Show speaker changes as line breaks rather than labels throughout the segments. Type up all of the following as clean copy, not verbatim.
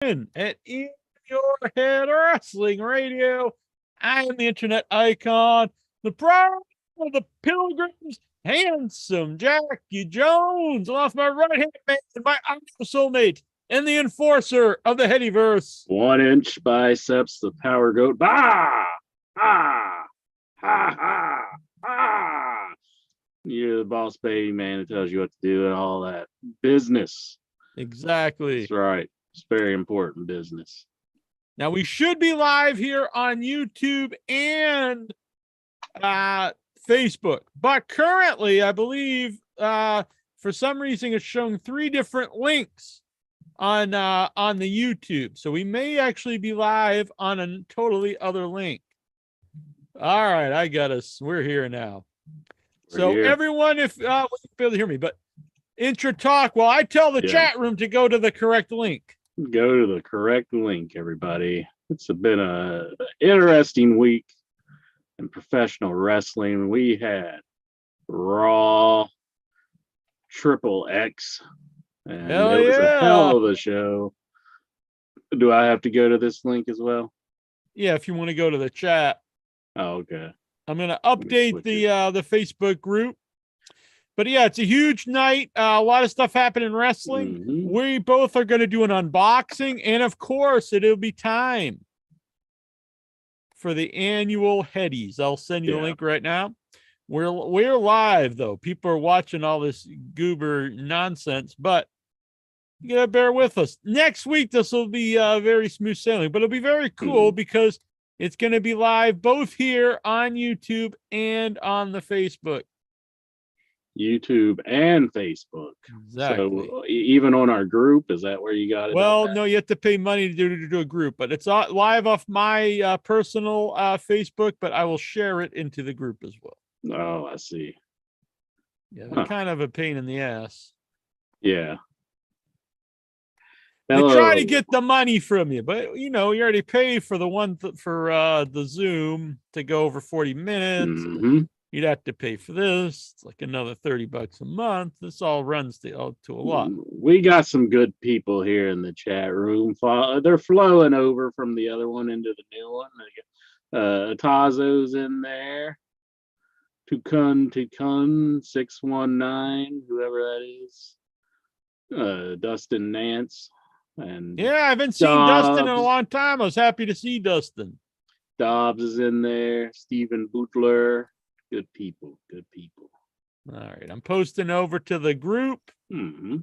at In Your Head Wrestling Radio. I am the internet icon, the pride of the Pilgrims, handsome Jackie Jones, off my right hand man, my soulmate, and the enforcer of the Headyverse.
1 inch biceps, the power goat. Bah! Ha! Ha ha! Ha! You're the boss baby man that tells you what to do and all that business.
Exactly.
That's right. It's very important business.
Now, we should be live here on YouTube and Facebook, but currently, I believe, for some reason, it's showing 3 different links on the YouTube. So we may actually be live on a totally other link. All right, I got us. We're here now. So everyone, if you be able to hear me, but intro talk while I tell the chat room to go to the correct link.
Go to the correct link, everybody. It's been an interesting week in professional wrestling. We had Raw, Triple X, and it was a hell of a show. Do I have to go to this link as well?
Yeah, if you want to go to the chat.
Oh, okay.
I'm going to update the Facebook group. But yeah, it's a huge night. A lot of stuff happened in wrestling.
Mm-hmm.
We both are going to do an unboxing. And of course, it'll be time for the annual Headies. I'll send you the link right now. We're live, though. People are watching all this goober nonsense, but you got to bear with us. Next week, this will be very smooth sailing, but it'll be very cool because it's going to be live both here on YouTube and on the Facebook.
YouTube and Facebook.
Exactly.
So even on our group, is that where you got it?
Well, no, you have to pay money to do a group, but it's live off my personal Facebook, but I will share it into the group as well.
Oh, I see.
Yeah, they're kind of a pain in the ass.
Yeah.
They try to get the money from you, but you already pay for the one for the Zoom to go over 40 minutes.
Mm-hmm.
You'd have to pay for this. It's like another $30 a month. This all runs to a lot.
We got some good people here in the chat room. They're flowing over from the other one into the new one. Tazo's in there. Tukun 619, whoever that is. Dustin Nance. And
yeah, I haven't seen Dustin in a long time. I was happy to see Dustin.
Dobbs is in there. Stephen Butler. Good people. Good people.
All right. I'm posting over to the group.
Mm-hmm.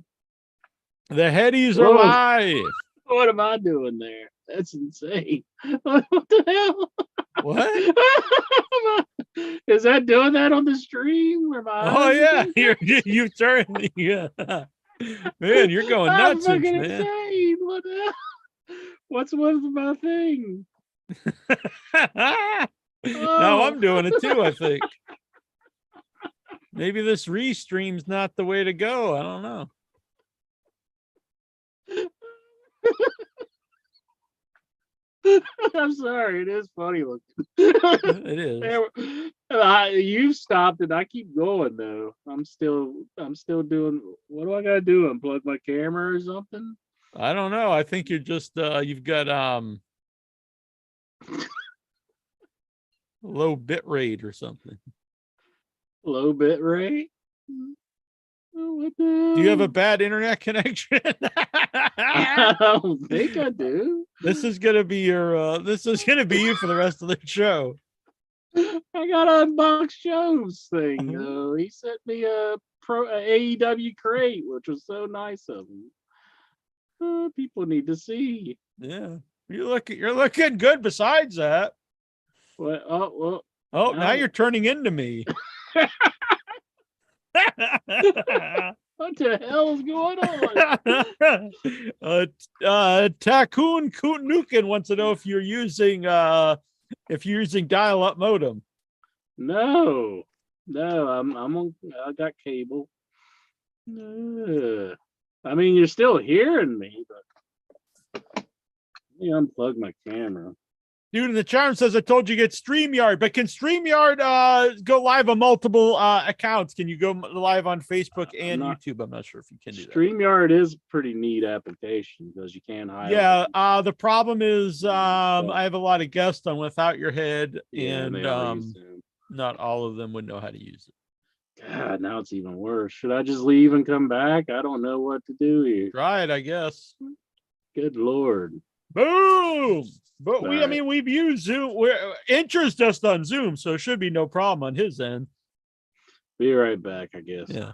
The Headies are live.
What am I doing there? That's insane. What the hell?
What?
Is that doing that on the stream?
Oh, yeah. You've turned. Yeah. Man, you're going nuts, man.
Insane. What the hell? What's with my thing?
No, I'm doing it too, I think. Maybe this restream's not the way to go. I don't know.
I'm sorry. It is funny looking.
It is.
You've stopped it. I keep going though. I'm still doing. What do I gotta do? Unplug my camera or something?
I don't know. I think you're just you've got low bit rate or something.
Low bit rate? What the hell?
Do you have a bad internet connection?
I don't think I do.
This is gonna be your this is gonna be you for the rest of the show.
I got an unbox shows thing. He sent me a AEW crate, which was so nice of him. People need to see.
Yeah, you're looking good. Besides that,
what? Oh,
now you're turning into me.
What the hell is going on?
Takun Kunukin wants to know if you're using dial-up modem.
No, I'm on. I got cable. I mean, you're still hearing me, but let me unplug my camera.
Dude in the charm says, I told you get StreamYard, but can StreamYard go live on multiple accounts? Can you go live on Facebook and YouTube? I'm not sure if you can do that.
StreamYard is a pretty neat application because you can highlight.
Yeah, the problem is I have a lot of guests on Without Your Head, and not all of them would know how to use it.
God, now it's even worse. Should I just leave and come back? I don't know what to do here.
Try it, I guess.
Good Lord.
Boom. But we've used Zoom. Intra's just on Zoom, so it should be no problem on his end.
Be right back, I guess.
Yeah.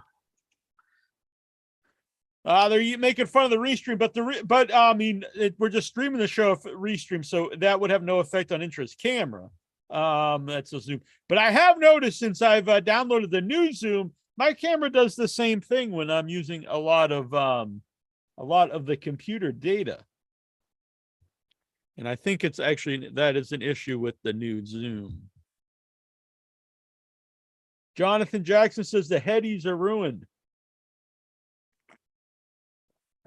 They're making fun of the restream, but we're just streaming the show restream, so that would have no effect on Intra's camera. That's a Zoom. But I have noticed since I've downloaded the new Zoom, my camera does the same thing when I'm using a lot of the computer data. And I think it's actually that is an issue with the new Zoom. Jonathan Jackson says the Headies are ruined.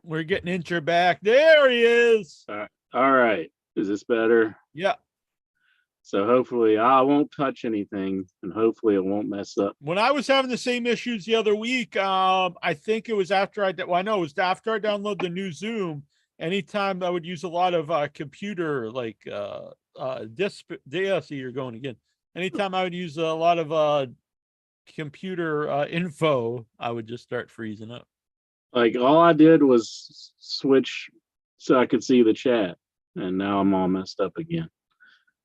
We're getting Incher back. There he is.
All right. Is this better?
Yeah.
So hopefully I won't touch anything, and hopefully it won't mess up.
When I was having the same issues the other week, I think it was after I downloaded the new Zoom. Anytime I would use a lot of computer, like you're going again. Anytime I would use a lot of computer info, I would just start freezing up.
Like all I did was switch so I could see the chat, and now I'm all messed up again.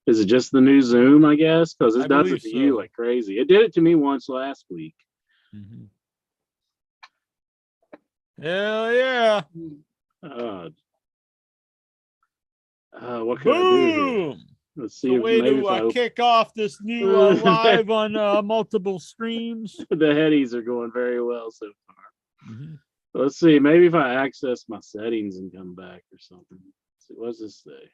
Is it just the new Zoom, I guess? Because it does it to you like crazy. It did it to me once last week.
Mm-hmm. Hell yeah.
What can I do here? Let's see if maybe
to kick off this new live on multiple streams.
The Headies are going very well so far.
Mm-hmm.
Let's see. Maybe if I access my settings and come back or something. Let's see, what does this say?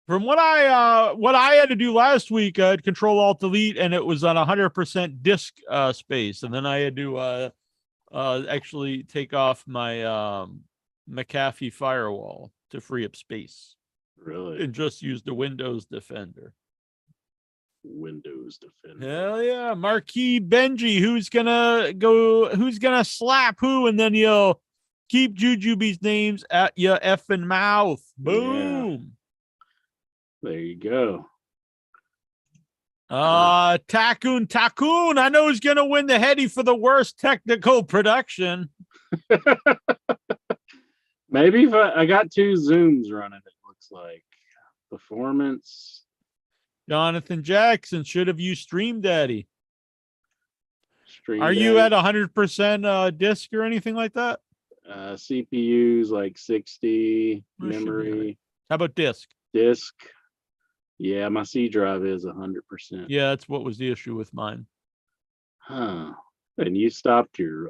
From what I had to do last week, I had Control Alt Delete, and it was on 100% disk space, and then I had to actually take off my McAfee firewall to free up space.
Really?
And just use the Windows Defender.
Windows Defender.
Hell yeah. Marquis Benji, who's gonna slap who, and then you'll keep Jujubee's names at your effing mouth. Boom.
Yeah. There you go.
Takun, I know who's gonna win the Heady for the worst technical production.
Maybe if I got two Zooms running, it looks like. Performance.
Jonathan Jackson should have used Stream Daddy. Are you at 100% disk or anything like that?
CPU's like 60, memory.
How about disk?
Disk. Yeah, my C drive is 100%.
Yeah, that's what was the issue with mine.
Huh. And you stopped your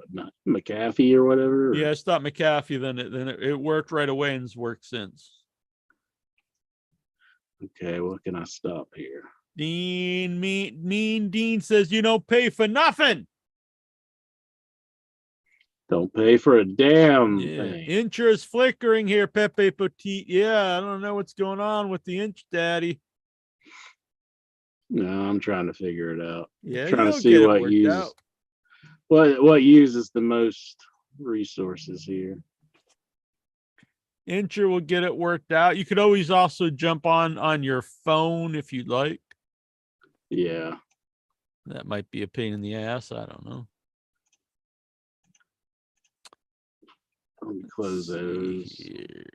McAfee or whatever?
Yeah, I stopped McAfee, then it worked right away and it's worked since.
Okay, what can I stop here?
Mean Dean says you don't pay for nothing.
Don't pay for a damn thing.
Incher is flickering here, Pepe Petit. Yeah, I don't know what's going on with the Inch Daddy.
No, I'm trying to figure it out.
Yeah,
trying to see what uses what uses the most resources here.
Incher will get it worked out. You could always also jump on your phone if you'd like.
Yeah.
That might be a pain in the ass. I don't know.
Let me close those.
Here.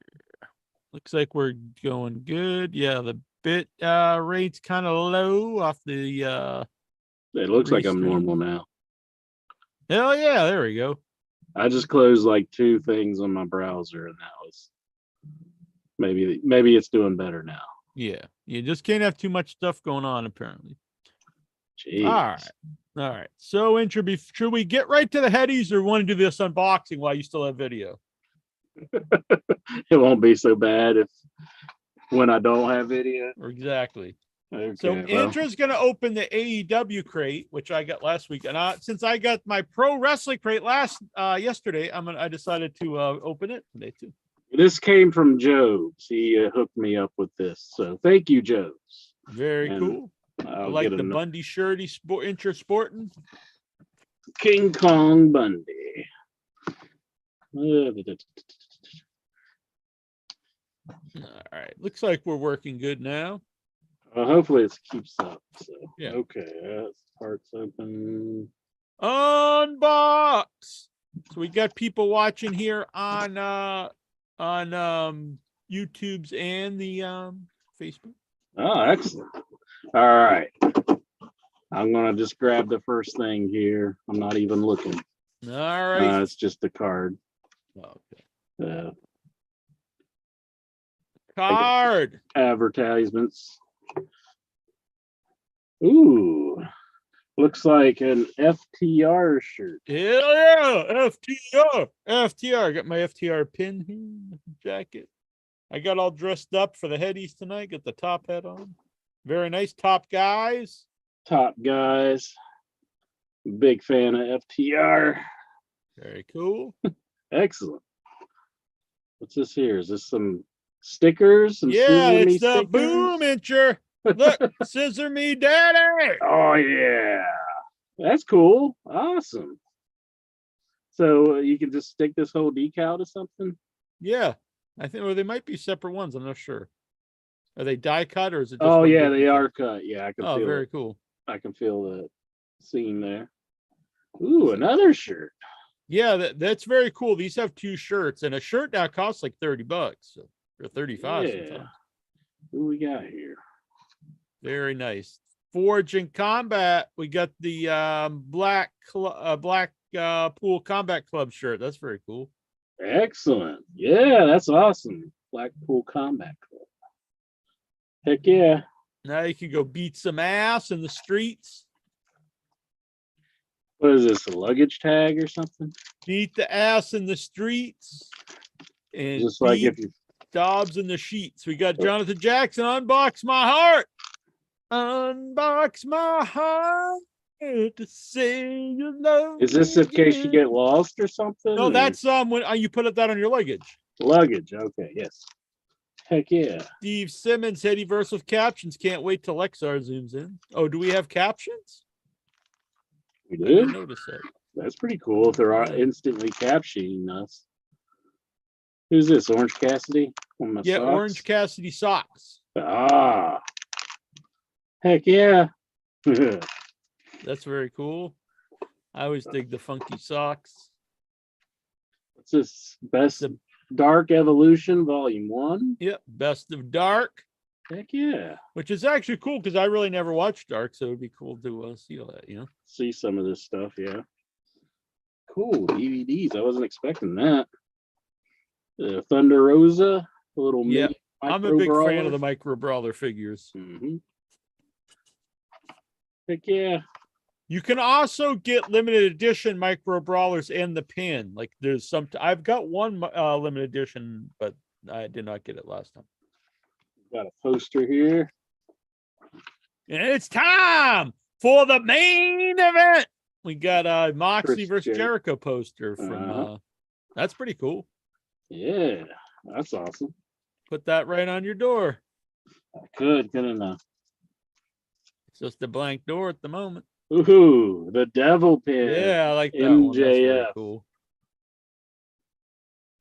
Looks like we're going good. Yeah, the bit rate's kind of low off the
it looks like I'm normal now.
Hell yeah, there we go.
I just closed like 2 things on my browser, and that was maybe it's doing better now.
Yeah, you just can't have too much stuff going on apparently.
Jeez.
All right. So, Incher, should we get right to the Headies, or want to do this unboxing while you still have video?
It won't be so bad when I don't have video.
Exactly.
Okay,
so Intra's going to open the AEW crate, which I got last week, and since I got my pro wrestling crate yesterday, I decided to open it today too.
It This came from Joe's. He hooked me up with this. So thank you, Joe's.
Very
And
cool. I
I'll
like
get
the
a
Bundy shirt he's sporting.
King Kong Bundy.
All right. Looks like we're working good now.
Hopefully it keeps up. So
Yeah.
Okay, parts open.
Unbox. So we got people watching here on YouTube's and the Facebook.
Oh, excellent. All right. I'm gonna just grab the first thing here. I'm not even looking.
All right.
It's just a card.
Okay. Card.
Advertisements. Ooh. Looks like an FTR shirt.
Hell yeah, FTR. FTR. Got my FTR pin here, jacket. I got all dressed up for the Headies tonight. Got the top hat on. Very nice. Top guys.
Top guys. Big fan of FTR.
Very cool.
Excellent. What's this here? Is this some stickers? Some
Yeah,
Scissor Me
it's the
stickers?
boom incher. Look, scissor me daddy.
Oh yeah, that's cool. Awesome. So you can just stick this whole decal to something.
Yeah, I think, or they might be separate ones. I'm not sure. Are they die cut or is it just?
Oh
one
yeah,
big
they
picture?
are cut. Yeah, I can
Oh,
feel
very
it.
cool.
I can feel the seam there. Ooh, another shirt.
Yeah, that's very cool. These have two shirts, and a shirt now costs like $30 or 35
Yeah.
sometimes.
Who we got here?
Very nice. Forge and Combat. We got the black Pool Combat Club shirt. That's very cool.
Excellent. Yeah, that's awesome. Blackpool Combat Club. Heck yeah.
Now you can go beat some ass in the streets.
What is this? A luggage tag or something?
Beat the ass in the streets. And
Just like
beat
if you
Dobbs in the sheets. We got Jonathan Jackson. Unbox my heart. Unbox my heart to say you love.
is this in case you get lost or something?
No,
or-
that's when you put that on your luggage.
luggage. Okay, yes. Heck yeah.
Steve Simmons, Headyverse with captions. Can't wait till Lexar zooms in. Oh, do we have captions?
We
I didn't
did.
notice that.
That's pretty cool if they're
Yeah.
instantly captioning us. Who's this? Orange Cassidy? On my
Yeah,
socks?
Orange Cassidy socks.
Ah. Heck yeah.
That's very cool. I always dig the funky socks.
What's this? Best Dark Evolution Volume 1?
Yep, Best of Dark,
Heck yeah.
which is actually cool because I really never watched Dark, so it'd be cool to see all that,
See some of this stuff, yeah. Cool. DVDs. I wasn't expecting that. Thunder Rosa, a little
Yeah,
mini
I'm a
micro
big fan
brawler.
of the micro brawler figures.
Heck yeah.
You can also get limited edition micro brawlers and the pin. Like there's some, I've got one limited edition, but I did not get it last time.
Got a poster here.
And it's time for the main event. We got Moxley
Chris
versus
Jericho.
Jericho poster from that's pretty cool.
Yeah, that's awesome.
Put that right on your door.
Good enough.
It's just a blank door at the moment.
Ooh, the devil pin.
Yeah, I like that one. That's very
MJF.
cool.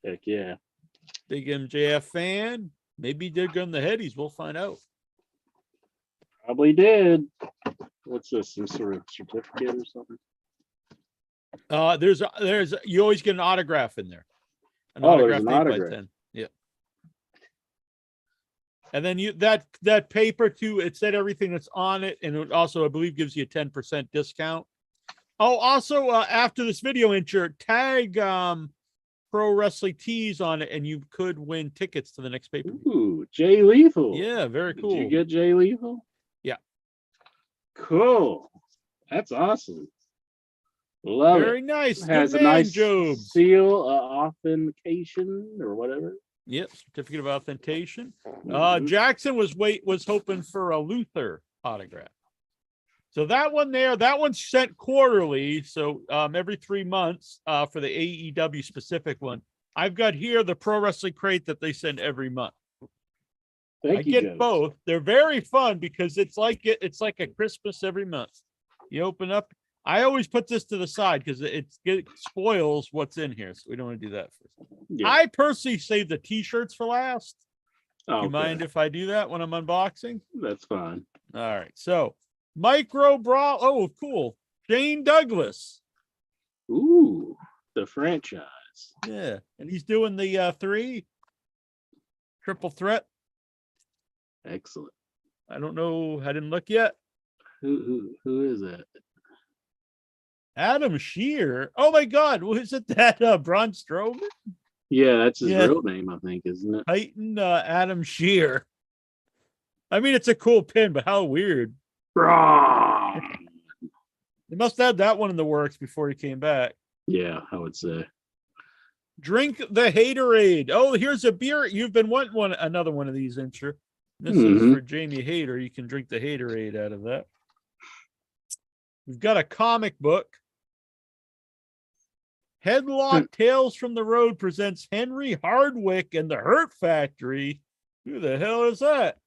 Heck yeah.
Big MJF fan. Maybe they're going the Headies. We'll find out.
Probably did. What's this? Some sort of certificate or something?
There's you always get an autograph in there. An
There's an
8 by
autograph.
10. Yeah. And then that paper too, it said everything that's on it, and it also, I believe, gives you a 10% discount. Oh, also after this video insert, tag Pro Wrestling Tees on it, and you could win tickets to the next paper.
Ooh, Jay Lethal.
Yeah, very cool.
Did you get Jay Lethal?
Yeah.
Cool. That's awesome. Love
Very
it.
nice.
Has
Good
a
man,
nice
Jobs.
seal authentication or whatever.
Yep, certificate of authentication.
Mhm.
Jackson was hoping for a Luther autograph. So that one's sent quarterly. So every 3 months for the AEW specific one. I've got here the Pro Wrestling Crate that they send every month.
Thank you,
get
Dennis.
both. They're very fun because it's like a Christmas every month. You open up. I always put this to the side because it spoils what's in here, so we don't want to do that first.
Yeah.
I personally save the T-shirts for last.
Okay.
You mind if I do that when I'm unboxing?
That's fine.
All right. So Micro Brawl. Oh, cool. Shane Douglas.
Ooh, the franchise.
Yeah, and he's doing the 3 triple threat.
Excellent.
I don't know. I didn't look yet.
Who is that?
Adam Shear. Oh my God, was it that Braun Strowman?
Yeah, that's his real name, I think, isn't it?
Titan Adam Shear. I mean, it's a cool pin, but how weird.
Braun.
They must have had that one in the works before he came back.
Yeah, I would say.
Drink the Haterade. Oh, here's a beer. You've been wanting another one of these, Incher. This is for Jamie Hater. You can drink the Haterade out of that. We've got a comic book. Headlock Tales from the Road presents Henry Hardwick and the Hurt Factory. Who the hell is that?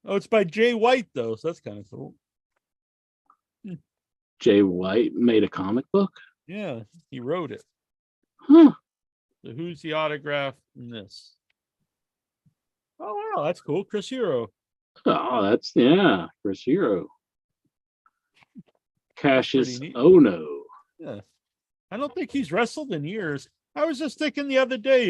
Oh, it's by Jay White, though, so that's kind of cool.
Jay White made a comic book?
Yeah, he wrote it.
Huh.
So who's the autograph in this? Oh, wow, that's cool. Chris Hero.
Oh, that's, yeah, Chris Hero. Cassius
neat.
Ono.
Yeah. I don't think he's wrestled in years. I was just thinking the other day,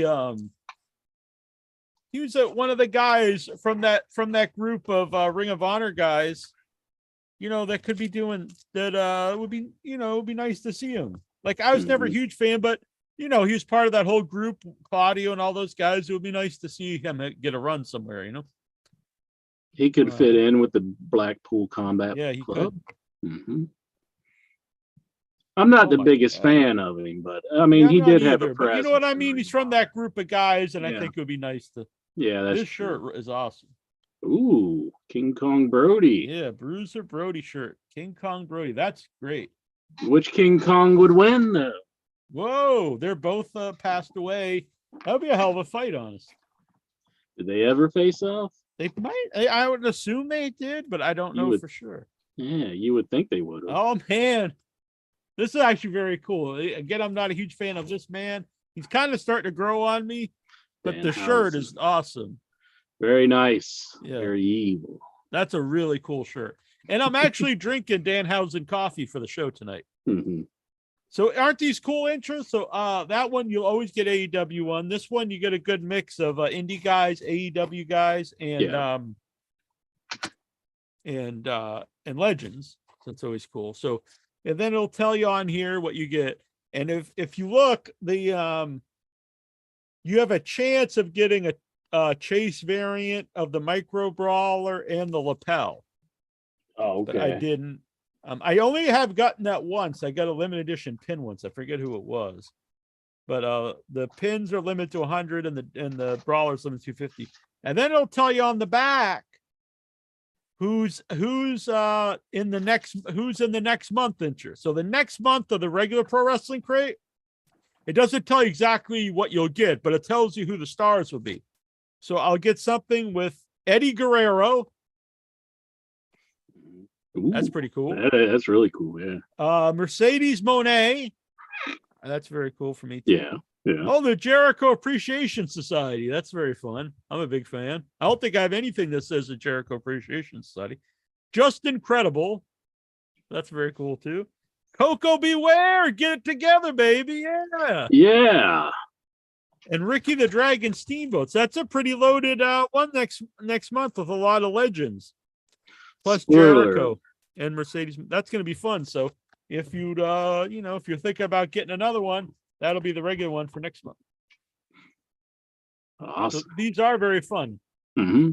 he was one of the guys from that group of Ring of Honor guys, that could be doing that. Would be, it would be nice to see him. Like, I was never a huge fan, but he was part of that whole group, Claudio and all those guys. It would be nice to see him get a run somewhere,
He could fit in with the Blackpool Combat Club.
Could.
I'm not the biggest fan of him, but I mean, he did have a presence.
But you know what I mean? He's from that group of guys, and I think it would be nice to.
Yeah, that's
this shirt is awesome.
Ooh, King Kong Brody.
Yeah, Bruiser Brody shirt. King Kong Brody. That's great.
Which King Kong would win, though?
Whoa, they're both passed away. That would be a hell of a fight, honestly.
Did they ever face off?
They might. I would assume they did, but I don't know for sure.
Yeah, you would think they would have.
Oh, man. This is actually very cool. Again, I'm not a huge fan of this man. He's kind of starting to grow on me, but the shirt is awesome.
Very nice.
Yeah.
Very evil.
That's a really cool shirt. And I'm actually drinking Danhausen coffee for the show tonight.
Mm-hmm.
So aren't these cool intros? So that one, you'll always get AEW one. This one, you get a good mix of indie guys, AEW guys, and legends. So it's always cool. So, and then it'll tell you on here what you get. And if you look, you have a chance of getting a chase variant of the Micro Brawler and the lapel.
Oh, okay.
But I didn't. I only have gotten that once. I got a limited edition pin once. I forget who it was. But the pins are limited to 100 and the brawler's limited to 250. And then it'll tell you on the back who's in the next month incher. So the next month of the regular Pro Wrestling Crate, it doesn't tell you exactly what you'll get, but it tells you who the stars will be. So I'll get something with Eddie Guerrero.
Ooh,
that's pretty cool.
That's really cool, yeah.
Mercedes Monet. That's very cool for me too.
Yeah.
Oh, the Jericho Appreciation Society. That's very fun. I'm a big fan. I don't think I have anything that says the Jericho Appreciation Society. Just Incredible. That's very cool too. Coco Beware. Get it together, baby. Yeah.
Yeah.
And Ricky the Dragon Steamboats. That's a pretty loaded one next month with a lot of legends. Plus Jericho and Mercedes. That's going to be fun. So if you'd, if you're thinking about getting another one, that'll be the regular one for next month.
Awesome.
So these are very fun.
Mm-hmm.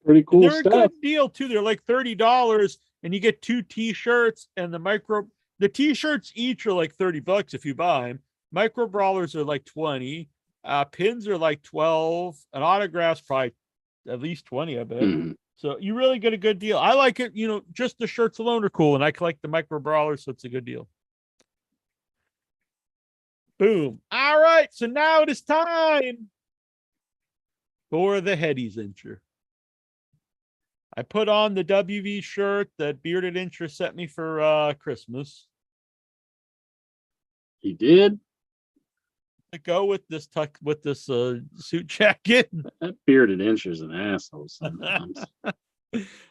Pretty cool
They're
stuff.
a good deal too. They're like $30 and you get 2 t-shirts and the t-shirts each are like $30 if you buy them. Micro brawlers are like 20. Pins are like 12. An autograph's probably at least 20, I bet.
Mm-hmm.
So you really get a good deal. I like it. Just the shirts alone are cool, and I collect the Micro Brawlers, so it's a good deal. Boom. All right. So now it is time for the Headies intro. I put on the WV shirt that Bearded Incher sent me for Christmas.
He did?
To go with this suit jacket.
That Bearded Incher's an asshole sometimes.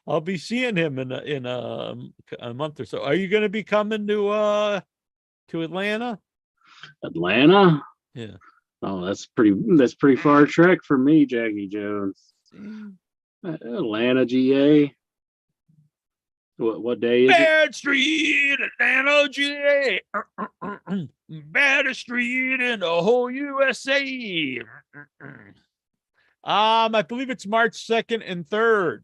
I'll be seeing him in a month or so. Are you going to be coming to Atlanta?
Atlanta?
Yeah.
Oh, that's pretty far trek for me, Jackie Jones. Atlanta, GA. What day is it?
Bad Street, Atlanta, GA. Bad Street in the whole USA. I believe it's March 2nd and 3rd.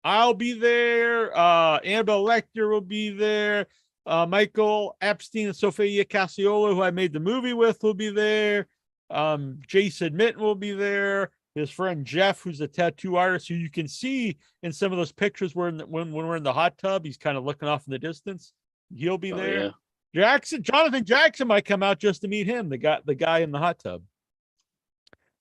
I'll be there. Annabelle Lecter will be there. Michael Epstein and Sofia Cassiolo, who I made the movie with, will be there. Jason Mitten will be there. His friend Jeff, who's a tattoo artist, who you can see in some of those pictures when we're in the hot tub, he's kind of looking off in the distance. He'll be there. Yeah. Jonathan Jackson might come out just to meet him, the guy in the hot tub.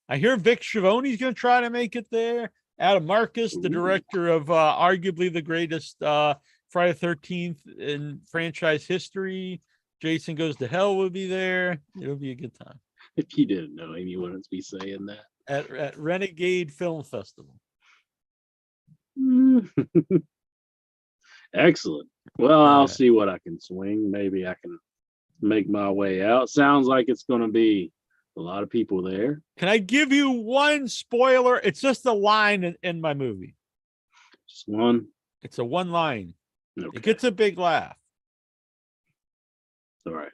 I hear Vic Schiavone's going to try to make it there. Adam Marcus, the director of arguably the greatest Friday the 13th in franchise history. Jason Goes to Hell will be there. It'll be a good time.
If you didn't know him, you wouldn't be saying that.
At Renegade Film Festival.
Excellent. Well, I'll see what I can swing. Maybe I can make my way out. Sounds like it's going to be a lot of people there.
Can I give you one spoiler? It's just a line in my movie.
Just one?
It's a one line.
Okay.
It gets a big laugh.
All right.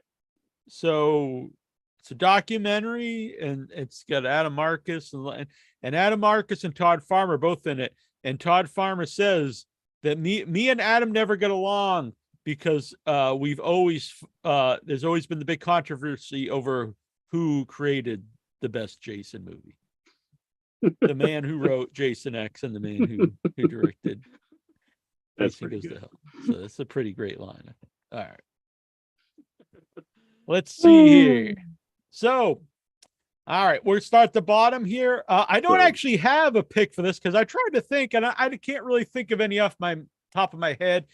So it's a documentary, and it's got Adam Marcus and Adam Marcus and Todd Farmer both in it. And Todd Farmer says that me and Adam never get along because there's always been the big controversy over who created the best Jason movie. The man who wrote Jason X and the man who directed
That's
Jason
pretty
Goes
good.
to Hell. So that's a pretty great line. All right. Let's see here. So, all right, we'll start at the bottom here. I don't actually have a pick for this because I tried to think, and I can't really think of any off my top of my head.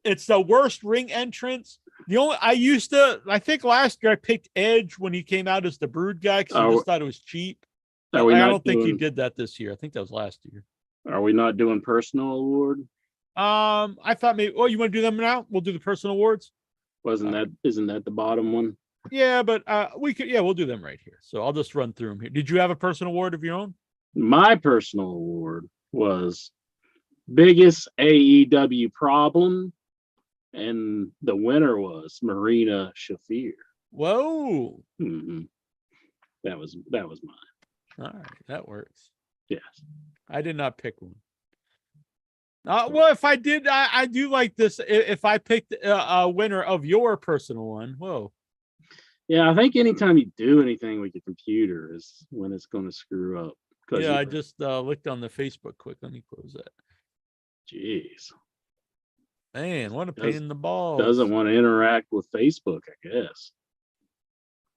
It's the worst ring entrance. I think last year I picked Edge when he came out as the Brood guy because I just thought it was cheap. I don't think he did that this year. I think that was last year.
Are we not doing personal award?
I thought maybe. Oh, you want to do them now? We'll do the personal awards.
Isn't that the bottom one?
Yeah, but we could. Yeah, we'll do them right here. So I'll just run through them here. Did you have a personal award of your own?
My personal award was biggest AEW problem, and the winner was Marina Shafir.
Whoa.
Mm-hmm. That was mine.
All right, that works.
Yes.
I did not pick one. Well, if I did, I do like this. If I picked a winner of your personal one, whoa.
Yeah, I think anytime you do anything with your computer is when it's going to screw up.
Yeah, I just looked on the Facebook quick. Let me close that.
Jeez.
Man, what a pain in the balls.
Doesn't want to interact with Facebook, I guess.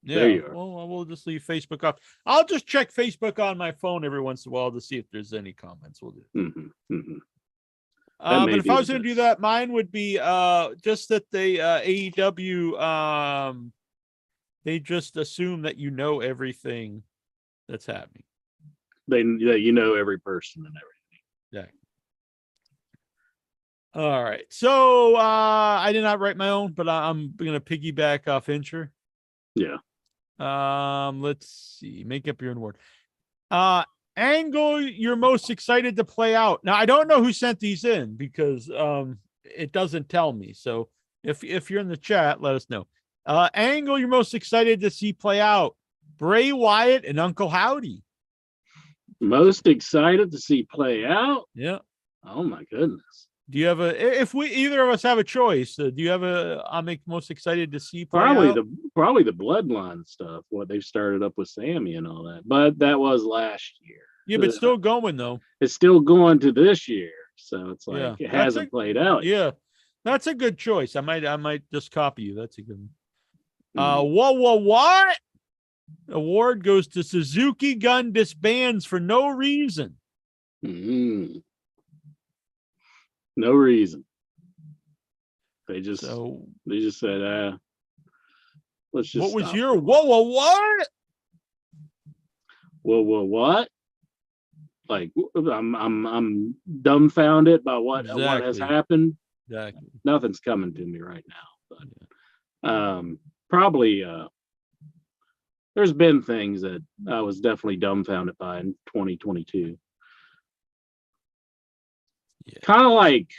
Yeah,
there you are.
Well, we'll just leave Facebook off. I'll just check Facebook on my phone every once in a while to see if there's any comments. We'll do.
Mm-hmm, mm-hmm.
But if I was going to do that, mine would be just that they AEW they just assume that you know everything that's happening.
You know every person and everything.
Yeah. All right. So I did not write my own, but I'm going to piggyback off Incher.
Yeah.
Let's see. Make up your own word. Angle you're most excited to play out. Now I don't know who sent these in because it doesn't tell me. So if you're in the chat, let us know. Angle you're most excited to see play out. Bray Wyatt and Uncle Howdy.
Most excited to see play out?
Yeah.
Oh my goodness.
Do you have if we either of us have a choice, do you have I'm most excited to see play
probably
out?
Probably the bloodline stuff, what they started up with Sammy and all that. But that was last year.
Yeah, but still going though.
It's still going to this year. So it's like it hasn't played out yet.
Yeah. That's a good choice. I might just copy you. That's a good one. What? Award goes to Suzuki Gun disbands for no reason.
No reason. They just said, let's just.
What was
stop.
your what?
What? Like I'm dumbfounded by what has happened.
Exactly.
Nothing's coming to me right now. But probably there's been things that I was definitely dumbfounded by in 2022.
Yeah.
Kind of like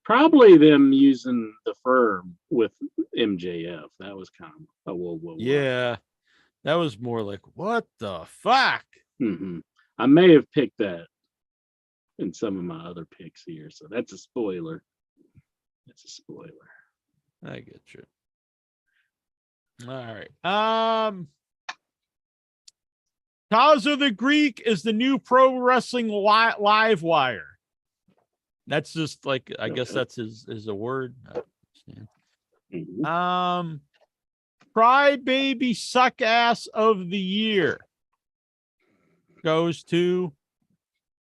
probably them using the firm with MJF. That was kind of a whoa.
Yeah, that was more like, what the fuck?
Mm-hmm. I may have picked that in some of my other picks here, so that's a spoiler.
I get you. All right. Tazo the Greek is the new pro wrestling live wire. That's just like, I guess that's his a word.
Mm-hmm.
Cry baby suck ass of the year goes to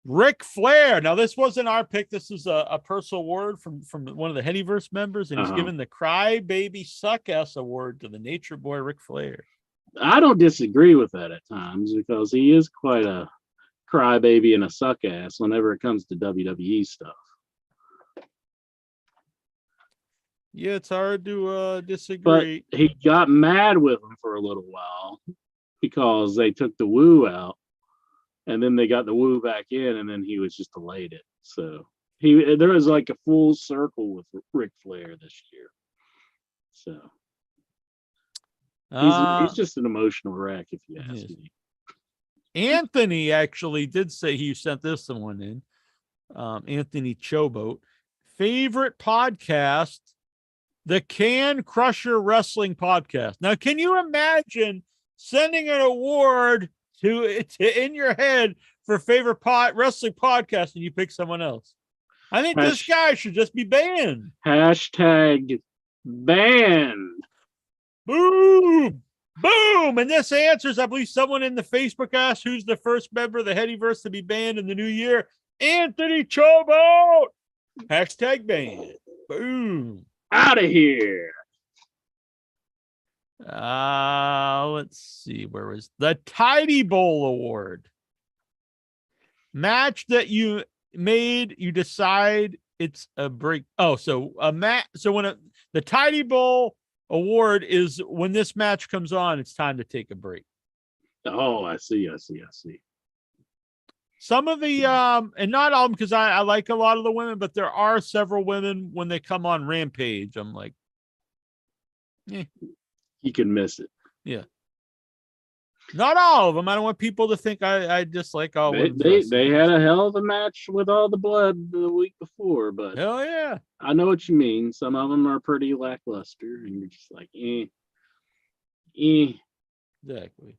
Ric Flair. Now, this wasn't our pick. This is a personal award from one of the Headyverse members, and he's given the Cry Baby Suck Ass Award to the Nature Boy Ric Flair.
I don't disagree with that at times because he is quite a crybaby and a suck ass whenever it comes to WWE stuff.
Yeah, it's hard to disagree.
But he got mad with him for a little while because they took the woo out. And then they got the woo back in, and then he was just elated. So there was like a full circle with Ric Flair this year. So he's just an emotional wreck, if you ask me.
Anthony actually did say he sent this one in. Anthony Choboat, favorite podcast, the Can Crusher Wrestling Podcast. Now, can you imagine sending an award to in your head for favorite wrestling podcast and you pick someone else? I think this guy should just be banned.
Hashtag banned.
Boom. And this answers, I believe, someone in the Facebook asked who's the first member of the Headyverse to be banned in the new year. Anthony Choboat. Hashtag banned. Boom.
Out of here.
Let's see. Where was the Tidy Bowl Award? Match that you made, you decide it's a break. Oh, so when the Tidy Bowl Award is when this match comes on, it's time to take a break.
Oh, I see.
Some of the and not all, because I like a lot of the women, but there are several women when they come on Rampage. I'm like,
you can miss it.
Yeah. Not all of them. I don't want people to think I dislike all women.
They had a hell of a match with all the blood the week before, but
hell yeah.
I know what you mean. Some of them are pretty lackluster, and you're just like,
Exactly.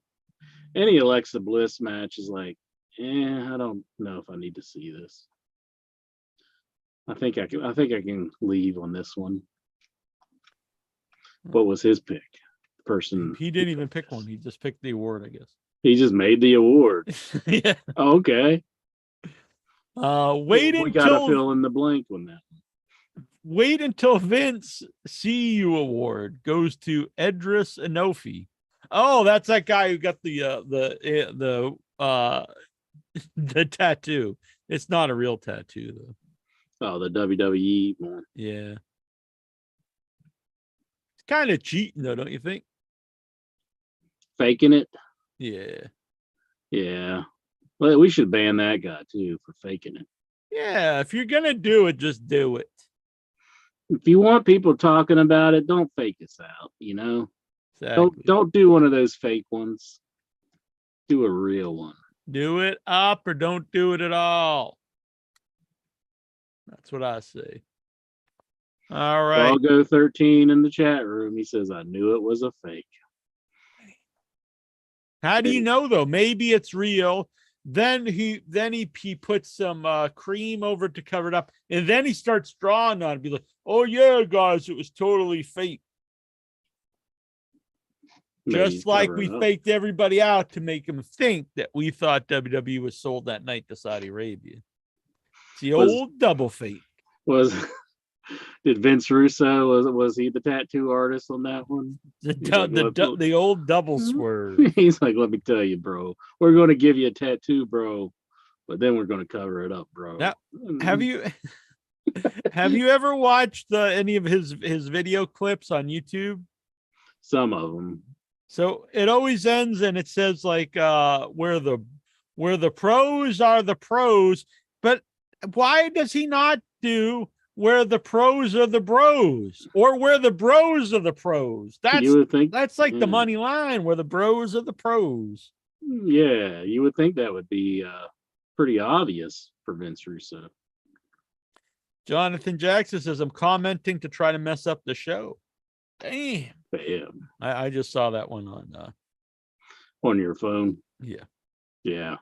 Any Alexa Bliss match is like, I don't know if I need to see this. I think I can leave on this one. What was his pick? Person.
He didn't even pick one. He just picked the award, I guess.
He just made the award.
Yeah.
Okay.
We
gotta fill in the blank on that.
Wait until Vince CU award goes to Edris Enofi. Oh, that's that guy who got the tattoo. It's not a real tattoo though.
Oh, the WWE one.
Yeah. It's kind of cheating though, don't you think?
Faking it.
Yeah.
Well, we should ban that guy too for faking it.
Yeah, if you're gonna do it, just do it.
If you want people talking about it, don't fake us out.
Exactly.
Don't do one of those fake ones. Do a real one.
Do it up or don't do it at all. That's what I say. All right.
I'll go 13 in the chat room. He says, I knew it was a fake.
How do you know though? Maybe it's real. Then he puts some cream over it to cover it up, and then he starts drawing on it. Be like, "Oh yeah, guys, it was totally fake." Just like we faked everybody out to make them think that we thought WWE was sold that night to Saudi Arabia. It's the old double fake.
Did Vince Russo, was he the tattoo artist on that one?
The old double swerve.
He's like, let me tell you, bro, we're going to give you a tattoo, bro, but then we're going to cover it up, bro.
Now, have you ever watched any of his video clips on YouTube?
Some of them.
So it always ends and it says like where the pros are the pros, but why does he not do where the pros are the bros, or where the bros are the pros? That's like the money line, where the bros are the pros.
Yeah, you would think that would be pretty obvious for Vince Russo.
Jonathan Jackson says, I'm commenting to try to mess up the show. Damn. I just saw that one
on your phone.
Yeah.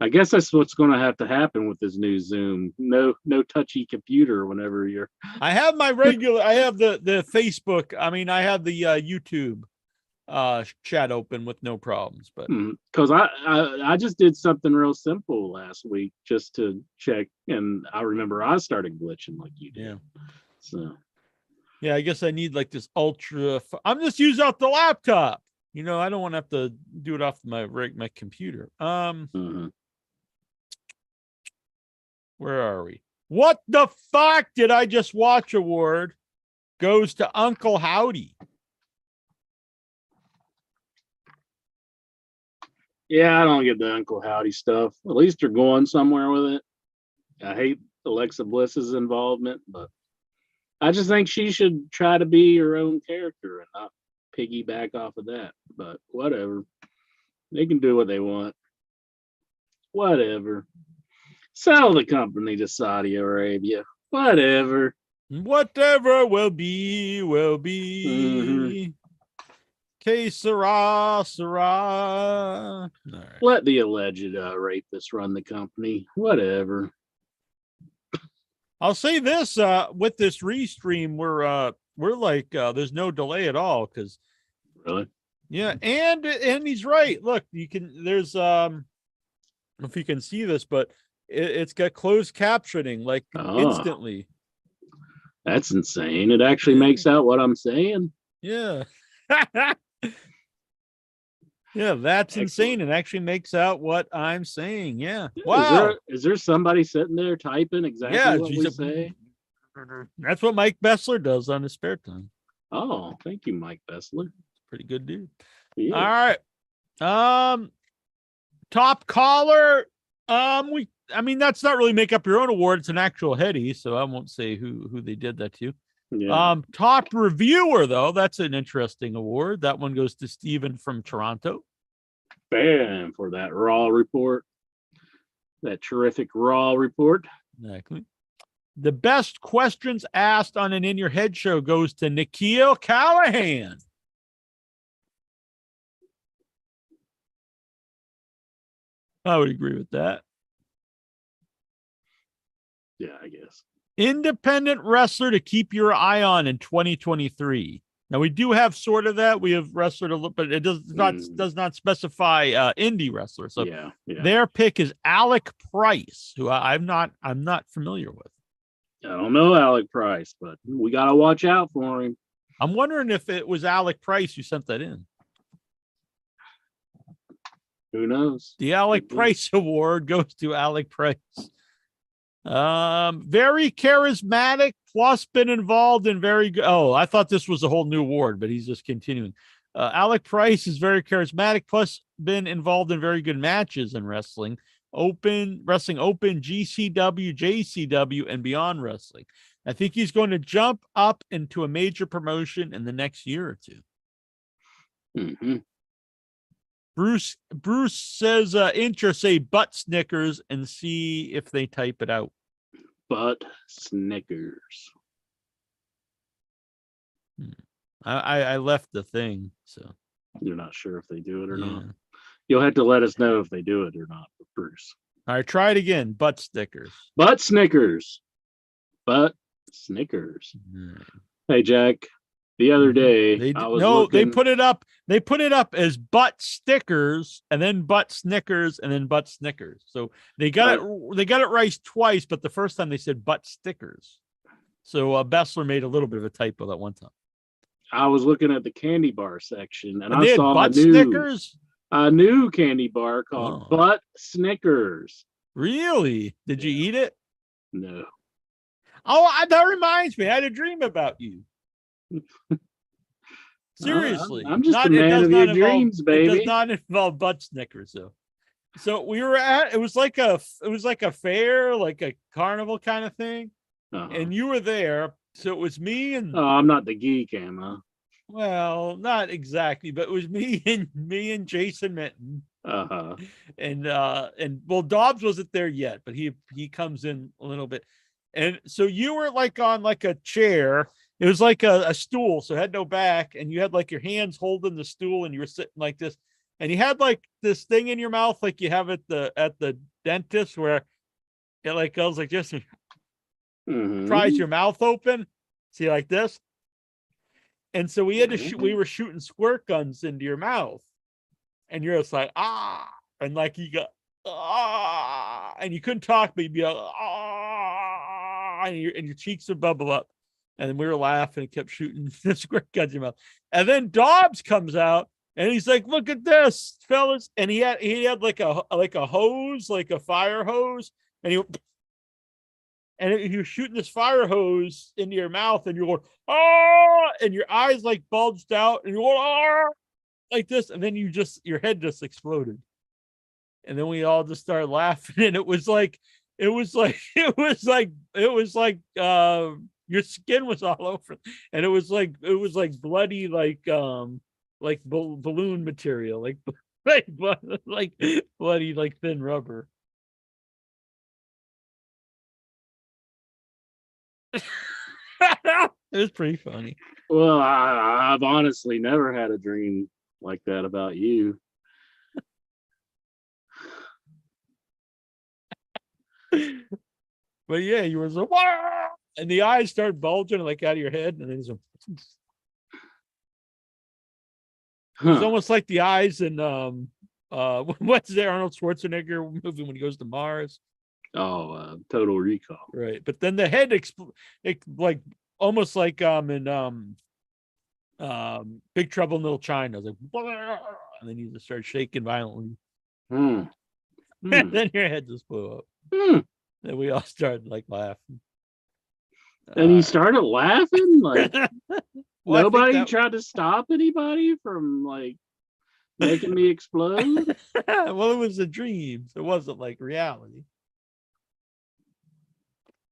I guess that's what's going to have to happen with this new Zoom. No touchy computer whenever you're.
I have my regular. I have the Facebook. I mean, I have the YouTube chat open with no problems. But
because I just did something real simple last week just to check, and I remember I started glitching like you did.
Yeah.
So.
Yeah, I guess I need like this ultra. I'm just using off the laptop. I don't want to have to do it off my computer. Where are we? What the fuck did I just watch? Award goes to Uncle Howdy.
Yeah, I don't get the Uncle Howdy stuff. At least they're going somewhere with it. I hate Alexa Bliss's involvement, but I just think she should try to be her own character and not piggyback off of that. But whatever. They can do what they want. Whatever. Sell the company to Saudi Arabia. Whatever.
Whatever will be, will be. Que sera, sera. Right.
Let the alleged rapist run the company. Whatever.
I'll say this, with this restream, we're like there's no delay at all, because
really,
yeah, and he's right. Look, there's I don't know if you can see this, but it's got closed captioning like instantly.
That's insane. It actually makes out what I'm saying.
Yeah. Yeah, that's insane. It actually makes out what I'm saying. Yeah. Wow.
Is there somebody sitting there typing exactly what we say?
That's what Mike Bessler does on his spare time.
Oh, thank you, Mike Bessler.
Pretty good dude. Yeah. All right. Top caller. I mean, that's not really make up your own award. It's an actual Heady, so I won't say who they did that to.
Yeah.
Top reviewer, though, that's an interesting award. That one goes to Steven from Toronto.
Bam, for that Raw report. That terrific Raw report.
Exactly. The best questions asked on an In Your Head show goes to Nikhil Callahan. I would agree with that.
Yeah, I guess.
Independent wrestler to keep your eye on in 2023. Now we do have sort of that. We have wrestler to look, but it does not specify indie wrestler. So
yeah.
Their pick is Alec Price, who I'm not familiar with.
I don't know Alec Price, but we gotta watch out for him.
I'm wondering if it was Alec Price who sent that in.
Who knows?
The Alec Price Award goes to Alec Price. Very charismatic, plus been involved in very good. Oh, I thought this was a whole new award, but he's just continuing. Alec Price is very charismatic, plus been involved in very good matches in wrestling, open, GCW, JCW, and beyond wrestling. I think he's going to jump up into a major promotion in the next year or two.
Mm-hmm.
Bruce says, intro, say butt Snickers and see if they type it out.
Butt Snickers.
I left the thing, so
you're not sure if they do it or not. You'll have to let us know if they do it or not, Bruce.
All right, try it again. Butt Snickers.
Butt Snickers. Butt Snickers.
Mm.
Hey, Jack. The other day,
They
I was
no,
looking.
they put it up. They put it up as butt stickers, and then butt Snickers, and then butt Snickers. So they got it. They got it right twice, but the first time they said butt stickers. So Bessler made a little bit of a typo that one time.
I was looking at the candy bar section, and I
they had
saw
butt Snickers.
a new candy bar called Butt Snickers.
Really? Did you eat it?
No.
Oh, that reminds me. I had a dream about you. Seriously,
I'm just a man of your dreams, baby.
It does not involve butt Snickers, though. So we were it was like a fair, like a carnival kind of thing, and you were there. So it was me and
I'm not the geek, am I?
Well, not exactly, but it was me and Jason Minton. And well, Dobbs wasn't there yet, but he comes in a little bit. And so you were like on like a chair. It was like a stool, so it had no back, and you had like your hands holding the stool, and you were sitting like this, and you had like this thing in your mouth, like you have at the dentist, where it like goes like this, and pries your mouth open, see, like this. And so we had to we were shooting squirt guns into your mouth, and you're just like and like you got and you couldn't talk, but you'd be like and your cheeks would bubble up. And then we were laughing and kept shooting the squirt guns in your mouth. And then Dobbs comes out and he's like, "Look at this, fellas!" And he had like a hose, like a fire hose, and he was shooting this fire hose into your mouth, and you're going, "Oh!" and your eyes like bulged out, and you're going, "Oh!" like this, and then your head just exploded, and then we all just started laughing, and it was like your skin was all over, and it was like bloody, like balloon material, like bloody, like thin rubber. It was pretty funny.
Well, I've honestly never had a dream like that about you.
But yeah, you were so, "Wah!" and the eyes started bulging like out of your head, and then it was almost like the eyes in what's the Arnold Schwarzenegger movie when he goes to Mars?
Total Recall.
Right, but then the head like almost like in Big Trouble in Little China, like, and then you just start shaking violently. And then your head just blew up. And we all started like laughing.
And you started laughing? Like nobody tried to stop anybody from like making me explode?
Well, it was a dream, so it wasn't like reality.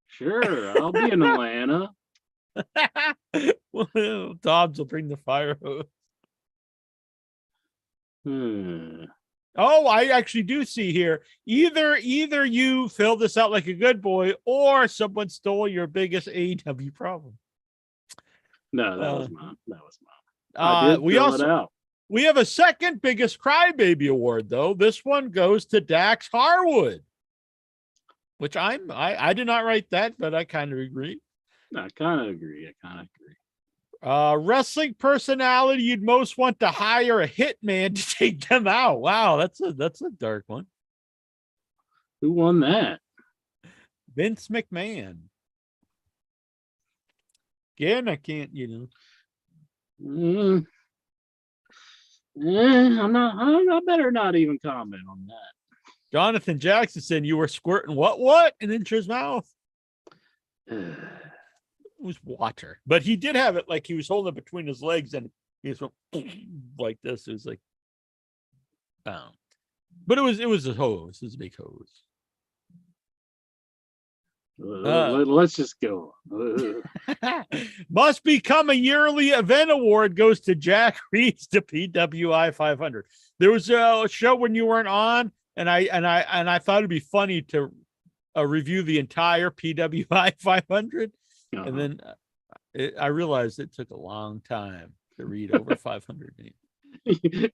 Sure, I'll be in Atlanta.
Well, Dobbs will bring the fire hose. Oh, I actually do see here. Either you filled this out like a good boy, or someone stole your biggest AEW problem.
No, that was mine. I did fill it out.
We have a second biggest crybaby award, though. This one goes to Dax Harwood, which I did not write that, but I kind of agree.
I kind of agree.
Wrestling personality you'd most want to hire a hitman to take them out. Wow, that's a dark one.
Who won that?
Vince McMahon. Again, I can't,
I better not even comment on that.
Jonathan Jackson said you were squirting what and into his mouth. It was water, but he did have it like he was holding it between his legs, and he was like this. It was like, but it was a hose. It was a big hose.
Let's just go.
Must become a yearly event award goes to Jack Reeds to PWI 500. There was a show when you weren't on, and I thought it'd be funny to review the entire PWI 500. And then I realized it took a long time to read over 500 names.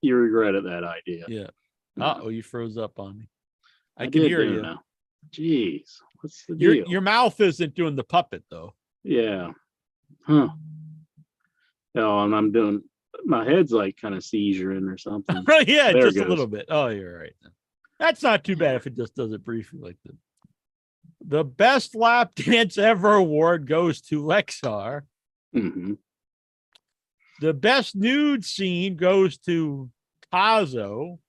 You regretted that idea.
Yeah. You froze up on me. I can hear you
now. Jeez, what's the deal?
Your mouth isn't doing the puppet, though.
Yeah. Huh. Oh, and I'm doing my head's like kind of seizuring or something.
Yeah,
There it
just a
goes.
little bit. Oh, you're right. That's not too bad if it just does it briefly like that. The best lap dance ever award goes to Lexar.
Hmm.
The best nude scene goes to Tazo.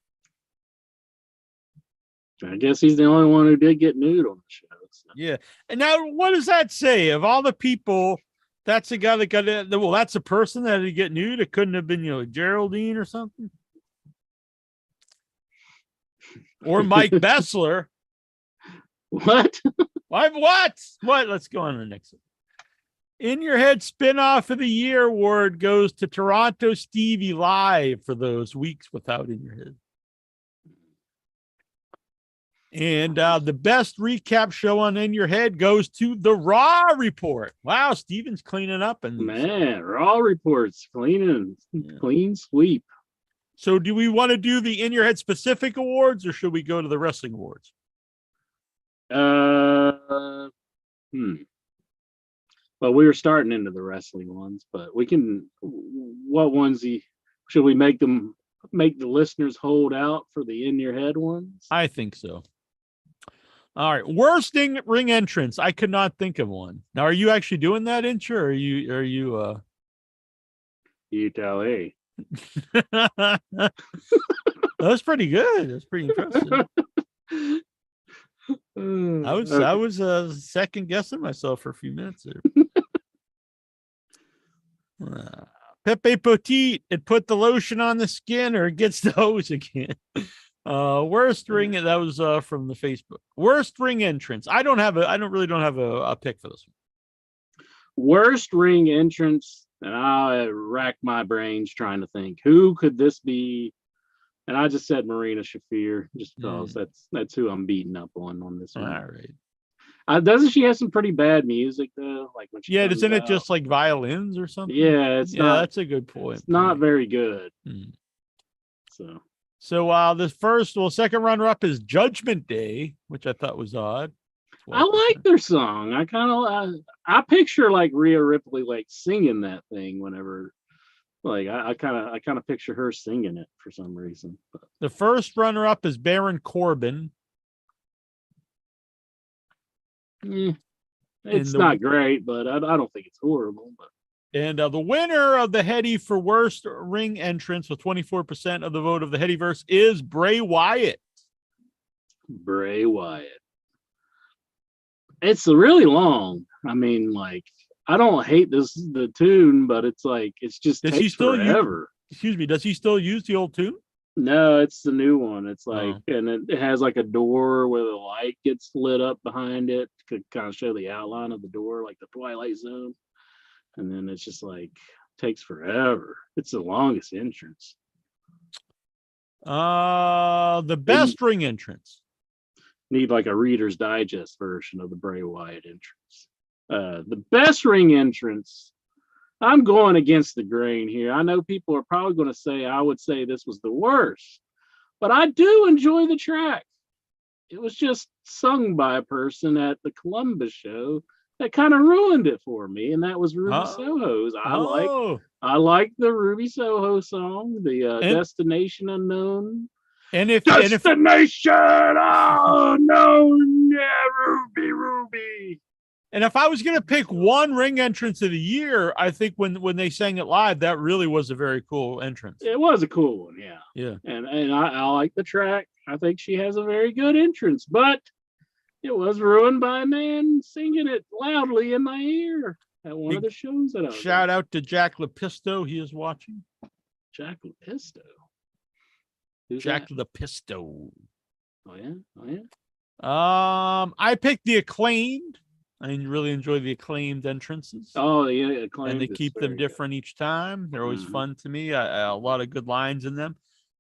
I guess he's the only one who did get nude on the show. So.
Yeah. And now, what does that say? Of all the people, that's the guy that got it. Well, that's the person that did get nude. It couldn't have been, Geraldine or something. Or Mike Bessler.
What?
What? Let's go on to the next one. In Your Head Spinoff of the Year award goes to Toronto Stevie Live for those weeks without In Your Head. And the best recap show on In Your Head goes to The Raw Report. Wow, Steven's cleaning up.
Man, Raw Report's clean sweep.
So do we want to do the In Your Head specific awards, or should we go to the wrestling awards?
Well, we were starting into the wrestling ones, but we can. What ones should we make the listeners hold out for the In Your Head ones?
I think so. All right, worst ring entrance. I could not think of one. Now, are you actually doing that intro? Or are you?
You tell A.
That was pretty good. That's pretty impressive. I was second guessing myself for a few minutes there. Pepe Petit, it put the lotion on the skin or it gets the hose again. Worst ring, that was from the Facebook. Worst ring entrance. I don't really have a pick for this one.
Worst ring entrance, and I racked my brains trying to think who could this be. And I just said Marina Shafir just because that's who I'm beating up on this one.
All right.
Doesn't she have some pretty bad music though? Like when she
isn't it just like violins or something?
Yeah,
that's a good point.
It's not very good.
So the second runner up is Judgment Day, which I thought was odd. 12%.
I like their song. I picture like Rhea Ripley like singing that thing whenever. Like I kind of picture her singing it for some reason. But.
The first runner up is Baron Corbin.
It's not great, but I don't think it's horrible. But.
And the winner of the Heady for worst ring entrance with 24% of the vote of the Headyverse is Bray Wyatt.
Bray Wyatt. It's really long. I mean, like. I don't hate the tune, but it's like it's just takes forever.
Does he still use the old tune?
No, it's the new one. It's like and it has like a door where the light gets lit up behind it to kind of show the outline of the door, like the Twilight Zone. And then it's just like takes forever. It's the longest entrance.
The best ring entrance.
Need like a Reader's Digest version of the Bray Wyatt entrance. The best ring entrance, I'm going against the grain here. I know people are probably going to say I would say this was the worst, but I do enjoy the track. It was just sung by a person at the Columbus show that kind of ruined it for me, and that was Ruby Soho's. I like the Ruby Soho song, the Destination Unknown.
And if
Destination Unknown, yeah, Ruby.
And if I was going to pick one ring entrance of the year, I think when they sang it live, that really was a very cool entrance.
It was a cool one, yeah.
Yeah.
And I like the track. I think she has a very good entrance, but it was ruined by a man singing it loudly in my ear at one of the shows that I was
Shout out to Jack Lepisto. He is watching.
Jack Lepisto.
Jack Lepisto.
Oh, yeah?
I picked the Acclaimed. I really enjoy the Acclaimed entrances.
Oh, yeah, Acclaimed.
And they keep them different each time. They're always fun to me. A lot of good lines in them.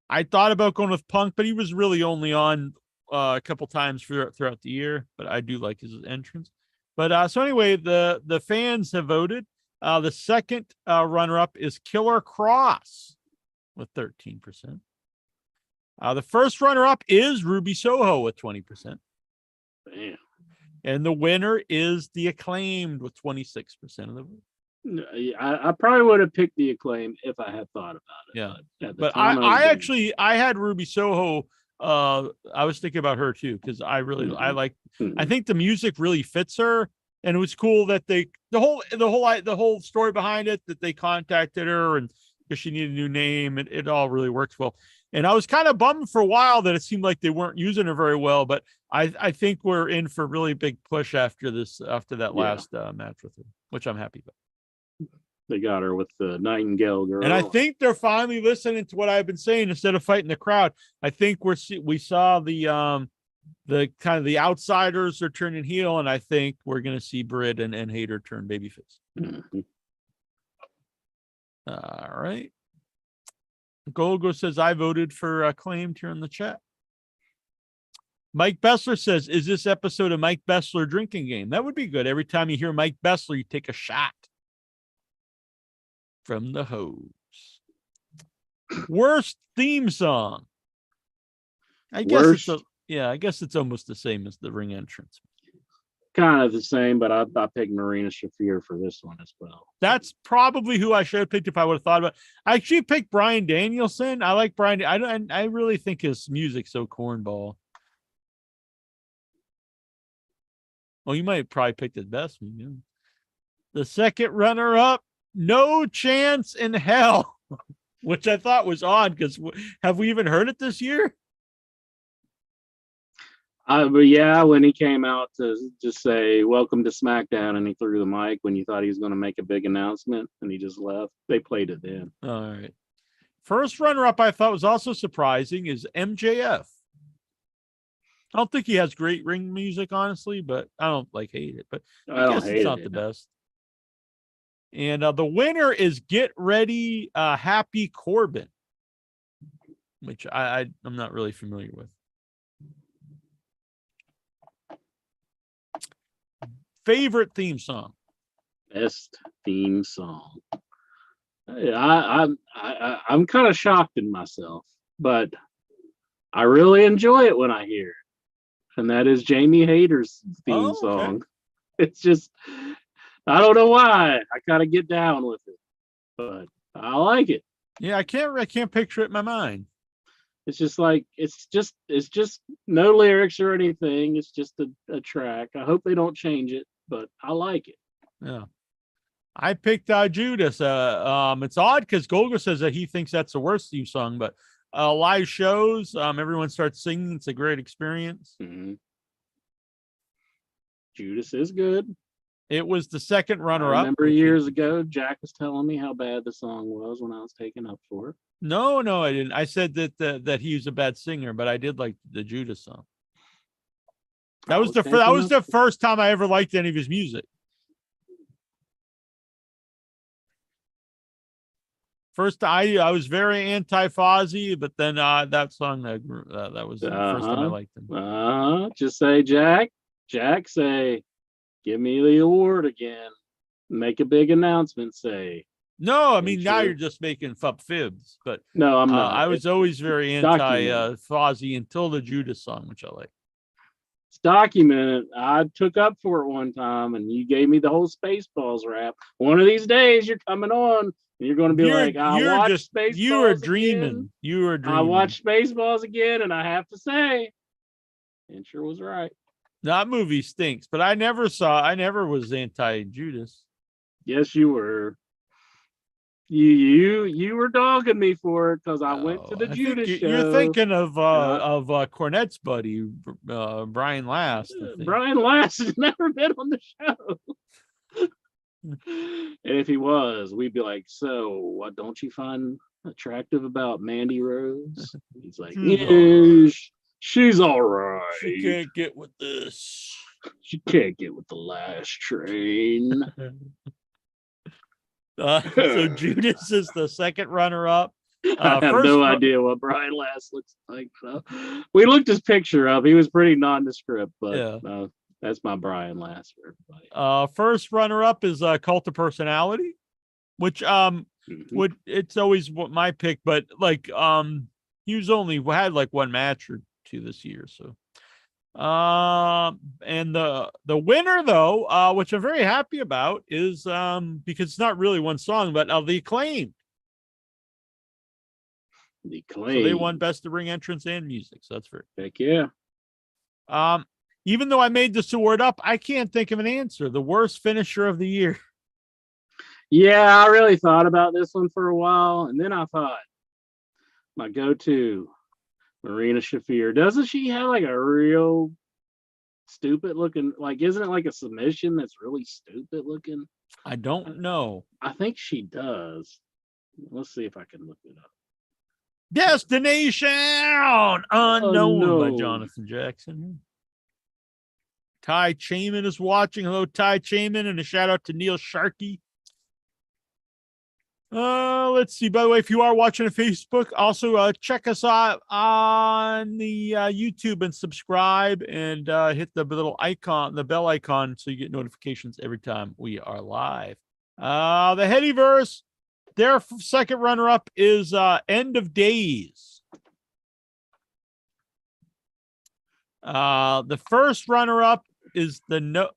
I thought about going with Punk, but he was really only on a couple times throughout the year. But I do like his entrance. But so anyway, the fans have voted. The second runner-up is Killer Cross with 13%. The first runner-up is Ruby Soho with 20%.
Damn.
And the winner is the Acclaimed with 26% of the vote.
I probably would have picked the Acclaim if I had thought about it.
Yeah.
But at the
But
time,
I had Ruby Soho. I was thinking about her too, because I think the music really fits her. And it was cool that the whole story behind it, that they contacted her and because she needed a new name, and it all really works well. And I was kind of bummed for a while that it seemed like they weren't using her very well, but I think we're in for a really big push after that last match with her, which I'm happy about.
They got her with the Nightingale girl.
And I think they're finally listening to what I've been saying instead of fighting the crowd. I think we saw the kind of the outsiders are turning heel, and I think we're going to see Britt and Hayter turn babyface.
Mm-hmm.
All right. Golgo says, I voted for Acclaimed here in the chat. Mike Bessler says, is this episode of Mike Bessler drinking game? That would be good. Every time you hear Mike Bessler, you take a shot from the hose. Worst theme song. I guess it's almost the same as the ring entrance.
Kind of the same, but I picked Marina Shafir for this one as well.
That's probably who I should have picked if I would have thought about it. I actually picked Bryan Danielson. I like Bryan. I really think his music's so cornball. Well, you might probably pick the best one. Yeah. The second runner-up, No Chance in Hell, which I thought was odd because have we even heard it this year?
But yeah, when he came out to just say welcome to SmackDown and he threw the mic when you thought he was going to make a big announcement and he just left, they played it then.
All right. First runner-up I thought was also surprising is MJF. I don't think he has great ring music, honestly, but I don't hate it. But I guess it's not the best. And the winner is Get Ready Happy Corbin, which I'm not really familiar with. Favorite theme song?
Best theme song. I'm kind of shocked in myself, but I really enjoy it when I hear it. And that is Jamie Hayter's theme song. It's just, I don't know why. I kind of get down with it, but I like it.
Yeah, I can't picture it in my mind.
It's just like it's just no lyrics or anything. It's just a track. I hope they don't change it, but I like it.
Yeah. I picked Judas. It's odd because Golgo says that he thinks that's the worst theme song, but live shows, everyone starts singing. It's a great experience.
Mm-hmm. Judas is good.
It was the second runner-up.
I remember years ago, Jack was telling me how bad the song was when I was taken up for it.
No, I didn't. I said that he was a bad singer, but I did like the Judas song. That was the first time I ever liked any of his music. First, I was very anti-Fozzy, but then that song that was the first time I liked him.
Just say, Jack, say, give me the award again. Make a big announcement. Say.
No, I mean now you're just making fibs, but
no, I'm not.
I was always very anti-Fozzy until the Judas song, which I like.
It's documented. I took up for it one time, and you gave me the whole Spaceballs rap. One of these days, you're coming on, and you're going to be like, "I watched Spaceballs."
You were dreaming. You were dreaming.
I watched Spaceballs again, and I have to say, it sure was right.
That movie stinks, but I never was anti-Judas.
Yes, you were. You were dogging me for it because I went to the Judas show.
You're thinking of Cornette's buddy, Brian Last.
Brian Last has never been on the show. And if he was, we'd be like, so what don't you find attractive about Mandy Rose? He's like, yeah, she's all right.
She can't get with this.
She can't get with the last train.
So Judas is the second runner-up.
I have no idea what Brian Last looks like. So we looked his picture up. He was pretty nondescript, but that's my Brian Last for everybody.
First runner-up is Cult of Personality, which it's always my pick, but he was only had one match or two this year, so And the winner though, which I'm very happy about, is because it's not really one song, but the Acclaimed.
The
So they won
claim.
Best of Ring Entrance and Music. So that's very.
Heck yeah.
Even though I made this award up, I can't think of an answer. The worst finisher of the year.
Yeah, I really thought about this one for a while, and then I thought my go-to, Marina Shafir. Doesn't she have like a real stupid looking, like, isn't it like a submission that's really stupid looking?
I don't know.
I think she does. Let's see if I can look it up.
Destination Unknown by
no.
Jonathan Jackson. Ty Chayman is watching. Hello, Ty Chayman, and a shout out to Neil Sharkey. Let's see. By the way, if you are watching on Facebook, also check us out on the YouTube and subscribe and hit the little icon, the bell icon, so you get notifications every time we are live. The Headyverse, their second runner-up is End of Days. The first runner-up is the no.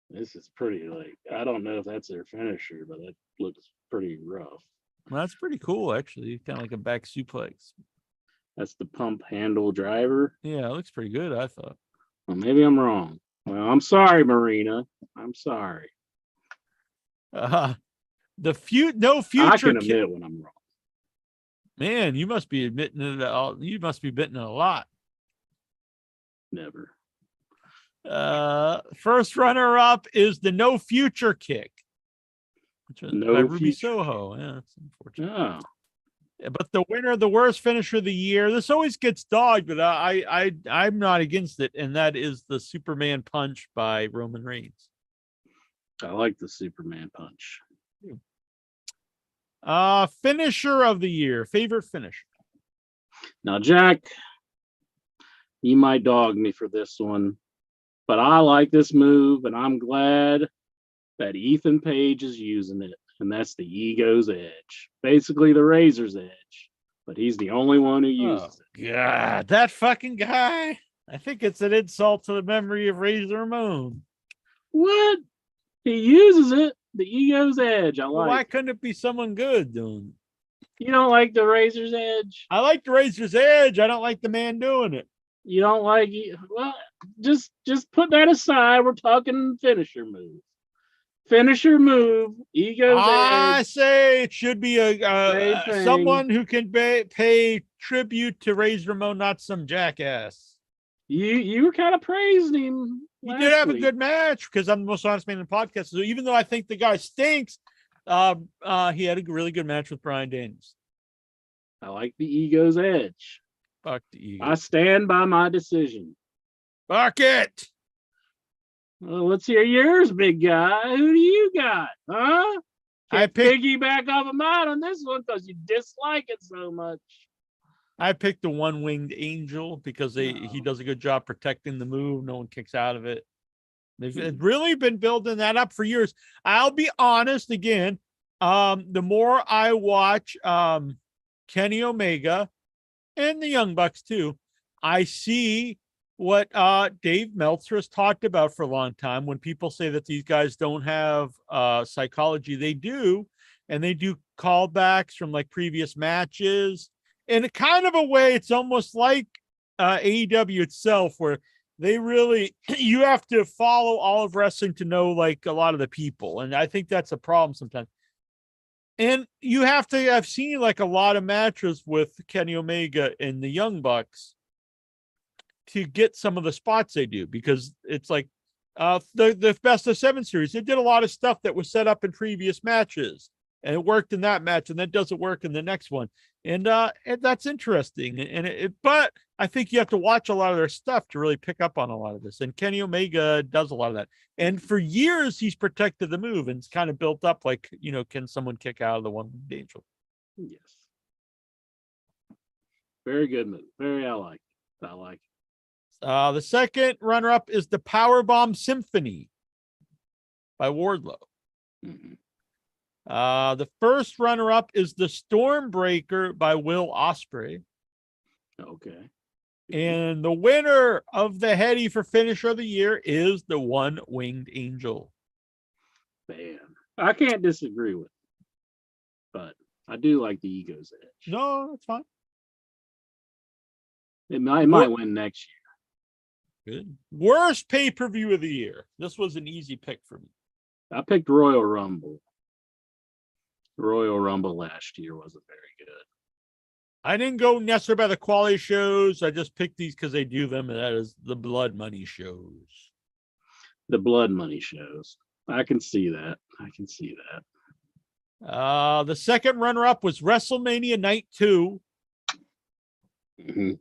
This is pretty, like, I don't know if that's their finisher, but it looks pretty rough.
Well, that's pretty cool, actually. Kind of like a back suplex.
That's the pump handle driver.
Yeah, it looks pretty good, I thought.
Well, maybe I'm wrong. Well, I'm sorry, Marina. I'm sorry.
No future.
I can admit when I'm wrong.
Man, you must be admitting it all. You must be admitting it a lot.
Never.
First runner up is the No Future Kick, which is
No
by Ruby
Future.
Soho. Yeah, that's unfortunate.
Oh,
But the winner, the worst finisher of the year, this always gets dogged, but I'm not against it, and that is the Superman Punch by Roman Reigns.
I like the Superman punch.
Finisher of the year, favorite finisher.
Now, Jack, you might dog me for this one, but I like this move, and I'm glad that Ethan Page is using it, and that's the Ego's Edge. Basically the Razor's Edge, but he's the only one who uses it.
God, that fucking guy. I think it's an insult to the memory of Razor Ramon.
What? He uses it. The Ego's Edge. I like.
Why couldn't it be someone good doing it?
You don't like the Razor's Edge?
I like the Razor's Edge. I don't like the man doing it.
You don't like it? Well, just put that aside. We're talking finisher move. Finisher move. Ego's
I
Edge.
say it should be
Same thing.
someone who can pay tribute to Razor Ramon, not some jackass.
You were kind of praising him.
He did have a good match because I'm the most honest man in the podcast. So even though I think the guy stinks, he had a really good match with Bryan Daniels.
I like the Ego's Edge.
Fuck the Ego.
I stand by my decision.
Fuck it.
Well, let's hear yours, big guy. Who do you got? Huh?
I picked
piggyback off of mine on this one because you dislike it so much.
I picked the one-winged angel because he does a good job protecting the move. No one kicks out of it. They've really been building that up for years. I'll be honest again. The more I watch Kenny Omega and the Young Bucks too, I see what Dave Meltzer has talked about for a long time. When people say that these guys don't have psychology, they do, and they do callbacks from like previous matches. In a kind of a way, it's almost like AEW itself, where they really, you have to follow all of wrestling to know like a lot of the people. And I think that's a problem sometimes. And you have to, I've seen like a lot of matches with Kenny Omega and the Young Bucks to get some of the spots they do, because it's like the best of 7 series. They did a lot of stuff that was set up in previous matches, and it worked in that match, and that doesn't work in the next one. And that's interesting. But I think you have to watch a lot of their stuff to really pick up on a lot of this. And Kenny Omega does a lot of that. And for years, he's protected the move, and it's kind of built up like, can someone kick out of the one angel?
Yes. Very good move. I like it.
The second runner-up is the Powerbomb Symphony by Wardlow.
Mm-hmm.
The first runner-up is the Stormbreaker by Will Ospreay.
Okay.
And the winner of the Heady for finisher of the year is the one-winged angel.
Man, I can't disagree with it, but I do like the Ego's edge.
No, that's fine.
It might win next year.
Good. Worst pay-per-view of the year. This was an easy pick for me.
I picked Royal Rumble. Royal Rumble last year wasn't very good.
I didn't go necessarily by the quality shows. I just picked these because they do them, and that is the blood money shows.
The blood money shows. I can see that.
The second runner-up was WrestleMania Night 2.
Mm-hmm.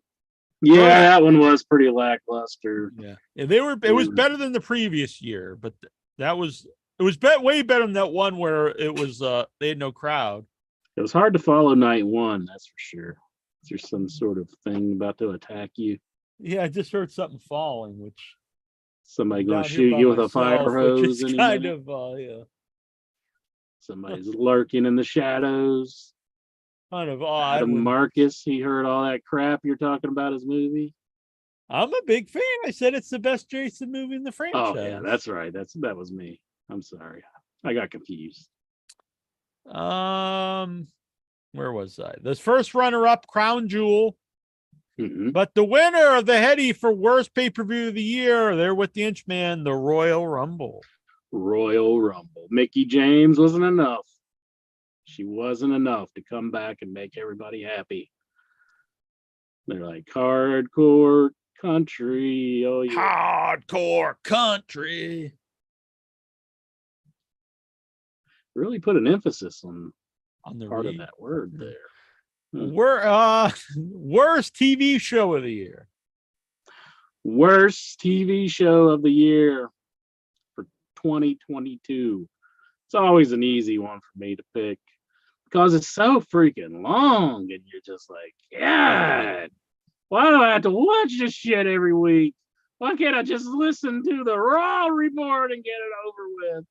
Yeah, that one was pretty lackluster.
Yeah, it was better than the previous year, but it was way better than that one where it was they had no crowd.
It was hard to follow night one, that's for sure. Is there some sort of thing about to attack you?
Yeah, I just heard something falling, which
somebody going to shoot you with a fire hose.
Kind of, yeah.
Somebody's lurking in the shadows.
Kind of odd.
Adam Marcus, he heard all that crap you're talking about his movie.
I'm a big fan. I said it's the best Jason movie in the franchise.
Oh yeah, that's right. That was me. I'm sorry. I got confused.
Where was I? The first runner-up, Crown Jewel.
Mm-hmm.
But the winner of the Heady for worst pay-per-view of the year, there with the Inchman, the Royal Rumble.
Royal Rumble. Mickey James wasn't enough. She wasn't enough to come back and make everybody happy. They're like hardcore country. Oh yeah.
Hardcore country.
Really put an emphasis on
the
part of that word there.
We're worst TV show of the year.
Worst TV show of the year for 2022. It's always an easy one for me to pick because it's so freaking long, and you're just like, God, why do I have to watch this shit every week? Why can't I just listen to the Raw report and get it over with?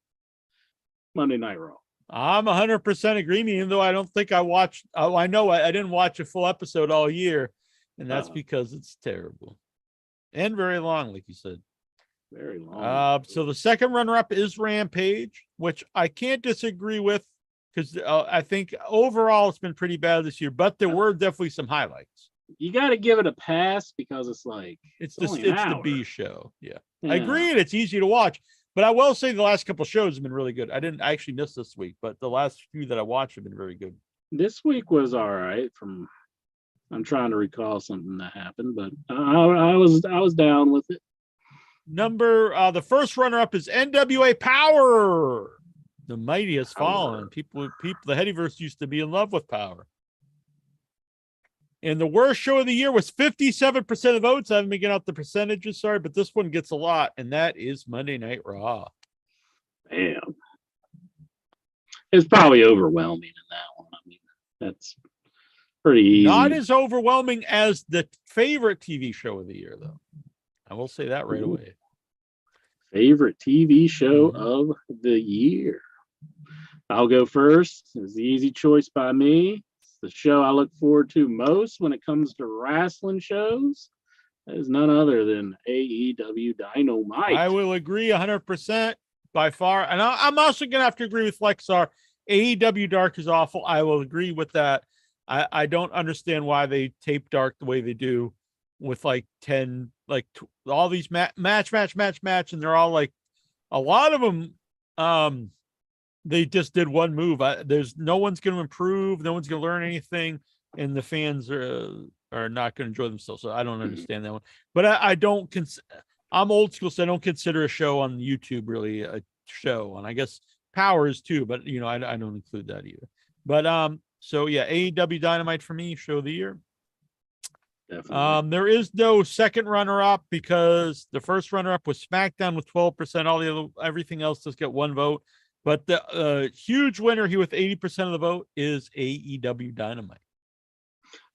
Monday Night Raw.
I'm 100% agreeing, even though I don't think I watched. I know I didn't watch a full episode all year, and that's because it's terrible and very long, like you said.
Very long.
So the second runner-up is Rampage, which I can't disagree with because I think overall it's been pretty bad this year, but there were definitely some highlights.
You got to give it a pass because it's like
it's the B show. Yeah, I agree, and it's easy to watch. But I will say the last couple of shows have been really good. I actually miss this week, but the last few that I watched have been very good.
This week was all right. I'm trying to recall something that happened, but I was down with it.
The first runner-up is NWA Power. The mighty has fallen. People, the Headyverse used to be in love with Power. And the worst show of the year was 57% of votes. I haven't been getting out the percentages, sorry, but this one gets a lot, and that is Monday Night Raw.
Damn. It's probably overwhelming in that one. I mean, that's pretty easy.
Not as overwhelming as the favorite TV show of the year, though. I will say that right away.
Favorite TV show of the year. I'll go first. It was the easy choice by me. The show I look forward to most when it comes to wrestling shows is none other than AEW Dynamite.
I will agree 100% by far. And I'm also going to have to agree with Lexar. AEW Dark is awful. I will agree with that. I don't understand why they tape Dark the way they do with like 10, all these match. And they're all like, a lot of them, they just did one move. There's no one's going to improve. No one's going to learn anything. And the fans are not going to enjoy themselves. So I don't understand that one. But I'm old school, so I don't consider a show on YouTube really a show. And I guess Power is too, but I don't include that either. But so yeah, AEW Dynamite for me, show of the year.
Definitely.
There is no second runner-up because the first runner-up was SmackDown with 12%. Everything else does get one vote. But the huge winner here with 80% of the vote is AEW Dynamite.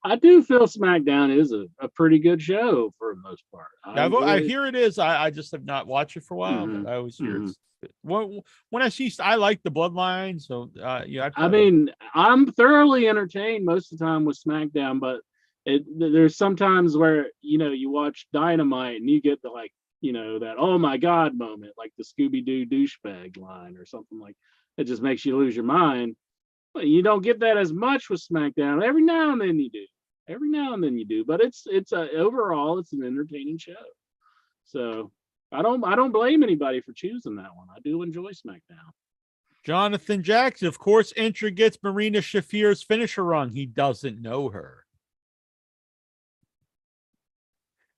I do feel SmackDown is a pretty good show for the most part.
I hear it is. I just have not watched it for a while, but I always hear it's when I see, I like the Bloodline. So yeah,
I mean, I'm thoroughly entertained most of the time with SmackDown, but there's sometimes where you watch Dynamite and you get the that oh my god moment, like the Scooby-Doo douchebag line or something like it just makes you lose your mind. But you don't get that as much with SmackDown. Every now and then you do. Every now and then you do, but it's overall it's an entertaining show. So I don't blame anybody for choosing that one. I do enjoy SmackDown.
Jonathan Jackson, of course, entry gets Marina Shafir's finisher wrong. He doesn't know her.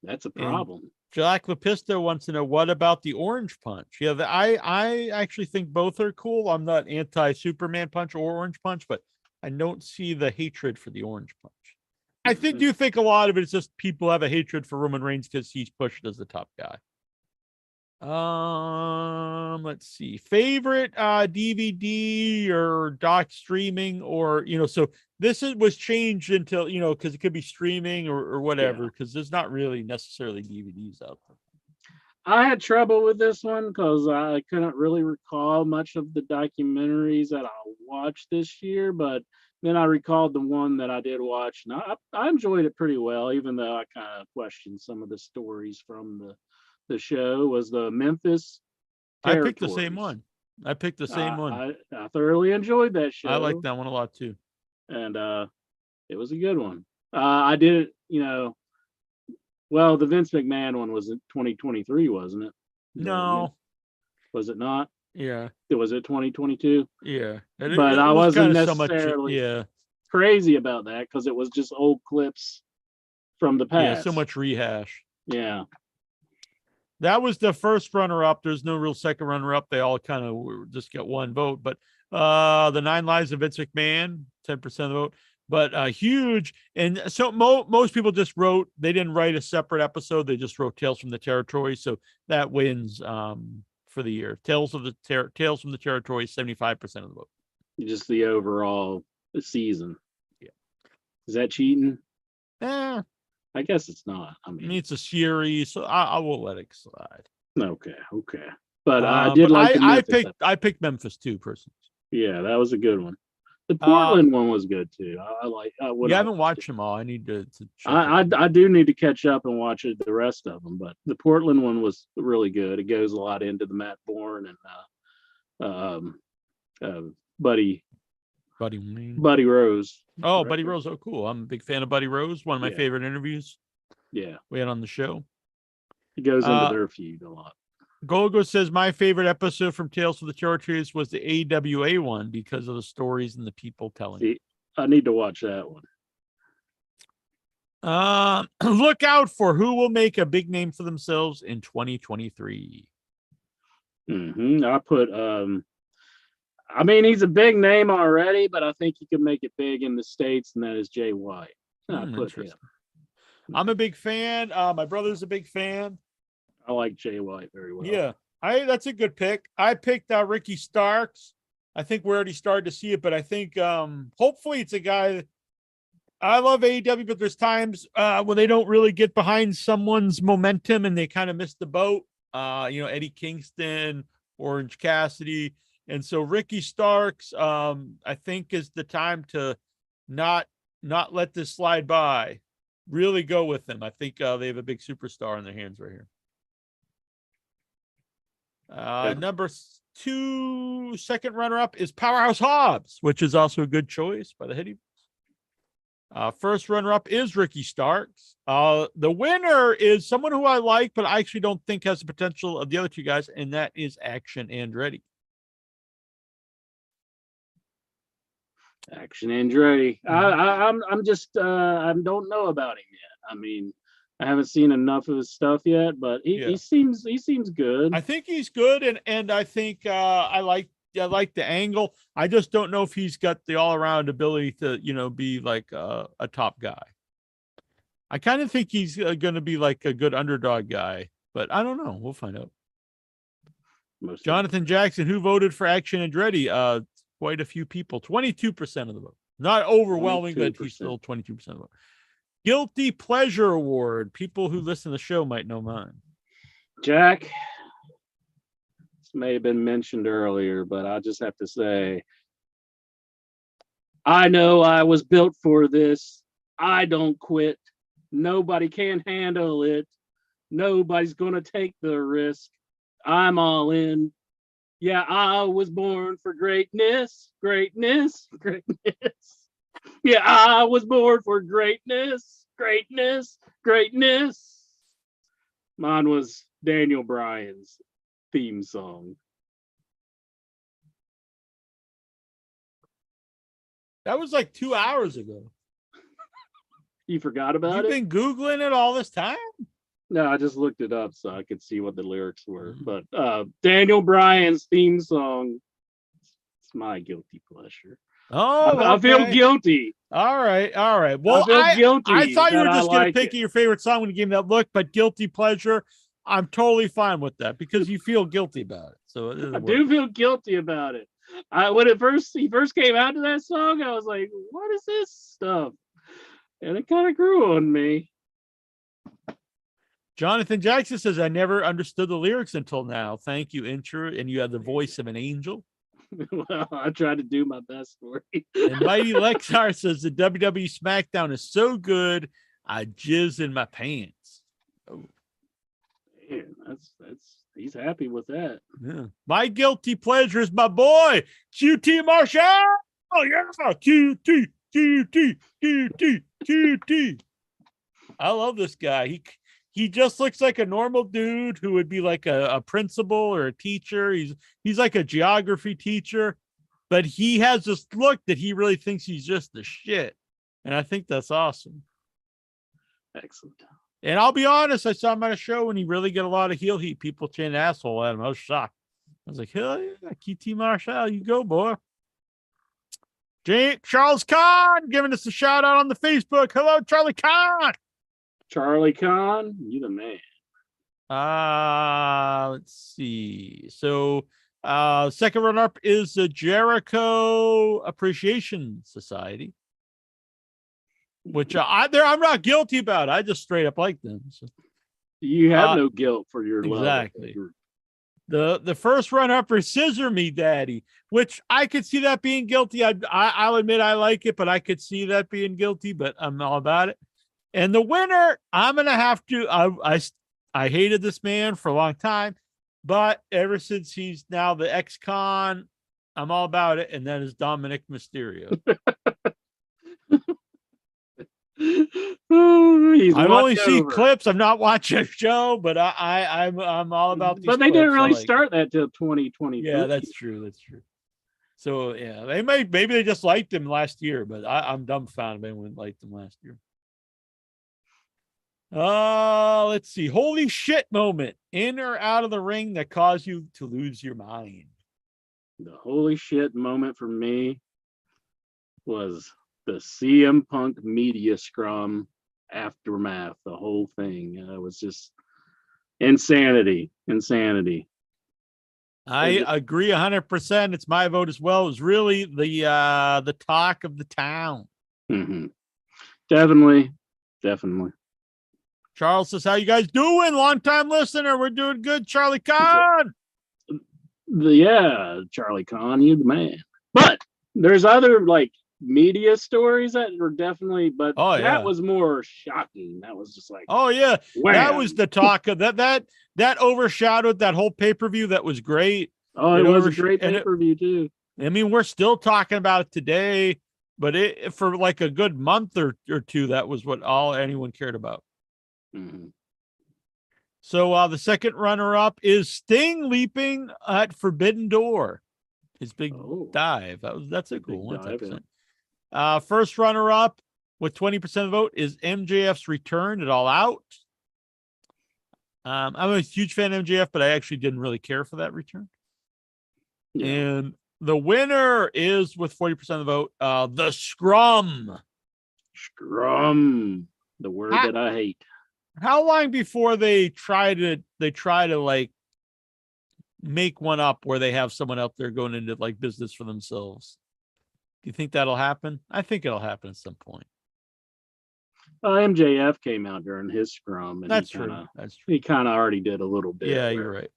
That's a problem.
And Jack Lepisto wants to know, what about the Orange Punch? Yeah, I actually think both are cool. I'm not anti-Superman Punch or Orange Punch, but I don't see the hatred for the Orange Punch. I do think a lot of it is just people have a hatred for Roman Reigns because he's pushed as the top guy. Let's see. Favorite DVD or doc streaming, or so this was changed until because it could be streaming or whatever, because there's not really necessarily DVDs out there.
I had trouble with this one because I couldn't really recall much of the documentaries that I watched this year, but then I recalled the one that I did watch, and I enjoyed it pretty well, even though I kind of questioned some of the stories from the show. Was the Memphis
I picked the same one. I
thoroughly enjoyed that show.
I like that one a lot too.
And it was a good one. I did well, the Vince McMahon one was in 2023, wasn't it?
No.
Was it not?
Yeah.
Was it 2022?
Yeah.
But I wasn't necessarily crazy about that because it was just old clips from the past.
Yeah, so much rehash.
Yeah.
That was the first runner-up. There's no real second runner-up. They all kind of just get one vote. But the 9 Lives of Vince McMahon, 10% of the vote. But huge. And so most people just wrote, they didn't write a separate episode. They just wrote Tales from the Territory. So that wins for the year. Tales from the Territory, 75% of the vote.
Just the overall season.
Yeah.
Is that cheating? I guess it's not. I mean,
it's a series, so I will let it slide.
Okay. But I did like
I picked Memphis too, personally.
Yeah, that was a good one. The Portland one was good too. You
haven't watched them all. I need to
I do need to catch up and watch the rest of them, but the Portland one was really good. It goes a lot into the Matt Bourne and Buddy Rose.
Oh, Buddy Rose. Oh, cool. I'm a big fan of Buddy Rose. One of my favorite interviews.
Yeah.
We had on the show.
He goes into their feud a lot.
Gogo says, my favorite episode from Tales of the Territories was the AWA one because of the stories and the people telling it.
I need to watch that one.
Look out for who will make a big name for themselves in 2023.
I put I mean, he's a big name already, but I think he could make it big in the States, and that is Jay White. I put him.
I'm a big fan. My brother's a big fan.
I like Jay White very well.
Yeah, that's a good pick. I picked Ricky Starks. I think we already started to see it, but I think hopefully it's a guy. I love AEW, but there's times when they don't really get behind someone's momentum and they kind of miss the boat. Eddie Kingston, Orange Cassidy. And so Ricky Starks, I think, is the time to not let this slide by. Really go with them. I think they have a big superstar in their hands right here. Number 2, second runner-up is Powerhouse Hobbs, which is also a good choice by the Headys. First runner-up is Ricky Starks. The winner is someone who I like, but I actually don't think has the potential of the other two guys, and that is Action Andretti.
Action Andretti. I'm just I don't know about him yet. I mean, I haven't seen enough of his stuff yet, but he seems good.
I think he's good, and I think I like the angle. I just don't know if he's got the all-around ability to be like a top guy. I kind of think he's going to be like a good underdog guy, but I don't know. We'll find out. Jonathan Jackson, who voted for Action Andretti? Quite a few people, 22% of the vote. Not overwhelming, 22%. But he's still 22% of the vote. Guilty Pleasure Award. People who listen to the show might know mine.
Jack, this may have been mentioned earlier, but I just have to say, I know I was built for this, I don't quit. Nobody can handle it. Nobody's gonna take the risk. I'm all in. Yeah, I was born for greatness, greatness, greatness. Yeah, I was born for greatness, greatness, greatness. Mine was Daniel Bryan's theme song.
That was like 2 hours ago.
You forgot about
You've
it?
been Googling it all this time?
No, I just looked it up so I could see what the lyrics were. But Daniel Bryan's theme song, it's my guilty pleasure.
Oh,
I feel
okay.
guilty.
All right. Well,
I feel guilty.
I thought you were
that I
just going to
like
pick
it.
your favorite song when you gave me that look, but guilty pleasure, I'm totally fine with that because you feel guilty about it. So it
I
doesn't
do
work.
feel guilty about it. When he first came out to that song, I was like, "What is this stuff?" And it kind of grew on me.
Jonathan Jackson says, I never understood the lyrics until now. Thank you, intro. And you have the voice of an angel.
Well, I tried to do my best for you.
And Mighty Lexar says the WWE SmackDown is so good, I jizz in my pants. Oh,
Man, that's he's happy with that.
yeah. My guilty pleasure is my boy, QT Marshall. Oh, yeah. QT. I love this guy. He just looks like a normal dude who would be like a principal or a teacher. He's like a geography teacher, but he has this look that he really thinks he's just the shit. And I think that's awesome.
Excellent.
And I'll be honest, I saw him at a show and he really got a lot of heel heat. People chanting asshole at him. I was shocked. I was like, hell yeah, QT Marshall, you go, boy. Charles Kahn giving us a shout out on the Facebook. Hello, Charlie Kahn.
Charlie Kahn, you the man.
Let's see. So second runner-up is the Jericho Appreciation Society, which I'm not guilty about. I just straight up like them. So.
You have no guilt for your
exactly.
love.
The first runner-up is Scissor Me Daddy, which I could see that being guilty. I'll admit I like it, but I could see that being guilty, but I'm all about it. And the winner, I'm going to have to, I hated this man for a long time, but ever since he's now the ex-con, I'm all about it. And that is Dominic Mysterio. I've only seen clips. I'm not watching a show, but I'm all about these.
But they didn't really start that till 2020.
Yeah, that's true. So yeah, maybe they just liked him last year, but I'm dumbfounded anyone liked him last year. Let's see. Holy shit moment in or out of the ring that caused you to lose your mind.
The holy shit moment for me was the CM Punk media scrum aftermath. The whole thing was just insanity.
I agree 100%. It's my vote as well. It was really the talk of the town.
Mm-hmm. Definitely.
Charles says, how you guys doing? Long time listener. We're doing good. Charlie Kahn.
Yeah, Charlie Kahn, you the man. But there's other like media stories that were definitely, but that was more shocking. That was just like,
oh yeah,
wham.
That was the talk of that overshadowed that whole pay-per-view. That was great.
Oh, it was a great pay-per-view too.
I mean, we're still talking about it today, but it for like a good month or two, that was what anyone cared about.
Mm-hmm.
So the second runner-up is Sting leaping at Forbidden Door. His big dive. That's a cool one. First runner-up with 20% of the vote is MJF's return at All Out. I'm a huge fan of MJF, but I actually didn't really care for that return. Yeah. And the winner is with 40% of the vote, the Scrum.
Scrum, the word that I hate.
How long before they try to like make one up where they have someone out there going into like business for themselves? Do you think that'll happen? I think it'll happen at some point.
MJF came out during his scrum, and
that's true.
He kind of already did a little bit.
Yeah, you're right.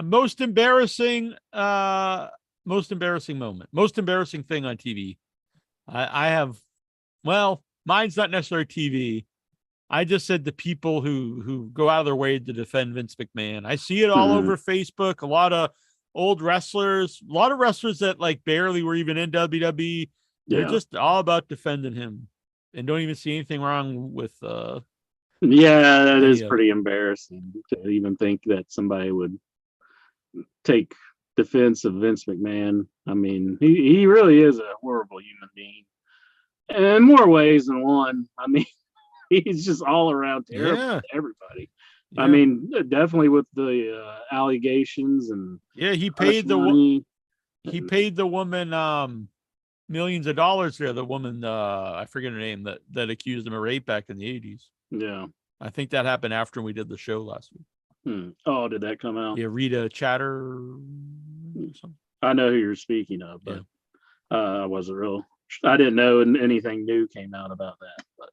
Most embarrassing moment. Most embarrassing thing on TV. I have, well, mine's not necessarily TV. I just said the people who go out of their way to defend Vince McMahon. I see it all over Facebook. A lot of old wrestlers, a lot of wrestlers that like barely were even in WWE. They're just all about defending him and don't even see anything wrong with
yeah, that is pretty embarrassing to even think that somebody would take defense of Vince McMahon. I mean, he really is a horrible human being. And in more ways than one. I mean, he's just all around terrible to everybody. Yeah. I mean, definitely with the allegations and
he paid the woman millions of dollars there. The woman, I forget her name, that accused him of rape back in the 80s.
Yeah,
I think that happened after we did the show last week.
Oh, did that come out?
Yeah, Rita Chatter.
I know who you're speaking of, but I wasn't real. I didn't know anything new came out about that, but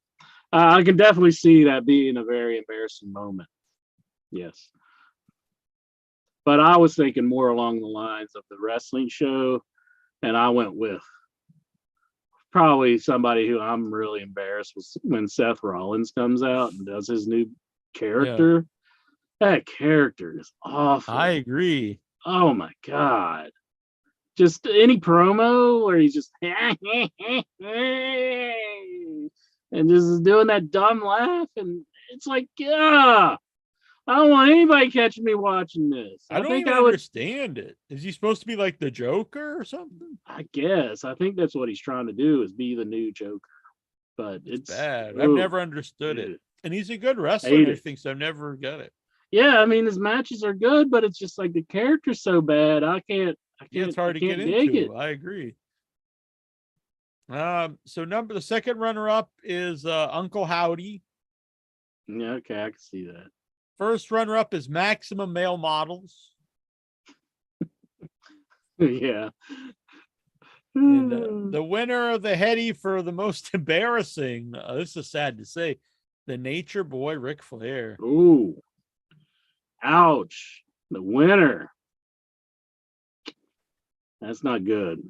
I can definitely see that being a very embarrassing moment. Yes. But I was thinking more along the lines of the wrestling show, and I went with probably somebody who I'm really embarrassed was when Seth Rollins comes out and does his new character. Yeah. That character is awful.
I agree.
Oh my God. Just any promo where he's just and just doing that dumb laugh, and it's like, I don't want anybody catching me watching this.
I don't even understand it. Is he supposed to be like the Joker or something?
I guess. I think that's what he's trying to do, is be the new Joker. But it's
bad. I've never understood it. And he's a good wrestler, I think, so I've never got it.
Yeah, I mean, his matches are good, but it's just like the character's so bad.
It's hard to get into. I agree. So the second runner-up is Uncle Howdy.
Yeah, okay, I can see that.
First runner-up is Maximum Male Models.
Yeah.
And, the winner of the Heady for the most embarrassing, this is sad to say, the Nature Boy Ric Flair.
Ooh. Ouch. The winner. That's not good.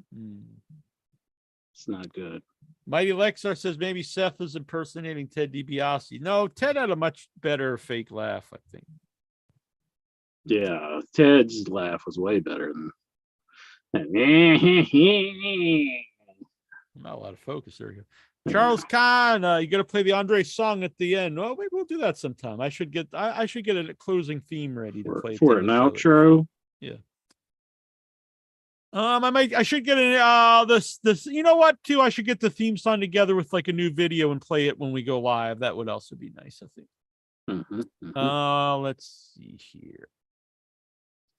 It's not good.
Mighty Lexar says maybe Seth is impersonating Ted DiBiase. No, Ted had a much better fake laugh, I think.
Yeah, Ted's laugh was way better than.
Not a lot of focus there. Charles Kahn, you got to play the Andre song at the end. Well, maybe we'll do that sometime. I should get a closing theme ready to play
for an outro.
Yeah. I should get this. You know what? Too, I should get the theme song together with like a new video and play it when we go live. That would also be nice, I think. Let's see here.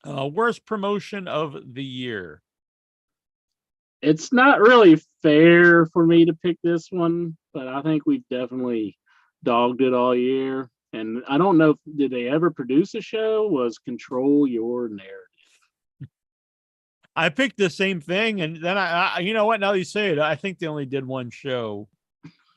Worst promotion of the year.
It's not really fair for me to pick this one, but I think we've definitely dogged it all year. And I don't know, did they ever produce a show? Was Control Your Narrative?
I picked the same thing, and then I you know what? Now you say it, I think they only did one show.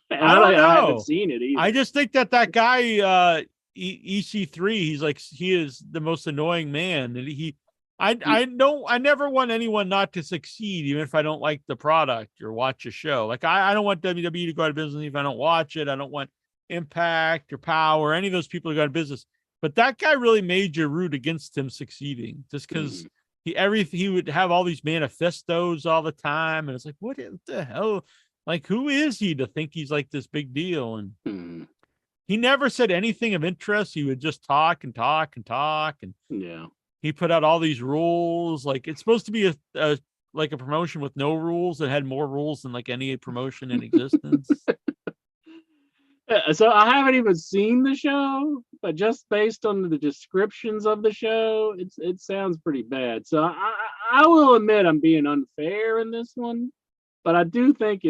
I don't know.
I haven't seen it either.
I just think that guy EC3, he is the most annoying man, and I never want anyone not to succeed, even if I don't like the product or watch a show. Like I don't want WWE to go out of business if I don't watch it. I don't want Impact or Power or any of those people to go out of business. But that guy really made you root against him succeeding, just because he would have all these manifestos all the time, and it's like, what the hell? Like, who is he to think he's like this big deal? And he never said anything of interest. He would just talk and talk and talk, and he put out all these rules. Like, it's supposed to be a promotion with no rules that had more rules than like any promotion in existence.
So I haven't even seen the show, but just based on the descriptions of the show, it sounds pretty bad. So I will admit I'm being unfair in this one, but I do think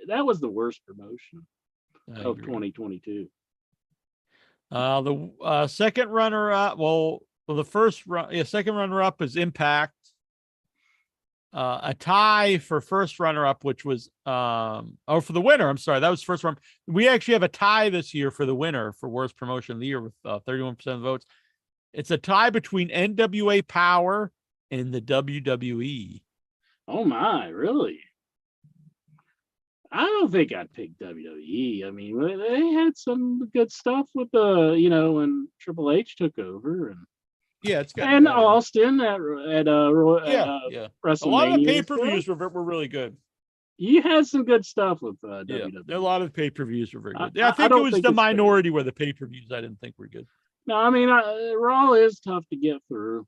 that was the worst promotion of 2022.
The second runner up, second runner up is Impact. A tie for first runner up, which was for the winner. I'm sorry, that was first run. We actually have a tie this year for the winner for worst promotion of the year with 31% of the votes. It's a tie between NWA Power and the WWE.
Oh my, really? I don't think I'd pick WWE. I mean, they had some good stuff with the, when Triple H took over,
Yeah, it's got
and Austin at
yeah.
WrestleMania.
A lot of the pay-per-views were really good.
You had some good stuff with
Yeah,
WWE.
a lot of the pay-per-views were very good.
I
I think
don't
it was
think
the
it's
minority where the pay-per-views I didn't think were good.
No, I mean, Raw is tough to get through.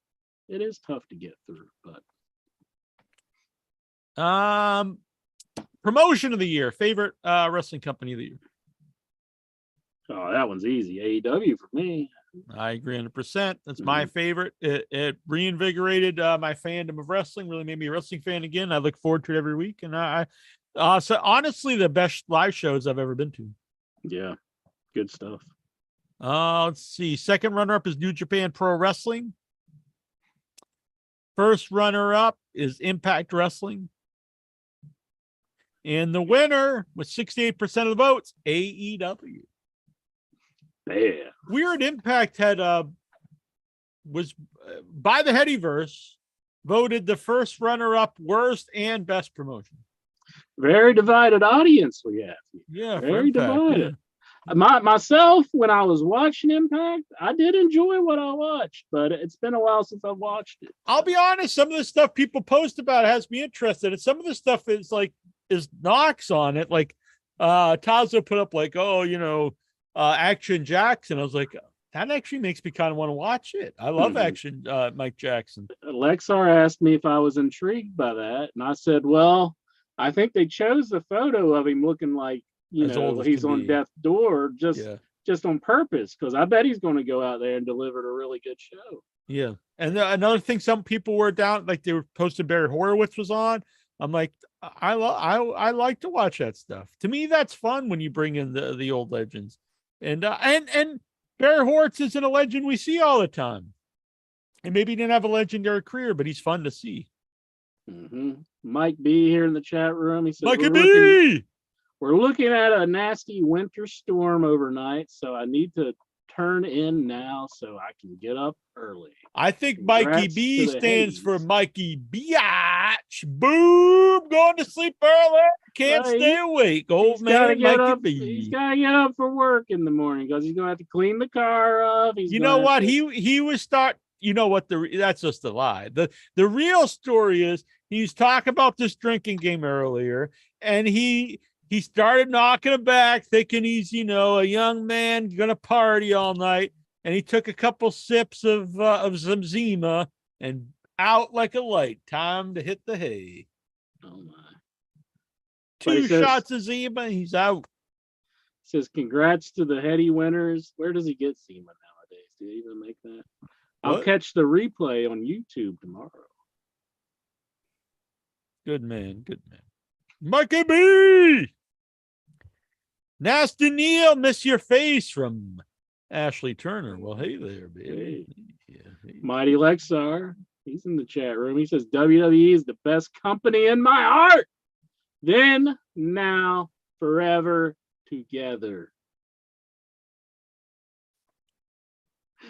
It is tough to get through, but
promotion of the year, favorite wrestling company of the year.
Oh, that one's easy. AEW for me.
I agree 100%. That's my favorite. It reinvigorated my fandom of wrestling, really made me a wrestling fan again. I look forward to it every week. And so honestly, the best live shows I've ever been to.
Yeah, good stuff.
Let's see. Second runner-up is New Japan Pro Wrestling. First runner-up is Impact Wrestling. And the winner with 68% of the votes, AEW.
Yeah.
Weird Impact had was by the Headyverse voted the first runner-up worst and best promotion.
Very divided audience we have.
Yeah,
very divided. Yeah. Myself, when I was watching Impact, I did enjoy what I watched, but it's been a while since I've watched it.
I'll be honest, some of the stuff people post about has me interested, and some of the stuff is knocks on it. Like Tazo put up Action Jackson. I was like, that actually makes me kind of want to watch it. I love Action Mike Jackson.
Lexar asked me if I was intrigued by that, and I said, well, I think they chose the photo of him looking like he's on death's door just on purpose, because I bet he's going to go out there and deliver a really good show.
Yeah, and another thing, some people were down, like they were posting Barry Horowitz was on. I'm like, I like to watch that stuff. To me, that's fun when you bring in the old legends, and Barry Horowitz isn't a legend we see all the time, and maybe he didn't have a legendary career, but he's fun to see.
Mike B here in the chat room. He said,
Mikey B.
We're looking at a nasty winter storm overnight, so I need to turn in now so I can get up early.
I think Mikey B stands for Mikey Biatch. Boom! Going to sleep early. Can't stay awake. Old man Mikey B.
He's got to get up for work in the morning because he's going to have to clean the car up.
You know what? He was you know what? That's just a lie. The real story is he's talking about this drinking game earlier, and he started knocking it back, thinking he's, a young man gonna party all night, and he took a couple sips of some Zima and out like a light. Time to hit the hay.
Oh my!
Two shots of Zima, he's out.
Says congrats to the Heady winners. Where does he get Zima nowadays? Do they even make that? What? I'll catch the replay on YouTube tomorrow.
Good man, good man. Mikey B. Nasty Neil, miss your face from Ashley Turner. Well, hey there, baby. Hey.
Mighty Lexar, he's in the chat room. He says WWE is the best company in my heart. Then, now, forever together.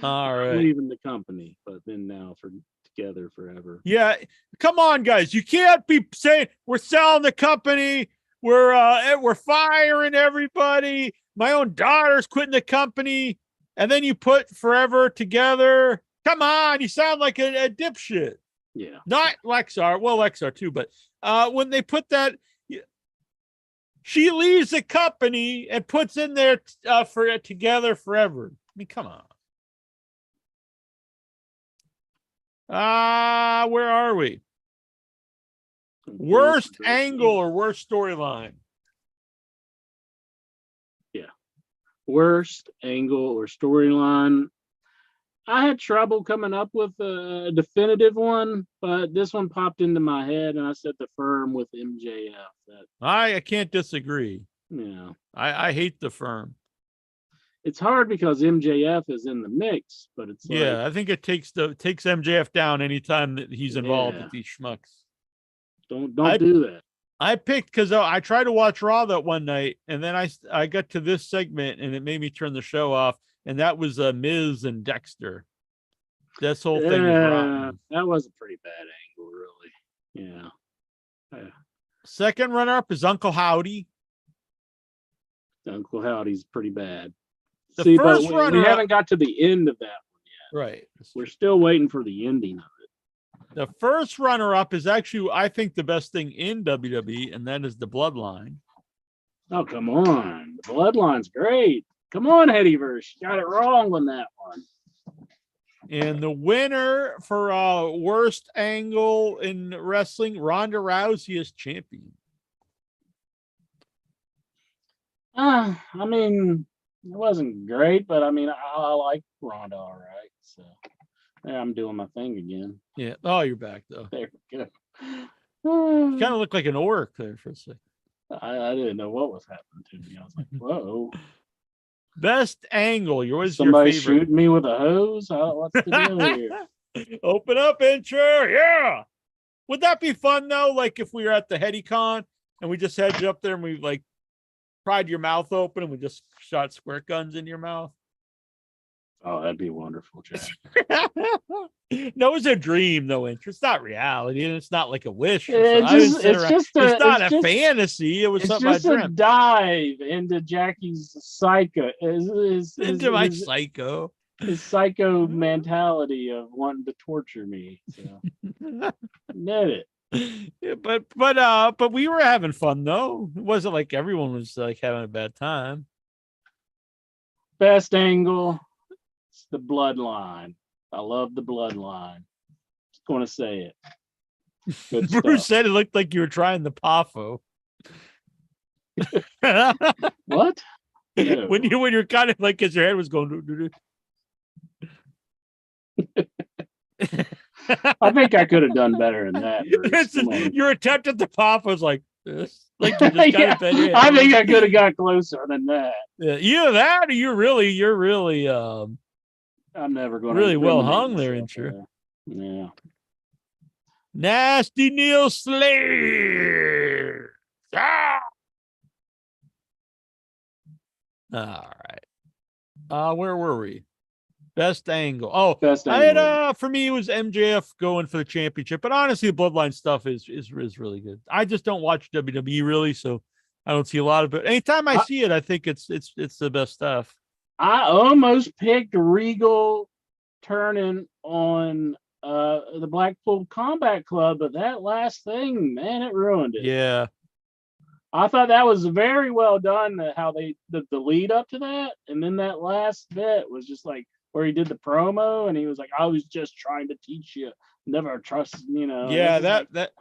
All right.
Not even the company, but then now for together forever.
Yeah, come on, guys. You can't be saying we're selling the company. We're firing everybody. My own daughter's quitting the company, and then you put forever together. Come on, you sound like a dipshit.
Yeah,
not Lexar. Well, Lexar too, but when they put that, she leaves the company and puts in there for together forever. I mean, come on. Where are we? Worst angle or worst storyline?
Yeah. Worst angle or storyline. I had trouble coming up with a definitive one, but this one popped into my head, and I said the Firm with MJF.
I can't disagree.
Yeah.
I hate the Firm.
It's hard because MJF is in the mix, but it's
I think it takes MJF down anytime that he's involved with these schmucks.
Don't do that.
I picked because I tried to watch Raw that one night, and then I got to this segment, and it made me turn the show off. And that was Miz and Dexter. This whole thing was rotten.
That was a pretty bad angle, really. Yeah.
Second runner-up is Uncle Howdy.
Uncle Howdy's pretty bad.
The
See, but
first
we
runner-up,
haven't got to the end of that one yet.
right?
We're still waiting for the ending of it.
The first runner-up is actually, I think, the best thing in WWE, and that is the Bloodline.
Oh, come on. The Bloodline's great. Come on, Headyverse. You got it wrong on that one.
And the winner for worst angle in wrestling, Ronda Rousey is champion.
I mean, it wasn't great, but I mean, I like Ronda all right. So yeah, I'm doing my thing again.
Yeah. Oh, you're back though.
There we go.
Kind of looked like an orc there for a second.
I didn't know what was happening to me. I was like, whoa.
Best angle. You're always
Somebody
your favorite.
shooting me with a hose? What's the deal here?
Open up, intro. Yeah. Would that be fun though? Like if we were at the HeadyCon and we just had you up there and we like pried your mouth open and we just shot squirt guns in your mouth.
Oh, that'd be wonderful, Jack.
No, it's a dream, though. It's not reality, and it's not like a wish.
It's
not a fantasy. It was something I
just a
dreamt.
dive into Jackie's psycho.
Into my psycho.
His psycho mentality of wanting to torture me. So admit it.
Yeah, but we were having fun though. It wasn't like everyone was like having a bad time.
Best angle. It's the Bloodline. I love the Bloodline. Just going to say it. Good
Bruce
stuff.
said it looked like you were trying the PAFO.
What? No.
When you're kind of like as your head was going.
I think I could have done better than that. Bruce.
Your attempt at the PAFO was like this. Like you just
Yeah, I think I could have got closer than that.
Yeah, either that or you're really
I'm never going
really
to
well hung there, ain't you?
Yeah.
Nasty Neil Slater. Ah! All right. Where were we? Best angle. Oh,
Best
I had
angle.
for me it was MJF going for the championship, but honestly, the Bloodline stuff is really good. I just don't watch WWE really, so I don't see a lot of it. Anytime I see it, I think it's the best stuff.
I almost picked Regal turning on the Blackpool Combat Club, but that last thing, man, it ruined it.
Yeah.
I thought that was very well done, how they the lead up to that, and then that last bit was just like where he did the promo and he was like, I was just trying to teach you never trust,
Yeah, that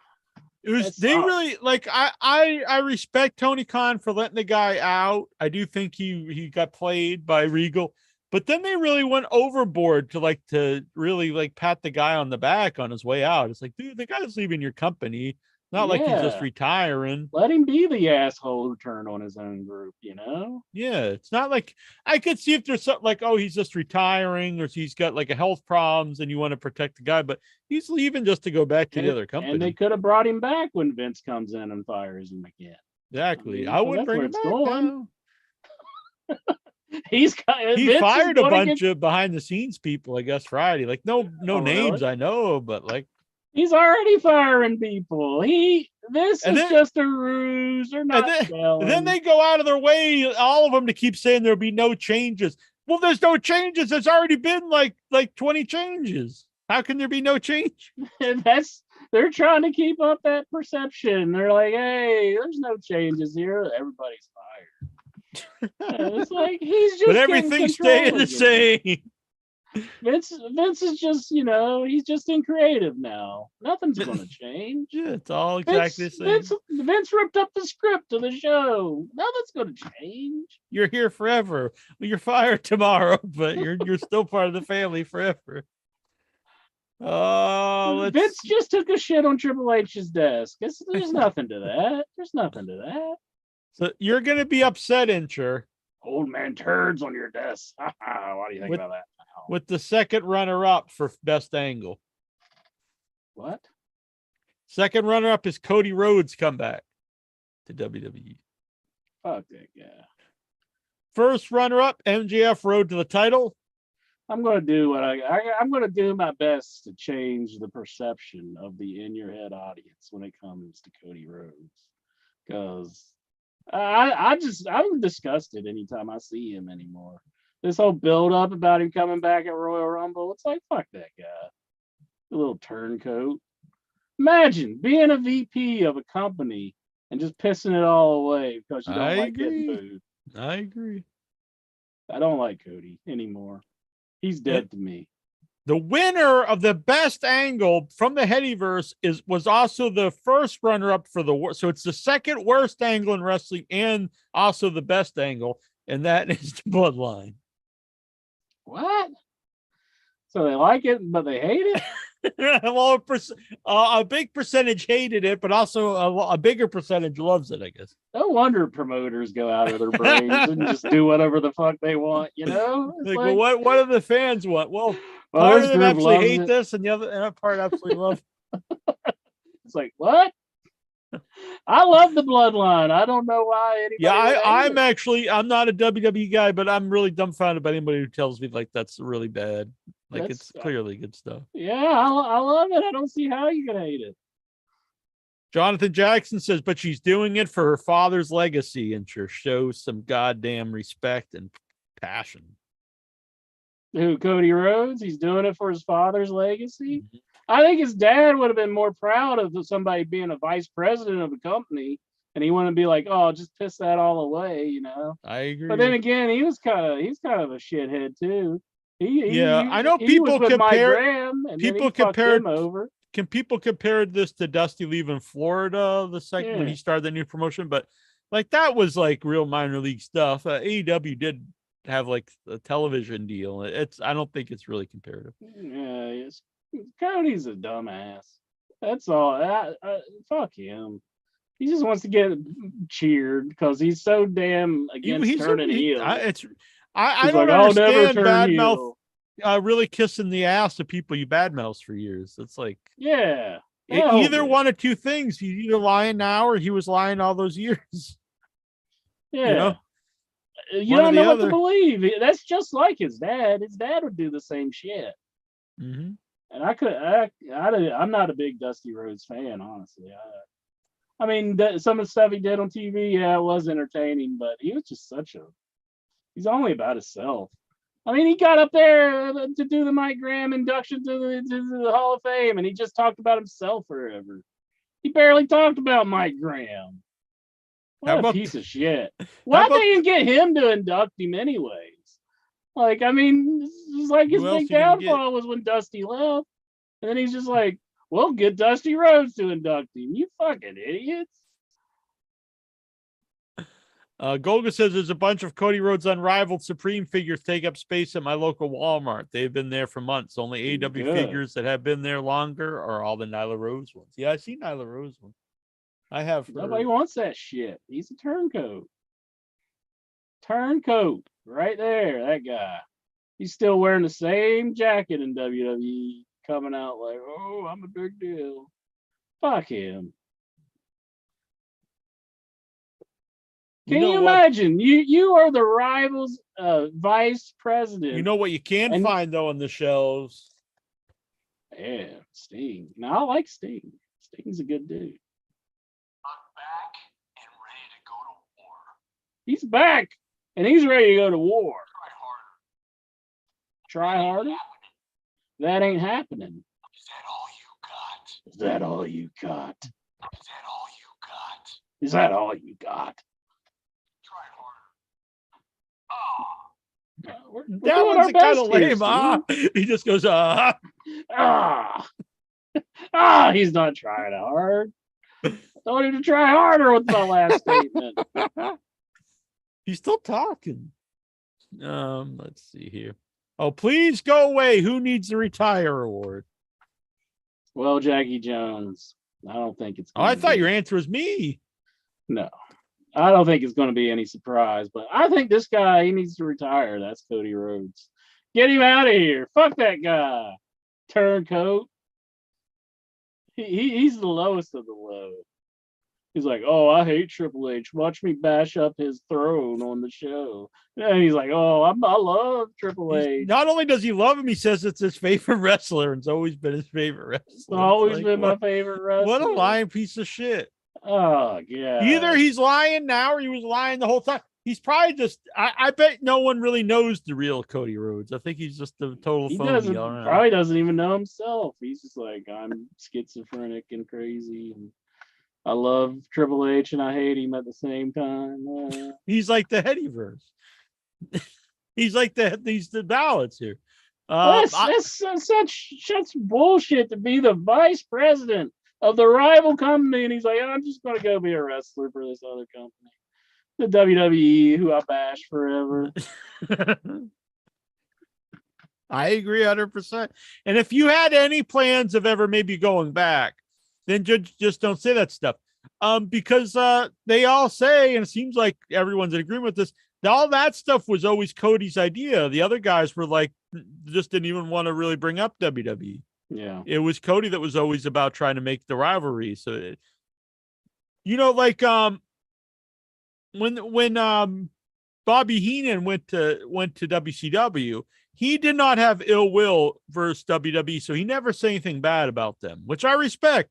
it was they really like I respect Tony Khan for letting the guy out. I do think he got played by Regal, but then they really went overboard to really like pat the guy on the back on his way out. It's like, dude, the guy's leaving your company. Not like he's just retiring.
Let him be the asshole who turned on his own group,
Yeah, it's not like I could see if there's something like, oh, he's just retiring or he's got like a health problems and you want to protect the guy, but he's leaving just to go back to the other company.
And they could have brought him back when Vince comes in and fires him again.
Exactly. I wouldn't bring him back.
He
fired a bunch of behind the scenes people, I guess, Friday. Like no names I know, but like
he's already firing people. This is just a ruse. They're not selling.
And then they go out of their way, all of them, to keep saying there'll be no changes. Well, there's no changes. There's already been like 20 changes. How can there be no change?
They're trying to keep up that perception. They're like, hey, there's no changes here. Everybody's fired. It's like he's just.
But everything's staying the same.
Vince is just, he's just in creative now. Nothing's going to change.
Yeah, it's all exactly the same.
Vince ripped up the script of the show. Nothing's going to change.
You're here forever. Well, you're fired tomorrow, but you're still part of the family forever. Oh,
Vince just took a shit on Triple H's desk. There's nothing to that. There's nothing to that.
So you're going to be upset, Incher.
Old man turds on your desk. What do you think about that?
With the second runner-up for best angle.
What?
Second runner-up is Cody Rhodes' comeback to WWE.
Fuck that guy.
First runner-up, MJF road to the title.
I'm going to do what I'm going to do my best to change the perception of the in your head audience when it comes to Cody Rhodes, because I'm disgusted anytime I see him anymore. This whole build up about him coming back at Royal Rumble, it's like, fuck that guy. A little turncoat. Imagine being a VP of a company and just pissing it all away because you don't like getting booed.
I agree.
I don't like Cody anymore. He's dead to me.
The winner of the best angle from the Headyverse was also the first runner-up for the worst. So it's the second worst angle in wrestling and also the best angle, and that is the Bloodline.
What? So they like it, but they hate it?
Well, a big percentage hated it, but also a bigger percentage loves it, I guess.
No wonder promoters go out of their brains and just do whatever the fuck they want, you know?
Like, well, what do the fans want? Well, part of them absolutely hate this, and the other part absolutely love.
It's like, what? I love the Bloodline. I don't know why anybody.
Yeah, I'm not a WWE guy, but I'm really dumbfounded by anybody who tells me like that's really bad. Like it's clearly good stuff.
Yeah, I love it. I don't see how you can hate it.
Jonathan Jackson says, but she's doing it for her father's legacy and sure shows some goddamn respect and passion.
Who, Cody Rhodes? He's doing it for his father's legacy?
Mm-hmm.
I think his dad would have been more proud of somebody being a vice president of a company, and he wouldn't be like, "Oh, just piss that all away," you know.
I agree.
But then again, he's kind of a shithead too.
I know people compare. People compared
over.
Can people compare this to Dusty leaving Florida the second when he started the new promotion? But like that was like real minor league stuff. AEW did have like a television deal. I don't think it's really comparative.
Yeah, Cody's a dumbass. That's all. Fuck him. He just wants to get cheered because he's so damn against turning heel.
I don't understand badmouth. Really kissing the ass of people you badmouth for years. It's like either one of two things. He's either lying now or he was lying all those years.
Yeah. You don't know what to believe. That's just like his dad. His dad would do the same shit.
Mm-hmm.
And I'm not a big Dusty Rhodes fan, honestly. I mean, some of the stuff he did on TV, it was entertaining, but he was just he's only about himself. I mean, he got up there to do the Mike Graham induction to the Hall of Fame, and he just talked about himself forever. He barely talked about Mike Graham. What a piece of shit. Why'd they even get him to induct him anyways? Like, I mean, it's like his big downfall was when Dusty left. And then he's just like, well, get Dusty Rhodes to induct him. You fucking idiots.
Golga says there's a bunch of Cody Rhodes Unrivaled Supreme figures take up space at my local Walmart. They've been there for months. Only AEW figures that have been there longer are all the Nyla Rose ones. Yeah, I see Nyla Rose one. I have.
Nobody wants that shit. He's a turncoat. Turncoat. Right there, that guy. He's still wearing the same jacket in WWE, coming out like, oh, I'm a big deal. Fuck him. Can you imagine? You are the Rivals vice president.
You know what you can find though on the shelves?
Yeah, Sting. Now I like Sting. Sting's a good dude.
I'm back and ready to go to war.
He's back and he's ready to go to war.
Try harder.
Try harder? That ain't happening.
Is that all you got?
Is that all you got?
Is that all you got?
Is that all you got?
Try harder.
That one's kind of lame. He just goes,
he's not trying hard. Told him to try harder with my last statement.
He's still talking. Let's see here. Oh, please go away. Who needs the retire award?
Well, Jackie Jones. I don't think it's.
I thought your answer was me.
No, I don't think it's going to be any surprise, but I think this guy, he needs to retire. That's Cody Rhodes. Get him out of here. Fuck that guy. Turncoat. He's the lowest of the low. He's like, oh, I hate Triple H. Watch me bash up his throne on the show. And he's like, oh, I love Triple H.
Not only does he love him, he says it's his favorite wrestler, and it's always been his favorite wrestler.
It's always been my favorite wrestler.
What a lying piece of shit.
Oh yeah.
Either he's lying now or he was lying the whole time. He's probably just. I bet no one really knows the real Cody Rhodes. I think he's just a total
He
phony.
probably doesn't even know himself. He's just like, I'm schizophrenic and crazy, and I love Triple H and I hate him at the same time.
He's like the Headyverse. He's like the ballots here.
That's such bullshit to be the vice president of the rival company, and he's like, I'm just gonna go be a wrestler for this other company, the WWE, who I bash forever.
I agree 100%. And if you had any plans of ever maybe going back, then just don't say that stuff. Because they all say, and it seems like everyone's in agreement with this, all that stuff was always Cody's idea. The other guys were like, just didn't even want to really bring up WWE.
Yeah.
It was Cody that was always about trying to make the rivalry. So, like when Bobby Heenan went to WCW, he did not have ill will versus WWE, so he never said anything bad about them, which I respect.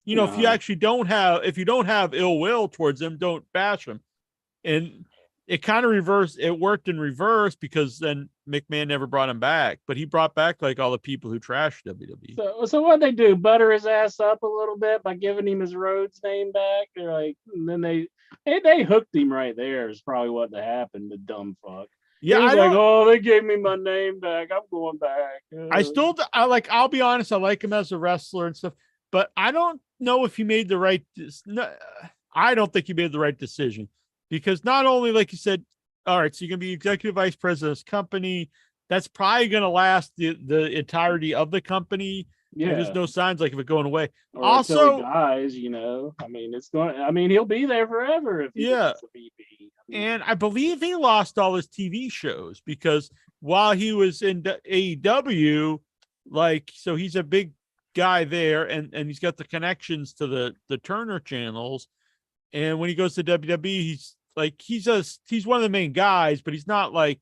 If you actually don't have ill will towards them, don't bash them. And it kind of reversed. It worked in reverse because then McMahon never brought him back, but he brought back like all the people who trashed WWE.
So what they do? Butter his ass up a little bit by giving him his Rhodes name back. They're like, and then they hooked him right there. Is probably what happened. The dumb fuck.
Yeah,
I like, oh, they gave me my name back. I'm going back.
I'll be honest. I like him as a wrestler and stuff, but I don't know if he made the right. I don't think he made the right decision. Because not only, like you said, all right, so you're going to be executive vice president of this company. That's probably going to last the entirety of the company.
Yeah.
There's no signs like of it going away.
Or
also,
until he dies, I mean, he'll be there forever if he gets a VP.
And I believe he lost all his TV shows because while he was in AEW, so he's a big guy there and he's got the connections to the Turner channels. And when he goes to WWE, he's one of the main guys, but he's not like,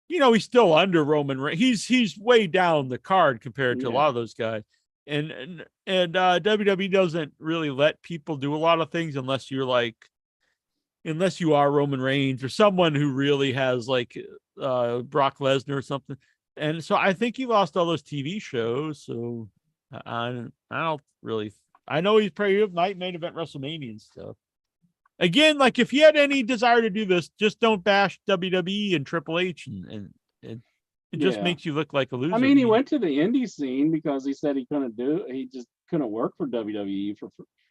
he's still under Roman Reigns. He's way down the card compared to a lot of those guys. And WWE doesn't really let people do a lot of things unless you are Roman Reigns or someone who really has like Brock Lesnar or something. And so I think he lost all those TV shows. So I don't really. I know he's probably might main event WrestleMania and stuff. Again, like if you had any desire to do this, just don't bash WWE and Triple H, and it just makes you look like a loser.
I mean, he went to the indie scene because he said he just couldn't work for WWE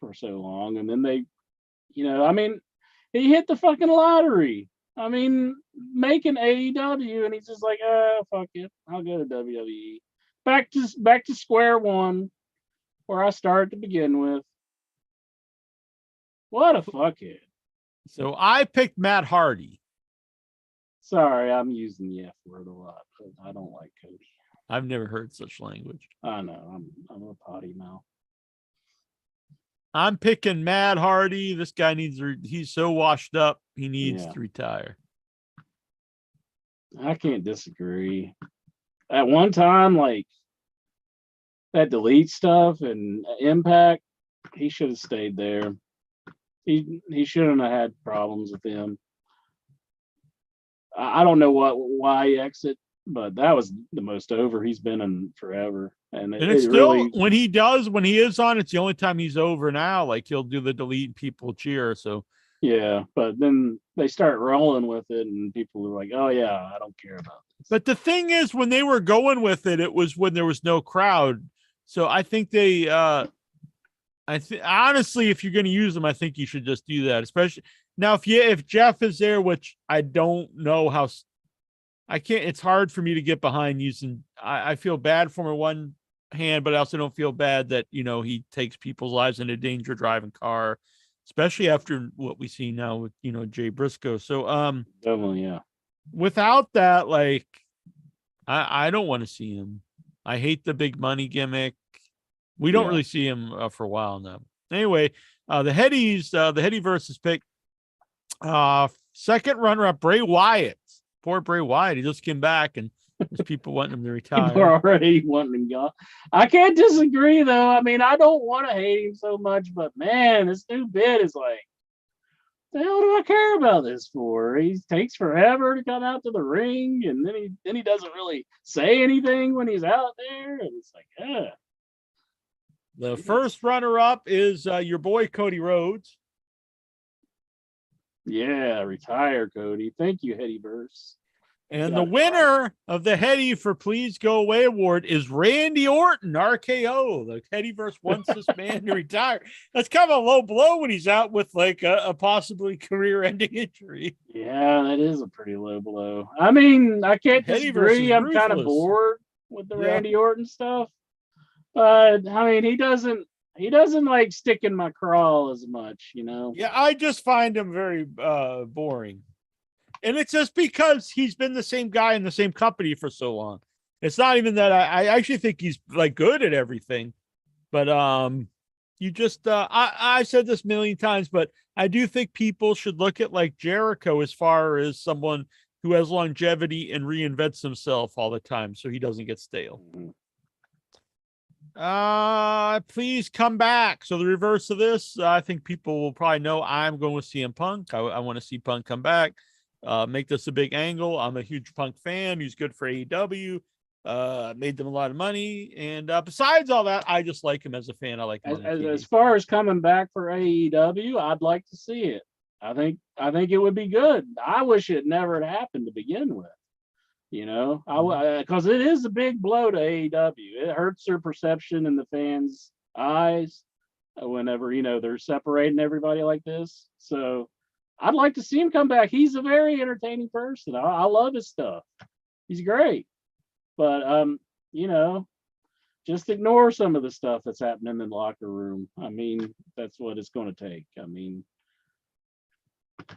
for so long, and then they, he hit the fucking lottery. I mean, making AEW, and he's just like, fuck it, I'll go to WWE. Back to square one. Where I started to begin with. What a fuckhead.
So I picked Matt Hardy.
Sorry, I'm using the F word a lot, but I don't like Cody.
I've never heard such language.
I know, I'm a potty mouth.
I'm picking Matt Hardy. This guy he's so washed up, he needs to retire.
I can't disagree. At one time, like, that delete stuff and Impact, he should have stayed there. He shouldn't have had problems with them. I don't know why he exit, but that was the most over he's been in forever. And
it's still really, when he is on, it's the only time he's over now. Like he'll do the delete and people cheer. So
yeah, but then they start rolling with it, and people are like, "Oh yeah, I don't care about this."
But the thing is, when they were going with it, it was when there was no crowd. So I think they, honestly, if you're going to use them, I think you should just do that. Especially now, if Jeff is there, which I don't know how, I can't. It's hard for me to get behind using. I feel bad for him on one hand, but I also don't feel bad that he takes people's lives into danger driving car, especially after what we see now with Jay Briscoe. So
definitely, yeah.
Without that, like, I don't want to see him. I hate the big money gimmick. We don't really see him for a while now. Anyway, the Headies, the Headyverse is picked. Second runner-up, Bray Wyatt. Poor Bray Wyatt. He just came back and There's people wanting him to
People are
retire.
already wanting him gone. I can't disagree though. I mean, I don't want to hate him so much, but man, this new bit is like, the hell do I care about this for? He takes forever to come out to the ring, and then he doesn't really say anything when he's out there, and it's like, yeah.
The first runner-up is your boy Cody Rhodes.
Yeah, retire, Cody. Thank you, Headys.
And the winner of the Heady for Please Go Away award is Randy Orton, RKO. The Headyverse wants this man to retire. That's kind of a low blow when he's out with like a possibly career-ending injury.
Yeah, that is a pretty low blow. I mean, I can't disagree. I'm kind of bored with the Randy Orton stuff. But I mean, he doesn't like stick in my crawl as much, you know.
Yeah, I just find him very boring. And it's just because he's been the same guy in the same company for so long. It's not even that I actually think he's like good at everything. But you just I've said this a million times, but I do think people should look at like Jericho as far as someone who has longevity and reinvents himself all the time so he doesn't get stale. Please come back. So the reverse of this, I think people will probably know I'm going with CM Punk. I want to see Punk come back. Make this a big angle. I'm a huge Punk fan. He's good for AEW. Made them a lot of money. And besides all that, I just like him as a fan. I like him.
As far as coming back for AEW, I'd like to see it. I think it would be good. I wish it never had happened to begin with. You know, because it is a big blow to AEW. It hurts their perception in the fans' eyes whenever, you know, they're separating everybody like this. So I'd like to see him come back. He's a very entertaining person. I love his stuff. He's great. But you know, just ignore some of the stuff that's happening in the locker room. I mean, that's what it's going to take. I mean,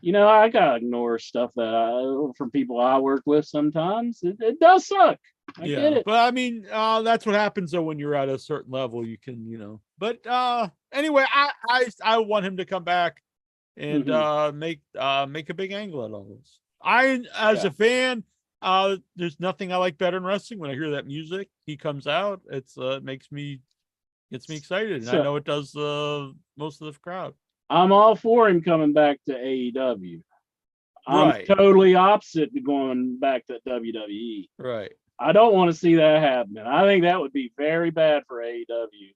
you know, I gotta ignore stuff that from people I work with sometimes. It does suck. I get it.
But I mean, that's what happens though when you're at a certain level. You can, you know. But anyway, I want him to come back and make a big angle out of all this. As a fan, there's nothing I like better in wrestling. When I hear that music, he comes out. It's gets me excited, and I know it does most of the crowd.
I'm all for him coming back to AEW. I'm totally opposite to going back to WWE.
Right.
I don't want to see that happening. I think that would be very bad for AEW.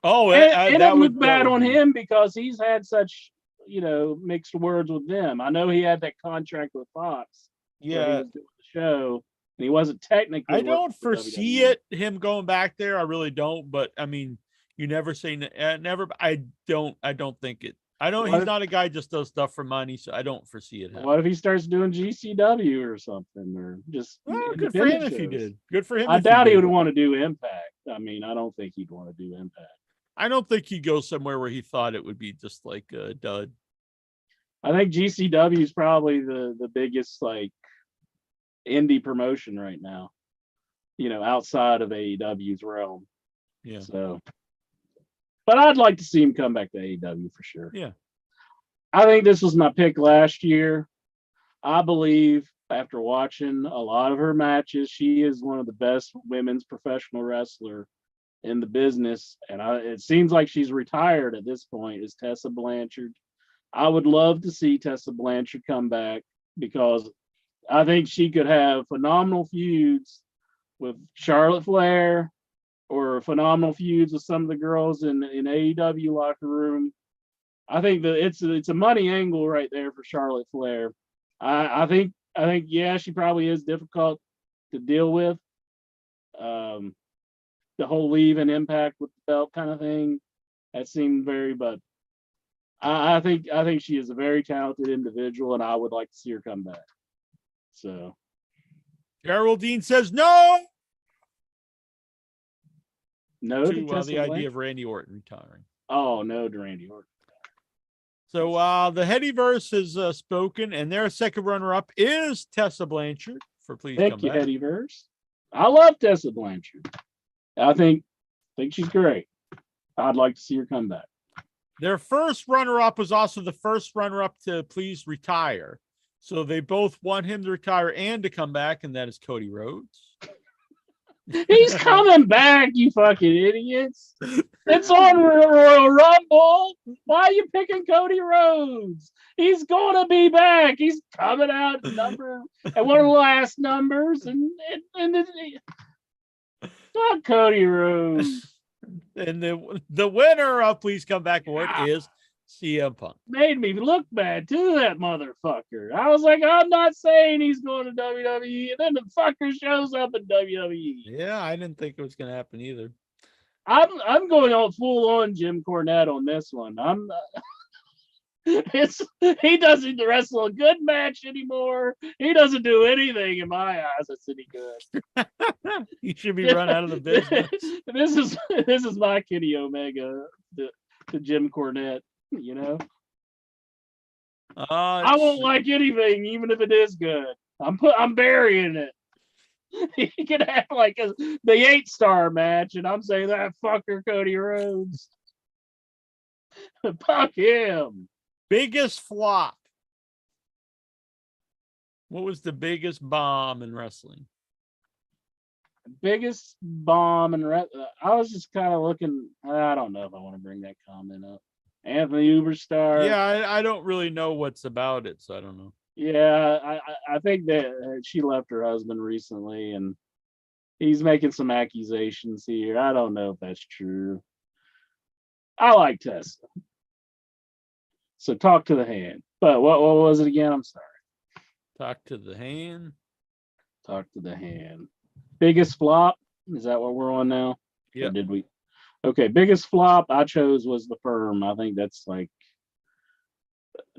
Oh,
and that would look bad on him because he's had such, you know, mixed words with them. I know he had that contract with Fox.
Yeah.
He was doing the show, and he wasn't technically.
I don't foresee him going back there. I really don't. But I mean, you never say never. I don't think it. I don't. He's not a guy just does stuff for money, so I don't foresee it happening.
What if he starts doing GCW or something, or just?
Good for him if he did. Good for him.
I doubt he would want to do Impact. I mean, I don't think he'd want to do Impact.
I don't think he'd go somewhere where he thought it would be just like a dud.
I think GCW is probably the biggest like indie promotion right now. You know, outside of AEW's realm.
Yeah.
So. But I'd like to see him come back to AEW for sure.
Yeah.
I think this was my pick last year. I believe after watching a lot of her matches, she is one of the best women's professional wrestler in the business. And it seems like she's retired at this point, is Tessa Blanchard. I would love to see Tessa Blanchard come back because I think she could have phenomenal feuds with Charlotte Flair, or phenomenal feuds with some of the girls in AEW locker room. I think that it's a money angle right there for Charlotte Flair. I think yeah, she probably is difficult to deal with. The whole leave and Impact with the belt kind of thing, that seemed but I think she is a very talented individual, and I would like to see her come back. So
Geraldine says no.
No
to the idea of Randy Orton retiring.
Oh, no to Randy Orton.
So the Headyverse has spoken, and their second runner-up is Tessa Blanchard for Please Come Back.
Thank you, Headyverse. I love Tessa Blanchard. I think she's great. I'd like to see her come back.
Their first runner-up was also the first runner-up to Please Retire. So they both want him to retire and to come back, and that is Cody Rhodes.
He's coming back, you fucking idiots. It's on Royal Rumble. Why are you picking Cody Rhodes? He's gonna be back. He's coming out at one of the last numbers, and fuck Cody Rhodes.
And the winner of Please Come Back Award is CM Punk.
Made me look bad to that motherfucker. I was like, I'm not saying he's going to WWE, and then the fucker shows up in WWE.
Yeah, I didn't think it was going to happen either.
I'm going on full on Jim Cornette on this one. He doesn't wrestle a good match anymore. He doesn't do anything in my eyes that's any good.
He should be run out of the business.
This is my Kenny Omega to Jim Cornette. You know, I won't like anything, even if it is good. I'm burying it. He could have like the 8-star match, and I'm saying that fucker Cody Rhodes. Fuck him.
Biggest flop. What was the biggest bomb in wrestling?
Biggest bomb in wrestling. I was just kind of looking. I don't know if I want to bring that comment up. Anthony Uberstar.
Yeah, I don't really know what's about it, so I don't know.
Yeah, I think that she left her husband recently, and he's making some accusations here. I don't know if that's true. I like Tessa. So talk to the hand. But what was it again? I'm sorry.
Talk to the hand.
Talk to the hand. Biggest flop? Is that what we're on now?
Yeah.
Did we? Okay, biggest flop I chose was the Firm. I think that's like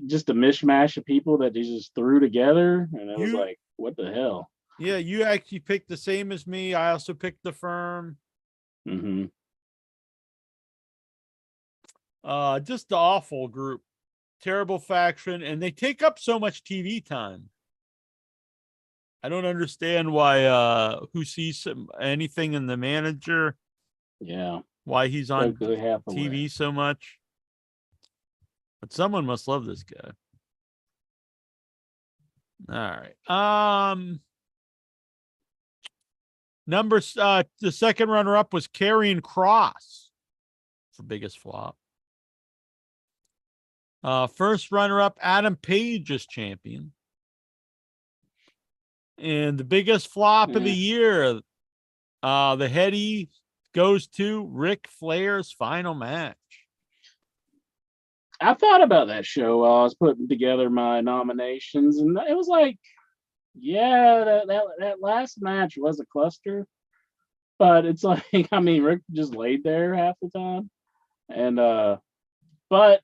just a mishmash of people that they just threw together, and it was like, what the hell?
Yeah, you actually picked the same as me. I also picked the Firm.
Mm-hmm.
Just the awful group, terrible faction, and they take up so much TV time. I don't understand why. Who sees anything in the manager?
Yeah.
Why he's on
TV
TV so much? But someone must love this guy. All right. The second runner-up was Karrion Kross for biggest flop. First runner-up, Adam Page is champion. And the biggest flop of the year, the Heady goes to Ric Flair's final match.
I thought about that show while I was putting together my nominations, and it was like, yeah, that last match was a cluster, but it's like, I mean, Rick just laid there half the time, and but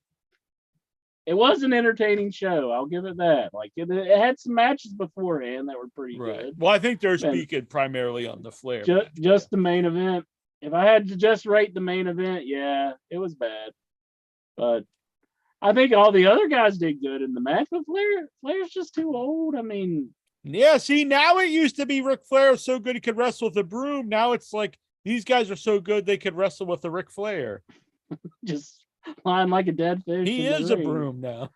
it was an entertaining show. I'll give it that. Like it had some matches beforehand that were pretty good.
Well, I think they're speaking primarily on the Flair.
Just the main event. If I had to just rate the main event, yeah, it was bad, but I think all the other guys did good in the match, but Flair's just too old. I mean,
yeah, see, now it used to be Ric Flair was so good he could wrestle with a broom. Now it's like these guys are so good they could wrestle with a Ric Flair.
Just lying like a dead fish.
He is a broom now.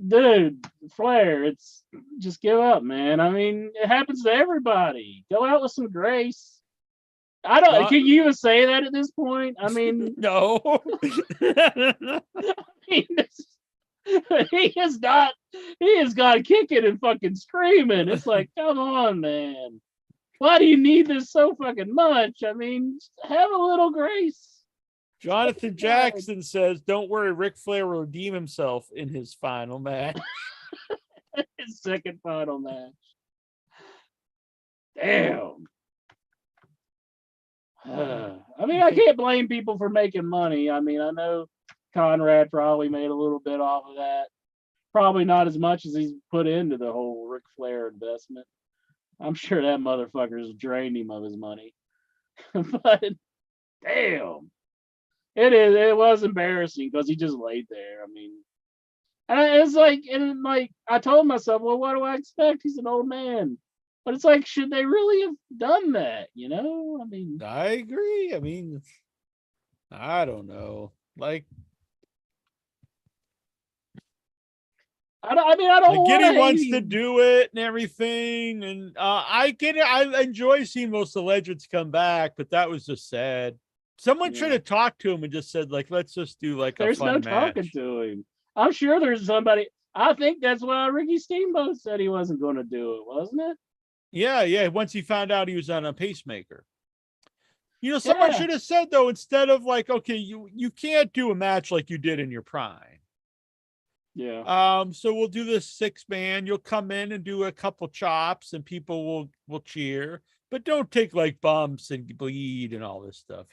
Dude, Flair, it's just give up, man. I mean, it happens to everybody. Go out with some grace. I don't. Can you even say that at this point? I mean,
no.
I mean, he has got kicking and fucking screaming. It's like, come on, man. Why do you need this so fucking much? I mean, have a little grace.
Jonathan Jackson says, "Don't worry, Ric Flair will redeem himself in his final match."
His second final match. Damn. I mean, I can't blame people for making money. I mean, I know Conrad probably made a little bit off of that. Probably not as much as he's put into the whole Ric Flair investment. I'm sure that motherfucker's drained him of his money. But damn, it was embarrassing because he just laid there. I mean, and it's like, I told myself, well, what do I expect? He's an old man. But it's like, should they really have done that? You know, I mean,
I agree. I mean, I don't know. Like,
I mean, I don't
Like
want
Giddy wants to
Hades.
do it and everything, and I get it. I enjoy seeing most of the legends come back, but that was just sad. Someone should
Yeah.
have talked to him and just said, like, let's just do like a
There's no
fun
talking
match.
to him. I'm sure there's somebody. I think that's why Ricky Steamboat said he wasn't going to do it, wasn't it?
Yeah. Once he found out he was on a pacemaker. Someone
Yeah.
should have said though, instead of like, okay, you can't do a match like you did in your prime.
Yeah.
So we'll do this 6-man. You'll come in and do a couple chops, and people will cheer, but don't take like bumps and bleed and all this stuff.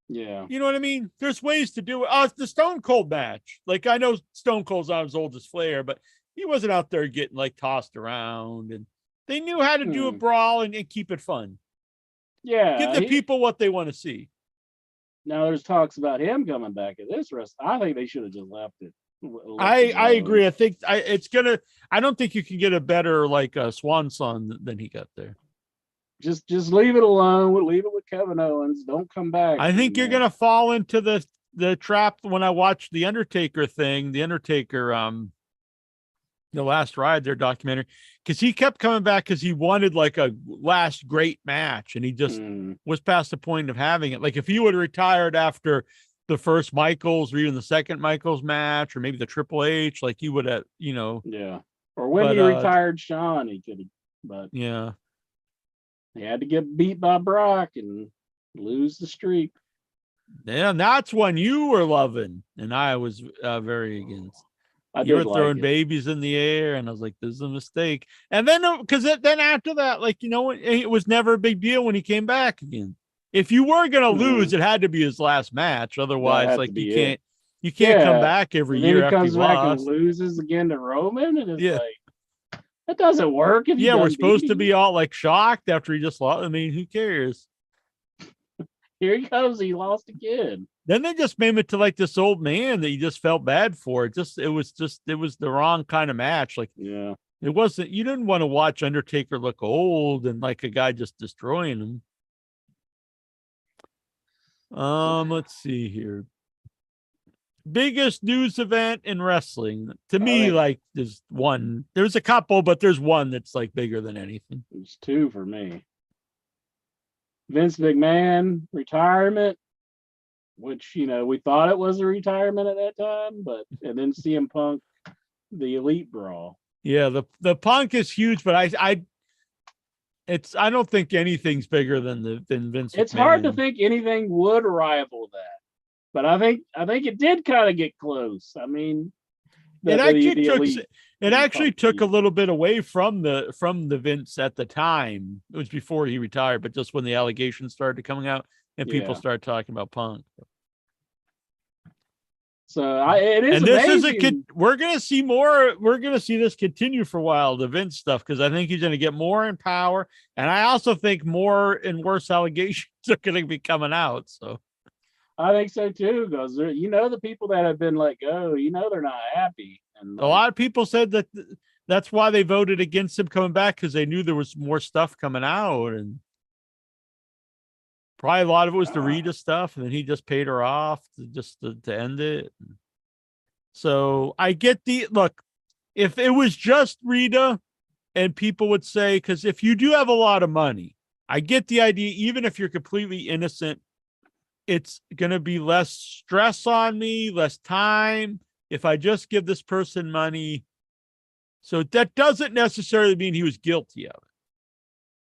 Yeah.
You know what I mean? There's ways to do it. The Stone Cold match. Like I know Stone Cold's not as old as Flair, but he wasn't out there getting like tossed around, and they knew how to do a brawl and keep it fun.
Yeah.
Give the people what they want to see.
Now there's talks about him coming back at this rest. I think they should have just left it.
I agree. I think it's gonna. I don't think you can get a better like swan song than he got there.
Just leave it alone. Leave it with Kevin Owens. Don't come back.
I think you're gonna fall into the trap when I watched the Undertaker thing. The Undertaker, the Last Ride, their documentary, because he kept coming back because he wanted like a last great match, and he just was past the point of having it. Like if he would have retired after the first Michaels or even the second Michaels match, or maybe the Triple H, like he would have,
Yeah. Or when he retired Shawn, he could have, but
yeah.
He had to get beat by Brock and lose the streak.
Yeah, and that's one you were loving, and I was very against. You were throwing babies in the air, and I was like, "This is a mistake." And then, because then after that, like it was never a big deal when he came back again. If you were gonna lose, it had to be his last match. Otherwise, like you can't come back every year after
comes
you
back
lost.
and loses again to Roman, and it's like that doesn't work. If
we're supposed to be all like shocked after he just lost. I mean, who cares?
Here he comes. He lost again.
Then they just made it to like this old man that you just felt bad for. It was the wrong kind of match. Like,
yeah,
it wasn't. You didn't want to watch Undertaker look old and like a guy just destroying him. Let's see here. Biggest news event in wrestling to me, like there's a couple, but there's one that's like bigger than anything.
It's two for me. Vince McMahon retirement, which we thought it was a retirement at that time, and then CM Punk, the Elite Brawl.
Yeah, the Punk is huge, but I don't think anything's bigger than Vince.
It's
McMahon.
hard to think anything would rival that. But I think it did kind of get close. I mean,
it actually took a little bit away from the Vince at the time. It was before he retired, but just when the allegations started coming out and people started talking about Punk.
So it is.
And this
amazing.
We're gonna see more. We're gonna see this continue for a while, the Vince stuff, because I think he's gonna get more in power, and I also think more and worse allegations are gonna be coming out. So.
I think so too, because the people that have been let go, they're not happy. And
a lot of people said that's why they voted against him coming back, because they knew there was more stuff coming out, and probably a lot of it was the Rita stuff, and then he just paid her off to end it. So I get look, if it was just Rita, and people would say, because if you do have a lot of money, I get the idea, even if you're completely innocent, it's going to be less stress on me, less time if I just give this person money. So that doesn't necessarily mean he was guilty of it.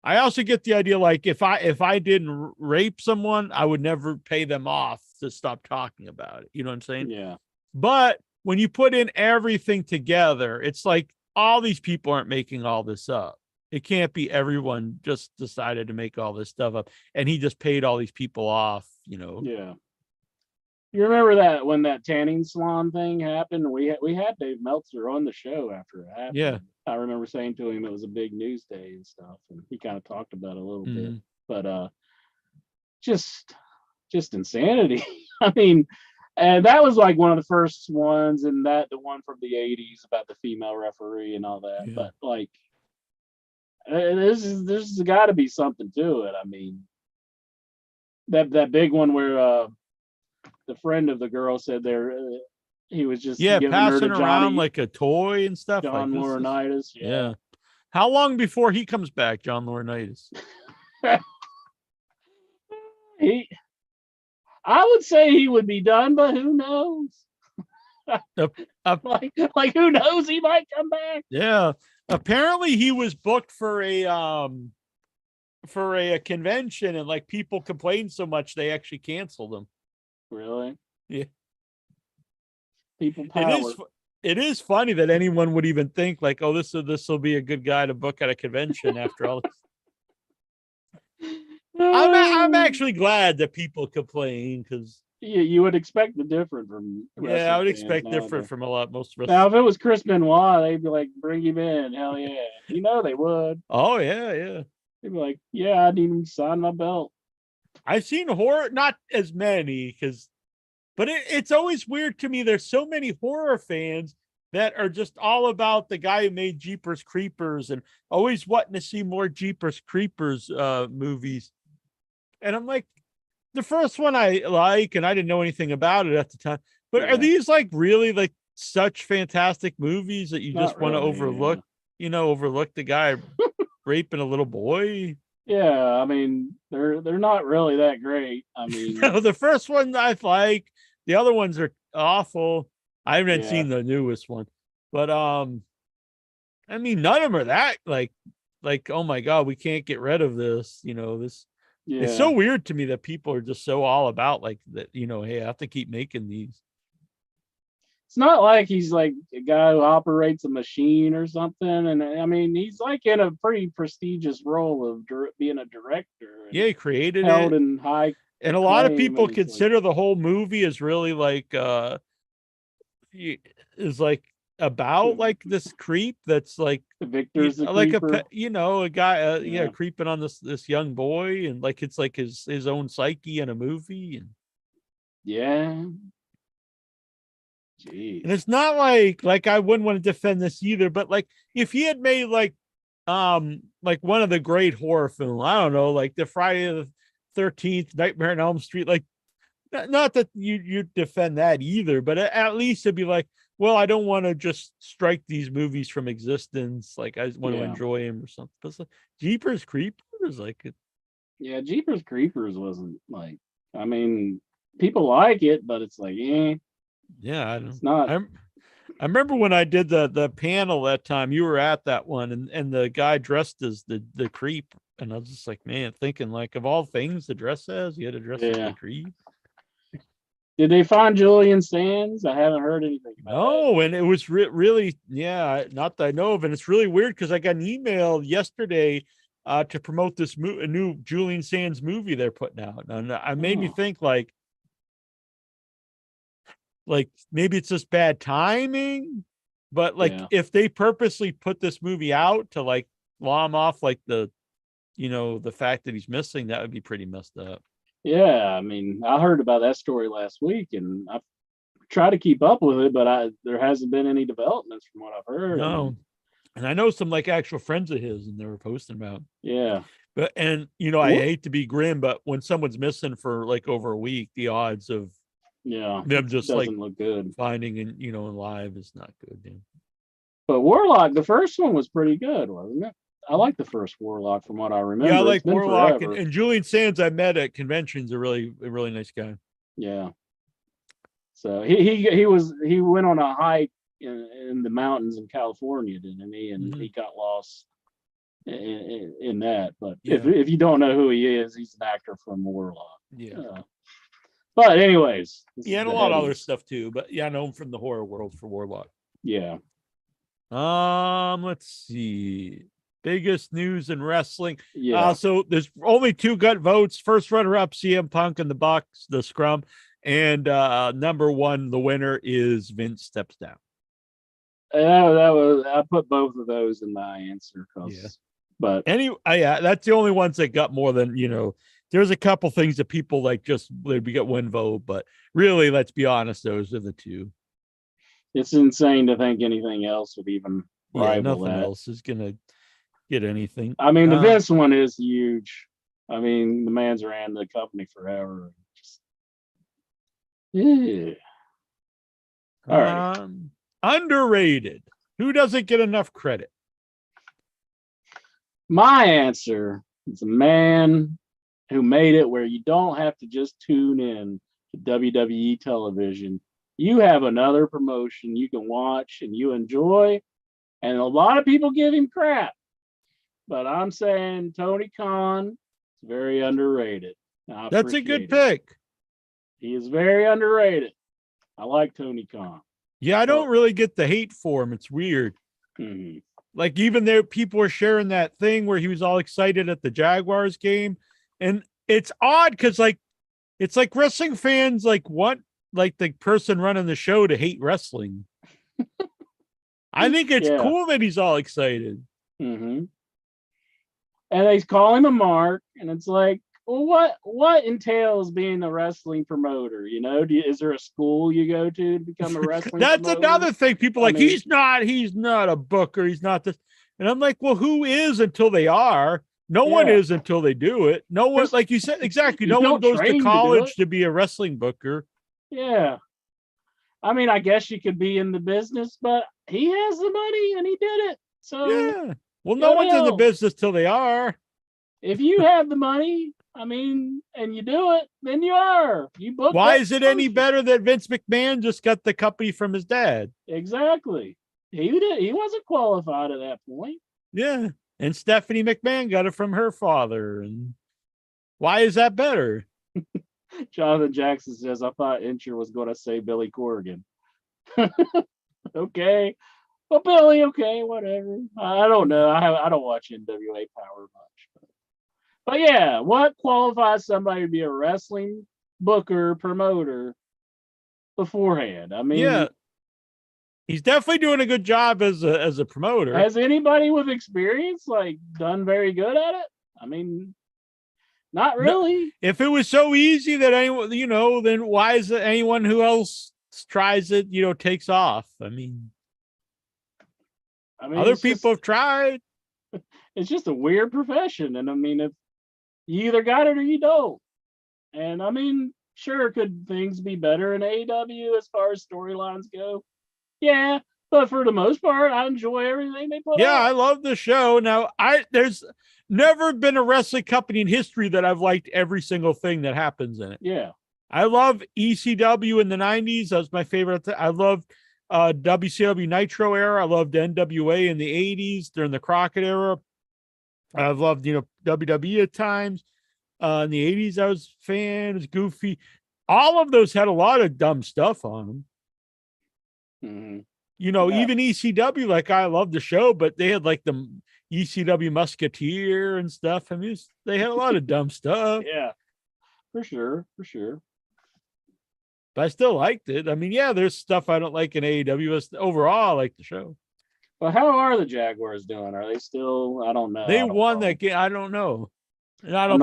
I also get the idea, like if I didn't rape someone, I would never pay them off to stop talking about it. You know what I'm saying?
Yeah.
But when you put in everything together, it's like all these people aren't making all this up. It can't be everyone just decided to make all this stuff up, and he just paid all these people off,
Yeah. You remember that when that tanning salon thing happened? We had Dave Meltzer on the show after it happened.
Yeah.
I remember saying to him it was a big news day and stuff, and he kind of talked about it a little bit. But just insanity. I mean, and that was like one of the first ones, and the one from the 80s about the female referee and all that. Yeah. But like, there's got to be something to it. I mean, that big one where the friend of the girl said He was just
Yeah,
giving her to
passing around
Johnny,
like a toy and stuff.
John
Like this is-
Laurinaitis.
yeah. How long before he comes back, John Laurinaitis?
I would say he would be done, but who knows?
Up,
Like who knows? He might come back.
yeah. Apparently he was booked for a convention, and like people complained so much they actually canceled him.
Really?
Yeah.
People power.
It is funny that anyone would even think like, oh, this will be a good guy to book at a convention after all this. I'm actually glad that people complain, because
you would expect the different from
yeah, I would
wrestling
expect
fans
different
nowadays.
from most of us.
Now, if it was Chris Benoit, they'd be like, "Bring him in, hell yeah!" You know they would.
Oh yeah, yeah.
They'd be like, "Yeah, I need him to sign my belt."
I've seen horror, not as many, but it's always weird to me. There's so many horror fans that are just all about the guy who made Jeepers Creepers and always wanting to see more Jeepers Creepers movies. And I'm like, the first one I like, and I didn't know anything about it at the time. But
Yeah.
are these like really like such fantastic movies that you
Not
just want to
really,
overlook? Overlook the guy raping a little boy?
Yeah, I mean, they're not really that great. I mean,
No, the first one I like. The other ones are awful. I haven't
Yeah.
seen the newest one, but I mean, none of them are that like oh my god, we can't get rid of this. This.
yeah,
It's so weird to me that people are just so all about like that. Hey, I have to keep making these.
it's not like he's like a guy who operates a machine or something. And I mean, he's like in a pretty prestigious role of being a director. And
Yeah, he created
held
it,
in high.
and a lot of
acclaim,
people
and it's like-
consider the whole movie as really like is like about like this creep that's like
Victor's the
like
creeper.
a guy
Yeah.
creeping on this young boy, and like it's like his own psyche in a movie, and
Yeah. Jeez.
it's not like I wouldn't want to defend this either, but like if he had made like one of the great horror films, I don't know, like the Friday the 13th, Nightmare on Elm Street, like not that you defend that either, but at least it'd be like, well, I don't want to just strike these movies from existence. Like I want to
Yeah.
enjoy them or something. But it's like, Jeepers Creepers, like
Yeah, Jeepers Creepers wasn't like. I mean, people like it, but it's like,
yeah, I don't.
it's not.
I remember when I did the panel that time. You were at that one, and the guy dressed as the creep, and I was just like, man, thinking like of all things to dress as, you had to dress as
Yeah.
the creep.
Did they find Julian Sands? I haven't heard anything about
No, and it was really, yeah, not that I know of, and it's really weird because I got an email yesterday to promote this a new Julian Sands movie they're putting out, and I made me
Oh.
think like maybe it's just bad timing, but like
Yeah.
if they purposely put this movie out to like law him off like the fact that he's missing, that would be pretty messed up.
Yeah, I mean, I heard about that story last week, and I try to keep up with it, but there hasn't been any developments from what I've heard.
No. And I know some like actual friends of his, and they were posting about.
Yeah.
But I hate to be grim, but when someone's missing for like over a week, the odds of them just
doesn't
like
look good.
finding in live is not good. Yeah.
But Warlock, the first one was pretty good, wasn't it? I like the first Warlock from what I remember.
Yeah, I like
It's been
Warlock
forever.
and Julian Sands. I met at conventions. A really nice guy.
Yeah. So he went on a hike in the mountains in California, didn't he? And
Mhm.
he got lost in that. But
Yeah.
if you don't know who he is, he's an actor from Warlock.
Yeah.
But anyways, this
Yeah,
is
and a
the
lot of other
Headies.
stuff too. But yeah, I know him from the horror world for Warlock.
Yeah.
Let's see. Biggest news in wrestling.
Yeah.
So there's only two gut votes. First runner-up, CM Punk and the Bucks, the Scrum, and number one, the winner is Vince steps down.
I put both of those in my answer but
yeah, that's the only ones that got more than There's a couple things that people like just we get one vote, but really, let's be honest, those are the two.
it's insane to think anything else would even rival
Nothing
that.
else is gonna get anything.
I mean, the Vince one is huge. I mean, the man's ran the company forever. Yeah. All right.
Underrated. Who doesn't get enough credit?
My answer is a man who made it where you don't have to just tune in to WWE television. You have another promotion you can watch and you enjoy. And a lot of people give him crap. But I'm saying Tony Khan is very underrated.
That's a good pick.
He is very underrated. I like Tony Khan.
Yeah, I don't really get the hate for him. It's weird.
Mm-hmm.
Like even there, people were sharing that thing where he was all excited at the Jaguars game. And it's odd because it's like wrestling fans want like the person running the show to hate wrestling. I think it's cool that he's all excited.
Mm-hmm. And they call him a mark, and it's like, well, what entails being a wrestling promoter? You know, is there a school you go to become a wrestling
That's
promoter?
another thing. People he's not a booker. He's not this. And I'm like, well, who is until they are? No one is until they do it. No one, like you said, exactly. No one goes to college to be a wrestling booker.
Yeah. I mean, I guess you could be in the business, but he has the money and he did it. So
yeah. Well, no one's in the business till they are.
If you have the money, I mean, and you do it, then you are. You book.
Why is it any better that Vince McMahon just got the company from his dad?
Exactly. He wasn't qualified at that point.
Yeah. And Stephanie McMahon got it from her father. And why is that better?
Jonathan Jackson says, I thought Incher was going to say Billy Corrigan. Okay. Well, Billy, okay, whatever. I don't know. I don't watch NWA Power much. But yeah, what qualifies somebody to be a wrestling booker, promoter beforehand? I mean,
yeah. He's definitely doing a good job as a promoter.
Has anybody with experience done very good at it? I mean, not really.
No, if it was so easy that anyone, then why is it anyone who else tries it, takes off? I mean, other people have tried.
It's just a weird profession. And I mean, if you either got it or you don't. And I mean, sure, could things be better in AEW as far as storylines go? Yeah, but for the most part, I enjoy everything they put out.
I love the show. Now, there's never been a wrestling company in history that I've liked every single thing that happens in it.
Yeah.
I love ECW in the 90s. That was my favorite. I loved WCW Nitro era. I loved NWA in the 80s during the Crockett era. I've loved, WWE at times. In the 80s, I was a fan. It was goofy. All of those had a lot of dumb stuff on them.
Mm-hmm.
Even ECW, I love the show, but they had the ECW Musketeer and stuff. I mean, they had a lot of dumb stuff.
Yeah, for sure.
But I still liked it. I mean, there's stuff I don't like in AEW. Overall, I like the show.
Well, how are the Jaguars doing? Are they still? I don't know.
They won that game. I don't know. And I don't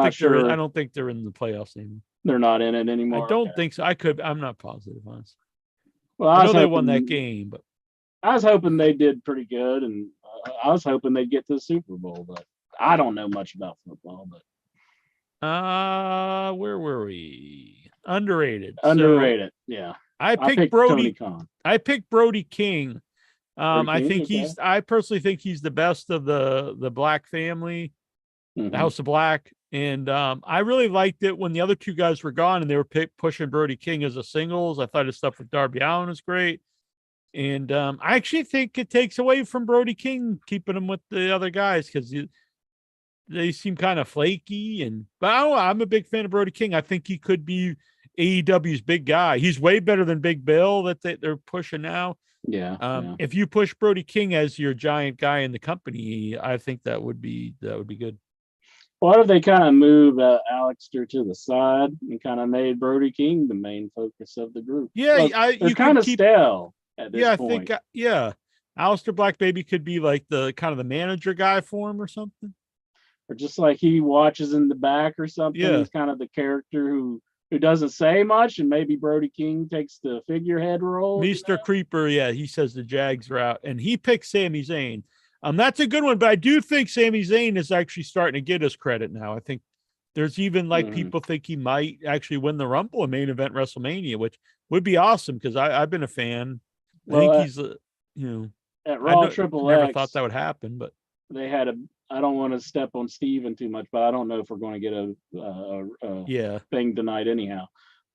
think they're in the playoffs anymore.
They're not in it anymore.
I don't think so. I'm not positive, honestly.
Well,
I know they won that game, but
I was hoping they did pretty good, and I was hoping they'd get to the Super Bowl. But I don't know much about football. But
where were we? Underrated.
Yeah.
I picked Brody.
Tony Khan.
I picked Brody King. I think
okay.
I personally think he's the best of the Black family,
Mm-hmm.
the House of Black. And I really liked it when the other two guys were gone and they were pushing Brody King as a singles. I thought his stuff with Darby Allin was great. And I actually think it takes away from Brody King, keeping him with the other guys, because they seem kind of flaky. But I'm a big fan of Brody King. I think he could be AEW's big guy. He's way better than Big Bill that they're pushing now.
Yeah.
If you push Brody King as your giant guy in the company, I think that would be good.
What if they kind of moved Alexter to the side and kind of made Brody King the main focus of the group?
Yeah,
they're kind of stale at this point.
I think Aleister Black maybe could be like the kind of the manager guy for him or something.
Or just like he watches in the back or something.
Yeah.
He's kind of the character who doesn't say much, and maybe Brody King takes the figurehead role.
Mr. Creeper, he says the Jags are out, and he picks Sami Zayn. That's a good one, but I do think Sami Zayn is actually starting to get his credit now. I think there's even people think he might actually win the Rumble and main event WrestleMania, which would be awesome because I've been a fan I think
Well,
he's,
at
I
Raw Triple
never
X,
thought that would happen, but
they had a. I don't want to step on Steven too much, but I don't know if we're going to get a
yeah.
thing tonight anyhow.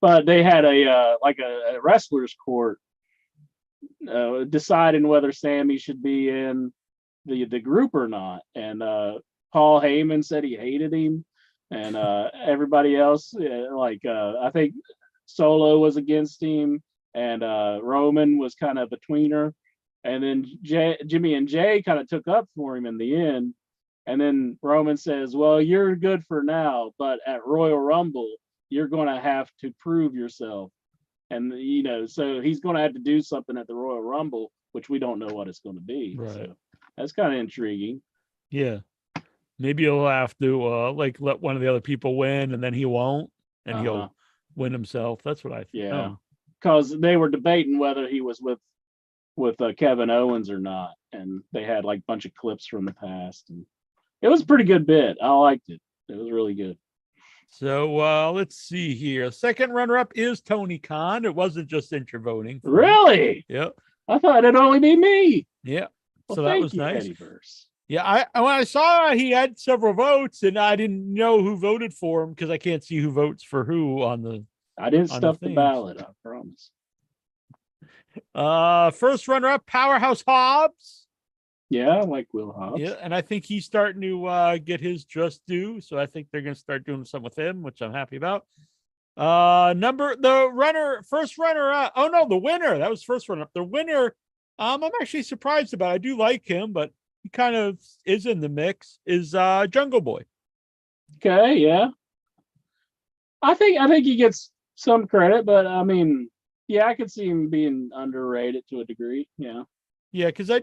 But they had a like a wrestler's court deciding whether Sammy should be in the group or not, and Paul Heyman said he hated him, and everybody else I think Solo was against him, and Roman was kind of a tweener, and then Jimmy and Jay kind of took up for him in the end. And then Roman says, well, you're good for now, but at Royal Rumble, you're going to have to prove yourself. And, so he's going to have to do something at the Royal Rumble, which we don't know what it's going to be.
Right.
So that's kind of intriguing.
Yeah. Maybe he'll have to let one of the other people win, and then he won't, and he'll win himself. That's what I think.
Yeah. Because they were debating whether he was with Kevin Owens or not. And they had like a bunch of clips from the past. And it was a pretty good bit. I liked it. It was really good.
So let's see here. Second runner-up is Tony Khan. It wasn't just intra-voting.
Really?
Yep.
I thought it'd only be me.
Yeah.
Well,
so that was nice.
Headyverse.
Yeah, when I saw he had several votes, and I didn't know who voted for him because I can't see who votes for who on the.
I didn't stuff the ballot, I promise.
First runner-up, Powerhouse Hobbs.
Yeah, I like Will Hobbs.
Yeah, and I think he's starting to get his just due. So I think they're going to start doing something with him, which I'm happy about. First runner up. Oh no, the winner. That was first runner up. The winner. I'm actually surprised about. I do like him, but he kind of is in the mix. Is Jungle Boy.
Okay, yeah. I think he gets some credit, but I mean, yeah, I could see him being underrated to a degree. Yeah.
Yeah, because I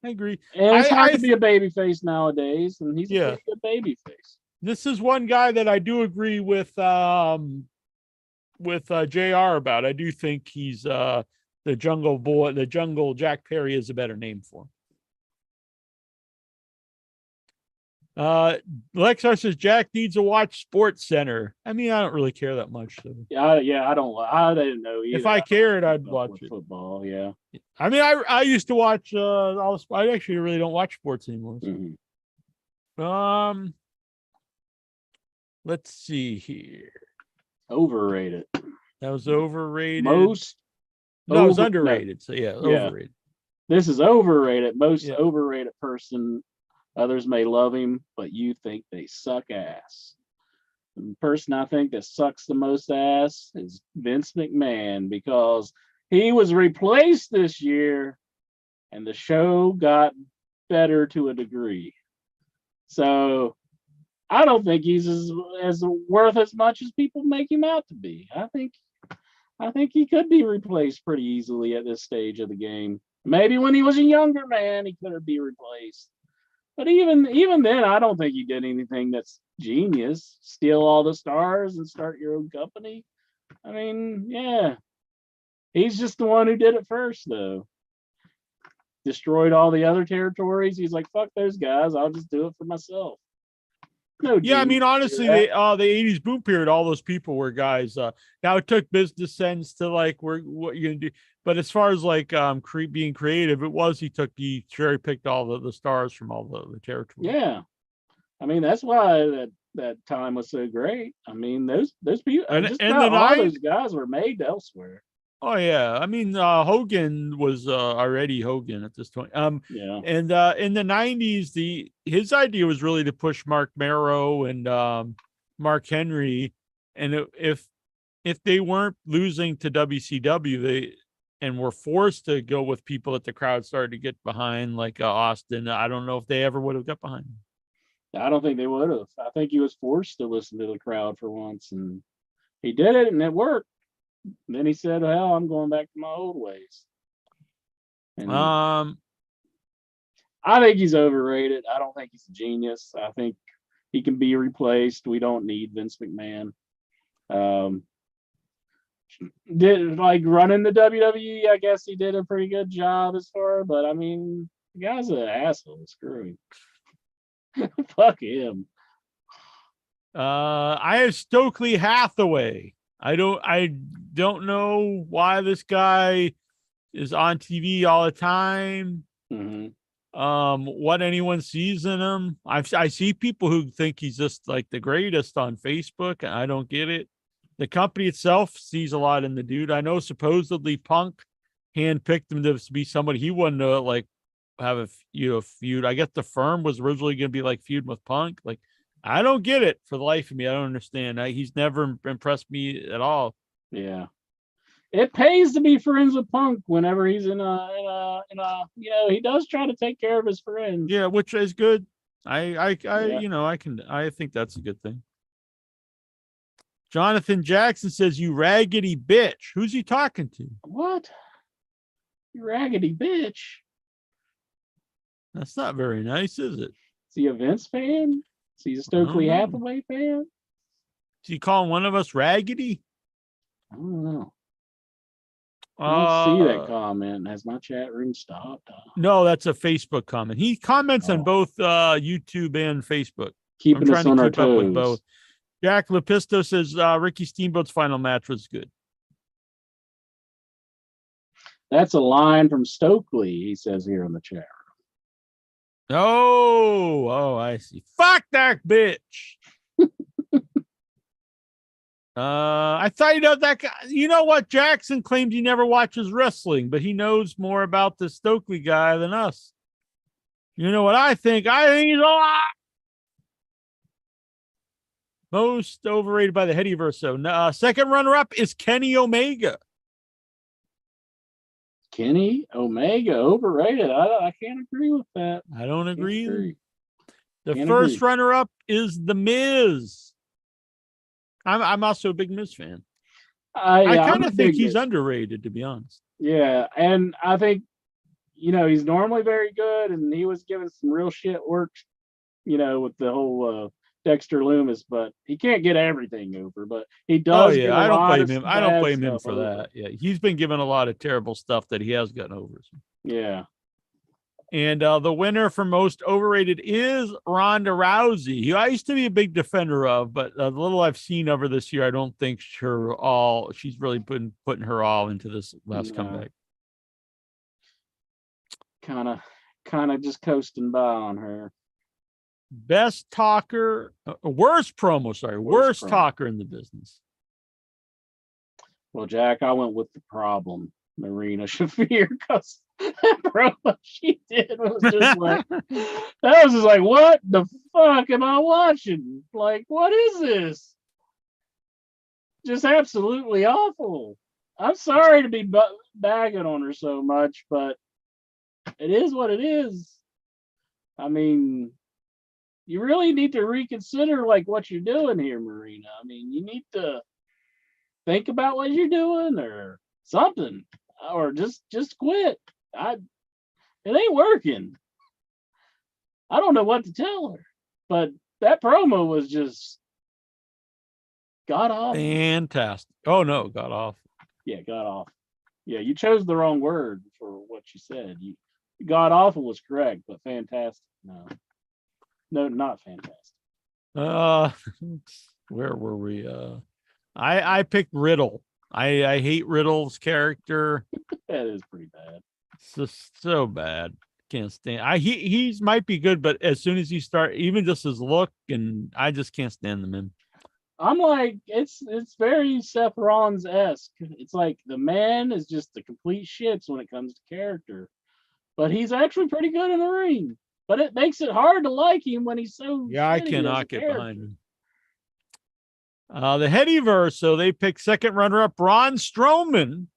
agree.
And it's hard to be a baby face nowadays, and he's a pretty good baby face.
This is one guy that I do agree with JR about. I do think he's the Jungle Boy, the Jungle Jack Perry is a better name for him. Lexar says Jack needs to watch Sports Center. I mean, I don't really care that much. So.
Yeah, I don't. I didn't know either.
If I cared, I'd watch it.
Football, yeah.
I mean, I used to watch. I actually really don't watch sports anymore. So.
Mm-hmm.
Let's see here.
Overrated.
That was overrated.
No,
it was underrated. No. So yeah, overrated.
This is overrated. Most overrated person. Others may love him, but you think they suck ass. The person I think that sucks the most ass is Vince McMahon, because he was replaced this year and the show got better to a degree. So I don't think he's as worth as much as people make him out to be. I think he could be replaced pretty easily at this stage of the game. Maybe when he was a younger man, he could be replaced. But even then, I don't think he did anything that's genius. Steal all the stars and start your own company. I mean, yeah. He's just the one who did it first, though. Destroyed all the other territories. He's like, fuck those guys. I'll just do it for myself. No.
Yeah, I mean, honestly, the 80s boom period, all those people were guys. Now it took business sense to what you're gonna do. But as far as being creative, he cherry picked all the stars from all the territories.
Yeah, I mean that's why that time was so great. I mean those people, all those guys were made elsewhere.
Oh yeah, I mean Hogan was already Hogan at this point.
Yeah,
and in the 90s, his idea was really to push Mark Marrow and Mark Henry, and if they weren't losing to WCW, and were forced to go with people that the crowd started to get behind, like Austin, I don't know if they ever would have got behind him.
I don't think they would have. I think he was forced to listen to the crowd for once, and he did it, and it worked. And then he said, "Hell, I'm going back to my old ways." And I think he's overrated. I don't think he's a genius. I think he can be replaced. We don't need Vince McMahon. Did running the WWE, I guess he did a pretty good job as far, but I mean, the guy's an asshole. Screw him. Fuck him.
I have Stokely Hathaway. I don't know why this guy is on TV all the time.
Mm-hmm.
What anyone sees in him. I see people who think he's just like the greatest on Facebook, and I don't get it. The company itself sees a lot in the dude. I know supposedly Punk handpicked him to be somebody he wanted to like have a feud. I guess the firm was originally going to be like feud with Punk. Like, I don't get it for the life of me. I don't understand. He's never impressed me at all.
Yeah. It pays to be friends with Punk whenever he's in a, he does try to take care of his friends.
Yeah, which is good. I think that's a good thing. Jonathan Jackson says, "You raggedy bitch." Who's he talking to?
What? You raggedy bitch.
That's not very nice, is it?
Is he a Vince fan? Is he a Stokely Hathaway fan?
Is he calling one of us raggedy?
I don't know. I don't see that comment. Has my chat room stopped?
No, that's a Facebook comment. He comments on both YouTube and Facebook.
Keeping us on our toes. Up with both.
Jack Lepisto says Ricky Steamboat's final match was good.
That's a line from Stokely, he says here in the chat.
Oh, I see. Fuck that bitch. I thought that guy. You know what? Jackson claims he never watches wrestling, but he knows more about the Stokely guy than us. You know what I think? I think he's a lot. Most overrated by the Headyverse. So, second runner-up is Kenny Omega.
Kenny Omega overrated. I can't agree with that.
I don't agree. The first runner-up is The Miz. I'm also a big Miz fan. I kind of think he's underrated, to be honest.
Yeah, and I think he's normally very good, and he was given some real shit work, with the whole Dexter Loomis, but he can't get everything over. But he does.
Oh yeah, I don't blame him. I don't blame him for that. Yeah, he's been given a lot of terrible stuff that he has gotten over.
Yeah.
And the winner for most overrated is Ronda Rousey, who I used to be a big defender of, but the little I've seen of her this year, I don't think she's really been putting her all into this last comeback.
Kind of just coasting by on her.
Best talker, worst talker in the business.
Well, Jack, I went with the problem, Marina Shafir, because that promo she did was just like, what the fuck am I watching? Like, what is this? Just absolutely awful. I'm sorry to be bagging on her so much, but it is what it is. I mean, you really need to reconsider like what you're doing here, Marina. I mean, you need to think about what you're doing or something, or just quit. It ain't working. I don't know what to tell her, but that promo was just god awful.
Fantastic. Oh no, god awful.
Yeah, god awful. Yeah, you chose the wrong word for what you said. God awful was correct, but fantastic. No, not fantastic.
Where were we? I picked Riddle. I hate Riddle's character.
That is pretty bad.
It's just so bad. Can't stand. He's might be good, but as soon as you start, even just his look, and I just can't stand him.
I'm like, it's very Seth Rollins-esque. It's like the man is just the complete shits when it comes to character, but he's actually pretty good in the ring. But it makes it hard to like him when he's so.
Yeah, I cannot get behind him. The Headyverse, so they picked second runner-up Braun Strowman.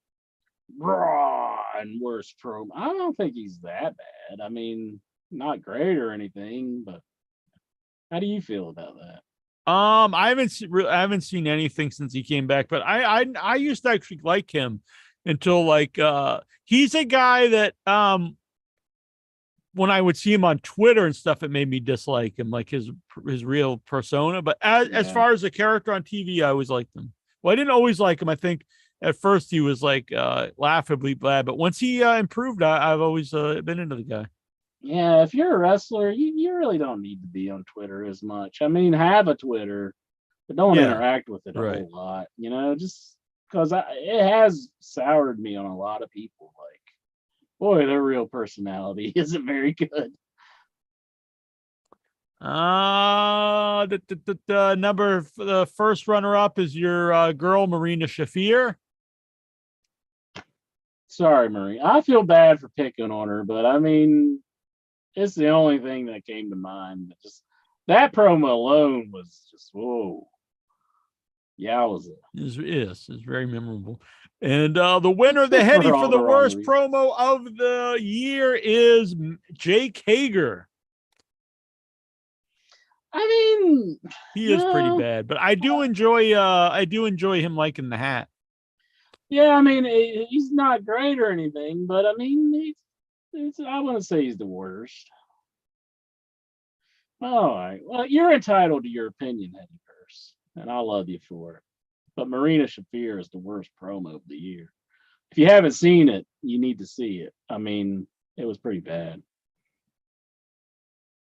Braun, worst Strowman. I don't think he's that bad. I mean, not great or anything, but how do you feel about that?
I haven't seen anything since he came back, but I used to actually like him until he's a guy that when I would see him on Twitter and stuff, it made me dislike him, like his real persona. But as far as a character on TV, I always liked him. Well, I didn't always like him. I think at first he was laughably bad, but once he improved, I've always been into the guy.
Yeah, if you're a wrestler, you really don't need to be on Twitter as much. I mean, have a Twitter, but don't interact with it a whole lot. Just because it has soured me on a lot of people. Like, Boy, their real personality isn't very good.
The first runner up is your girl Marina Shafir.
Sorry, Marie. I feel bad for picking on her, but I mean, it's the only thing that came to mind. Just that promo alone was just whoa. Yowza.
Is very memorable. And the winner of the
For
Heady
all
for the
the wrong
worst
reasons.
promo of the year is Jake Hager.
I mean,
He is pretty
no.
bad, but I do enjoy him liking the hat.
Yeah, I mean, he's not great or anything, but I mean, I wouldn't say he's the worst. All right. Well, you're entitled to your opinion, Heady Purse, and I love you for it. But Marina Shafir is the worst promo of the year. If you haven't seen it, you need to see it. I mean, it was pretty bad.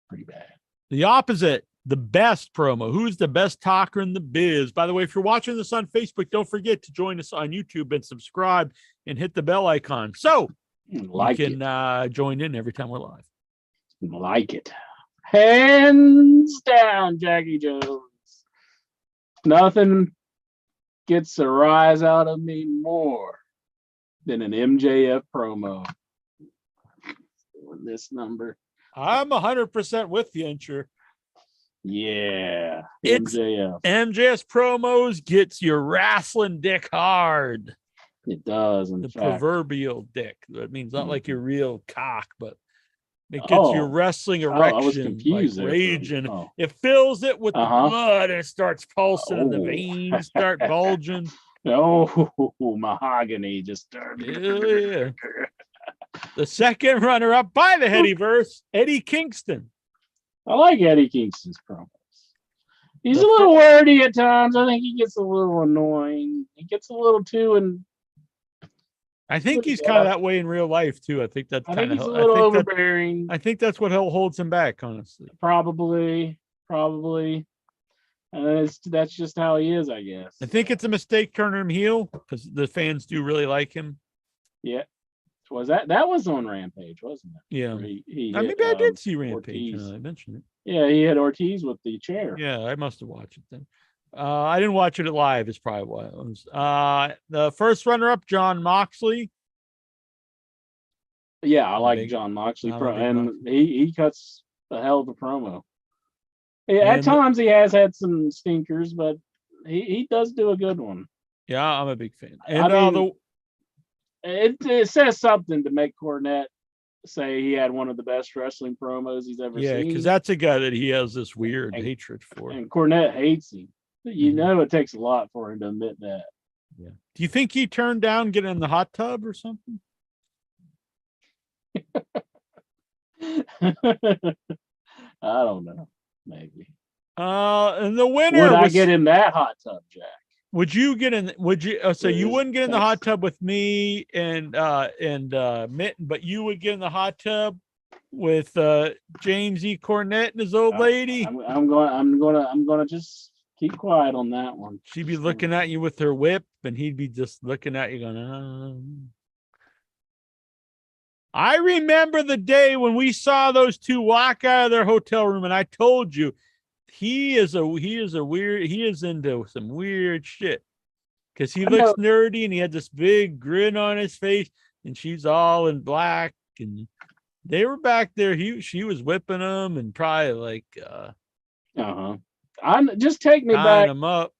Pretty bad.
The opposite, the best promo. Who's the best talker in the biz? By the way, if you're watching this on Facebook, don't forget to join us on YouTube and subscribe and hit the bell icon. So you can join in every time we're live.
Like it. Hands down, Jackie Jones. Nothing gets a rise out of me more than an MJF promo. This number.
I'm 100% with you, Incher.
Yeah.
It's
MJF.
MJS promos gets your wrestling dick hard.
It does.
The proverbial dick. That means not like your real cock, but it gets your wrestling erection.
I was confused.
Like raging. It fills it with the blood and it starts pulsing and the veins start bulging.
Oh, mahogany just started.
Yeah. The second runner-up by the Headyverse, Eddie Kingston.
I like Eddie Kingston's promos. He's a little wordy at times. I think he gets a little annoying. He gets a little too, and
I think he's kind of that way in real life too. I think that's kind of.
he's a little overbearing.
I think that's what holds him back, honestly.
Probably. That's just how he is, I guess.
I think it's a mistake turning him heel because the fans do really like him.
Yeah. Was that was on Rampage, wasn't it?
Yeah.
Maybe
I did see Rampage. I mentioned it.
Yeah, he had Ortiz with the chair.
Yeah, I must have watched it then. I didn't watch it live. It's probably why it was. The first runner-up, John Moxley.
Yeah, I like John Moxley, and he cuts a hell of a promo. At times he has had some stinkers, but he does do a good one.
Yeah, I'm a big fan. And
it says something to make Cornette say he had one of the best wrestling promos he's ever seen.
Yeah, because that's a guy that he has this weird hatred for.
And Cornette hates him. You know it takes a lot for him to admit that.
Yeah. Do you think he turned down getting in the hot tub or something?
I don't know. Maybe.
And the winner
would I get in that hot tub, Jack?
Would you get in? Would you? So you wouldn't get in the hot tub with me and Mitten, but you would get in the hot tub with James E. Cornette and his old lady.
I'm gonna just keep quiet on that one.
She'd be looking at you with her whip, and he'd be just looking at you, going. I remember the day when we saw those two walk out of their hotel room, and I told you he is into some weird shit because he looks nerdy and he had this big grin on his face, and she's all in black, and they were back there. She was whipping them and probably like
I'm just take me back.
Them up.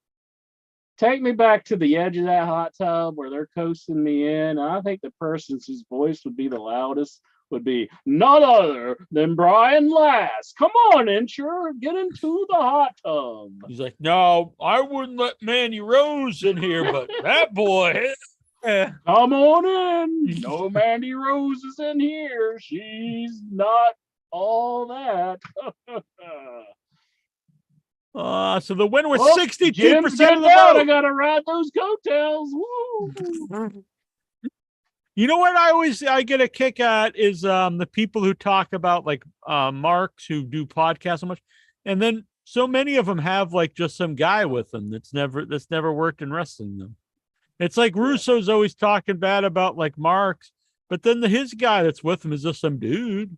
Take me back to the edge of that hot tub where they're coasting me in. I think the person whose voice would be the loudest would be none other than Brian Last. Come on, Incher, get into the hot tub.
He's like, no, I wouldn't let Mandy Rose in here, but that boy.
Come on in. No Mandy Rose is in here. She's not all that.
So the winner was 62% of the vote.
I gotta ride those coattails. Woo.
You know what I get a kick at is the people who talk about like marks who do podcasts so much, and then so many of them have like just some guy with them that's never worked in wrestling them. It's like Russo's always talking bad about like marks, But then his guy that's with him is just some dude.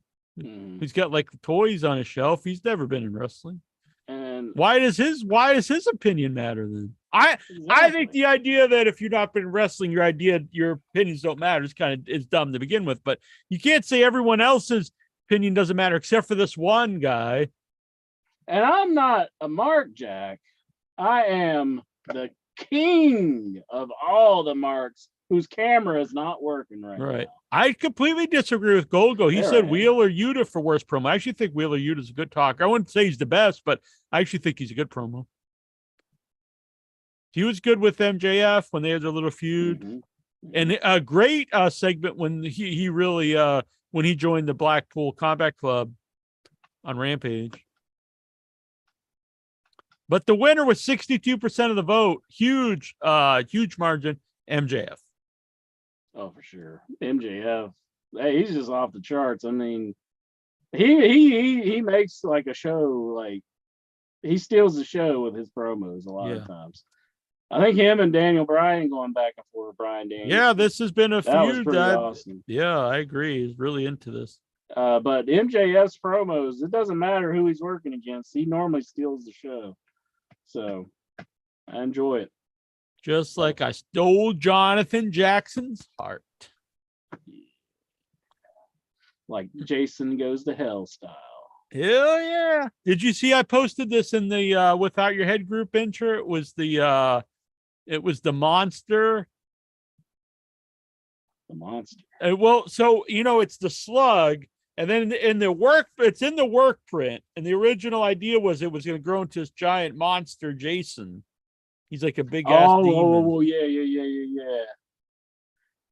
He's got like the toys on his shelf. He's never been in wrestling.
And
Why does his opinion matter then? I think the idea that if you've not been in wrestling, your opinions don't matter is dumb to begin with. But you can't say everyone else's opinion doesn't matter except for this one guy.
And I'm not a Mark Jack. I am the king of all the Marks whose camera is not working right now.
I completely disagree with Golgo. He said
right.
Wheeler Yuta for worst promo. I actually think Wheeler Yuta is a good talker. I wouldn't say he's the best, but I actually think he's a good promo. He was good with MJF when they had their little feud. And a great segment when he really when he joined the Blackpool Combat Club on Rampage. But the winner was 62% of the vote. Huge margin. MJF.
Oh, for sure. MJF. Hey, he's just off the charts. I mean, he makes like a show, like he steals the show with his promos a lot of times. I think him and Daniel Bryan going back and forth, Bryan Daniels.
Yeah, this has been a feud.
That was pretty awesome.
Yeah, I agree. He's really into this.
But MJF's promos, it doesn't matter who he's working against. He normally steals the show. So I enjoy it.
Just like I stole Jonathan Jackson's heart.
Like Jason Goes to Hell style.
Hell yeah. Did you see I posted this in the Without Your Head group intro? It was the monster.
The monster.
Well, so it's the slug, and then it's in the work print, and the original idea was it was going to grow into this giant monster, Jason. He's like a big ass demon.
Oh, yeah.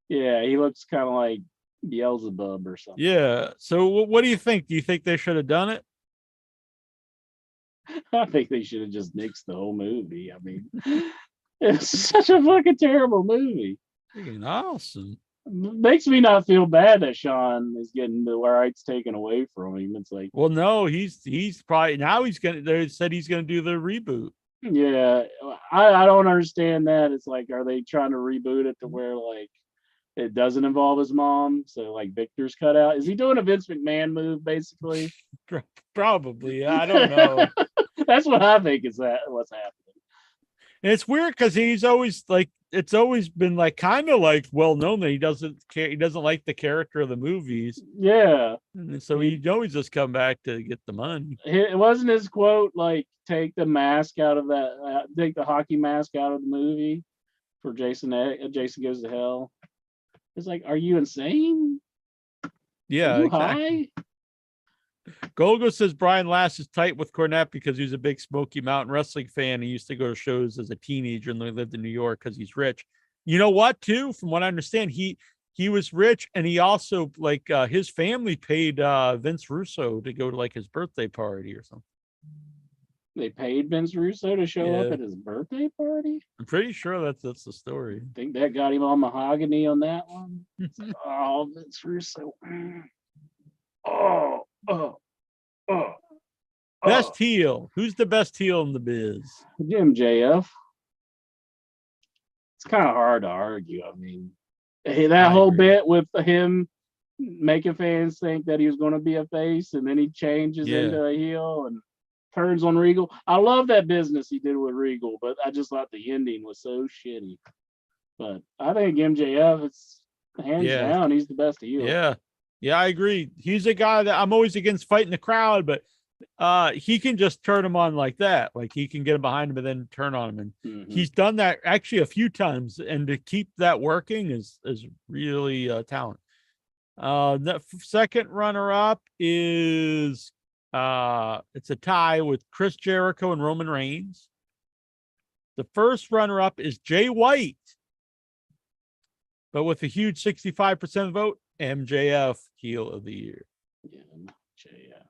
Yeah, he looks kind of like Beelzebub or something.
Yeah. So what do you think? Do you think they should have done it?
I think they should have just nixed the whole movie. I mean, it's such a fucking terrible movie.
Freaking awesome.
Makes me not feel bad that Sean is getting the rights taken away from him. It's like,
well, no, he's probably now they said he's gonna do the reboot.
Yeah, I don't understand that. It's like, are they trying to reboot it to where like it doesn't involve his mom? So like Victor's cut out. Is he doing a Vince McMahon move basically?
Probably. I don't know.
That's what I think is what's happening.
And it's weird because he's always like, it's always been like kind of like well known that he doesn't care. He doesn't like the character of the movies.
Yeah.
And so he always just come back to get the money.
It wasn't his quote like take the mask out of that, take the hockey mask out of the movie for Jason Goes to Hell. It's like, are you insane?
Yeah,
are you
exactly.
high?
Golgo says Brian Last is tight with Cornette because he's a big Smoky Mountain wrestling fan. He used to go to shows as a teenager and they lived in New York because he's rich. You know what, too? From what I understand, he was rich, and he also like his family paid Vince Russo to go to like his birthday party or something.
They paid Vince Russo to show up at his birthday party?
I'm pretty sure that's the story.
Think that got him on mahogany on that one? Oh, Vince Russo. Oh.
Best heel. Who's the best heel in the biz?
MJF. It's kind of hard to argue. I mean, that whole bit with him making fans think that he was going to be a face, and then he changes into a heel and turns on Regal. I love that business he did with Regal, but I just thought the ending was so shitty. But I think MJF, it's hands down, he's the best heel.
Yeah, I agree. He's a guy that I'm always against fighting the crowd, but he can just turn him on like that. Like he can get him behind him and then turn on him. And he's done that actually a few times. And to keep that working is really talent. The second runner up is it's a tie with Chris Jericho and Roman Reigns. The first runner up is Jay White, but with a huge 65% vote, MJF heel of the year.
Yeah, MJF.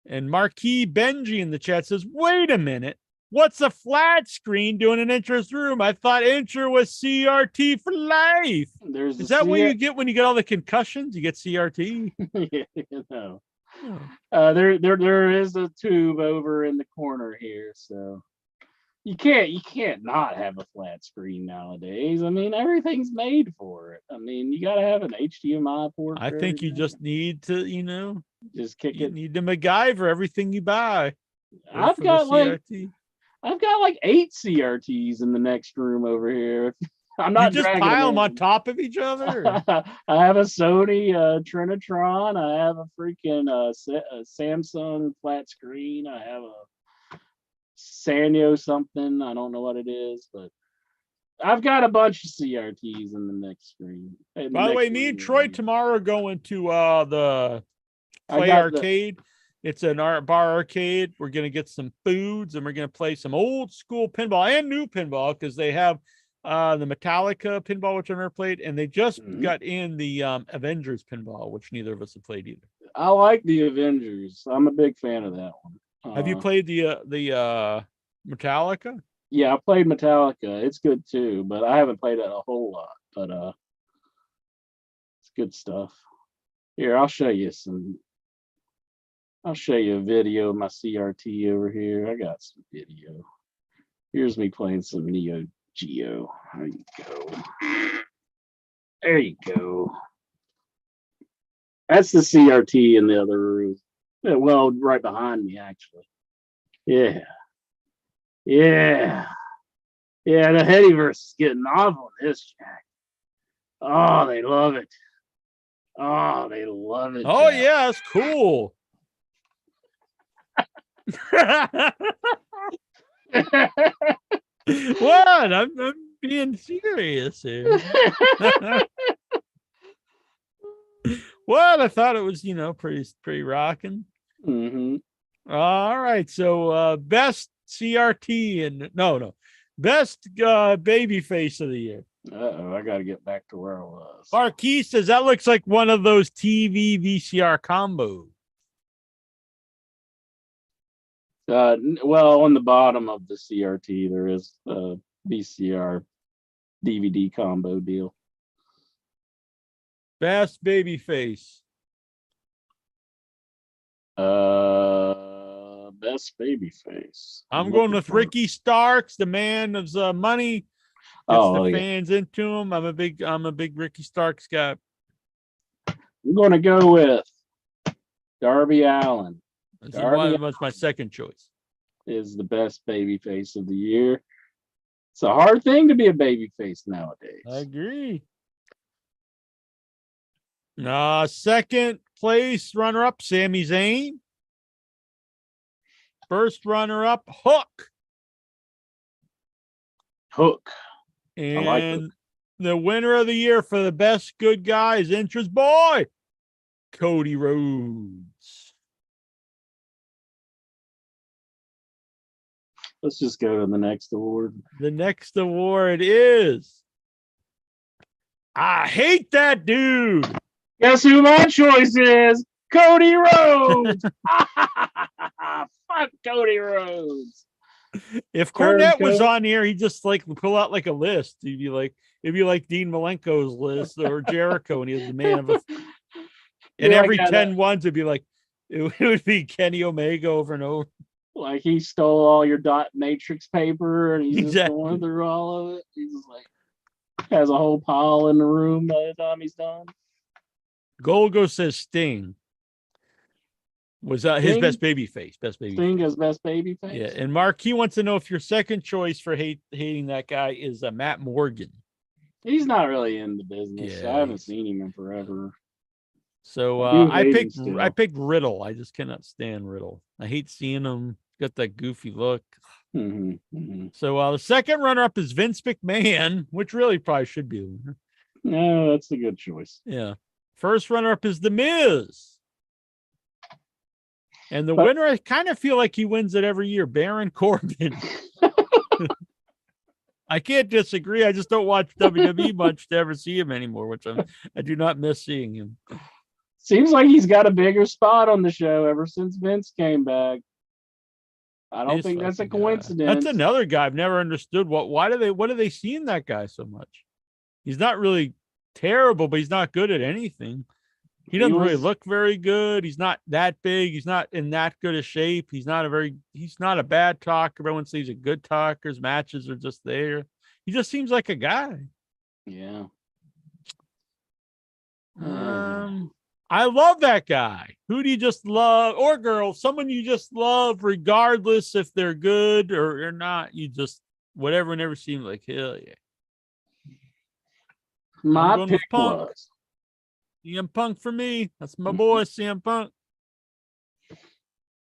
And Marquis Benji in the chat says, wait a minute. What's a flat screen doing in Intra's room? I thought Intra was CRT for life. Is that what you get when you get all the concussions? You get CRT?
No. There is a tube over in the corner here. So You can't not have a flat screen nowadays. I mean, everything's made for it. I mean, you gotta have an HDMI port.
I
for
think you
everything.
just need to,
Just kick
you
it.
need to MacGyver everything you buy. Go
I've
for the
got like
CRT.
8 CRTs in the next room over here. I'm
You
not
just
dragging
pile them
them
on top of each other.
I have a Sony Trinitron. I have a freaking Samsung flat screen. I have a Sanyo something. I don't know what it is, but I've got a bunch of CRTs in the next screen.
By the way, me and Troy tomorrow are going to the Play Arcade. It's an art bar arcade. We're gonna get some foods and we're gonna play some old school pinball and new pinball because they have the Metallica pinball, which I've never played, and they just got in the Avengers pinball, which neither of us have played either.
I like the Avengers. I'm a big fan of that one.
Have you played the Metallica?
Yeah, I played Metallica. It's good too, but I haven't played it a whole lot. But it's good stuff. Here, I'll show you a video of my CRT over here. I got some video. Here's me playing some Neo Geo. There you go. There you go. That's the CRT in the other room. Well, right behind me, actually. Yeah. Yeah. Yeah, the Headyverse is getting off on this, Jack. Oh, they love it. Oh, they love it.
Oh,
Jack.
yeah, it's cool. What? I'm being serious here. What? I thought it was, pretty rocking. All right. So best CRT and no. Best baby face of the year.
Uh-oh, I gotta get back to where I was.
Marquis says that looks like one of those TV VCR combos.
Well, on the bottom of the CRT, there is a VCR DVD combo deal.
Best baby face.
Best baby face.
I'm going with Ricky Starks, the man of money. Gets the fans into him. I'm a big Ricky Starks guy.
I'm going to go with Darby Allin.
That's my second choice.
Is the best baby face of the year. It's a hard thing to be a baby face nowadays.
I agree. Second place runner-up, Sami Zayn. First runner-up, Hook. And
I like Hook.
The winner of the year for the best good guy is Intra's boy, Cody Rhodes.
Let's just go to the next award.
The next award is I Hate That Dude.
Guess who my choice is? Cody Rhodes. Fuck Cody Rhodes.
If Cornette was on here, he'd just pull out a list. It'd be like Dean Malenko's list or Jericho, and he was the man of a. And every 10 ones, it'd be it would be Kenny Omega over and over.
Like he stole all your dot matrix paper, and he's just going through all of it. He's just has a whole pile in the room by the time he's done.
Golgo says Sting was his best baby face.
Sting is best baby face.
Yeah, and Mark, he wants to know if your second choice for hating that guy is Matt Morgan.
He's not really in the business.
Yeah,
I haven't seen him in forever.
So I picked Riddle. I just cannot stand Riddle. I hate seeing him. Got that goofy look. So the second runner-up is Vince McMahon, which really probably should be the winner.
No, that's a good choice.
Yeah. First runner-up is The Miz. And the winner, I kind of feel like he wins it every year, Baron Corbin. I can't disagree. I just don't watch WWE much to ever see him anymore, which I do not miss seeing him.
Seems like he's got a bigger spot on the show ever since Vince came back. I don't think that's a coincidence.
That's another guy I've never understood. What do they see in that guy so much? He's not really terrible, but he's not good at anything. He doesn't really look very good. He's not that big. He's not in that good a shape. He's not a bad talker. Everyone says he's a good talker. His matches are just there. He just seems like a guy.
Yeah.
I love that guy. Who do you just love, or girl? Someone you just love, regardless if they're good or not. You just whatever. Never seems like hell yeah.
My pick was
CM Punk for me. That's my boy, CM Punk.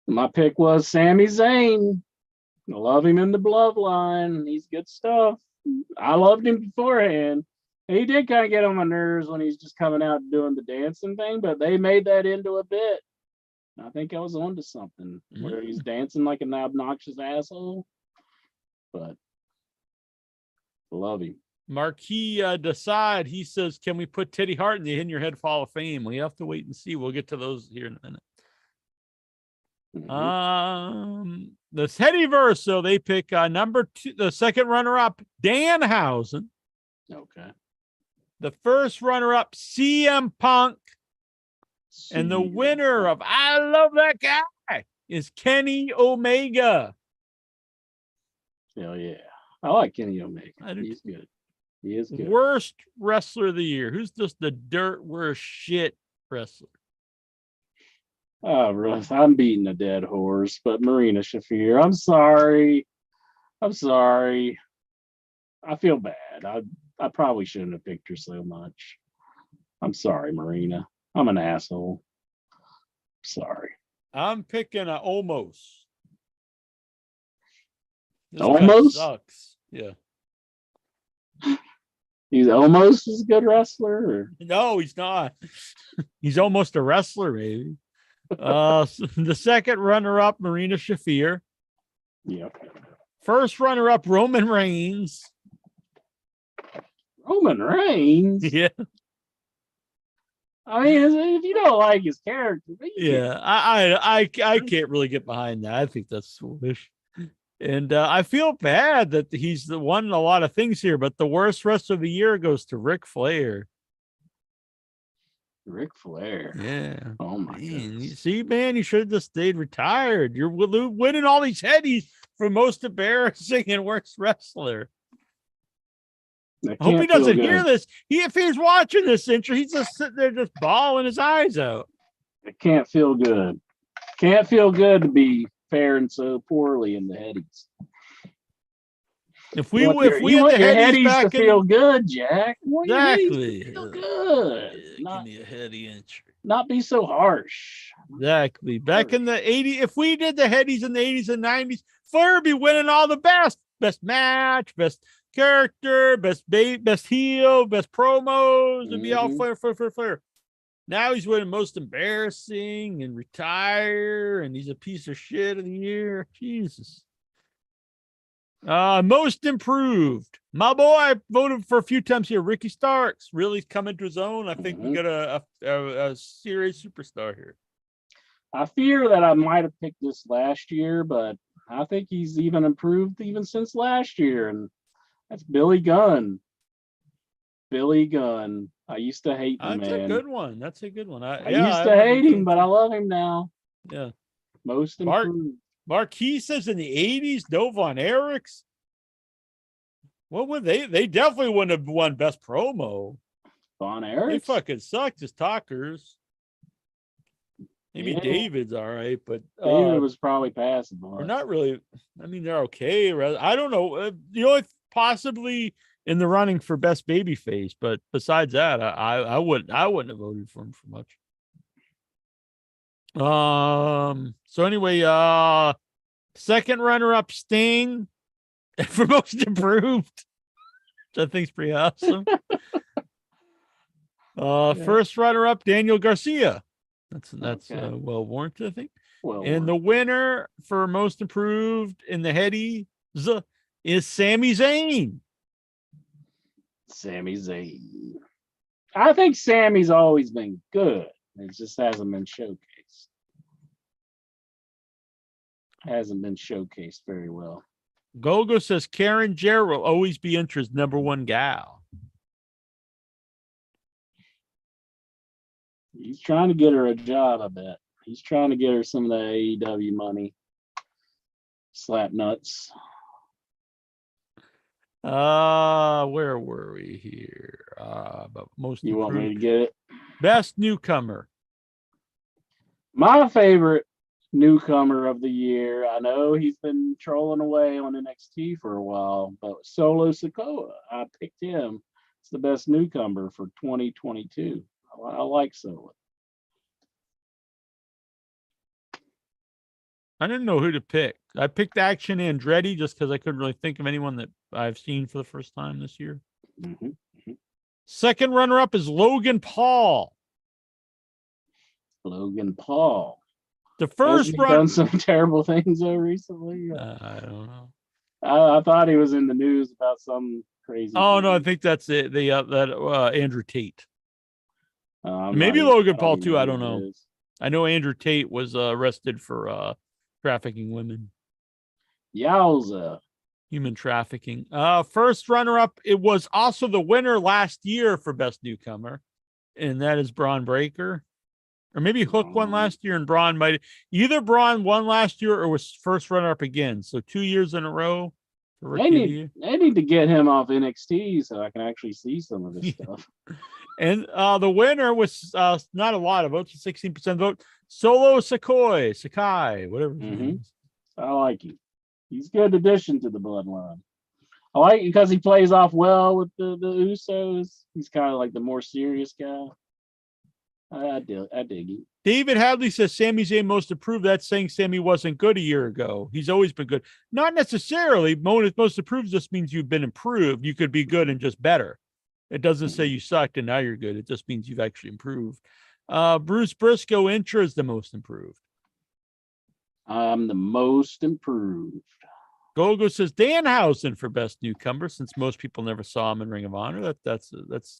My pick was Sami Zayn. I love him in the bloodline. He's good stuff. I loved him beforehand. He did kind of get on my nerves when he's just coming out and doing the dancing thing, but they made that into a bit. I think I was onto something where he's dancing like an obnoxious asshole. But I love him.
Marquis Decide, he says, can we put Teddy Hart in the In Your Head Hall of Fame? We have to wait and see. We'll get to those here in a minute. The Headyverse, so they pick number 2, the second runner-up, Danhausen.
Okay.
The first runner-up, CM Punk. And the winner of I Love That Guy is Kenny Omega.
Hell yeah. I like Kenny Omega. He's good. He is good.
Worst wrestler of the year. Who's just the dirt worst shit wrestler?
Oh, Russ, I'm beating a dead horse, but Marina Shafir. I'm sorry. I feel bad. I probably shouldn't have picked her so much. I'm sorry, Marina. I'm an asshole. Sorry.
I'm picking a Almost. This
Almost
guy sucks. Yeah.
He's almost as a good wrestler. Or?
No, he's not. He's almost a wrestler, maybe. The second runner-up, Marina Shafir.
Yeah.
First runner-up, Roman Reigns.
Roman Reigns?
Yeah.
I mean, if you don't like his character,
yeah, I can't really get behind that. I think that's foolish. And I feel bad that he's won a lot of things here, but the worst rest of the year goes to Ric Flair.
Ric Flair.
Yeah.
Oh my god.
See, man, you should have just stayed retired. You're winning all these headies for most embarrassing and worst wrestler. I hope he doesn't hear this. If he's watching this intro, he's just sitting there just bawling his eyes out.
It can't feel good. Can't feel good to be faring so poorly in the headies.
If we had the headies back
to feel good, Jack.
Exactly.
Feel good.
Give me a heady entry.
Not be so harsh.
Exactly. Back in the 80s, if we did the headies in the 80s and 90s, Flair would be winning all the best match, best character, best heel, best promos. It'd be all Flair. Now he's winning most embarrassing and retire, and he's a piece of shit of the year. Jesus. Most improved. My boy, I voted for a few times here. Ricky Starks really coming to his own. I think we got a serious superstar here.
I fear that I might have picked this last year, but I think he's even improved even since last year, and that's Billy Gunn. Billy Gunn. I used to hate the man.
That's a good one. That's a good one. I
used to hate him, but I love him now.
Yeah.
Most improved.
Marquis says in the 80s, no Von Erichs. What would they? They definitely wouldn't have won best promo.
Von Erichs?
They fucking sucked as talkers. Maybe David's all right, but
David was probably passable.
They're not really. I mean, they're okay. I don't know. Possibly in the running for best babyface, but besides that, I wouldn't have voted for him for much. So anyway, second runner-up Sting for most improved, which I think is pretty awesome. First runner-up Daniel Garcia. That's well warranted, I think. And the winner for most improved in the headies is Sami Zayn.
Sami Zayn. I think Sammy's always been good. It just hasn't been showcased. Hasn't been showcased very well.
Gogo says Karen Jarrett will always be Intra's number one gal.
He's trying to get her a job, I bet. He's trying to get her some of the AEW money. Slap nuts.
Where were we here? But most
You want me to
improved.
get it?
Best newcomer.
My favorite newcomer of the year. I know he's been trolling away on NXT for a while, but Solo Sikoa, I picked him. It's the best newcomer for 2022. I like Solo.
I didn't know who to pick. I picked Action Andretti just because I couldn't really think of anyone that I've seen for the first time this year.
Mm-hmm.
Second runner-up is Logan Paul.
Logan Paul.
The first run
done some terrible things though recently.
I don't know.
I thought he was in the news about some crazy.
Oh
thing.
no, I think that's it. Andrew Tate.
I'm
Maybe
not
Logan
even-
Paul
even
too. I
who
don't
it
know.
is.
I know Andrew Tate was arrested for trafficking women.
Yowza.
Human trafficking. First runner-up, it was also the winner last year for best newcomer, and that is Braun Breaker. Or maybe Hook won last year and Braun might either Braun won last year or was first runner-up again. So 2 years in a row for
They
Rookie of the Year.
need to get him off NXT so I can actually see some of this stuff.
And the winner was not a lot of votes, 16% vote. Solo Sakai, whatever his name is.
I like him. He's a good addition to the bloodline. I like it because he plays off well with the Usos. He's kind of like the more serious guy. I dig him.
David Hadley says Sami Zayn most improved. That's saying Sami wasn't good a year ago. He's always been good. Not necessarily. Most improved just means you've been improved. You could be good and just better. It doesn't say you sucked and now you're good. It just means you've actually improved. Bruce Briscoe Intra is the most improved.
I'm the most improved.
Gogo says Danhausen for best newcomer, since most people never saw him in Ring of Honor. That's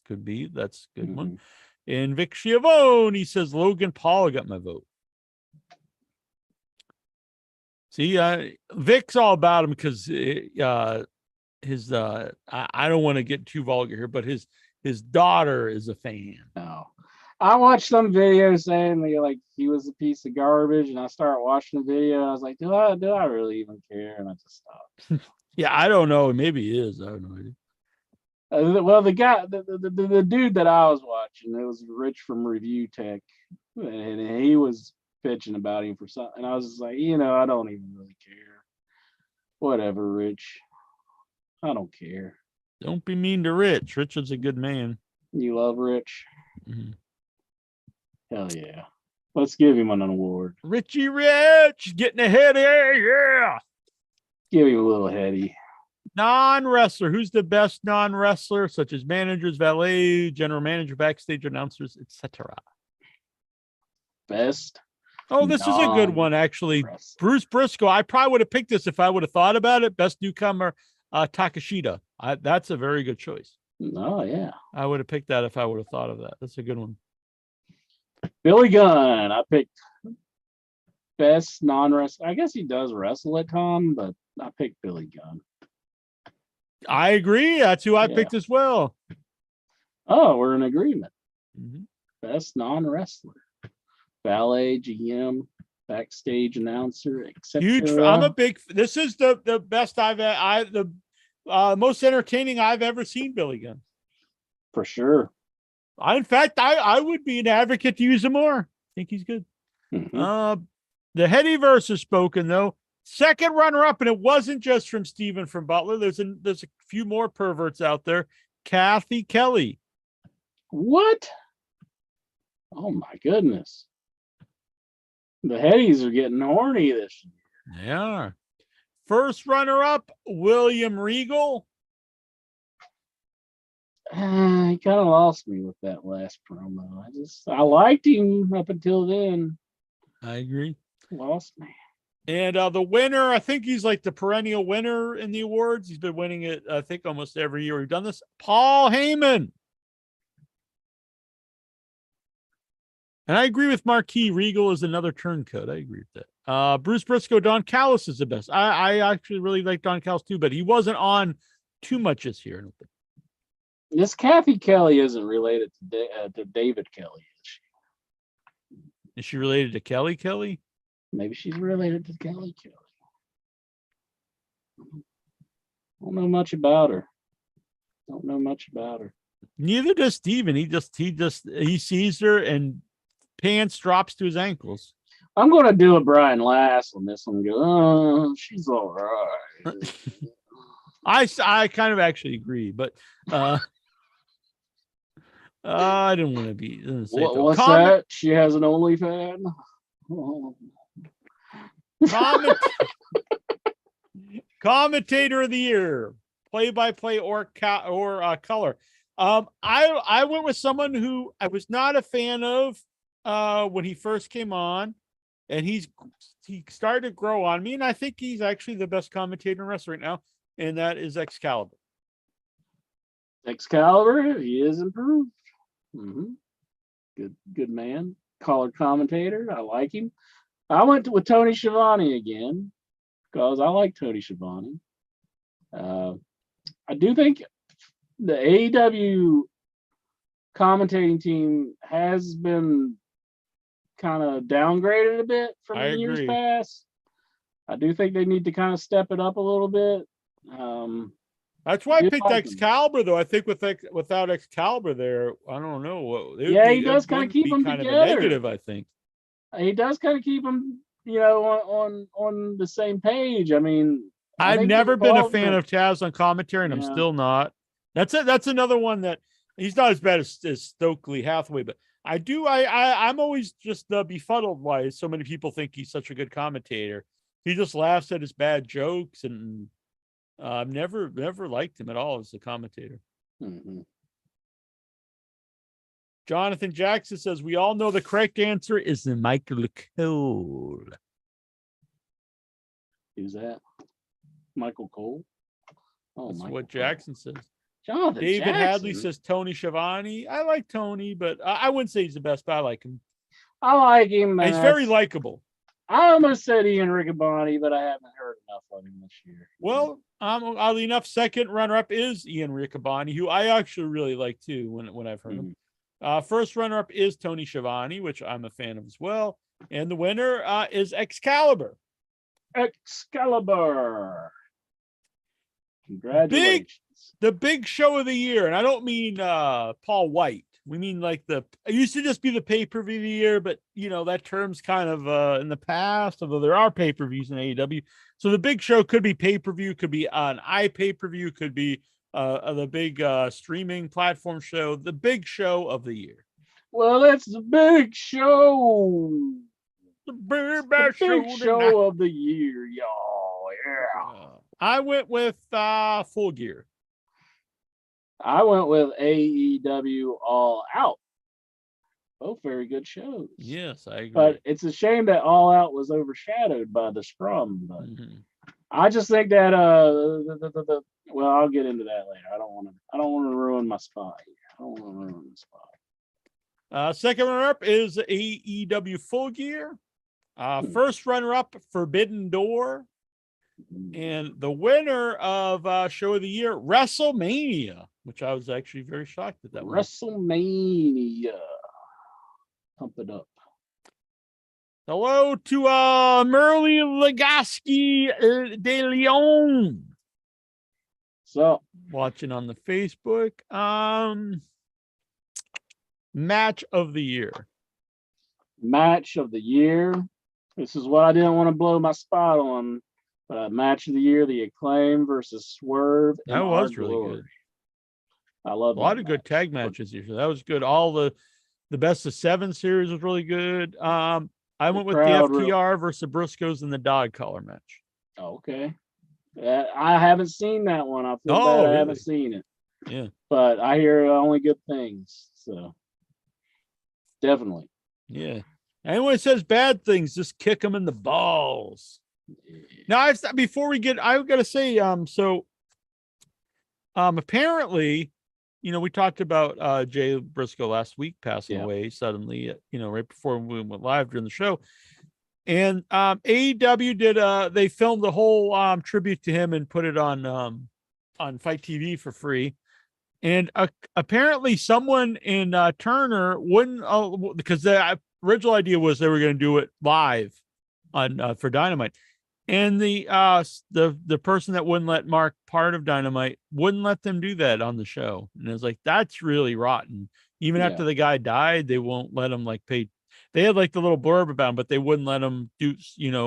could be. That's a good one. And Vic Schiavone, says Logan Paul got my vote. See, Vic's all about him because his I don't want to get too vulgar here, but his daughter is a fan.
No. I watched some video saying like he was a piece of garbage, and I started watching the video. I was like, do I really even care? And I just stopped.
Yeah, I don't know. Maybe he is. I have no idea.
Well, the guy, the dude that I was watching, it was Rich from Review Tech, and he was pitching about him for something. And I was just like, I don't even really care. Whatever, Rich. I don't care.
Don't be mean to Rich. Rich is a good man.
You love Rich?
Mm-hmm.
Hell yeah. Let's give him an award.
Richie Rich getting ahead here. Yeah.
Give him a little heady.
Non-wrestler. Who's the best non-wrestler, such as managers, valet, general manager, backstage announcers, etc.?
Best.
Oh, this is a good one, actually. Bruce Briscoe. I probably would have picked this if I would have thought about it. Best newcomer, Takashita. That's a very good choice.
Oh, yeah.
I would have picked that if I would have thought of that. That's a good one.
Billy Gunn. I picked best non-wrestler. I guess he does wrestle at con, but I picked Billy Gunn.
I agree. That's who I picked as well.
Oh, we're in agreement.
Mm-hmm.
Best non-wrestler. Ballet, GM, backstage announcer, etc.
Huge. I'm a big. This is the best the most entertaining I've ever seen Billy Gunn.
For sure.
In fact, I would be an advocate to use him more. I think he's good.
Mm-hmm.
The Headyverse has spoken though. Second runner-up, and it wasn't just from Steven from Butler. There's a few more perverts out there. Kathy Kelly.
What? Oh my goodness. The Headies are getting horny this year.
They are. First runner-up, William Regal.
He kind of lost me with that last promo. I liked him up until then.
I agree.
Lost me.
And the winner, I think he's like the perennial winner in the awards. He's been winning it, I think, almost every year we've done this. Paul Heyman. And I agree with Marquis. Regal is another turncoat. I agree with that. Bruce Briscoe, Don Callis is the best. I actually really like Don Callis too, but he wasn't on too much this year. I don't think.
This Kathy Kelly isn't related to David Kelly, is she?
Is she related to Kelly Kelly?
Maybe she's related to Kelly Kelly. Don't know much about her. Don't know much about her.
Neither does Steven. He sees her and pants drops to his ankles.
I'm going to do a Brian Last on this one and go, oh, she's all right.
I kind of actually agree, but I didn't want to be.
What's that? She has an OnlyFans? Oh.
Commentator of the year, play-by-play or color. I went with someone who I was not a fan of when he first came on, and he started to grow on me, and I think he's actually the best commentator in wrestling right now, and that is Excalibur.
Excalibur, he is improved. Good man. Color commentator, I like him. I went with Tony Schiavone again because I like Tony Schiavone. I do think the AEW commentating team has been kind of downgraded a bit from the years past. I do think they need to kind of step it up a little bit.
That's why I picked Excalibur, though. I think without Excalibur there, I don't know.
He does kind of keep them
kind
together.
Of a negative, I think.
He does kind of keep them, on the same page. I mean,
I've never been a fan of Taz on commentary, and I'm still not. That's it. That's another one that he's not as bad as Stokely Hathaway, but I'm always just befuddled why so many people think he's such a good commentator. He just laughs at his bad jokes, and I've never liked him at all as a commentator. Jonathan Jackson says, we all know the correct answer is the Michael Cole.
Who's that? Michael Cole?
Oh, that's what Jackson says.
Jonathan
David
Jackson.
Hadley says Tony Schiavone. I like Tony, but I wouldn't say he's the best, but I like him.
I like him.
He's very likable.
I almost said Ian Riccaboni, but I haven't heard enough of him this year.
Well, oddly enough, second runner-up is Ian Riccaboni, who I actually really like too when I've heard him. First runner-up is Tony Schiavone, which I'm a fan of as well. And the winner is Excalibur.
Excalibur. Congratulations.
The big show of the year. And I don't mean Paul White. We mean like it used to just be the pay-per-view of the year, but that term's kind of in the past, although there are pay-per-views in AEW. So the big show could be pay-per-view, could be an iPay-per-view, could be the big streaming platform show, the big show of the year.
Well, it's the big show.
The big
show of the year, y'all. Yeah.
I went with Full Gear.
I went with AEW All Out. Both very good shows.
Yes, I agree.
But it's a shame that All Out was overshadowed by the Scrum. But I just think that well, I'll get into that later. I don't want to ruin my spot here. I don't want to ruin the spot.
Second runner-up is AEW Full Gear. First runner-up, Forbidden Door. And the winner of Show of the Year, WrestleMania, which I was actually very shocked at that one.
WrestleMania. Pump it up.
Hello to Merle Legasky de Leon.
So
watching on the Facebook. Match of the year.
Match of the year. This is what I didn't want to blow my spot on. Match of the year, the Acclaim versus Swerve.
That was really good.
I love
a lot of good tag matches here. So that was good. All the best of 7 series was really good. I went with the FTR versus the Briscoes in the dog collar match.
Okay. I haven't seen that one. I feel bad I haven't seen it.
Yeah.
But I hear only good things. So definitely.
Yeah. Anyone says bad things, just kick them in the balls. Now, before we get, I've got to say, apparently, we talked about Jay Briscoe last week passing away suddenly, right before we went live during the show. And AEW did, they filmed the whole tribute to him and put it on Fight TV for free. And apparently someone in Turner wouldn't, because original idea was they were going to do it live on for Dynamite, and the person that wouldn't let Mark part of Dynamite wouldn't let them do that on the show, and it was like, that's really rotten. Even after the guy died, they won't let him like pay. They had like the little blurb about him, but they wouldn't let him do,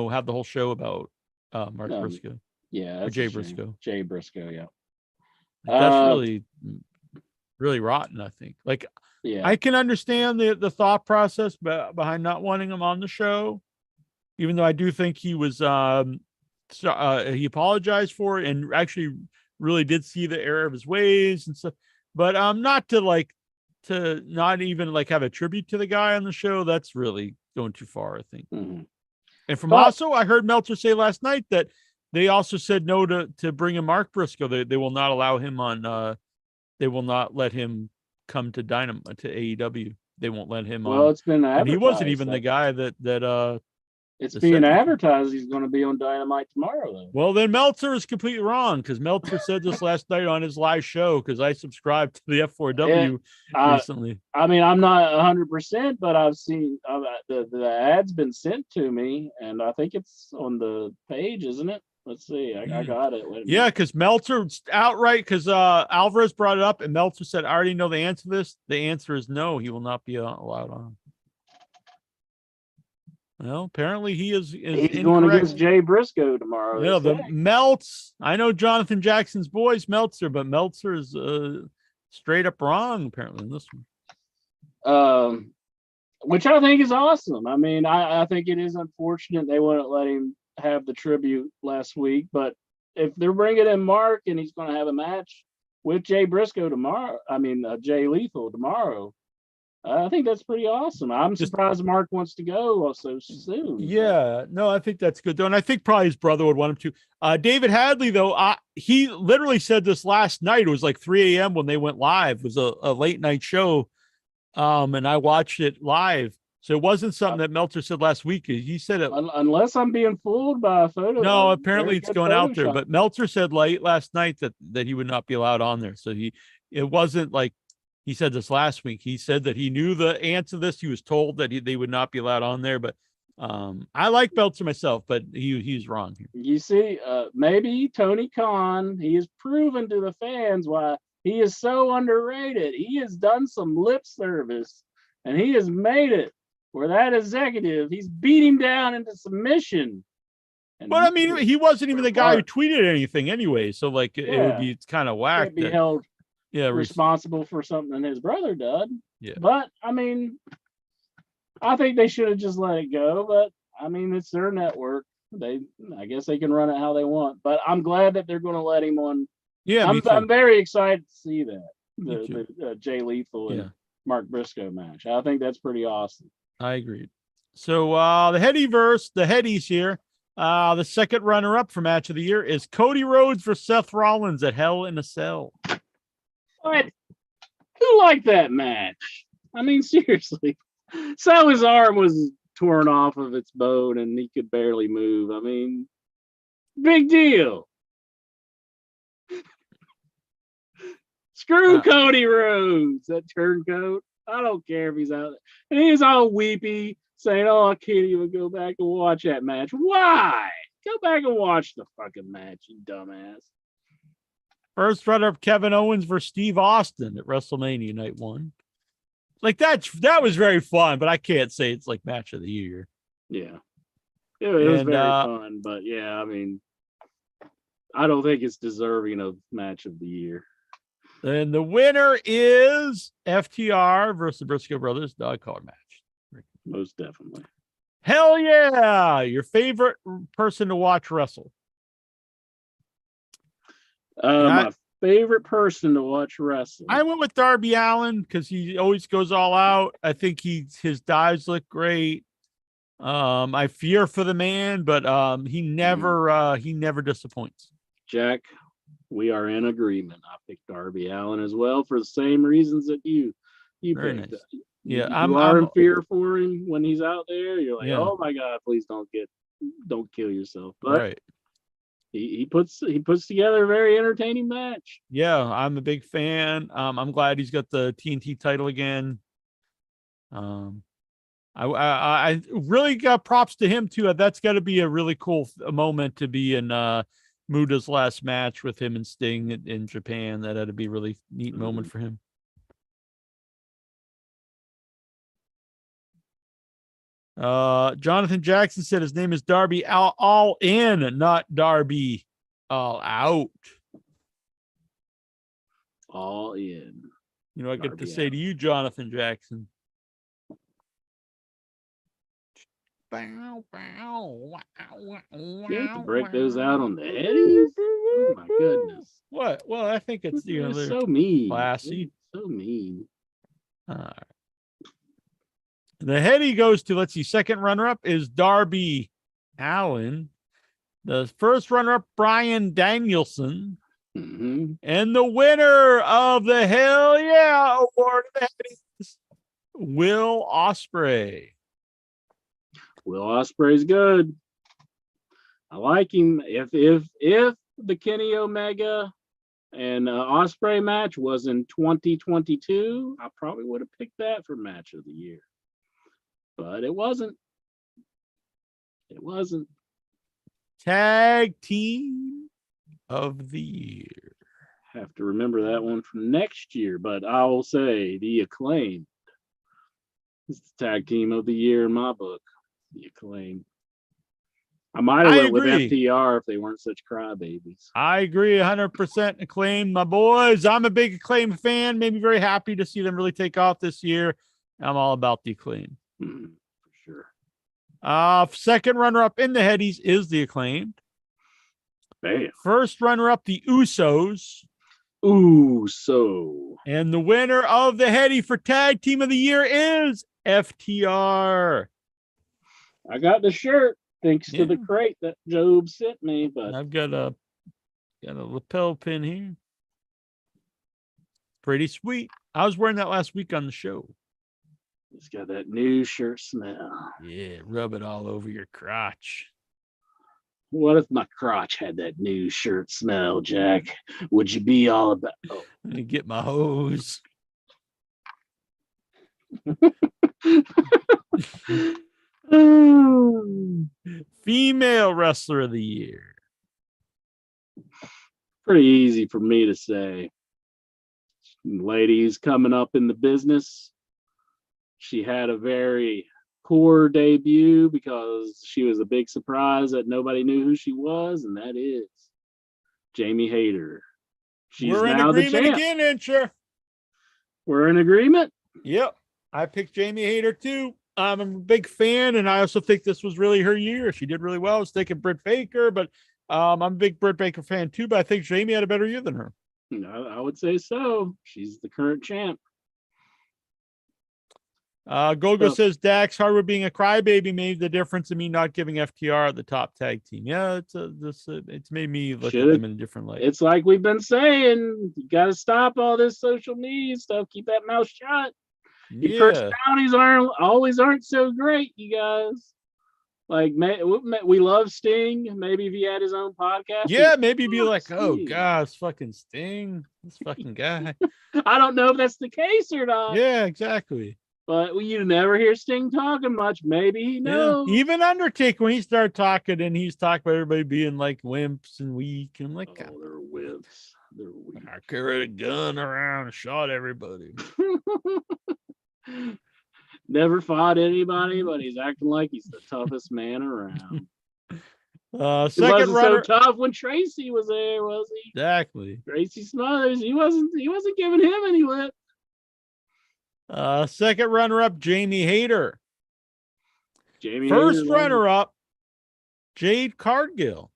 have the whole show about Mark Briscoe.
Yeah, that's
Jay Briscoe.
Jay Briscoe, yeah.
Like, that's really, really rotten, I think. Like, I can understand the thought process behind not wanting him on the show, even though I do think he was he apologized for it and actually really did see the error of his ways and stuff. But not not even like have a tribute to the guy on the show. That's really going too far, I think.
Mm-hmm.
And also, I heard Meltzer say last night that they also said no to bring in Mark Briscoe. They will not allow him on. They will not let him come to Dynamite, to AEW. They won't let him on.
Well, it's been advertised.
And he wasn't even the guy that
it's being advertised he's going to be on Dynamite tomorrow, though.
Well, then Meltzer is completely wrong, because Meltzer said this last night on his live show, because I subscribed to the F4W recently.
I mean, I'm not 100%, but I've seen the ad's been sent to me, and I think it's on the page, isn't it? Let's see. I got it.
Yeah, because Meltzer outright, because Alvarez brought it up, and Meltzer said, I already know the answer to this. The answer is no, he will not be allowed on. Well, apparently he's
going against Jay Briscoe tomorrow.
Yeah, the Melts. I know Jonathan Jackson's boy's Meltzer, but Meltzer is straight up wrong apparently in this
one. Which I think is awesome. I mean, I think it is unfortunate they wouldn't let him have the tribute last week, but if they're bringing in Mark and he's going to have a match with Jay Briscoe tomorrow, Jay Lethal tomorrow, I think that's pretty awesome. I'm surprised Mark wants to go so soon.
Yeah, no, I think that's good though, and I think probably his brother would want him to. David Hadley though, he literally said this last night. It was like 3 a.m. when they went live. It was a late night show, and I watched it live. So it wasn't something that Meltzer said last week. He said it.
Unless I'm being fooled by a photo.
No, apparently it's going out there. But Meltzer said late last night that he would not be allowed on there. So it wasn't like he said this last week. He said that he knew the answer to this. He was told that they would not be allowed on there. But I like Meltzer myself, but he's wrong here.
You see, maybe Tony Khan, he has proven to the fans why he is so underrated. He has done some lip service, and he has made it where that executive, he's beat him down into submission.
But I mean, he wasn't even the guy who tweeted anything anyway. So like, it would be kind of whack.
Be held responsible for something his brother did.
Yeah.
But I mean, I think they should have just let it go. But I mean, it's their network. I guess they can run it how they want. But I'm glad that they're going to let him on. Yeah, I'm very excited to see that the Jay Lethal and Mark Briscoe match. I think that's pretty awesome.
I agree. So the Headies here. The second runner-up for match of the year is Cody Rhodes versus Seth Rollins at Hell in a Cell.
What? Who liked that match? I mean, seriously. So his arm was torn off of its bone and he could barely move. I mean, big deal. Screw Cody Rhodes, that turncoat. I don't care if he's out there. And he's all weepy, saying, oh, I can't even go back and watch that match. Why? Go back and watch the fucking match, you dumbass.
First runner-up Kevin Owens versus Steve Austin at WrestleMania Night 1. Like, that was very fun, but I can't say it's like match of the year.
Yeah. It was very fun, but yeah, I mean, I don't think it's deserving of match of the year.
And the winner is FTR versus the Briscoe Brothers dog collar match.
Most definitely.
Hell yeah. Your favorite person to watch wrestle?
My favorite person to watch wrestle.
I went with Darby Allin because he always goes all out. I think his dives look great. I fear for the man, but he never disappoints.
Jack, we are in agreement. I picked Darby Allin as well for the same reasons that you
Very
picked.
Nice. Yeah,
I'm in fear for him when he's out there. You're like, oh my God, please don't kill yourself. But
right.
He puts together a very entertaining match.
Yeah, I'm a big fan. I'm glad he's got the TNT title again. I really got props to him too. That's got to be a really cool moment to be in Muda's last match with him and Sting in Japan. That had to be a really neat moment for him. Jonathan Jackson said his name is Darby all in, not Darby all out.
All in.
You know, I get
Darby
to say
out.
to you, Jonathan Jackson. Bow, bow,
You have to break those out on the Headys? Oh my goodness.
What? Well, I think it's
They're
they're
so mean.
classy.
They're so mean.
The Heady goes to, let's see, second runner-up is Darby Allen. The first runner-up, Brian Danielson.
Mm-hmm.
And the winner of the Hell Yeah Award of the Headies, Will Ospreay.
Will Ospreay's good. I like him. If the Kenny Omega and Ospreay match was in 2022, I probably would have picked that for match of the year. But it wasn't. It wasn't.
Tag team of the year.
Have to remember that one for next year. But I will say the Acclaim is the tag team of the year in my book. The Acclaim. I might have went with FTR if they weren't such crybabies.
I agree 100%. Acclaim, my boys. I'm a big Acclaim fan. Made me very happy to see them really take off this year. I'm all about the Acclaim.
For sure.
Second runner-up in the Headies is the Acclaimed.
Bam.
First runner-up, the Usos.
Uso.
And the winner of the Heady for Tag Team of the Year is FTR.
I got the shirt thanks to the crate that Job sent me, but
I've got a lapel pin here. Pretty sweet. I was wearing that last week on the show.
It's got that new shirt smell.
Yeah, rub it all over your crotch.
What if my crotch had that new shirt smell, Jack? Would you be all about? Oh.
Let me get my hose. Female wrestler of the year.
Pretty easy for me to say. Ladies coming up in the business. She had a very poor debut because she was a big surprise that nobody knew who she was, and that is Jamie Hayter.
We're in agreement again, Incher.
We're in agreement?
Yep. I picked Jamie Hayter too. I'm a big fan, and I also think this was really her year. She did really well. I was thinking Britt Baker, but I'm a big Britt Baker fan too, but I think Jamie had a better year than her.
I would say so. She's the current champ.
Gogo says Dax Harwood being a crybaby made the difference in me not giving FTR the top tag team. Yeah, it's made me look at them in a different light.
It's like we've been saying, you got to stop all this social media stuff. Keep that mouth shut. Your personalities aren't so great, you guys. Like, we love Sting. Maybe if he had his own podcast.
Yeah, maybe be like, oh, God, it's fucking Sting. This fucking guy.
I don't know if that's the case or not.
Yeah, exactly.
But you never hear Sting talking much. Maybe he knows.
Yeah. Even Undertaker, when he started talking and he's talking about everybody being like wimps and weak. And I'm like,
they're wimps. They're weak.
I carried a gun around and shot everybody.
Never fought anybody, but he's acting like he's the toughest man around.
Second runner,
so tough when Tracy was there, was he?
Exactly.
Tracy Smothers, he wasn't giving him any lip.
Second runner-up, Jamie Hayter.
First
runner-up, Jade Cargill.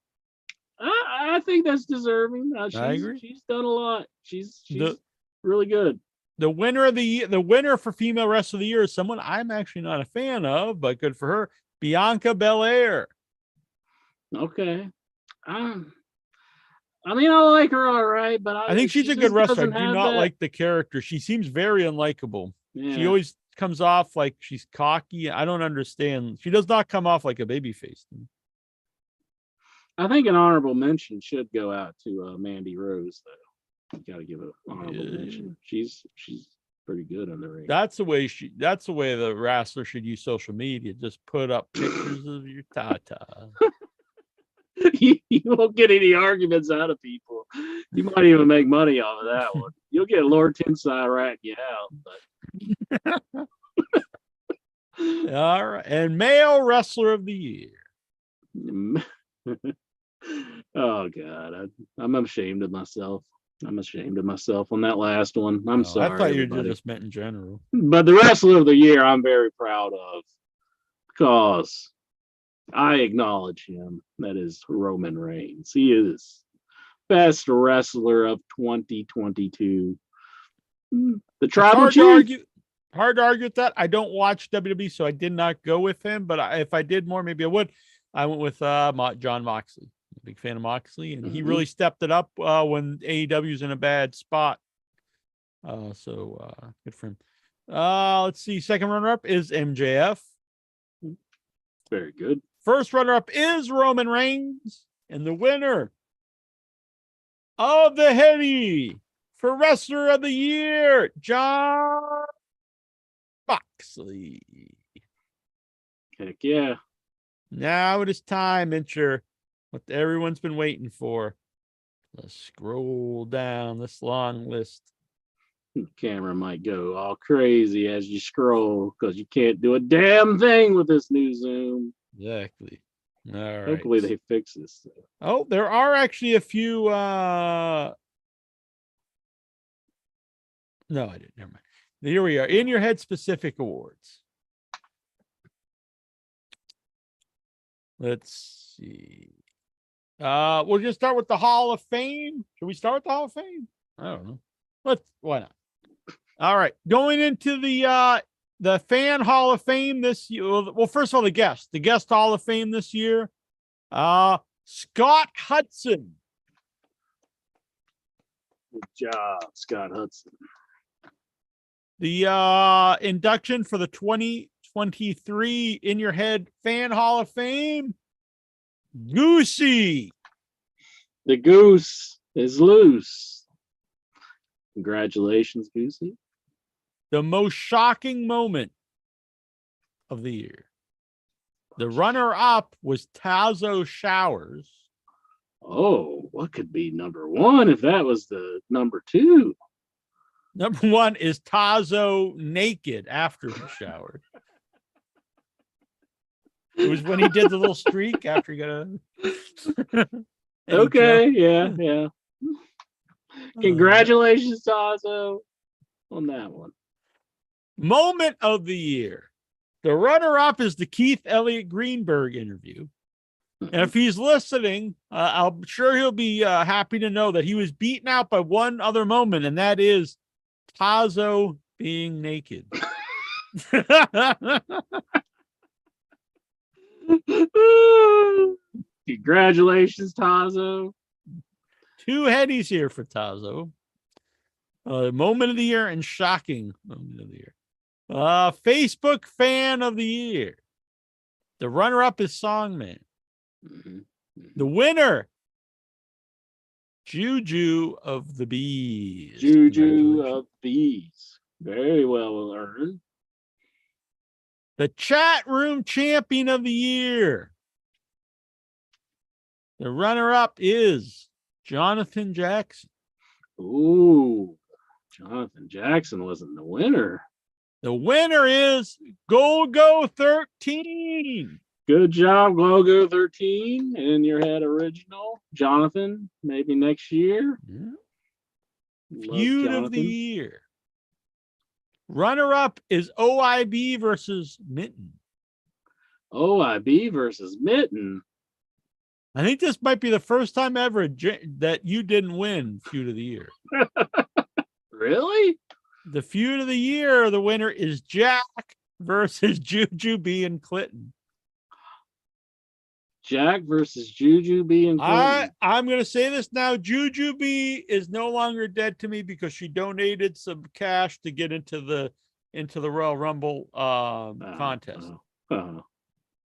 I think that's deserving.
I agree.
She's done a lot. She's really good.
The winner for female wrestler of the year is someone I'm actually not a fan of, but good for her, Bianca Belair.
Okay. I mean, I like her all right, but
I think she's a good wrestler. I do not like the character. She seems very unlikable. Yeah. She always comes off like she's cocky. I don't understand. She does not come off like a babyface.
I think an honorable mention should go out to Mandy Rose, though. You got to give an honorable mention. She's pretty good in the ring.
That's the way the wrestler should use social media. Just put up pictures of your tata.
You won't get any arguments out of people. You might even make money off of that one. You'll get Lord Tensai ratting you out. But
All right. And male wrestler of the year.
Oh God, I'm ashamed of myself. I'm ashamed of myself on that last one. I'm sorry.
I thought you
everybody.
just meant in general.
But the wrestler of the year, I'm very proud of because I acknowledge him. That is Roman Reigns. He is best wrestler of 2022. The tribal chief.
Hard to argue with that. I don't watch WWE, so I did not go with him. But if I did more, maybe I would. I went with John Moxley. I'm a big fan of Moxley, and he really stepped it up when AEW's in a bad spot. So good for him. Let's see. Second runner-up is MJF.
Very good.
First runner-up is Roman Reigns, and the winner of the Heady for wrestler of the year, John Moxley.
Heck yeah.
Now it is time, enter what everyone's been waiting for. Let's scroll down this long list.
The camera might go all crazy as you scroll because you can't do a damn thing with this new Zoom.
Exactly. All right.
Hopefully they fix this.
Oh, there are actually a few. No, I didn't. Never mind. Here we are. In your head specific awards. Let's see. We're gonna start with the Hall of Fame. Should we start with the Hall of Fame? I don't know. Why not? All right. Going into the fan Hall of Fame this year. Well, first of all, the guest Hall of Fame this year. Scott Hudson.
Good job, Scott Hudson.
The induction for the 2023 In Your Head Fan Hall of Fame, Goosey.
The goose is loose. Congratulations, Goosey.
The most shocking moment of the year. The runner-up was Tazo Showers.
Oh, what could be number one if that was the number two?
Number one is Tazo naked after he showered. It was when he did the little streak after he got a.
Okay, yeah. Congratulations, Tazo, on that one.
Moment of the year. The runner-up is the Keith Elliott Greenberg interview. And if he's listening, I'm sure he'll be happy to know that he was beaten out by one other moment, and that is Tazo being naked.
Congratulations, Tazo.
2 headies here for Tazo. Moment of the year and shocking moment of the year. Facebook fan of the year. The runner-up is Songman. The winner, Juju of the Bees.
Juju of Bees. Very well earned.
The chat room champion of the year. The runner-up is Jonathan Jackson.
Ooh, Jonathan Jackson wasn't the winner.
The winner is Go 13.
Good job, Logo 13, In Your Head original. Jonathan, maybe next year.
Yeah. Feud of the year. Runner-up is OIB versus Mitten.
OIB versus Mitten.
I think this might be the first time ever that you didn't win Feud of the Year.
Really?
The Feud of the Year, the winner is Jack versus Juju B and Clinton.
Jack versus Juju B and Clinton.
I'm going to say this now. Juju B is no longer dead to me because she donated some cash to get into the Royal Rumble contest.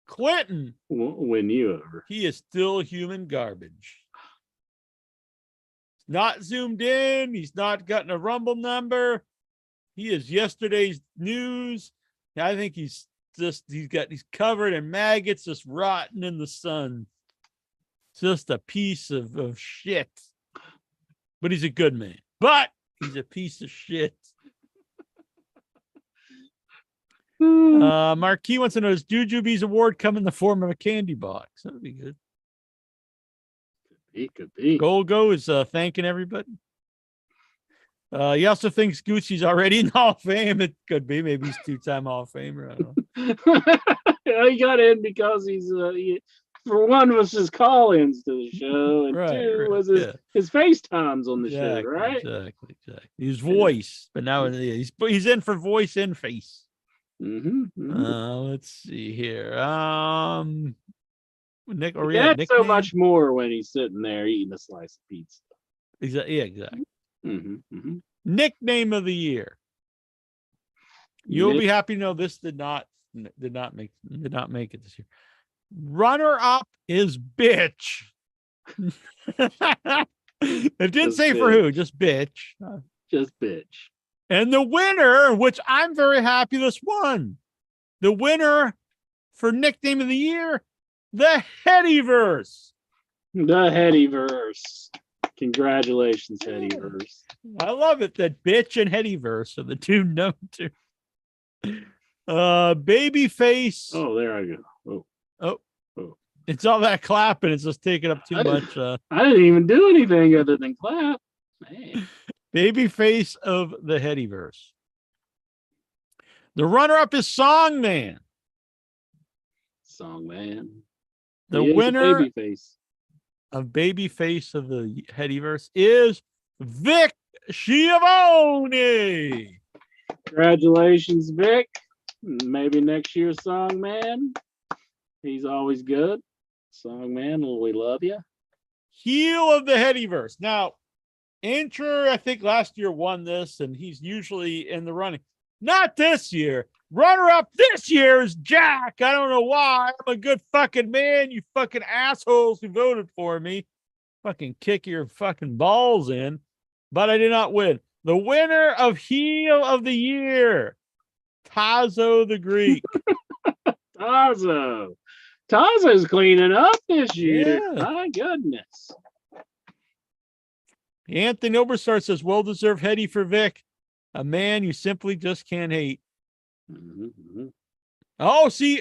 Clinton
won't win you over.
He is still human garbage. Not zoomed in. He's not gotten a Rumble number. He is yesterday's news. I think he's covered in maggots, just rotting in the sun. Just a piece of shit. But he's a good man. But he's a piece of shit. Marquis wants to know, does Jujubee's award come in the form of a candy box? That would be good.
He could be.
Golgo is thanking everybody. He also thinks Gucci's already in Hall of Fame. It could be. Maybe he's two-time Hall of Famer. I don't know.
He got in because he's for one was his call-ins to the show, and two was his FaceTimes on the show, right?
Exactly. His voice, but now he's in for voice and face. Let's see here. Nick, or
that's so much more when he's sitting there eating a slice of pizza.
Exactly. Nickname of the year. You'll be happy to know this did not make it this year. Runner up is bitch. It didn't say for who, just bitch.
Just bitch.
And the winner, which I'm very happy this won. The winner for nickname of the year, the Headyverse.
The Headyverse. Congratulations, Headyverse.
I love it that bitch and Headyverse are the two known to. Babyface.
Oh, there I go. Oh.
It's all that clapping. It's just taking up too much.
I didn't even do anything other than clap. Man.
Babyface of the Headyverse. The runner-up is Songman.
Songman.
The winner of Babyface of the Headyverse is Vic Schiavone.
Congratulations, Vic. Maybe next year's Songman. He's always good. Songman, we love you.
Heel of the Headyverse. Now, Incher, I think last year won this, and he's usually in the running. Not this year. Runner-up this year is Jack. I don't know why. I'm a good fucking man, you fucking assholes who voted for me. Fucking kick your fucking balls in. But I did not win. The winner of Heel of the Year, Tazo the Greek.
Tazo's cleaning up this year.
Yeah.
My goodness.
Anthony Oberstar says, well-deserved Heady for Vic. A man you simply just can't hate. Oh, see,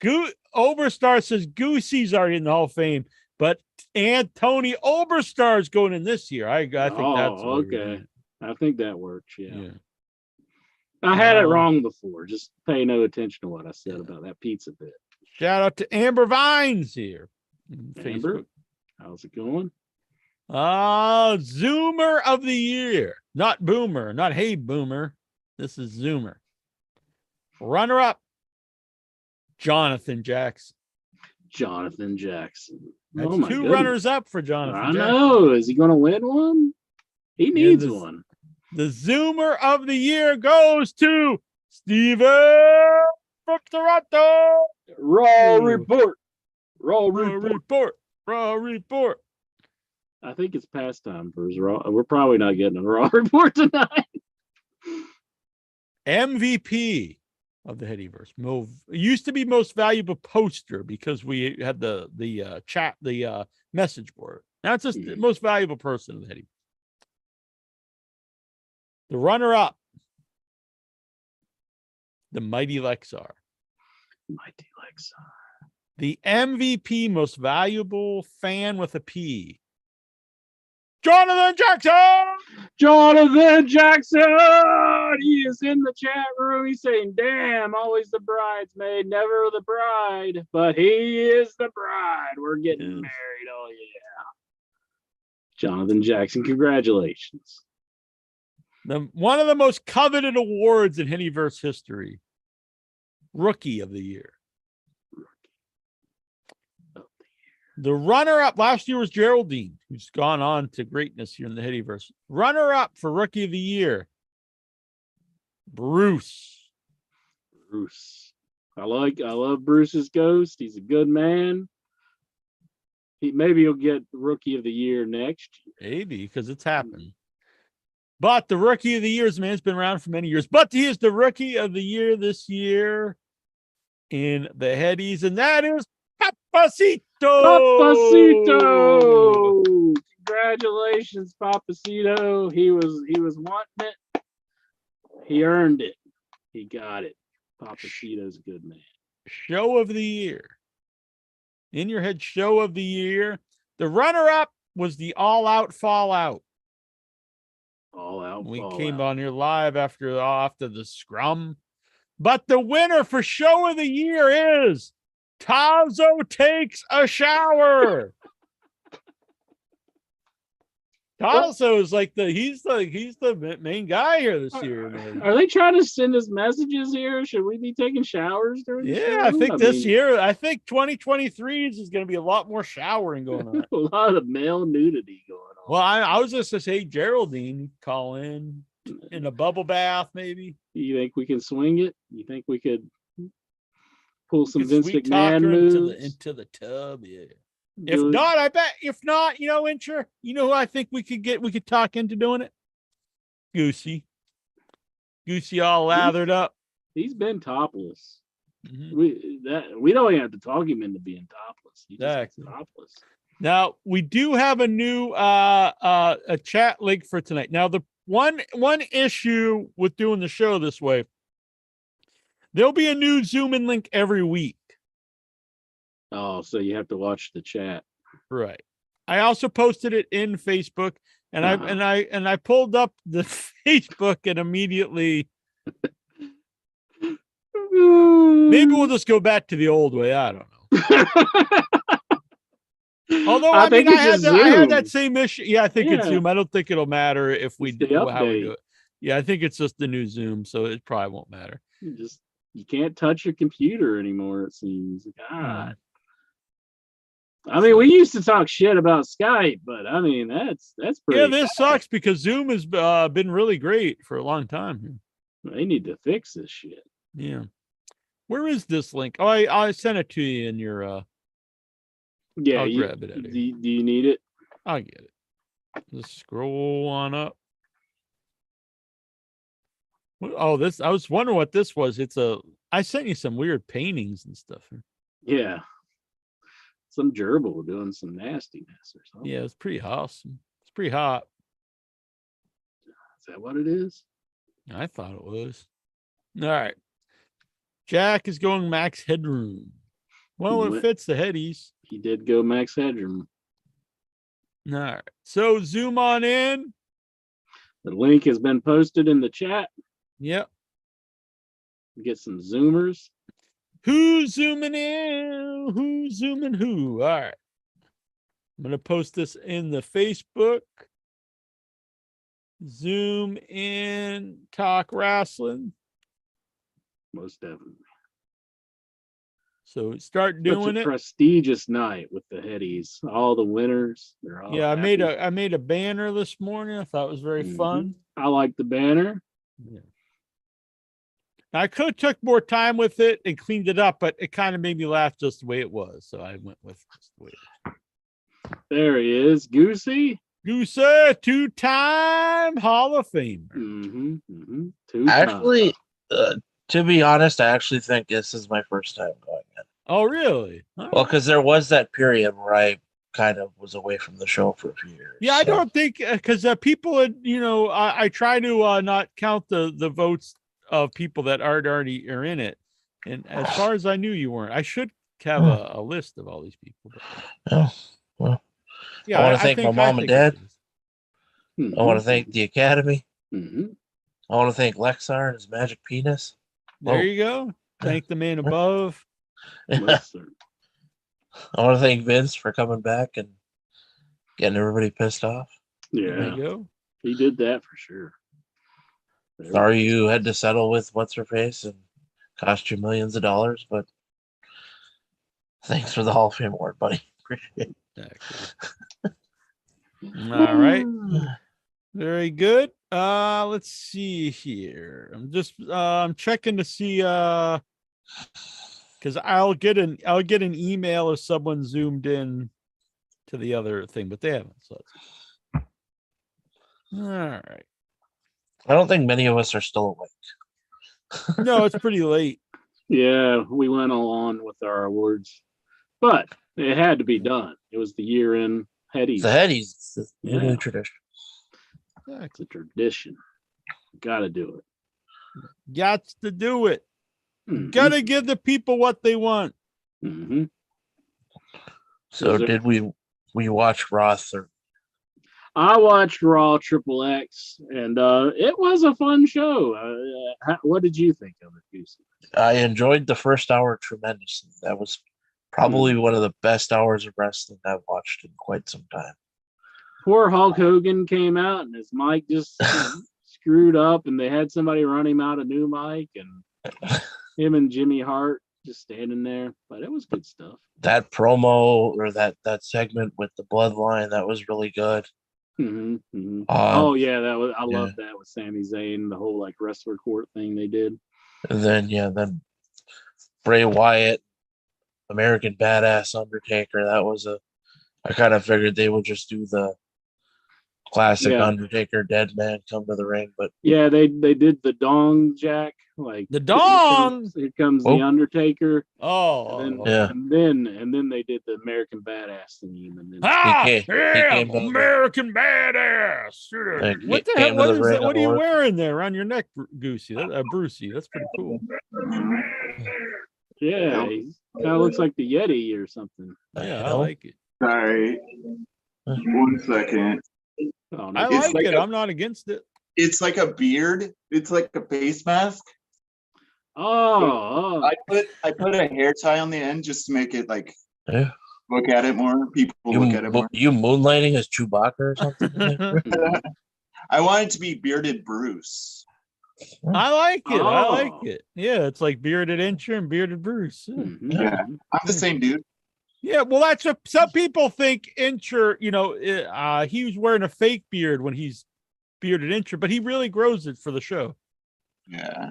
Oberstar says Goosey's already in the Hall of Fame, but Tony Oberstar's going in this year. I think that's
okay. I think that works. Yeah. I had it wrong before. Just pay no attention to what I said about that pizza bit.
Shout out to Amber Vines here.
Amber, how's it going?
Zoomer of the Year. Not Boomer. Not Hey Boomer. This is Zoomer. Runner up, Jonathan Jackson.
Jonathan Jackson.
That's two runners up for Jonathan Jackson.
I know. Is he going to win one? He needs one.
The Zoomer of the Year goes to Steven from Toronto.
Raw report. I think it's past time for his Raw. We're probably not getting a Raw report tonight.
MVP of the Headyverse. It used to be most valuable poster because we had the message board. Now it's just the most valuable person of the Headyverse. The runner-up, the Mighty Lexar.
Mighty Lexar.
The MVP, most valuable fan with a P. Jonathan Jackson!
Jonathan Jackson! He is in the chat room. He's saying, damn, always the bridesmaid, never the bride. But he is the bride. We're getting married. Oh, yeah. Jonathan Jackson, congratulations.
One of the most coveted awards in Headyverse history. Rookie of the Year. The runner-up last year was Geraldine, who's gone on to greatness here in the Headyverse. Runner-up for Rookie of the Year, Bruce.
I love Bruce's ghost. He's a good man. Maybe he'll get Rookie of the Year next year.
Maybe, because it's happened. But the rookie of the year, man, has been around for many years. But he is the rookie of the year this year in the Headies, and that is Papacito.
Papacito! Congratulations, Papacito. He was wanting it. He earned it. He got it. Papacito's a good man.
Show of the year. In your head, show of the year. The runner-up was the all-out fallout.
All out.
We came on here live after the scrum. But the winner for show of the year is Tazo Takes a Shower. Tazo is like he's the main guy here this year. Man.
Are they trying to send us messages here? Should we be taking showers during the show?
I think this year, I think 2023 is going to be a lot more showering going on.
A lot of male nudity going on.
Well, I was just to say Geraldine call in a bubble bath, maybe.
You think we can swing it? You think we could pull some Vince
Sweet talk her
McMahon moves
into the tub? Yeah. If not, Incher, you know who I think we could talk into doing it? Goosey all lathered up.
He's been topless.
Mm-hmm.
We don't even have to talk him into being topless. He just
Exactly.
gets topless.
Now we do have a new a chat link for tonight. Now the one issue with doing the show this way, there'll be a new Zoom in link every week.
Oh, so you have to watch the chat.
Right. I also posted it in Facebook, and I pulled up the Facebook and immediately maybe we'll just go back to the old way. I don't know. Although I had that same issue. Yeah, I think it's Zoom. I don't think it'll matter if we do how we do it. Yeah, I think it's just the new Zoom, so it probably won't matter.
You can't touch your computer anymore, it seems. God. I mean, we used to talk shit about Skype, but I mean, that's pretty.
Yeah, this sucks because Zoom has been really great for a long time.
They need to fix this shit.
Yeah. Where is this link? Oh, I sent it to you in your. I'll grab it.
Do you need it?
I'll get it. Just scroll on up. Oh, this! I was wondering what this was. I sent you some weird paintings and stuff.
Yeah. Some gerbil doing some nastiness or something.
Yeah, it's pretty awesome. It's pretty hot.
Is that what it is?
I thought it was. All right. Jack is going max headroom. Well, it fits the Headies.
He did go max headroom.
All right. So zoom on in.
The link has been posted in the chat.
Yep.
Get some zoomers.
Who's zooming in? Who's zooming who? All right. I'm going to post this in the Facebook. Zoom in, talk wrestling.
Most definitely.
So start doing it.
Prestigious night with the Headies. All the winners. They're all happy.
I made a banner this morning. I thought it was very fun.
I like the banner.
Yeah. I could have took more time with it and cleaned it up, but it kind of made me laugh just the way it was. So I went with just the way it was.
There he is, Goosey.
Goosey, two-time Hall of Famer.
Actually, to be honest, I actually think this is my first time going in.
Oh, really?
Well, because there was that period where I kind of was away from the show for a few years.
Yeah, so. I don't think because people had, I try to not count the votes of people that already are in it, and as far as I knew, you weren't. I should have a list of all these people.
Oh, well, yeah, I want to thank my mom and dad. I want to thank the Academy. I want to thank Lexar and his magic penis.
There you go. Thank the man above.
I want to thank Vince for coming back and getting everybody pissed off.
Yeah,
there you go.
He did that for sure.
Sorry you had to settle with what's her face and cost you millions of dollars, but thanks for the Hall of Fame award, buddy. Appreciate it.
All right. Very good. Let's see here. I'm just I'm checking to see because I'll get an email if someone zoomed in to the other thing, but they haven't. So all right.
I don't think many of us are still awake.
No, it's pretty late.
Yeah, we went on with our awards, but it had to be done. It was the year-end Headies.
The Headies, it's the
Yeah.
new tradition.
It's a tradition. Got to do it.
Gots to do it.
Mhm.
Gotta give the people what they want.
Mhm.
So
Is there-
did we watch Roth? Or
I watched Raw Triple X, and it was a fun show. What did you think of it, Goosey?
I enjoyed the first hour tremendously. That was probably one of the best hours of wrestling I've watched in quite some time.
Poor Hulk Hogan came out, and his mic just screwed up, and they had somebody run him out a new mic, and him and Jimmy Hart just standing there. But it was good stuff.
That promo or that segment with the bloodline, that was really good.
Oh yeah, I love that with Sami Zayn, the whole like wrestler court thing they did.
And then Bray Wyatt, American Badass Undertaker. That was I kind of figured they would just do the classic Undertaker dead man come to the ring, but
yeah, they did the dong jack, like
the dong.
Here comes the Undertaker.
Oh,
and then they did the American Badass theme, and
then American Badass. What the hell? What is that? What are you wearing there around your neck, Goosey? Brucey? That's pretty cool.
Yeah, he kind of looks like the Yeti or something.
Yeah, I like it.
Sorry, 1 second.
Oh,
I like it. I'm not against it.
It's like a beard. It's like a face mask.
Oh,
I put a hair tie on the end just to make it like
Yeah.
look at it more. People look at it more.
You moonlighting as Chewbacca or something?
I want it to be bearded Bruce.
I like it. I like it. Yeah, it's like bearded Incher and bearded Bruce.
Yeah, I'm the same dude.
Yeah, well, that's what some people think. Incher, he was wearing a fake beard when he's bearded Incher, but he really grows it for the show.
Yeah.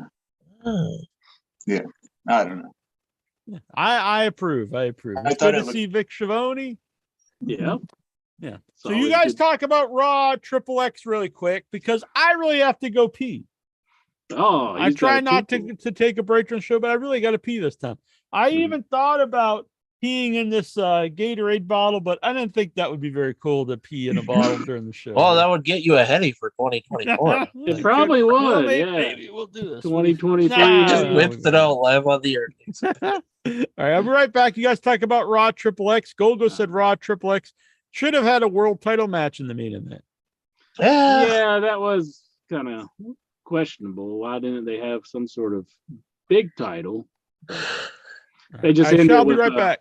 Yeah. I don't know.
Yeah, I approve. It's good to see Vic Schiavone.
Yeah.
Yeah. So you guys talk about Raw Triple X really quick because I really have to go pee.
Oh,
I try not to take a break from the show, but I really got to pee this time. I even thought about peeing in this Gatorade bottle, but I didn't think that would be very cool to pee in a bottle during the show.
Well, that would get you a Heady for 2024.
It probably would.
Well,
maybe
we'll do this.
2023.
Just whipped it out live on the earnings.
All right, I'll be right back. You guys talk about Raw Triple X. Golgo said Raw Triple X should have had a world title match in the main event.
Yeah, that was kind of questionable. Why didn't they have some sort of big title? They just ended
I'll be
with,
right back.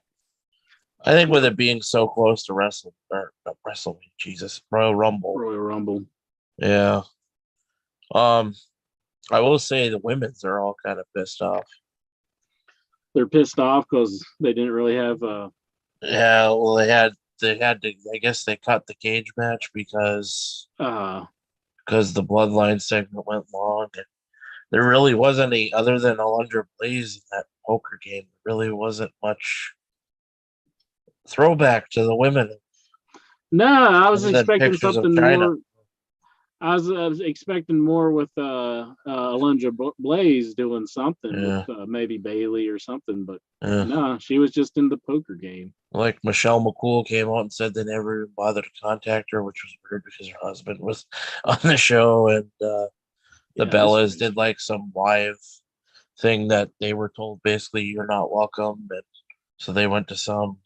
I think with it being so close to Royal Rumble. Yeah. I will say the women's are all kind of pissed off.
They're pissed off because they didn't really have
Yeah, well they had to, I guess they cut the cage match because the bloodline segment went long and there really wasn't any other than Alundra Blaze in that poker game. There really wasn't much throwback to the women.
No, I was expecting something more. I was expecting more with Alundra Blaze doing something with maybe Bailey or something, but no, she was just in the poker game.
Like Michelle McCool came out and said they never even bothered to contact her, which was weird because her husband was on the show, and the Bellas did like some live thing that they were told basically you're not welcome, and so they went to some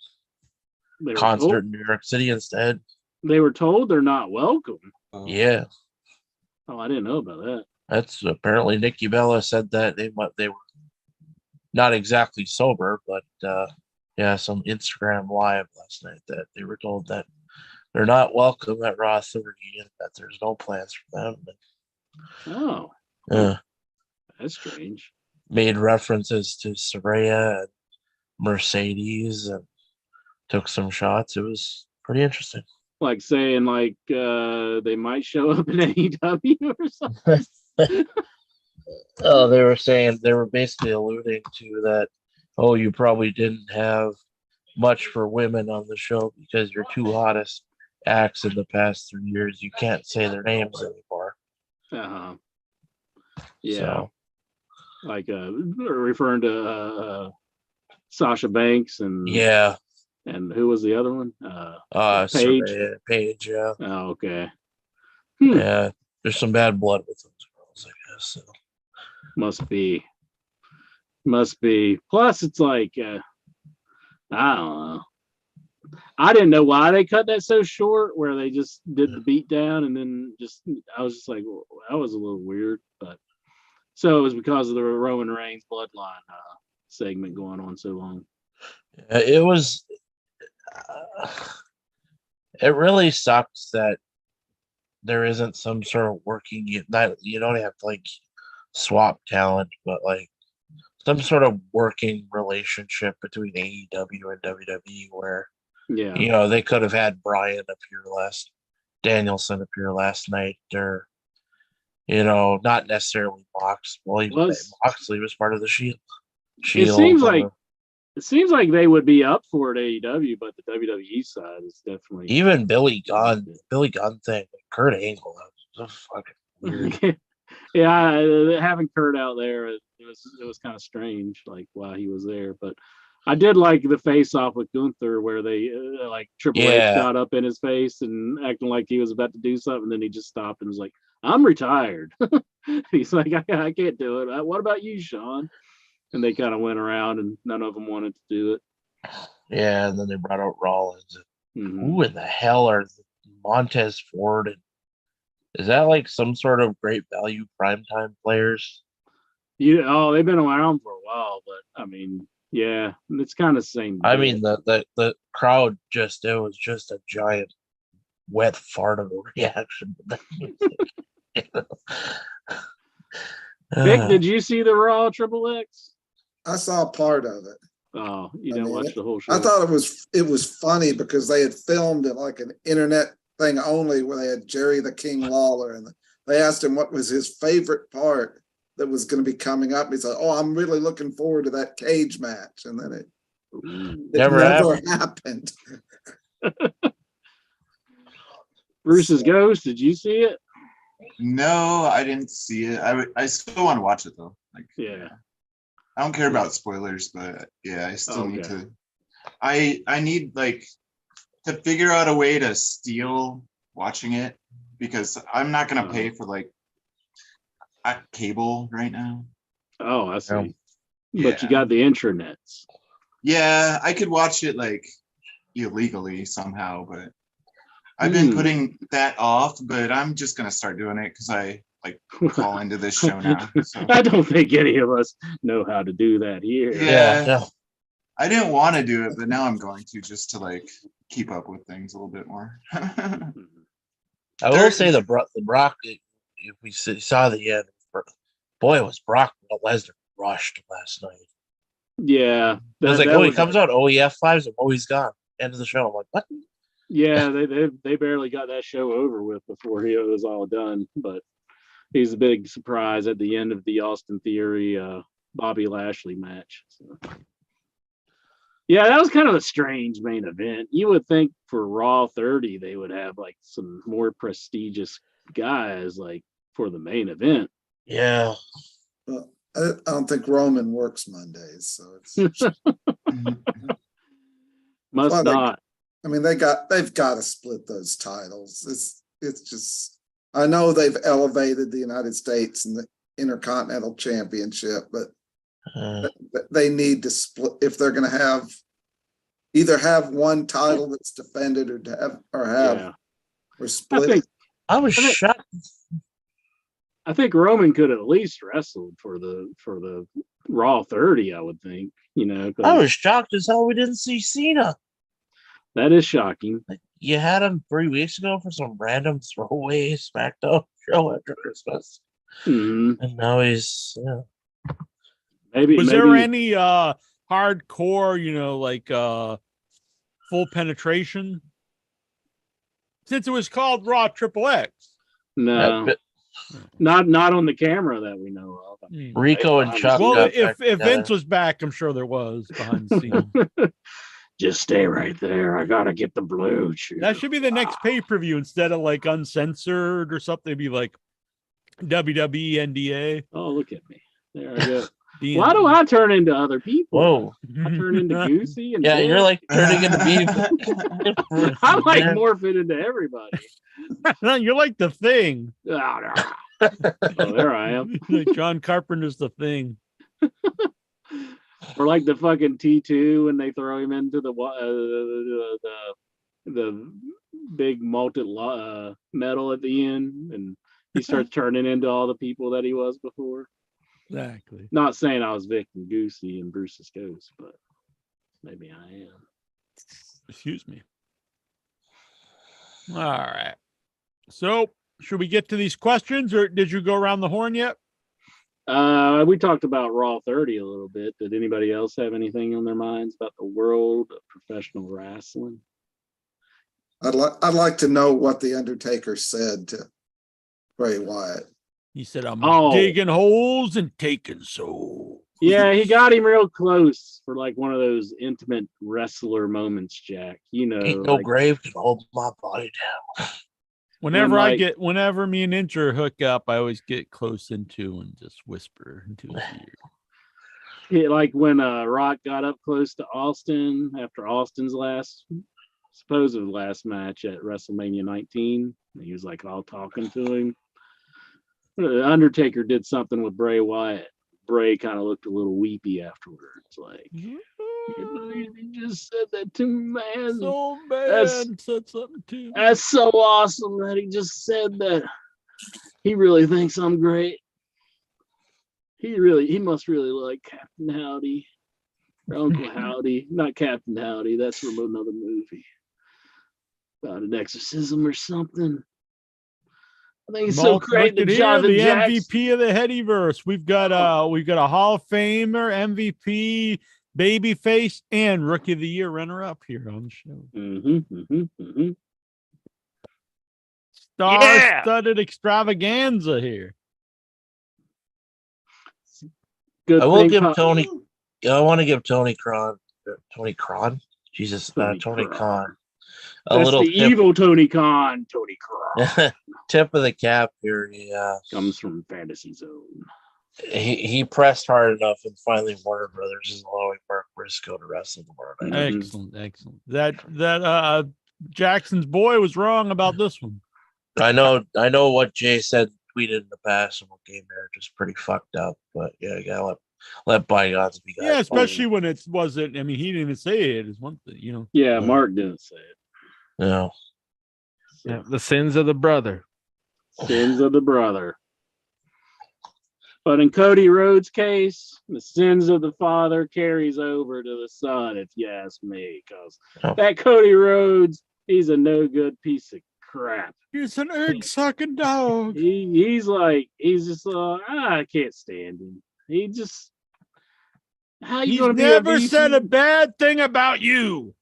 concert in New York City instead.
They were told they're not welcome.
Yeah.
Oh, I didn't know about that.
That's apparently Nikki Bella said that they were not exactly sober, but some Instagram live last night that they were told that they're not welcome at Raw 30 and that there's no plans for them.
Oh.
Yeah.
That's strange.
Made references to Saraya and Mercedes and took some shots. It was pretty interesting.
Like saying they might show up in AEW or something.
Oh, they were basically alluding to that. Oh, you probably didn't have much for women on the show because your two hottest acts in the past 3 years, you can't say their names anymore.
Yeah.
So,
Like referring to Sasha Banks and
yeah.
and who was the other one? Paige.
Surveyor Page, yeah.
Oh, okay.
Yeah. There's some bad blood with those girls, I guess. So.
Must be. Plus, it's like I don't know. I didn't know why they cut that so short, where they just did the beat down and then I was just like, well, that was a little weird. But so it was because of the Roman Reigns bloodline segment going on so long.
It was. It really sucks that there isn't some sort of working. You don't have to like swap talent, but like some sort of working relationship between AEW and WWE where
Yeah.
they could have had Danielson appear last night, or not necessarily Mox. Well, Moxley was part of the Shield.
It seems like they would be up for it AEW, but the WWE side is definitely
even Billy Gunn thing, Kurt Angle. That was so fucking weird.
Yeah, having Kurt out there, it was kind of strange, like why he was there. But I did like the face off with Gunther, where they like Triple H got up in his face and acting like he was about to do something, and then he just stopped and was like, "I'm retired." He's like, I can't do it. What about you, Sean? And they kind of went around, and none of them wanted to do it.
Yeah, and then they brought out Rollins. Who in the hell are Montez Ford? Is that like some sort of great value primetime players?
They've been around for a while, but I mean, yeah, it's kind of the same.
I mean, the crowd it was just a giant wet fart of a reaction.
Vic, did you see the Raw Triple X?
I saw part of it.
Oh, you didn't watch the whole show?
I thought it was funny because they had filmed it like an internet thing only, where they had Jerry the King Lawler, and they asked him what was his favorite part that was going to be coming up. He said, "Oh, I'm really looking forward to that cage match," and then it never happened.
Bruce's Ghost. Did you see it?
No, I didn't see it. I still want to watch it though. Like,
yeah.
I don't care about spoilers, but yeah, I still need to. I need like to figure out a way to steal watching it, because I'm not gonna pay for like cable right now.
Oh, I see. But you got the intranets.
Yeah, I could watch it like illegally somehow, but I've been putting that off. But I'm just gonna start doing it because I like fall into this show now. So.
I don't think any of us know how to do that here.
Yeah. I didn't want to do it, but now I'm going to, just to like keep up with things a little bit more.
I will say the Brock. If we saw the end, boy, was Brock Lesnar rushed last night.
Yeah,
it was like, he comes out. Oh, he F5s him. Oh, he's gone. End of the show. I'm like, what?
Yeah, they barely got that show over with before it was all done. But he's a big surprise at the end of the Austin Theory Bobby Lashley match. So. Yeah, that was kind of a strange main event. You would think for Raw 30 they would have like some more prestigious guys like for the main event.
Yeah.
Well, I don't think Roman works Mondays, so it's
must not.
They've got to split those titles. It's just, I know they've elevated the United States and the Intercontinental Championship, but they need to split if they're going to either have one title that's defended or split.
I was shocked.
I think Roman could at least wrestled for the Raw 30. I would think,
I was shocked as hell we didn't see Cena.
That is shocking.
Like, you had him 3 weeks ago for some random throwaway SmackDown show after Christmas, and now he's
Maybe
there any hardcore, like full penetration? Since it was called Raw Triple X.
No. Not on the camera that we know of.
Rico and Chuck.
Well, if Vince was back, I'm sure there was behind the scenes.
Just stay right there. I gotta get the blue chew.
That should be the next pay-per-view instead of like uncensored or something. It'd be like WWE NDA.
Oh, look at me. There I go.
Being-
Why do I turn into other people?
Whoa.
I turn into Goosey and
Yeah, you're
Dick.
like turning into beef.
I'm like morphing into everybody.
You're like the Thing.
Oh, there I am.
Like John Carpenter's the Thing.
Or like the fucking T2 when they throw him into the big molten metal at the end, and he starts turning into all the people that he was before.
Exactly.
Not saying I was Vic and Goosey and Bruce's Ghost, but maybe I am.
Excuse me. All right. So, should we get to these questions, or did you go around the horn yet?
We talked about Raw 30 a little bit. Did anybody else have anything on their minds about the world of professional wrestling?
I'd like to know what the Undertaker said to Bray Wyatt.
He said, "I'm
Oh.
digging holes and taking souls."
Yeah, he got him real close for like one of those intimate wrestler moments, Jack. You know,
Ain't no
like,
grave can hold my body down.
Whenever
like-
whenever me and Incher hook up, I always get close into and just whisper into his ear.
like when Rock got up close to Austin after Austin's supposed last match at WrestleMania 19. He was like all talking to him. The Undertaker did something with Bray Wyatt. Bray kind of looked a little weepy afterwards, like, "You believe he just said that to me, man?
So
That's-
bad said something too.
That's so awesome that he just said that. He really thinks I'm great. He must really like Captain Howdy, or Uncle Howdy, not Captain Howdy. That's from another movie about an exorcism or something. I think it's so
Look
great
at
that
here,
Jonathan
the
Jackson.
MVP of the Headyverse. We've got a Hall of Famer, MVP, babyface, and Rookie of the Year runner-up here on the show. Star-studded extravaganza here.
Good
I will
thing
give
Con-
Tony. I want to give Tony Kron. Tony Kron? Jesus,
Tony
Tony
Kron.
Khan. A
That's
little
the
tip,
evil Tony Khan. Tony Khan
tip of the cap here. Yeah,
comes from Fantasy Zone.
he pressed hard enough, and finally Warner Brothers is allowing Mark Briscoe to wrestle tomorrow night.
Excellent, excellent. That Jackson's boy was wrong about this one.
I know what Jay said, tweeted in the past, and what game marriage is pretty fucked up. But yeah, you gotta let bygones be
Yeah,
guys.
especially when it wasn't. I mean, he didn't even say it. It's one thing, you know.
Yeah, Mark didn't say it.
Yeah.
Yeah, the sins of the brother.
Sins of the brother. But in Cody Rhodes' case, the sins of the father carries over to the son, if you ask me, because
Oh.
that Cody Rhodes, he's a no good piece of crap.
He's an egg sucking dog.
He's just I can't stand him. He just how you
He's
gonna
never
be
said a bad thing about you.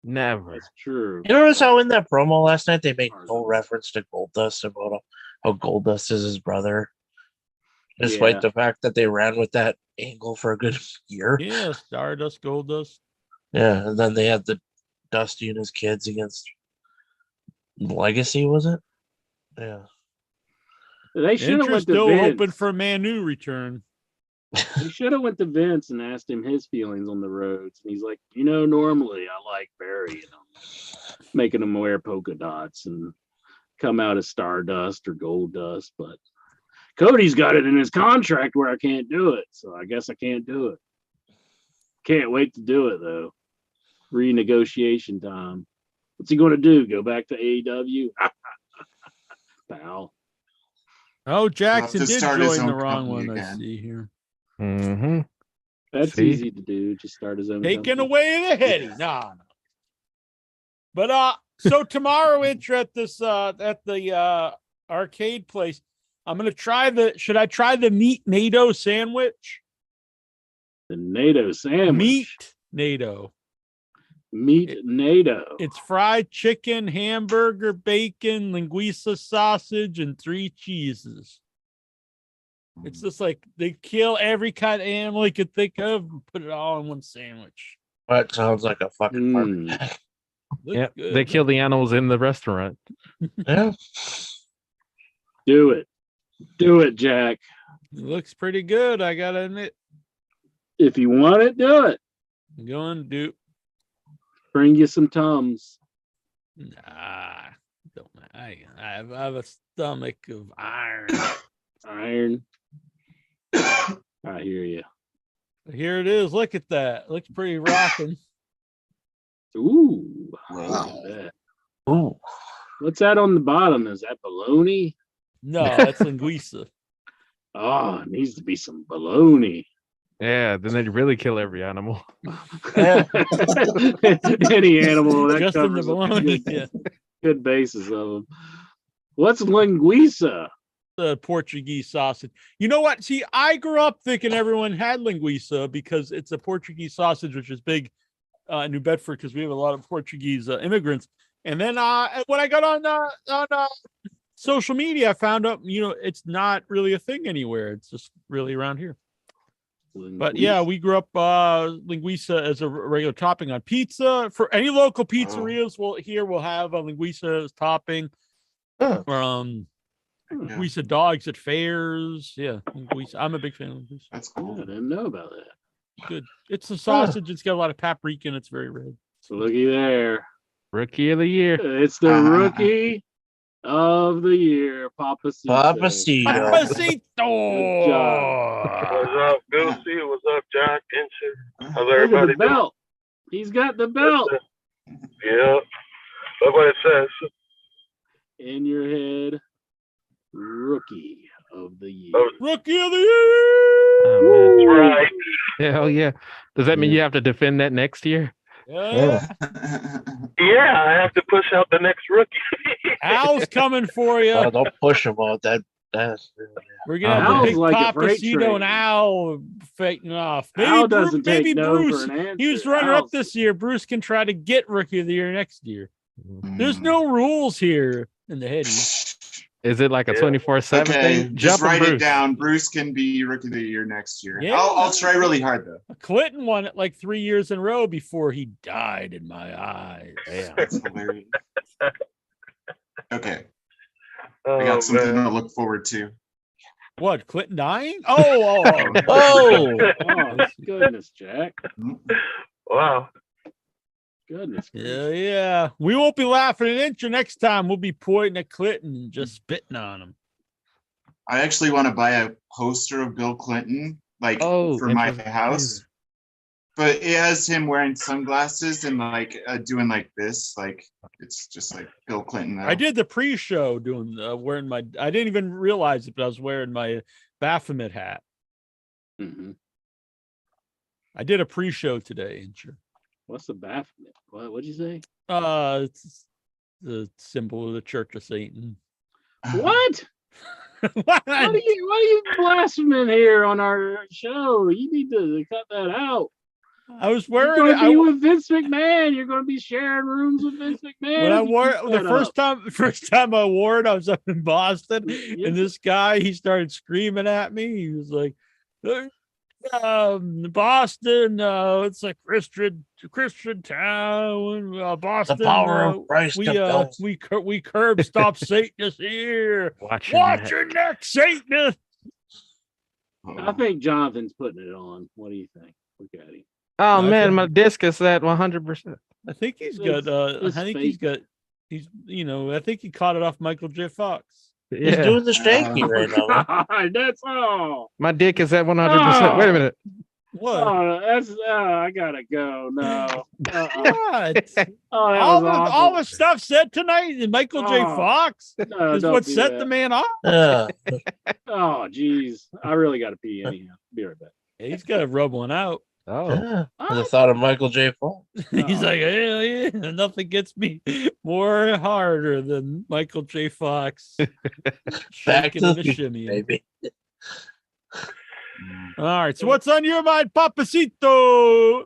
Never.
That's true.
You notice how in that promo last night they made no reference to Goldust about how Goldust is his brother, despite
Yeah.
the fact that they ran with that angle for a good year.
Yeah, Stardust, Goldust.
Yeah, and then they had the Dusty and his kids against Legacy, was it? Yeah.
They should have
Incher's
went to
still
Vince.
hoping for a Manu return.
They should have went to Vince and asked him his feelings on the roads. And he's like, normally I like Barry, making him wear polka dots and come out as Stardust or Gold Dust. But Cody's got it in his contract where I can't do it. So I guess I can't do it. Can't wait to do it, though. Renegotiation time. What's he going to do? Go back to AEW? Pal.
Oh, Jackson
to
did
start his
join the
own
wrong
company
one. I
again.
see here.
Mm-hmm.
That's
See?
easy to do. Just start his own
Taking
company.
away the Heady. No. But so tomorrow, Incher, at this at the arcade place, I'm gonna try should I try the meat NATO sandwich?
The NATO sandwich.
Meat NATO.
Meat NATO.
It's fried chicken, hamburger, bacon, linguiça sausage, and 3 cheeses. It's just like they kill every kind of animal you could think of and put it all in one sandwich.
That sounds like a fucking
Mm.
barbecue.
Look
Yeah,
good.
they kill the animals in the restaurant.
Yeah.
Do it. Do it, Jack.
It looks pretty good, I gotta admit.
If you want it, do it.
I'm going to do.
Bring you some Tums.
Nah, don't. I have a stomach of iron.
Iron. I hear you.
Here it is. Look at that. Looks pretty rocking.
Ooh.
Wow.
Ooh.
What's that on the bottom? Is that bologna?
No, that's linguiça.
Oh, it needs to be some bologna.
Yeah, then they'd really kill every animal.
Yeah.
Any animal that
Just in the
covers
bologna.
good,
Yeah.
good basis of them. What's linguiça?
The Portuguese sausage. You know what? See, I grew up thinking everyone had linguiça because it's a Portuguese sausage, which is big in New Bedford because we have a lot of Portuguese immigrants. And then when I got on social media, I found out, it's not really a thing anywhere. It's just really around here. But yeah, we grew up linguiça as a regular topping on pizza. For any local pizzerias, we'll have a linguiça as topping. Linguiça dogs at fairs. Yeah, linguiça. I'm a big fan of linguiça.
That's
I
cool.
didn't know about that.
Good. It's a sausage. It's got a lot of paprika and it's very red.
So looky there.
Rookie of the year.
It's the rookie of the year, Papacito.
Papacito.
Papacito.
Good job.
What's up, Goosey? What's up, Jack? How's
Look at
everybody
the
doing?
belt. He's got the belt
Yeah. Look what it says.
in your head. Rookie of the year.
Oh,
Rookie of the year.
Oh, man.
that's right.
Hell yeah. Does that mean you have to defend that next year?
Yeah.
Yeah, I have to push out the next rookie.
Al's coming for you.
Oh, don't push him out. That's
We're gonna have
Al's
the big
like a freight
Papacito
train.
and Al fighting off.
Al doesn't take
maybe
no
Bruce.
for an answer.
He was runner up
Al's-
this year. Bruce can try to get Rookie of the Year next year.
Mm.
There's no rules here in the Headies.
Is it like a
Yeah.
24/7
Okay,
thing?
just
Jumping
write it
Bruce.
down. Bruce can be rookie of the year next year.
Yeah.
I'll try really hard though.
Clinton won it like 3 years in a row before he died in my eyes.
Damn.
That's hilarious. Okay,
Oh,
I got something
man.
to look forward to.
What, Clinton dying? Oh.
Oh,
Oh, goodness, Jack.
Wow.
Goodness.
Yeah. We won't be laughing at Incher next time. We'll be pointing at Clinton and just spitting on him.
I actually want to buy a poster of Bill Clinton, like for my
interesting.
house. But it has him wearing sunglasses and like doing like this, like it's just like Bill Clinton.
I did the pre-show wearing my. I didn't even realize it, but I was wearing my Baphomet hat.
Mm-hmm.
I did a pre-show today, Incher.
What's the Baphomet? What'd you say?
It's the symbol of the Church of Satan.
What?
What?
What are you blaspheming here on our show? You need to cut that out.
I was
You're
wearing
going to be
it.
with Vince McMahon. You're going to be sharing rooms with Vince McMahon.
When I
if you
wore
keep
it, the
that
first time I wore it, I was up in Boston,
Yeah.
and this guy, he started screaming at me. He was like, Boston, it's a Christian town. Boston,
the power of Christ
we
compels.
we curb stop Satanists here.
Watch
Watch your neck, Satanist.
I think Jonathan's putting it on. What do you think? Look at him.
Oh
I
man,
think-
my disc is at 100%.
I think he's got.
It's
I think
fake.
he's got. He's. I think he caught it off Michael J. Fox.
He's
Yeah,
doing the stanky right now. Man.
God, that's all.
my dick is at 100%. Wait a minute.
What?
Oh, that's. I gotta go. No. Uh-uh.
What?
Oh, that
all
was awful.
all the stuff said tonight and Michael J.
Oh,
Fox
No,
is
don't
what
do
set
that.
the man off.
Oh, geez. I really got to pee anyhow. Be right back.
He's got to rub one out.
Oh,
Yeah. The thought of Michael J. Fox.
He's
Oh.
like, hell yeah, nothing gets me more harder than Michael J. Fox.
Back
Shaking
to
and
the
a
future,
shimmy.
baby.
All right, so what's on your mind, Papacito?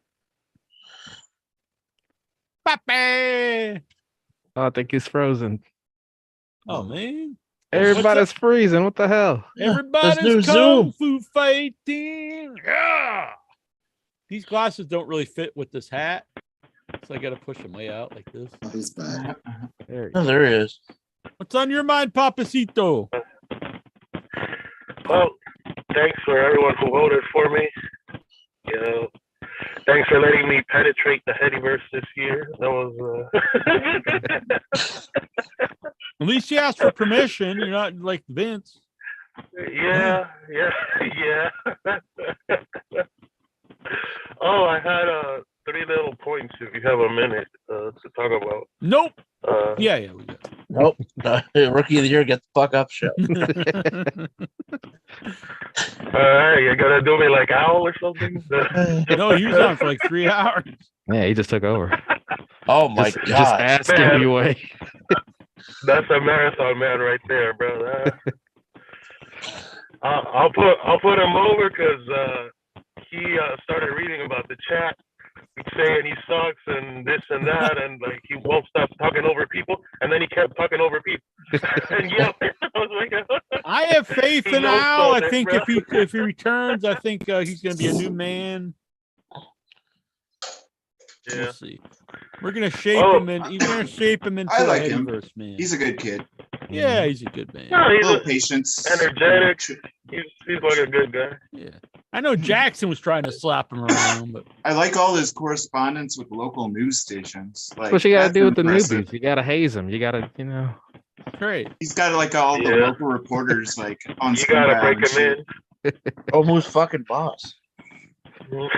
Pape.
I think he's frozen.
Oh man,
Everybody's freezing. What the hell?
everybody's
new
kung
Zoom.
fu fighting. Yeah. These glasses don't really fit with this hat, so I got to push them way out like this.
He's back.
There he
Oh, there he is.
What's on your mind, Papacito?
Well, thanks for everyone who voted for me. You know, thanks for letting me penetrate the Headyverse this year. That was.
At least you asked for permission. You're not like Vince.
Yeah. Oh, I had 3 little points. If you have a minute to talk about.
Nope. Yeah. We got
Nope. Rookie of the year, get the fuck up show.
You're gonna do me like Owl or something?
No, he was on for like 3 hours.
Yeah, he just took over.
Oh my
Just
god.
ask
Man.
anyway.
That's a marathon man right there, bro. I'll put him over because he started reading about the chat, saying he sucks and this and that, and like he won't stop talking over people, and then he kept talking over people. And yeah, I was like,
I have faith
He
in
knows
Al. I
something,
think
bro.
if he returns, I think he's going to be a new man.
yeah.
We'll see. We're gonna shape
Oh.
him and you're gonna shape him into
I like
a
him.
Headyverse man.
He's a good kid.
Yeah, he's a good man.
No,
A
he's
little patience.
energetic. He's like a good guy.
Yeah, I know Jackson was trying to slap him around, but
I like all his correspondence with local news stations. Like,
That's what you got to
that's
do with the
impressive.
newbies. You got to haze them. You got to,
great.
He's got like all the
Yeah.
local reporters like on
You gotta break
and shit.
him
Oh, who's fucking boss?
in.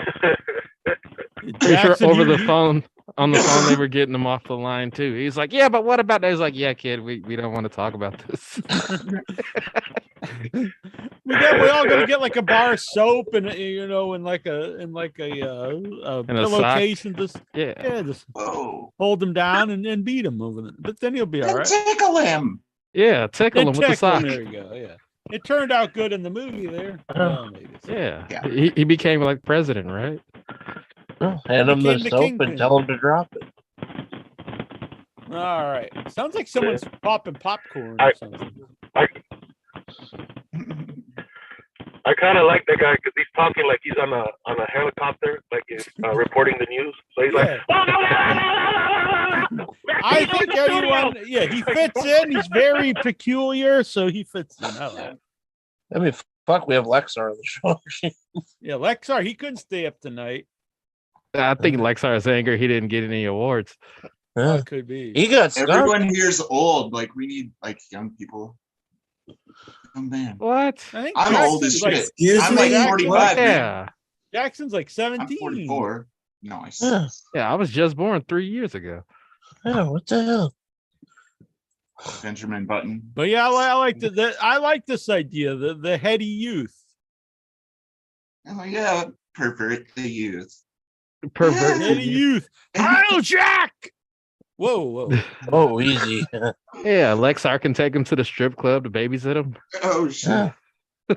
Pretty sure
Jackson,
over
you-
the phone, on the phone, they were getting him off the line too. He's like, yeah, but what about that? He's like, yeah, kid, we don't want to talk about this.
we all gonna get like a bar of soap and and like a
And a
pillowcase and just
Yeah.
just
Whoa.
hold him down and beat him over it. But then he'll be all
And
right.
tickle him.
Yeah, tickle him with the
Tickle him,
sock.
there you go. Yeah, it turned out good in the movie there. Well, maybe it's-
Yeah.
Yeah.
He became like president, right?
Hand him the
Became the
soap
kingpin.
and tell him to drop it.
All right. Sounds like someone's popping popcorn
I-
or something.
I kind of like that guy because he's talking like he's on a helicopter, like he's reporting the news. So he's
Yeah.
like,
I think anyone, he fits in. He's very peculiar, so he fits in. I like it.
I mean, fuck, we have Lexar on the show.
Yeah, Lexar, he couldn't stay up tonight.
I think Lexar's anger, he didn't get any awards.
Yeah.
Could be.
He got skunked.
Everyone here's old. Like we need like young people. Oh man.
What?
I think
I'm old as
Jackson's like,
shit.
Excuse
I'm
me?
like
Jackson-
45. man.
Yeah.
Jackson's like
I'm
17.
44. Nice.
Yeah.
Yeah, I was just born 3 years ago.
Yeah, what the hell?
Benjamin Button.
But yeah, I like this idea, the heady youth.
Oh yeah, pervert the youth.
Pervert.
Heady youth. Kyle Jack. Whoa.
Oh, easy.
Yeah, Lexar can take him to the strip club to babysit him.
Oh shit.
Yeah.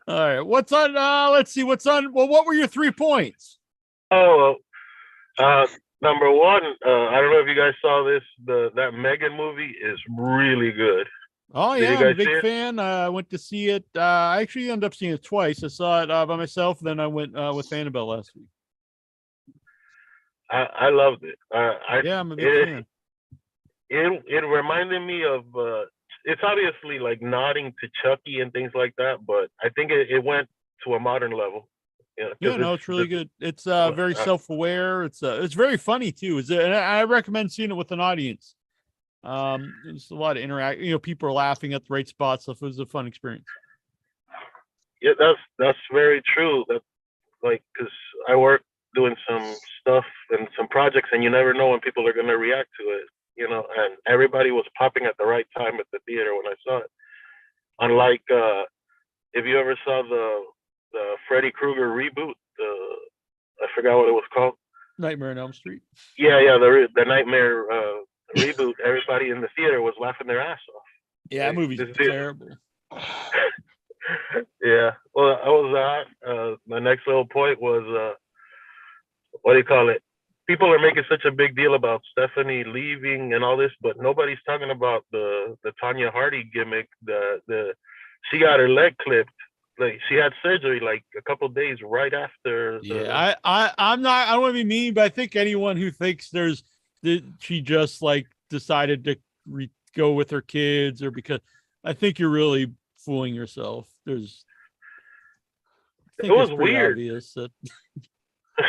All right. What's on? Let's see. What's on? Well, what were your 3 points?
oh, number one, I don't know if you guys saw this. That Megan movie is really good.
Oh
Did
yeah,
you
I'm a
guys see
big
it?
fan. I went to see it. I actually ended up seeing it twice. I saw it by myself. Then I went with Annabelle last week.
I loved it.
Yeah, I'm a big
it,
fan.
it reminded me of it's obviously like nodding to Chucky and things like that, but I think it went to a modern level. Yeah, 'cause
Yeah, no, it's really good. It's very self-aware. It's very funny too. And I recommend seeing it with an audience. There's a lot of interact. People are laughing at the right spots. So it was a fun experience.
Yeah, that's very true. That like because I work doing some stuff and some projects, and you never know when people are gonna react to it. And everybody was popping at the right time at the theater when I saw it. Unlike if you ever saw the Freddy Krueger reboot, I forgot what it was called.
Nightmare on Elm Street.
Yeah, the Nightmare reboot. Everybody in the theater was laughing their ass off.
Yeah, that movie's
This dude-
terrible.
Yeah. Well, I was my next little point was what do you call it? People are making such a big deal about Stephanie leaving and all this, but nobody's talking about the Tanya Hardy gimmick. She got her leg clipped. Like she had surgery like a couple of days right after.
Yeah, I'm not. I don't want to be mean, but I think anyone who thinks she just like decided to go with her kids or because I think you're really fooling yourself. There's. I
It
think
was
it's pretty
weird.
obvious that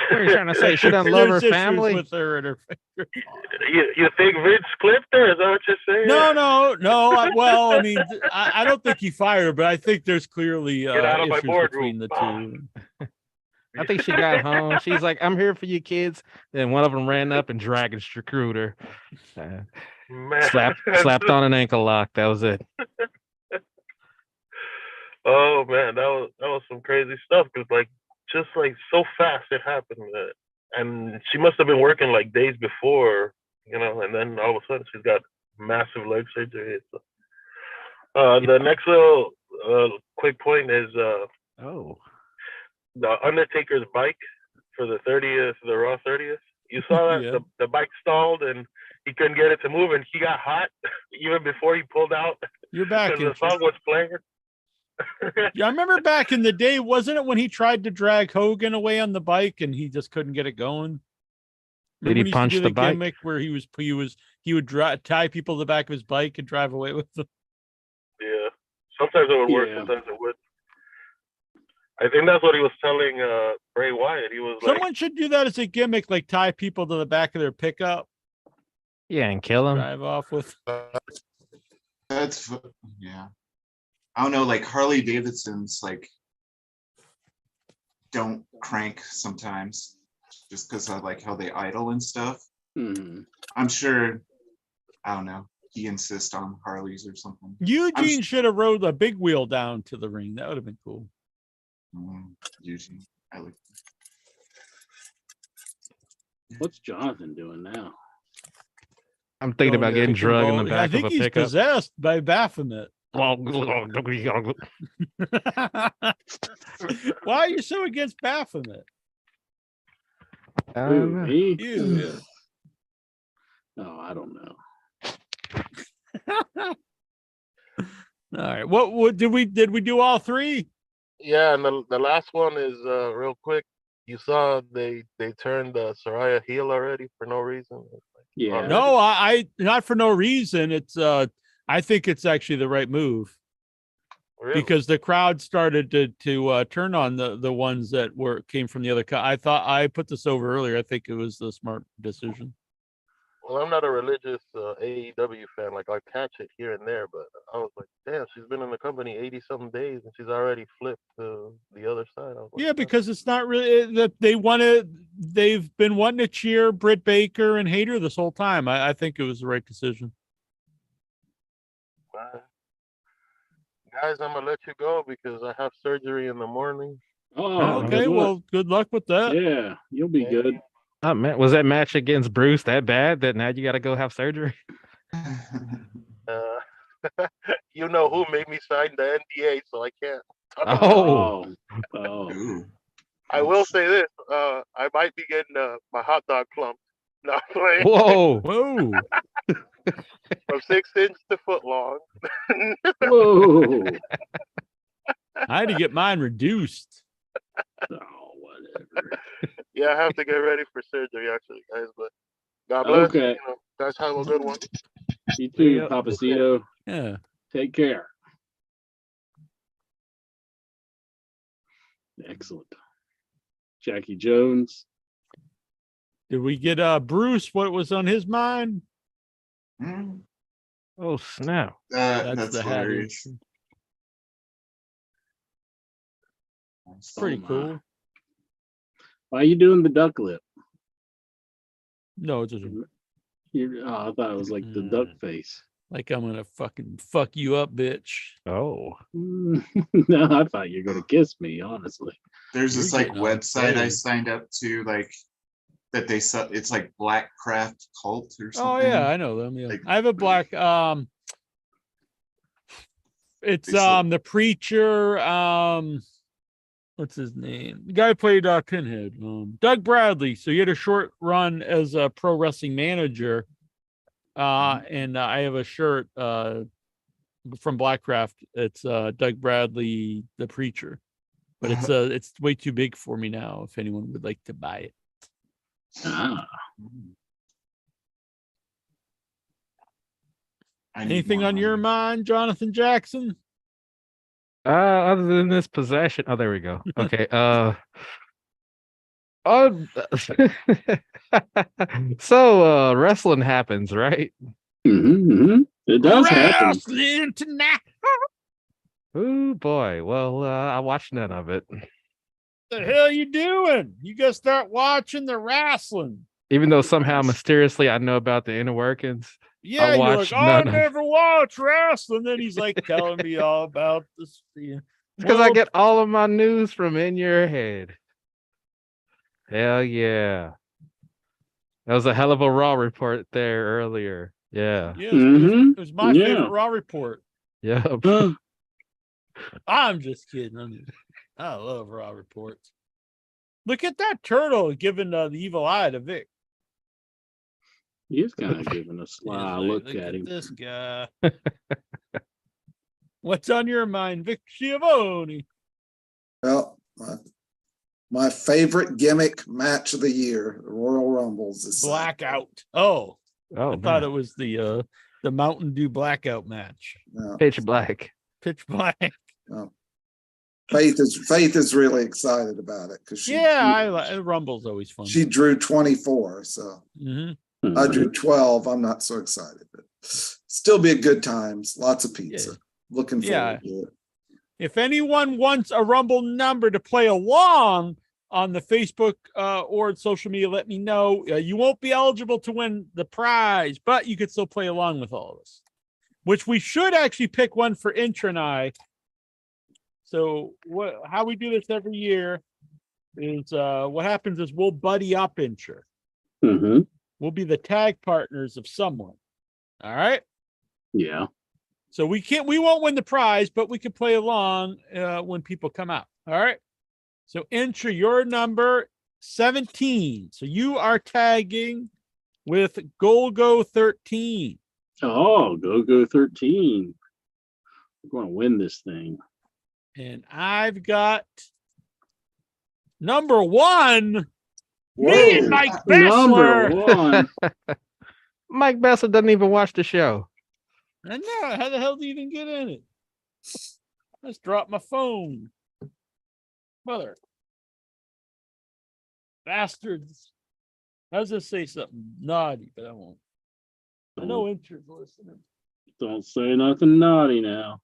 What are you trying to say? She doesn't love her
there's issues
family.
with her and her.
You think Vince clipped her? Is that what you're saying?
No. Well, I mean, I don't think he fired her, but I think there's clearly
Get out of my
issues
boardroom.
between the two.
I think she got home. She's like, "I'm here for you kids." Then one of them ran up and dragon screwed her.
Man.
Slapped on an ankle lock. That was it.
Oh man, that was some crazy stuff. Cause like just like so fast it happened, and she must have been working like days before, you know. And then all of a sudden she's got massive leg surgery. So, the next little quick point is
Oh,
the Undertaker's bike for the 30th, the Raw 30th. You saw that
Yeah.
the bike stalled and he couldn't get it to move, and he got hot even before he pulled out
You're back
because the
in.
song was playing.
Yeah, I remember back in the day, wasn't it when he tried to drag Hogan away on the bike and he just couldn't get it going?
Did
Remember
he
when used to
punch
do
the bike?
gimmick where he would tie people to the back of his bike and drive away with them?
Yeah, sometimes it would work,
Yeah.
sometimes it would. I think that's what he was telling Bray Wyatt. He was like,
Someone should do that as a gimmick, like tie people to the back of their pickup,
yeah, and kill him.
drive off with.
Yeah. I don't know, like Harley Davidson's like don't crank sometimes just because of like how they idle and stuff.
Mhm.
I'm sure, I don't know, he insists on Harleys or something.
Eugene should have rode a big wheel down to the ring. That would have been cool.
Usually, I like.
What's Jonathan doing now?
I'm thinking about getting drugged in the
I
back of
think
a
he's
pickup.
possessed by Baphomet. Why are you so against Baphomet?
Who, me?
You,
Oh, I don't know.
All right. What did we do all three?
yeah. And the last one is real quick. You saw they turned Soraya heel already for no reason.
Yeah.
No, I not for no reason. It's I think it's actually the right move
Really?
because the crowd started to turn on the ones that came from the other. I thought I put this over earlier. I think it was the smart decision.
Well, I'm not a religious AEW fan. Like I catch it here and there, but I was like, damn, she's been in the company 80-something days and she's already flipped to the other side. I was like,
Yeah, because it's not really that they've been wanting to cheer Britt Baker and hate her this whole time. I think it was the right decision.
guys, I'm gonna let you go because I have surgery in the morning.
Oh,
Okay,
good luck.
well, good luck with that.
Yeah, you'll be good.
Oh man, was that match against Bruce that bad that now you got to go have surgery?
You know who made me sign the NDA, so I can't.
Oh,
Oh.
Ooh.
I will say this: I might be getting my hot dog clump. No, playing
whoa!
Whoa.
from 6 inch to foot long.
Whoa.
I had to get mine reduced.
Oh, whatever.
Yeah, I have to get ready for surgery, actually, guys. But God bless.
Okay.
You know, guys, have a good one.
You too,
Yeah.
Papacito.
Yeah.
Take care. Excellent. Jackie Jones.
Did we get Bruce what was on his mind?
Mm,
Oh snap!
that's
the
hilarious.
Headys. Pretty
Oh, my.
cool.
Why are you doing the duck lip?
No, it's just
I thought it was like the duck face.
like I'm gonna fucking fuck you up, bitch.
Oh,
No, I thought you were gonna kiss me, honestly.
There's this
You're
like
getting
website I
unfair.
signed up to, like that they sell. It's like Black Craft Cult or
Oh
something.
yeah, I know them. Yeah.
Like-
I have a black it's
They sell-
the preacher, what's his name? The guy who played Pinhead, Doug Bradley. So he had a short run as a pro wrestling manager. And I have a shirt from Blackcraft. It's Doug Bradley, the preacher. But it's way too big for me now if anyone would like to buy it.
Ah,
I need
Anything
more
on your
money.
mind, Jonathan Jackson?
Other than this possession. Oh, there we go. Okay. So wrestling happens, right?
It does happen.
Wrestling tonight.
Oh boy. Well, I watched none of it.
The hell you doing? You gotta start watching the wrestling.
Even though somehow mysteriously I know about the inner workings.
Yeah, you're like,
watched
I
none of-
never watched wrestling. Then he's like telling me all about this.
Because I get all of my news from In Your Head. Hell yeah. That was a hell of a Raw report there earlier. Yeah.
Yeah, it was my favorite Raw report.
Yeah.
I'm just kidding. I love Raw reports. Look at that turtle giving the evil eye to Vic.
He's kind of giving a sly look at him.
This guy. What's on your mind, Vic Schiavone?
Well, my favorite gimmick match of the year, the Royal Rumbles, is
Blackout. Oh, I thought
man.
it was the Mountain Dew blackout match.
Pitch Black.
Pitch black.
Faith is really excited about it because
Rumble's always fun.
She drew 24, so I drew 12. I'm not so excited, but still be a good times. Lots of pizza.
Yeah.
Looking forward to it.
If anyone wants a Rumble number to play along on the Facebook or social media, let me know. You won't be eligible to win the prize, but you could still play along with all of us, which we should actually pick one for Intra and I. So how we do this every year is what happens is we'll buddy up Intra. We'll be the tag partners of someone. All right.
Yeah.
So we won't win the prize, but we can play along when people come out. All right. So enter your number 17. So you are tagging with Golgo 13.
Oh, Go 13. We're going to win this thing.
And I've got number 1.
Whoa.
Me and Mike Bessler.
Number 1.
Mike Bessler doesn't even watch the show.
I know. How the hell do you even get in it? Let's drop my phone. Mother. Bastards. I was going to say something naughty, but I won't. I know Intra's listening.
Don't say nothing naughty now.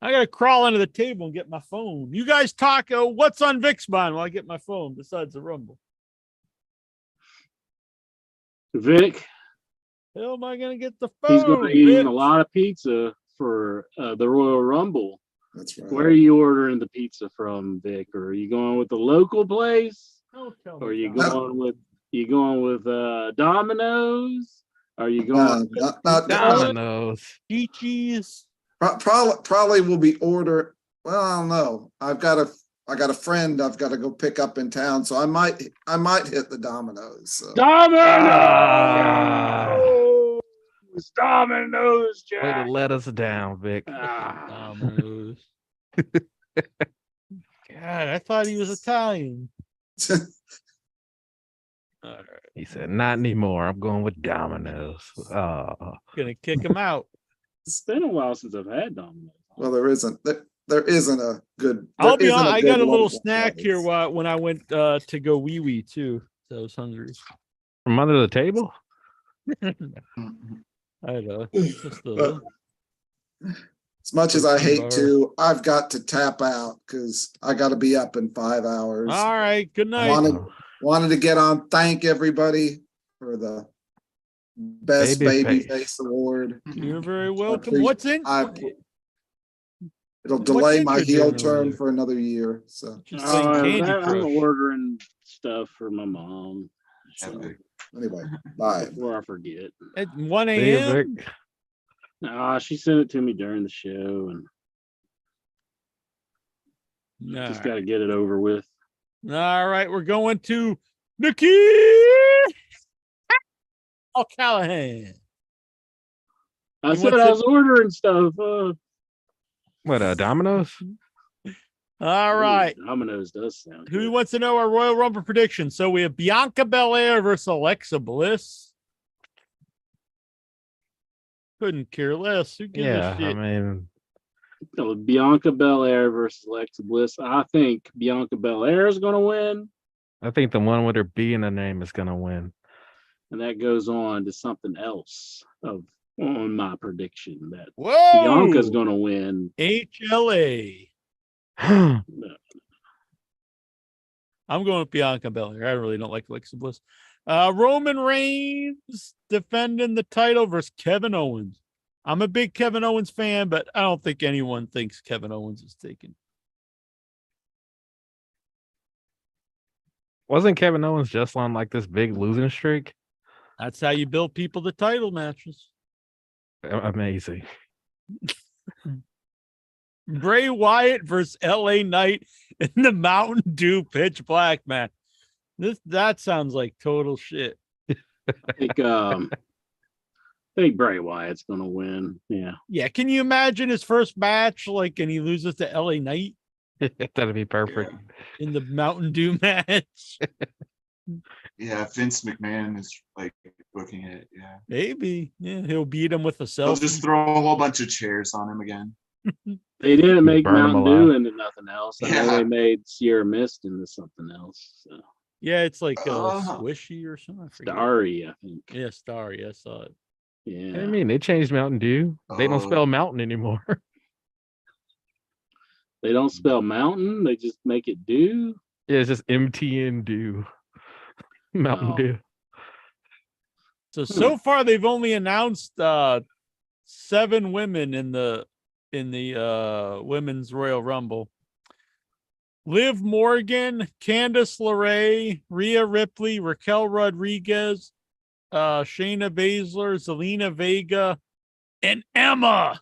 I got to crawl under the table and get my phone. You guys talk. What's on Vic's mind while I get my phone besides the Rumble?
Vic.
Hell am I going to get the phone?
He's going to be eating a lot of pizza for the Royal Rumble.
That's right.
Where are you ordering the pizza from, Vic? Or are you going with the local place?
Don't tell me.
Or are you going with Domino's? Are you going
not
Domino's?
Chi-Chi's?
Probably will be order. Well, I don't know. I got a friend I've got to go pick up in town, so I might hit the Domino's. So.
Domino's, Jack.
Way to let us down, Vic.
Domino's. God, I thought he was Italian. All right.
He said, not anymore. I'm going with Domino's.
Gonna kick him out.
It's been a while since I've had Domino's.
Well, there isn't a good.
I'll be honest. I got a little
local
snack
place.
here when I went to go wee wee too. So I was hungry.
From under the table?
I know. Just a,
As much as I hate to, I've got to tap out because I got to be up in 5 hours.
all right. Good night.
Wanted to get on. Thank everybody for the best baby face award.
You're very welcome. What's in?
It'll delay my
Intra
heel
doing
turn
over
for another year. So
Just playing Candy
I'm
Crush.
ordering stuff for my mom. So
anyway, bye.
before I forget.
At 1
See you,
a.m.
Vic.
She sent it to me during the show, and
No.
just got to get it over with.
All right, we're going to Nikki O'Callahan.
I
You
said
want
I
to-
was ordering stuff.
What, Domino's?
All right.
Domino's does sound
Who
good.
wants to know our Royal Rumble prediction? So we have Bianca Belair versus Alexa Bliss. Couldn't care less. Who gives
Yeah,
a shit?
I mean,
Bianca Belair versus Alexa Bliss. I think Bianca Belair is going to win,
I think the one with her B in the name is gonna win.
and that goes on to something else on my prediction that
Whoa!
Bianca's going to win.
HLA.
Oh,
I'm going with Bianca Belair. I really don't like Alexa Bliss. Roman Reigns defending the title versus Kevin Owens. I'm a big Kevin Owens fan, but I don't think anyone thinks Kevin Owens is taken.
wasn't Kevin Owens just on like this big losing streak?
That's how you build people to title matches.
Amazing.
Bray Wyatt versus LA Knight in the Mountain Dew pitch black match. That sounds like total shit.
I think Bray Wyatt's going to win. Yeah.
Yeah, can you imagine his first match like and he loses to LA Knight
That'd be perfect.
in the Mountain Dew match?
Yeah, Vince McMahon is like booking it. Yeah,
Maybe. Yeah, he'll beat him with a
they'll
selfie.
just throw a whole bunch of chairs on him again.
They didn't make
burn 'em
Mountain Dew
alive.
into nothing else. I know
Yeah.
they made Sierra Mist into something else. So.
Yeah, it's like
Uh-huh.
swishy or something. I forget.
Starry, I think.
Yeah, Starry. I saw it.
Yeah.
What do you mean? They changed Mountain Dew. They don't
Oh.
spell mountain anymore.
They don't spell mountain, they just make it dew.
Yeah, it's just MTN Dew. Mountain
Oh.
Dew.
So far they've only announced 7 women in the women's Royal Rumble. Liv Morgan, Candice LeRae, Rhea Ripley, Raquel Rodriguez, Shayna Baszler, Zelina Vega, and Emma.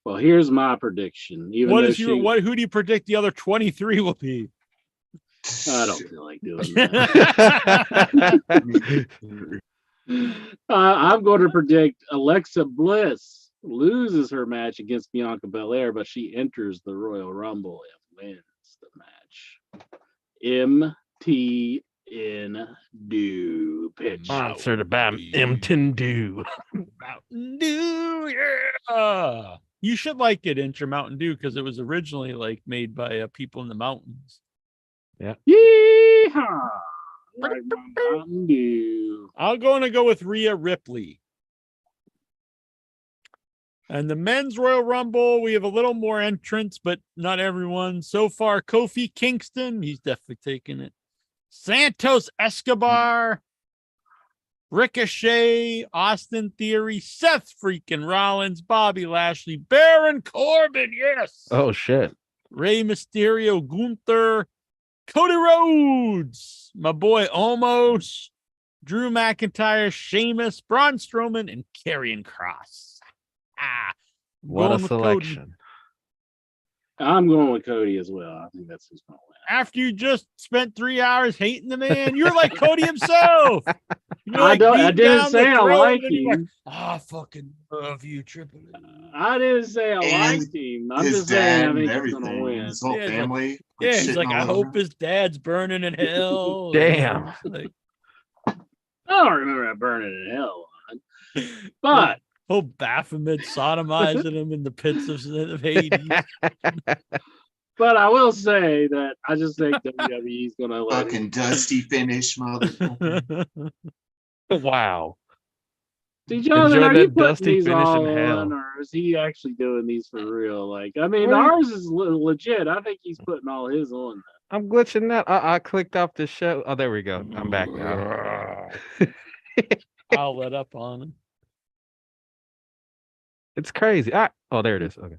Well, here's my prediction. Even
What
though
is your what? Who do you predict the other 23 will be?
I don't feel like doing that. I'm going to predict Alexa Bliss loses her match against Bianca Belair, but she enters the Royal Rumble and wins the match. MTN Dew pitch.
Sponsored by Mountain Dew.
Mountain Dew, yeah. You should like it, Inter Mountain Dew, because it was originally like made by people in the mountains.
Yeehaw! Like my Mountain Dew.
I'm going to go with Rhea Ripley. And the men's Royal Rumble, we have a little more entrants, but not everyone. So far, Kofi Kingston, he's definitely taking it. Santos Escobar, Ricochet, Austin Theory, Seth freaking Rollins, Bobby Lashley, Baron Corbin, yes.
Oh shit.
Rey Mysterio, Gunther, Cody Rhodes, my boy Omos, Drew McIntyre, Sheamus, Braun Strowman, and Karrion Kross.
What a
Going with Cody.
selection.
I'm going with Cody as well. I think that's who's going to win.
After you just spent 3 hours hating the man, you're like Cody himself. You're
I
like
didn't
beating down
say
the
I
throat,
like
and you're
him.
like, I fucking love you, Triple H.
I didn't say I
And
liked him. I'm
His
just saying
dad
I
and
think he's going to
everything,
win.
his whole
Yeah, it's like-
family.
Yeah, he's
shitting
like, I
all
hope
over.
his dad's burning in hell.
Damn.
It's like,
I don't remember that burning in hell. But
oh, Baphomet sodomizing him in the pits of Hades.
but I will say that I just think WWE's going to let
Fucking dusty finish, motherfucker.
Wow.
See, Jonathan,
Enjoy
are you
that
putting
dusty
these
finish
all
in hell.
on, or is he actually doing these for real? Like, I mean,
What?
ours is legit. I think he's putting all his on.
I'm glitching that. I clicked off the show. Oh, there we go. I'm back now.
I'll let up on him.
It's crazy. Oh, there it is. Okay.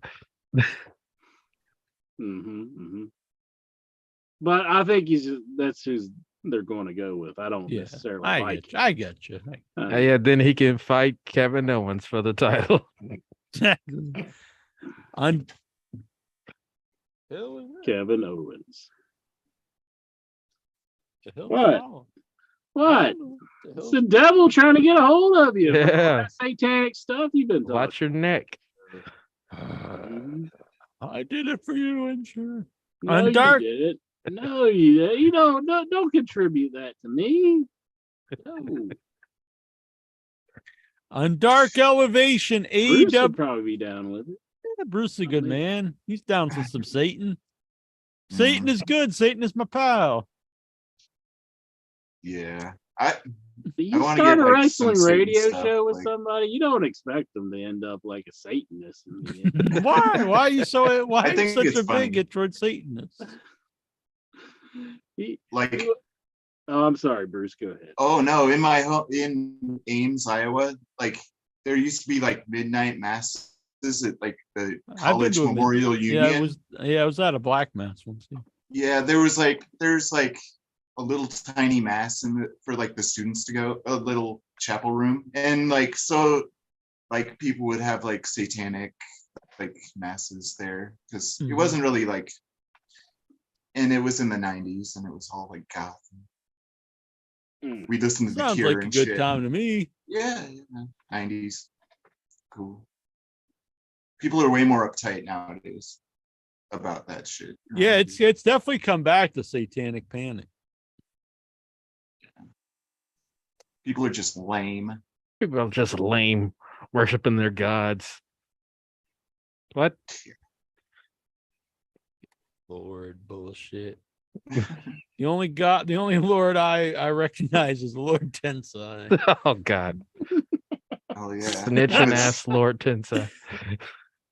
But I think that's who they're going to go with. I don't necessarily like
I get you.
Yeah, then he can fight Kevin Owens for the title.
Exactly.
Kevin Owens.
What?
What? What? It's the devil trying to get a hold of you.
Yeah.
That satanic stuff you've been talking.
Watch your neck.
I did it for you, Insure.
No,
On
you
Dark.
did it. No, you don't contribute that to me. No.
On Dark Elevation,
Bruce
AEW.
would probably be down with it.
Yeah, Bruce is a good man. He's down for some Satan.
Mm.
Satan is good. Satan is my pal.
Yeah.
You
wanna
start
get,
a
like, some
wrestling
Satan
radio
stuff,
show with
like-
somebody, you don't expect them to end up like a Satanist in the end.
Why? Why are you so? Why
I
are you
think
such
it's
a
funny.
bigot towards Satanists?
Like,
Oh, I'm sorry, Bruce. Go ahead.
oh no, in my home in Ames, Iowa, like there used to be like midnight masses at like the
I've been
College
to a
Memorial Union.
Yeah, it was at a black mass once. Yeah.
Yeah, there's like a little tiny mass for like the students to go, a little chapel room, and like so like people would have like satanic like masses there because it
Mhm.
wasn't really like, and it was in the 90s and it was all like goth.
Mm.
We listened to the
Sounds
Cure
like a
and
good
shit.
time to me.
Yeah, 90s, cool. People are way more uptight nowadays about that shit.
Yeah, it's definitely come back to satanic panic.
People are just lame.
People are just lame, worshiping their gods. What?
Lord bullshit. The only Lord I recognize is Lord Tensai.
Oh God,
Oh yeah.
snitching ass Lord Tensa.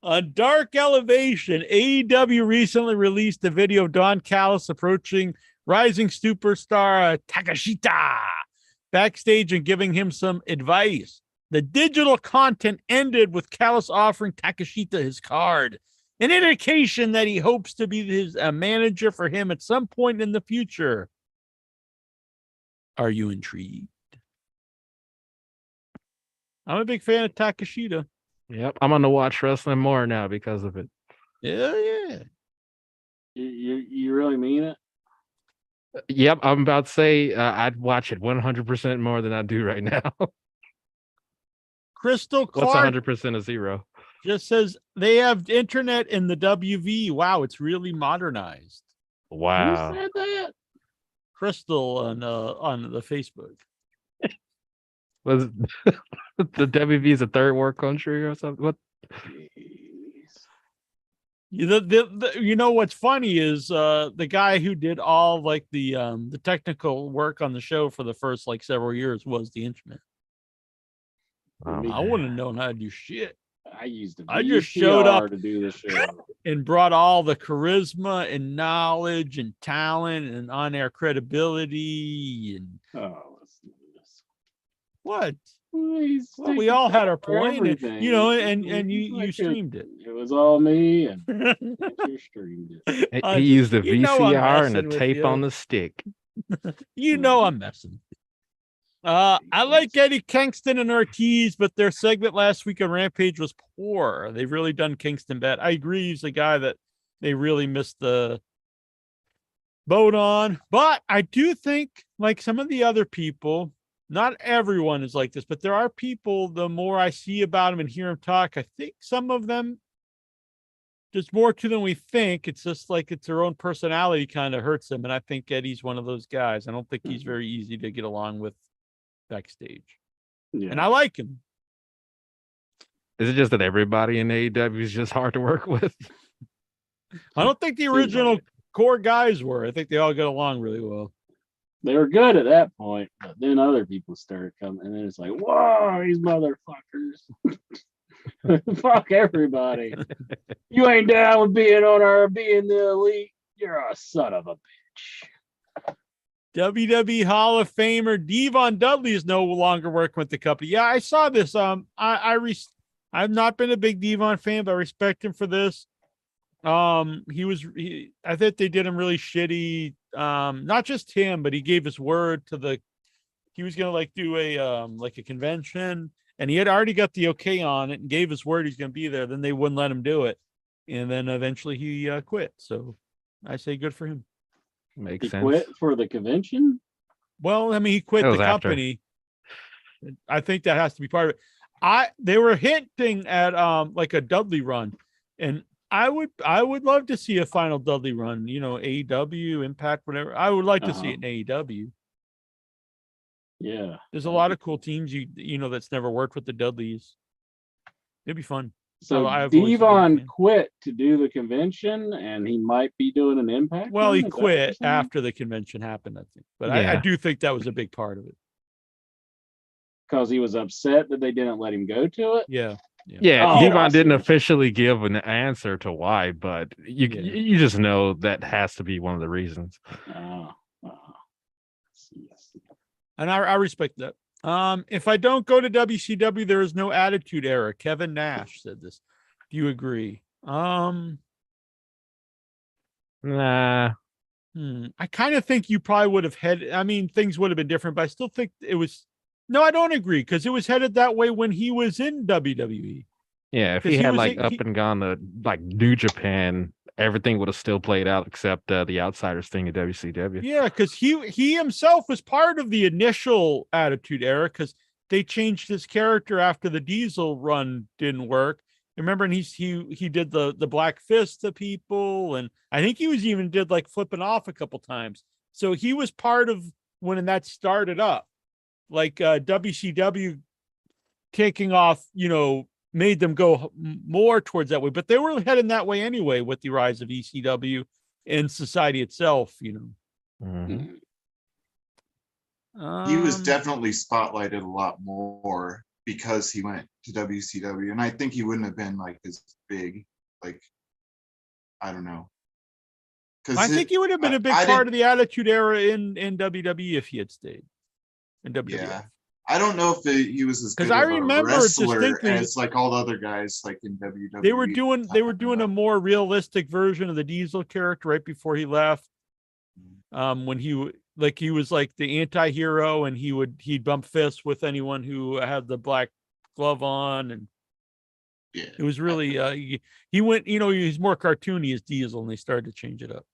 On Dark Elevation, AEW recently released a video of Don Callis approaching rising superstar Takashita backstage and giving him some advice. The digital content ended with Callis offering Takashita his card, an indication that he hopes to be his manager for him at some point in the future. Are you intrigued? I'm a big fan of Takashita.
Yep, I'm gonna watch wrestling more now because of it.
Yeah.
You really mean it?
Yep, I'm about to say I'd watch it 100% more than I do right now.
Crystal
What's
Clark
100% of zero?
just says they have internet in the WV. Wow, it's really modernized.
Wow.
Who said that?
Crystal on the Facebook.
Was the WV is a third world country or something? What?
You know what's funny is the guy who did all like the technical work on the show for the first like several years was the instrument.
Oh,
I wouldn't have known how to do shit.
I used
I just showed up
to do the show.
and brought all the charisma and knowledge and talent and on-air credibility and
Oh, let's do this.
what?
He's
Well, we all had our
for
point,
everything.
you know, and
He's
you
like
streamed it.
It was all me, and you streamed it.
He used a
You know I'm
VCR and a
messing with
tape
you.
on the stick.
You know I'm messing. I like Eddie Kingston and Ortiz, but their segment last week on Rampage was poor. They've really done Kingston bad. I agree, he's a guy that they really missed the boat on. But I do think, like some of the other people, not everyone is like this, but there are people, the more I see about them and hear them talk, I think some of them, there's more to them we think. It's just like it's their own personality kind of hurts them. And I think Eddie's one of those guys. I don't think he's very easy to get along with backstage.
Yeah.
And I like him.
Is it just that everybody in AEW is just hard to work with?
I don't think the
Seems
original
like
core guys were. I think they all get along really well.
They were good at that point, but then other people started coming, and then it's like, whoa, these motherfuckers. Fuck everybody. You ain't down with being the elite. You're a son of a bitch.
WWE Hall of Famer Devon Dudley is no longer working with the company. Yeah, I saw this. I've not been a big Devon fan, but I respect him for this. I think they did him really shitty. Not just him, but he gave his word he was gonna like do a convention, and he had already got the okay on it and gave his word he's gonna be there. Then they wouldn't let him do it, and then eventually he quit. So I say good for him.
Makes
He
sense.
quit for the convention.
Well, I mean, he quit
That
the
was after.
company. I think that has to be part of it. They were hinting at like a Dudley run, and I would love to see a final Dudley run. You know, AEW, Impact, whatever. I would like to see it in AEW.
Yeah.
There's a lot of cool teams you know that's never worked with the Dudleys. It'd be fun.
So
I've always been a
Devon
fan.
quit to do the convention, and he might be doing an Impact.
Well,
run?
he
Is that what you're
quit
saying?
after the convention happened, I think. But I
Yeah.
do think that was a big part of it.
Because he was upset that they didn't let him go to it.
Yeah.
Yeah,
Oh,
Devon
I see
didn't
what you're
officially give an answer to why, but you
Yeah.
you just know that has to be one of the reasons.
Oh.
And I respect that. If I don't go to WCW, there is no attitude era. Kevin Nash said this. Do you agree?
Nah.
I kind of think you probably would have things would have been different, but I still think it was. No, I don't agree because it was headed that way when he was in WWE.
Yeah, if
'Cause
he
he
had
was
like
in-
up
he-
and gone to like New Japan, everything would have still played out except the outsiders thing at WCW.
Yeah, because he himself was part of the initial attitude era because they changed his character after the Diesel run didn't work. Remember, and he did the black fist to people, and I think he was even did like flipping off a couple times. So he was part of when that started up, like WCW kicking off, made them go more towards that way, but they were heading that way anyway with the rise of ECW and society itself.
Mhm.
He was
Um,
definitely spotlighted a lot more because he went to WCW, and I think he wouldn't have been like as big. Like, I don't know.
I think he would have been a big
I
part of the Attitude Era in WWE if he had stayed in WWF.
Yeah, I don't know if he was as
'Cause
good
I
of a
remember
wrestler
distinctly-
as like all the other guys like in WWE.
They were doing a more realistic version of the Diesel character right before he left. When he was like the anti-hero, and he'd bump fists with anyone who had the black glove on, and
Yeah,
it was really he went, he's more cartoony as Diesel, and they started to change it up.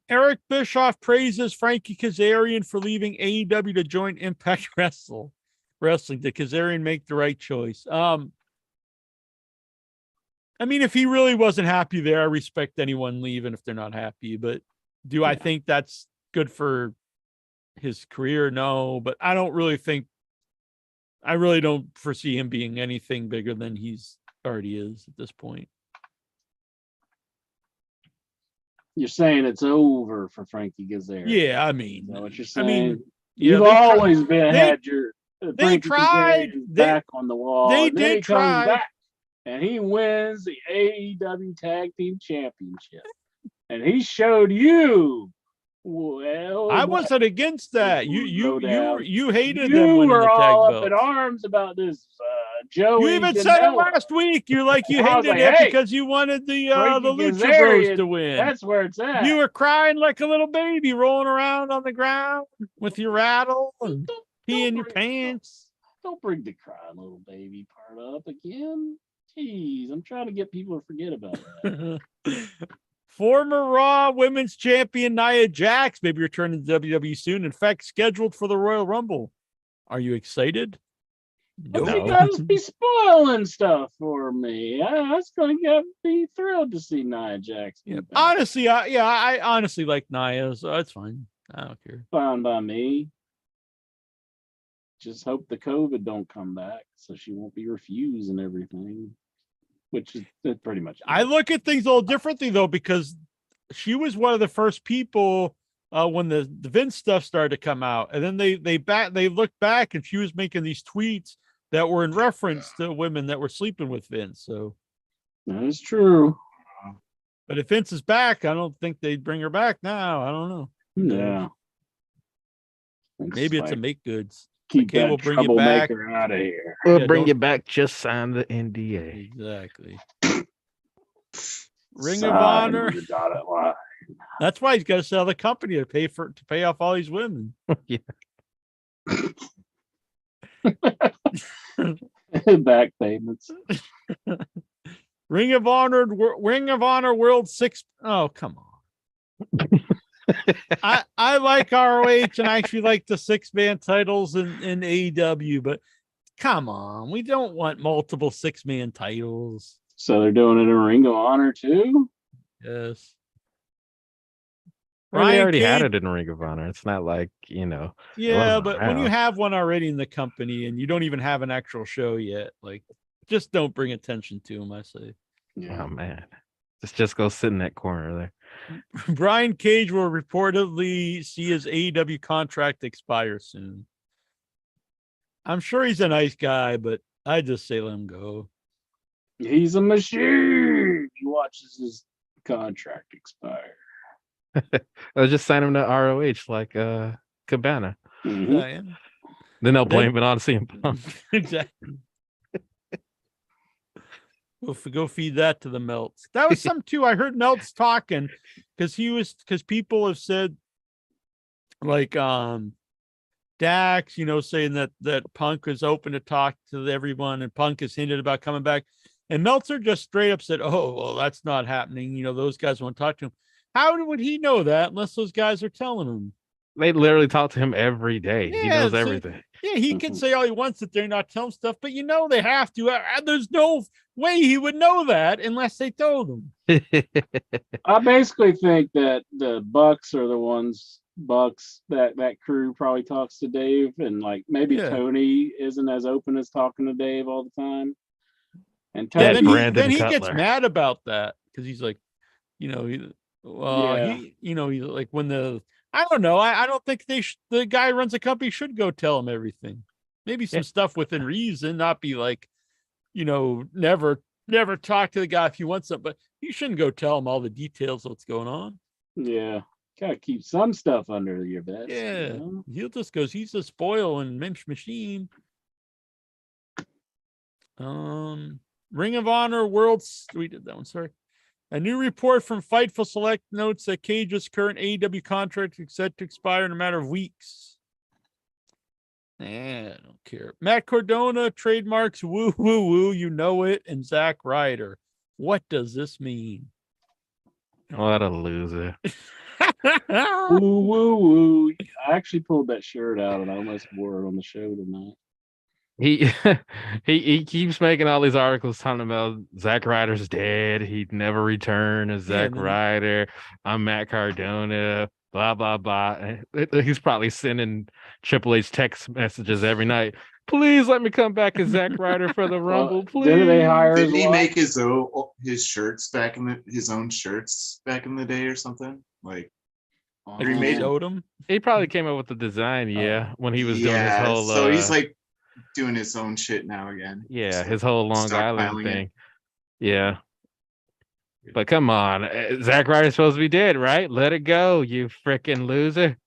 Eric Bischoff praises Frankie Kazarian for leaving AEW to join Impact Wrestling. Did Kazarian make the right choice? If he really wasn't happy there, I respect anyone leaving if they're not happy. But do I think that's good for his career? No, but I really don't foresee him being anything bigger than he's already is at this point.
You're saying it's over for Frankie Kazarian.
Yeah,
Is that what you're saying?
yeah,
You've always had your Frankie
tried.
Kazarian's back on the wall.
They
and then
did
he comes
try.
back and he wins the AEW Tag Team Championship. And he showed you. Well,
I wasn't against that. You hated them
you
winning
were
the tag
all up
belts.
in arms about this. Joey,
You even said it
Janela.
last week. You
I was
hated
like,
it
hey,
because you wanted the
Frankie
Lucha Bros
Kazarian,
to win.
That's where it's at.
You were crying like a little baby, rolling around on the ground with your rattle and pee in your pants.
Don't bring the crying little baby part up again. Jeez, I'm trying to get people to forget about that.
Former Raw Women's Champion Nia Jax may be returning to WWE soon. In fact, scheduled for the Royal Rumble. Are you excited?
You
No.
guys be spoiling stuff for me. I was going to be thrilled to see Nia Jax.
Yeah. Honestly, I honestly like Nia, so that's fine. I don't care.
Fine by me. Just hope the COVID don't come back so she won't be refused and everything. Which is pretty much.
I look at things a little differently though, because she was one of the first people when the Vince stuff started to come out, and then they looked back, and she was making these tweets that were in reference to women that were sleeping with Vince. So
that is true.
But if Vince is back, I don't think they'd bring her back now. I don't know.
Yeah.
Maybe it's a make goods.
Keep
Okay,
that
we'll bring you back.
troublemaker out of here.
We'll
Yeah,
bring
don't-
you back. Just sign the NDA.
Exactly. Ring of
Sign
Honor.
the dotted line.
That's why he's got to sell the company to pay off all these women.
Yeah.
Back payments.
Ring of Honor World 6. Oh, come on. I like ROH, and I actually like the 6-man titles in AEW, but come on, we don't want multiple 6-man titles.
So they're doing it in Ring of Honor too?
Yes.
Well, they
Brian
already had
Cage-
it in Ring of Honor. It's not like, it
Yeah,
wasn't
but when you
around.
have one already in the company and you don't even have an actual show yet, like just don't bring attention to him, I say.
Oh man, just go sit in that corner there.
Brian Cage will reportedly see his AEW contract expire soon. I'm sure he's a nice guy, but I just say let him go.
He's a machine. He watches his contract expire.
I'll just sign him to ROH like Cabana.
Mhm.
Yeah.
Then they'll blame it on CM Punk.
Exactly. Go feed that to the Melts. That was some too. I heard Melts talking because people have said like Dax, saying that Punk is open to talk to everyone and Punk has hinted about coming back. And Meltzer just straight up said, "Oh, well, that's not happening. Those guys won't talk to him." How would he know that unless those guys are telling him?
They literally talk to him every day. He knows
so-
everything.
Yeah, he can say all he wants that they're not telling stuff, but they have to. There's no way he would know that unless they told him.
I basically think that the Bucks are the ones. Bucks that crew probably talks to Dave, and like maybe
Yeah.
Tony isn't as open as talking to Dave all the time. And
Yeah,
Tony,
then he gets
Cutler.
mad about that because he's like, he's like when I don't know. I don't think the guy who runs the company should go tell him everything. Maybe some stuff within reason, not be like, never talk to the guy if you want something, but you shouldn't go tell him all the details of what's going on.
yeah, gotta keep some stuff under your vest.
Yeah, he'll just goes. He's a spoil and minch machine. Ring of Honor Worlds. We did that one. Sorry. A new report from Fightful Select notes that Cage's current AEW contract is set to expire in a matter of weeks. I don't care. Matt Cardona trademarks woo woo woo, it, and Zack Ryder. What does this mean?
What a loser.
Woo woo woo! I actually pulled that shirt out and I almost wore it on the show tonight.
He he keeps making all these articles talking about Zack Ryder's dead. He'd never return as Zack
man.
Ryder. I'm Matt Cardona. Blah blah blah. He's probably sending Triple H text messages every night. Please let me come back as Zack Ryder for the Rumble. Please.
Didn't they hire
Didn't
his
he
wife?
make his shirts back in his own shirts back in the day or something? Like
Like he
made
showed him.
He probably came up with the design, when he was doing his whole.
So he's like doing his own shit now again.
His whole Long Island
stockpiling
thing. Yeah. But come on, Zack Ryder's supposed to be dead, right? Let it go, you freaking loser.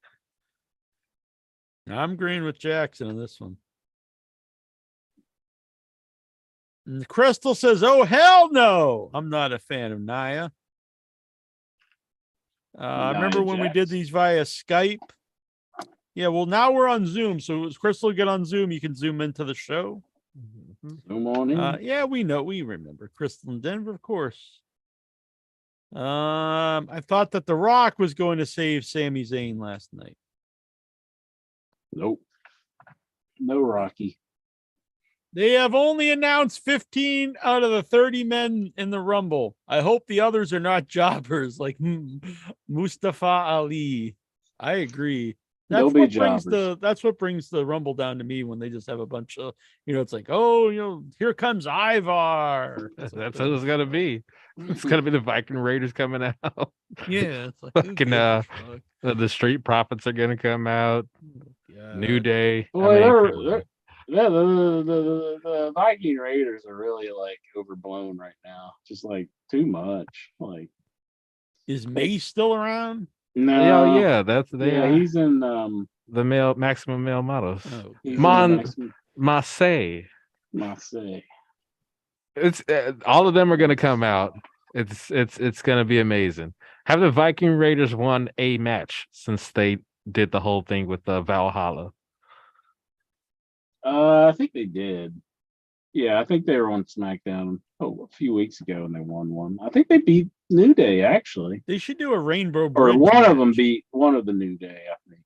I'm agreeing with Jackson on this one. And Crystal says, "Oh hell no! I'm not a fan of Nia." I remember when we did these via Skype. Yeah, well, now we're on Zoom. So as Crystal get on Zoom, you can zoom into the show.
Zoom on in.
Yeah, we remember Crystal in Denver, of course. I thought that The Rock was going to save Sami Zayn last night.
Nope. No Rocky.
They have only announced 15 out of the 30 men in the Rumble. I hope the others are not jobbers like Mustafa Ali. I agree. That's what brings the Rumble down to me when they just have a bunch of, it's like, here comes Ivar.
That's what it's gonna be. It's gonna be the Viking Raiders coming out.
Yeah, it's like
fucking the Street Profits are gonna come out. New Day.
Well, the Viking Raiders are really like overblown right now. Just like too much. Like,
is Mace still around?
No.
Yeah,
he's in
the maximum male models.
Oh,
Marseille.
Marseille.
It's all of them are gonna come out. It's gonna be amazing. Have the Viking Raiders won a match since they did the whole thing with the Valhalla?
I think they did. Yeah, I think they were on SmackDown a few weeks ago and they won one. I think they beat New Day actually.
They should do a Rainbow Bridge.
Or one of them beat one of the New Day, I think.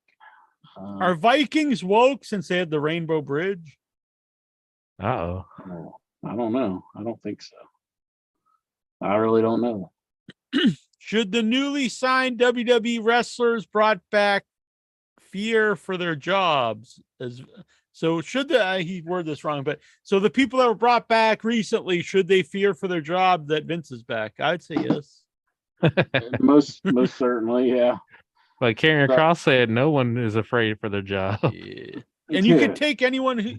Are Vikings woke since they had the Rainbow Bridge?
Oh,
I don't know. I don't think so. I really don't know.
Should the newly signed WWE wrestlers brought back fear for their jobs? Should he worded this wrong, but so the people that were brought back recently, should they fear for their job that Vince is back? I'd say yes.
Most certainly, yeah.
Like Karrion Kross said, no one is afraid for their job.
Yeah. And you could take anyone who,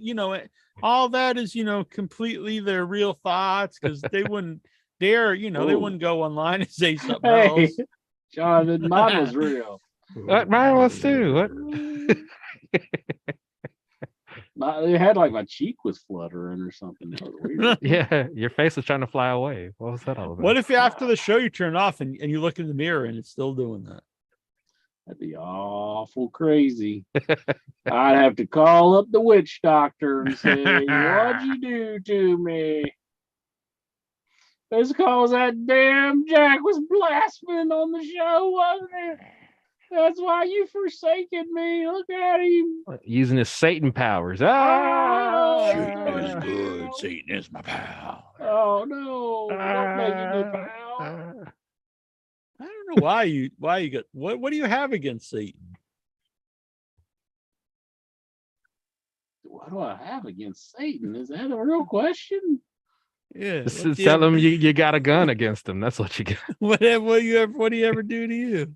all that is, completely their real thoughts, because they wouldn't dare, they wouldn't go online and say something else.
Jonathan, mine was real.
What mine was too. What?
It had like my cheek was fluttering or something. That was weird.
Yeah, your face was trying to fly away. What was that all about?
What if after the show you turn off and you look in the mirror and it's still doing that?
That'd be awful crazy. I'd have to call up the witch doctor and say, "What'd you do to me?" It's because that damn Jack was blaspheming on the show, wasn't it? That's why you forsaken me. Look at him.
Using his Satan powers.
Satan is good. Satan is my pal.
Oh no! Don't make it your pal.
I don't know why you got what do you have against Satan?
What do I have against Satan? Is that a real question?
Yeah.
Just tell him you got a gun against him. That's what you got.
What do you ever do to you?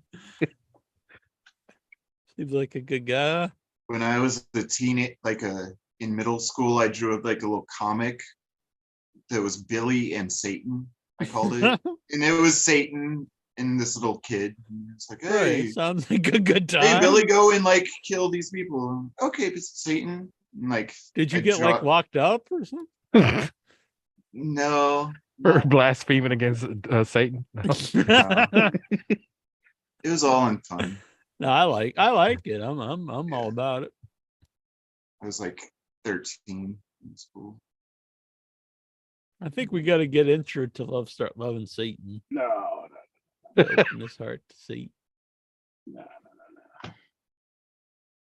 Seems like a good guy.
When I was a teenage, in middle school, I drew up like a little comic that was Billy and Satan. I called it, and it was Satan and this little kid. And it's like, hey,
Right, sounds like a good time.
hey, Billy, go and kill these people. Okay, it's Satan. And,
Did you
I
get locked up or something?
No,
For blaspheming against Satan. No.
it was all in fun.
No, I like it. I'm all about it.
I was 13 in school.
I think we got to get intro to start loving Satan.
No.
Open his heart to Satan.
No.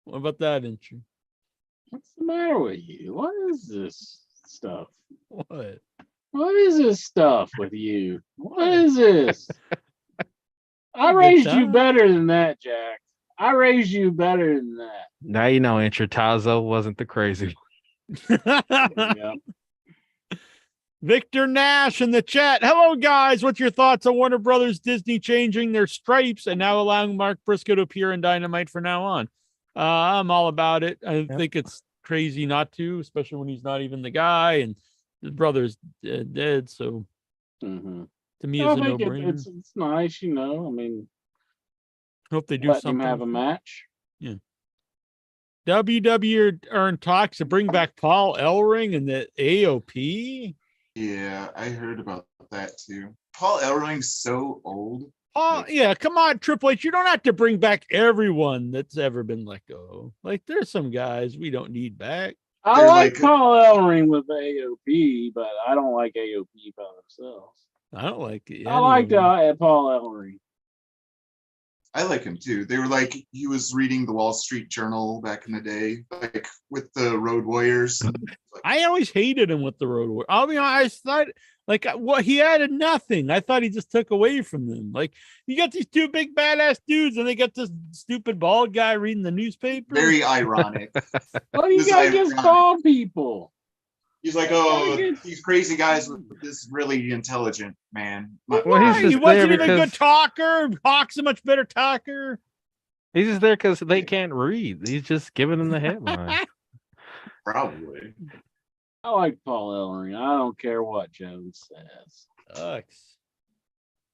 What about that intro?
What's the matter with you? What is this stuff?
What?
What is this stuff with you? What is this? I
Good
raised you
time.
better than that, Jack. I raised you better than that.
Now you know Intratazo wasn't the crazy one.
Yep.
Victor Nash in the chat. Hello, guys. What's your thoughts on Warner Brothers Disney changing their stripes and now allowing Mark Briscoe to appear in Dynamite from now on? I'm all about it. I think it's crazy not to, especially when he's not even the guy and his brother's dead. So to me, it's a no-brainer.
It's nice, I mean,
Hope they do
let
something.
him have a match.
Yeah. WWE are in talks to bring back Paul Ellering and the AOP.
Yeah, I heard about that too. Paul Ellring's so old.
Oh, yeah, come on, Triple H. You don't have to bring back everyone that's ever been let go. There's some guys we don't need back.
I
They're
like Paul Ellering with AOP, but I don't like AOP by themselves.
I don't like it.
I like Paul Ellering.
I like him too. They were he was reading the Wall Street Journal back in the day, with the Road Warriors.
I always hated him with the Road Warriors. I mean, I thought he added nothing. I thought he just took away from them. You got these two big badass dudes, and they got this stupid bald guy reading the newspaper.
Very ironic.
What do you got against bald people?
He's these crazy guys with this really intelligent man.
He wasn't even a good talker. Hawk's a much better talker.
He's just there because they can't read. He's just giving them the headline.
Probably.
I like Paul Ellering. I don't care what Jones says.
Sucks.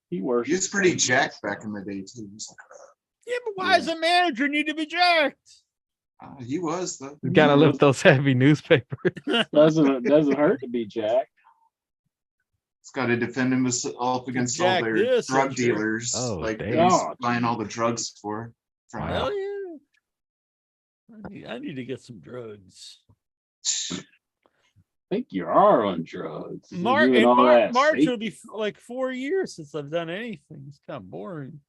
He was pretty jacked back in the day too.
Yeah, but why does a manager need to be jacked?
He was though.
You gotta lift those heavy newspapers.
Doesn't hurt to be jacked.
He's got to defend himself against all
Jack
their
this,
drug
I'm sure.
dealers.
Oh,
that
damn.
he's buying all the drugs for.
Hell yeah. I need to get some drugs.
I think you are on drugs.
March
Doing all that
will be 4 years since I've done anything. It's kind of boring.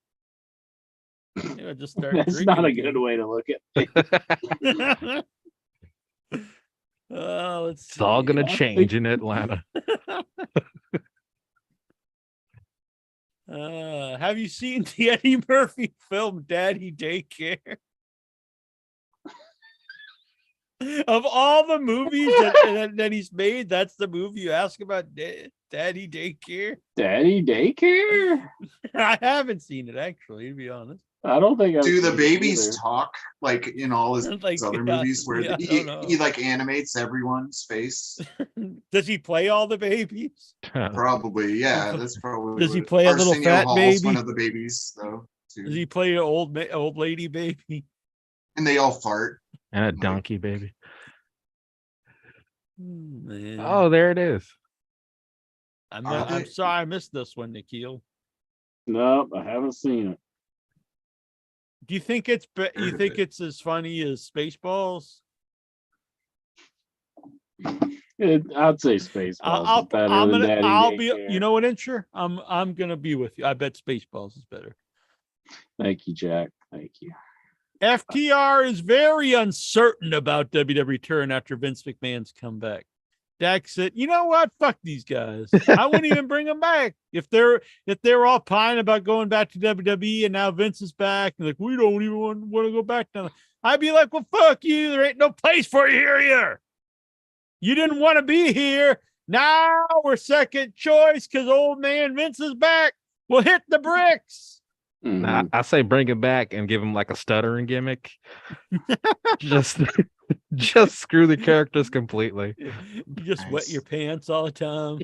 Maybe I just start.
That's not a good way to look at it.
Let's
It's all
see.
gonna change in Atlanta.
Have you seen the Eddie Murphy film Daddy Daycare? Of all the movies that he's made, that's the movie you ask about, Daddy Daycare.
Daddy Daycare?
I haven't seen it, actually, to be honest.
I don't think I've
Do the
seen it
babies
either.
talk like in all his
Like,
other
yeah,
movies where
yeah, I
he,
don't know.
he like animates everyone's face?
Does he play all the babies?
Probably, yeah. That's probably.
Does he
what-
play a little
Arsenio
fat
Hall's
baby?
one of the babies, though. Too.
Does he play an old lady baby?
And they all fart.
And a donkey baby.
Man.
Oh, there it is.
I'm
Are they?
sorry I missed this one, Nikhil.
Nope, I haven't seen it.
Do you think it's
Heard of it.
as funny as Spaceballs?
I'd say Spaceballs
I'll
is better than Daddy Daycare.
you know what, Incher? I'm gonna be with you. I bet Spaceballs is better.
Thank you, Jack. Thank you.
FTR is very uncertain about WWE return after Vince McMahon's comeback. Dak said, "You know what? Fuck these guys. I wouldn't even bring them back if they're all pine about going back to WWE and now Vince is back and like we don't even want to go back now." I'd be like, "Well, fuck you. There ain't no place for you here. You didn't want to be here. Now we're second choice because old man Vince is back. We'll hit the bricks."
Nah, I say bring it back and give him like a stuttering gimmick. just screw the characters completely.
You just wet your pants all the time.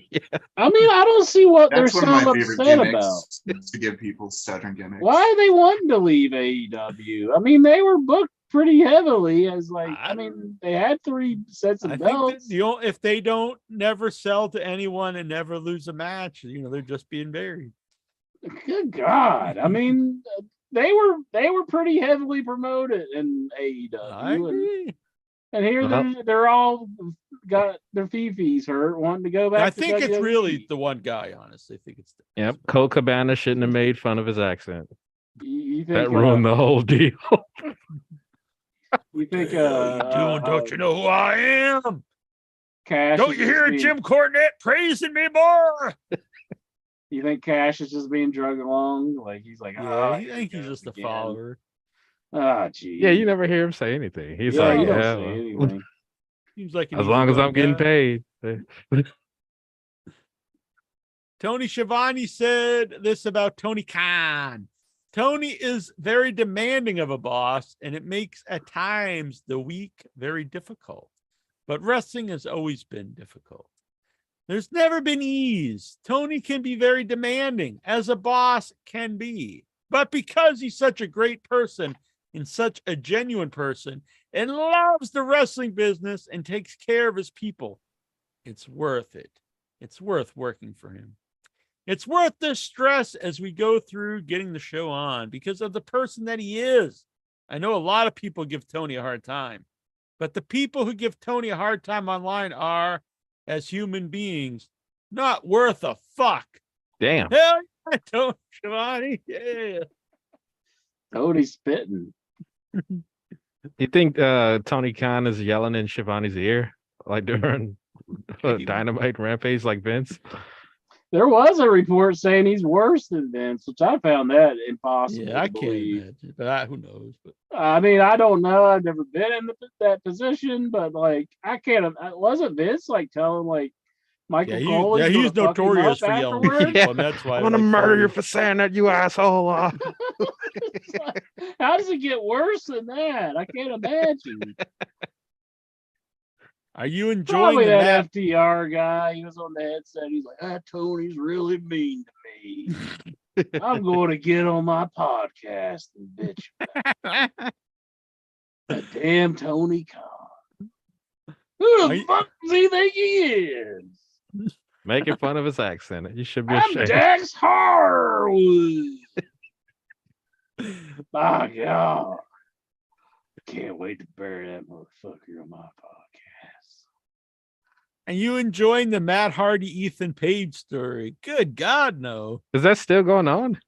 I mean, I don't see what
That's
they're
one of
so
my favorite
upset about.
gimmicks is to give people stuttering gimmicks.
Why are they wanting to leave AEW? I mean, they were booked pretty heavily as like, I mean, they had 3 sets of
I think that
belts.
if they don't never sell to anyone and never lose a match, they're just being buried.
Good God. I mean, they were pretty heavily promoted in AEW.
I agree.
And here they're all got their fifis hurt, wanting to go back.
I
to
think it's
WWE.
really the one guy, honestly. I think it's
Yep, Cole Cabana shouldn't have made fun of his accent.
You think
That ruined the whole deal.
You think
don't you know who I am?
Cash?
Don't
is
you
just
hear
being-
Jim Cornette praising me more?
You think Cash is just being drug along? Like he's like,
Yeah, I
here
think
it
he's
goes
just a
again."
follower.
Ah, gee.
Yeah, you never hear him say anything. He's
Yeah,
like,
you don't
yeah,
say
well,
anything.
Seems like an
as long as
easygoing
I'm getting
guy.
paid.
Tony Schiavone said this about Tony Khan. Tony is very demanding of a boss, and it makes at times the week very difficult. But wrestling has always been difficult. There's never been ease. Tony can be very demanding, as a boss can be. But because he's such a great person and such a genuine person and loves the wrestling business and takes care of his people, it's worth it. It's worth working for him. It's worth the stress as we go through getting the show on because of the person that he is. I know a lot of people give Tony a hard time, but the people who give Tony a hard time online are, as human beings, not worth a fuck.
Damn.
Hell yeah, Tony Schiavone. Yeah.
Tony's spitting.
You think Tony Khan is yelling in Shivani's ear like during Dynamite Rampage like Vince?
There was a report saying he's worse than Vince, which I found that impossible.
Yeah, I
to
can't
believe.
imagine, but who knows? But
I mean, I don't know. I've never been in that position, but like, I can't. Wasn't Vince like telling like Michael Cole?
he's
gonna fuck him
notorious
up
for yelling at
afterwards?
people, and that's why
I'm gonna
like,
murder you
Tony-
for saying that, you asshole.
How does it get worse than that? I can't imagine.
Are you enjoying
Probably
the
that
map?
FTR guy. He was on the headset. He's like, Tony's really mean to me. I'm going to get on my podcast and bitch about it. That damn Tony Khan. Who
Are
the
you-
fuck does he think he is?
Making fun of his accent. You should be
I'm
ashamed.
Dax Harwood. My God. Can't wait to bury that motherfucker on my podcast.
Are you enjoying the Matt Hardy, Ethan Page story? Good God, no.
Is that still going on?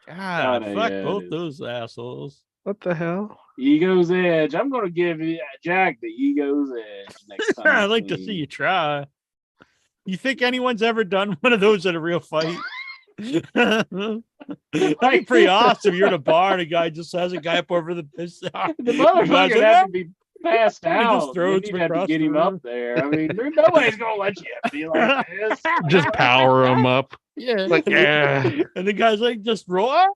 God,
Kinda,
fuck
yeah, it
both
is.
those assholes.
What the hell?
Ego's Edge. I'm going to give Jack the Ego's Edge next time.
I'd like to see you try. You think anyone's ever done one of those at a real fight? That'd be pretty awesome. You're in a bar and a guy just has a guy up over the piss.
The motherfucker
like,
would have to be passed
And he just
out.
throws
Then
him
you'd have to
across
get
the
him
room.
up there. I mean, nobody's gonna let you be like this.
Just power him up.
Yeah.
Like, yeah.
And the guy's like, just roll up.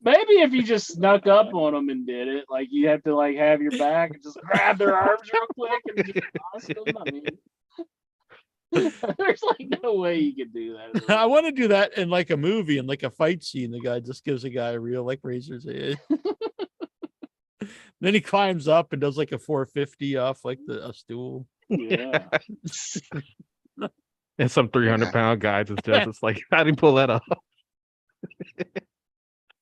Maybe if you just snuck up on them and did it, like you have to like have your back and just grab their arms real quick and just toss them. I mean, there's like no way you could do that.
I want to do that in like a movie, in like a fight scene. The guy just gives a guy a real like razor's edge. Then he climbs up and does like a 450 off like a stool.
Yeah.
And some 300-pound guy just does. It's like, how do you pull that off?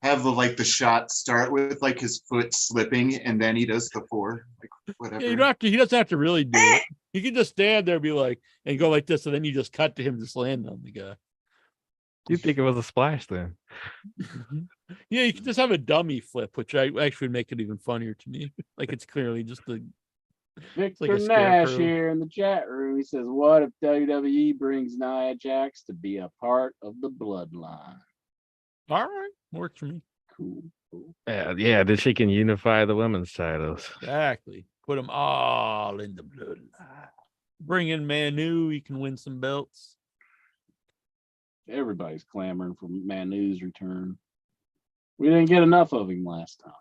Have the shot start with like his foot slipping and then he does the 4, like whatever.
Yeah, you don't have to, he doesn't have to really do it. He can just stand there and be like, and go like this, and then you just cut to him just land on the guy.
You think it was a splash then?
Yeah, you can just have a dummy flip, which I actually would make it even funnier to me. Like it's clearly just the
Victor
like a
Nash
scarecrow.
here in the chat room. He says, "What if WWE brings Nia Jax to be a part of the bloodline?"
all right, works for me.
Cool.
Yeah, then she can unify the women's titles.
Exactly. Put them all in the bloodline. Bring in Manu, he can win some belts.
Everybody's clamoring for Manu's return. We didn't get enough of him last time.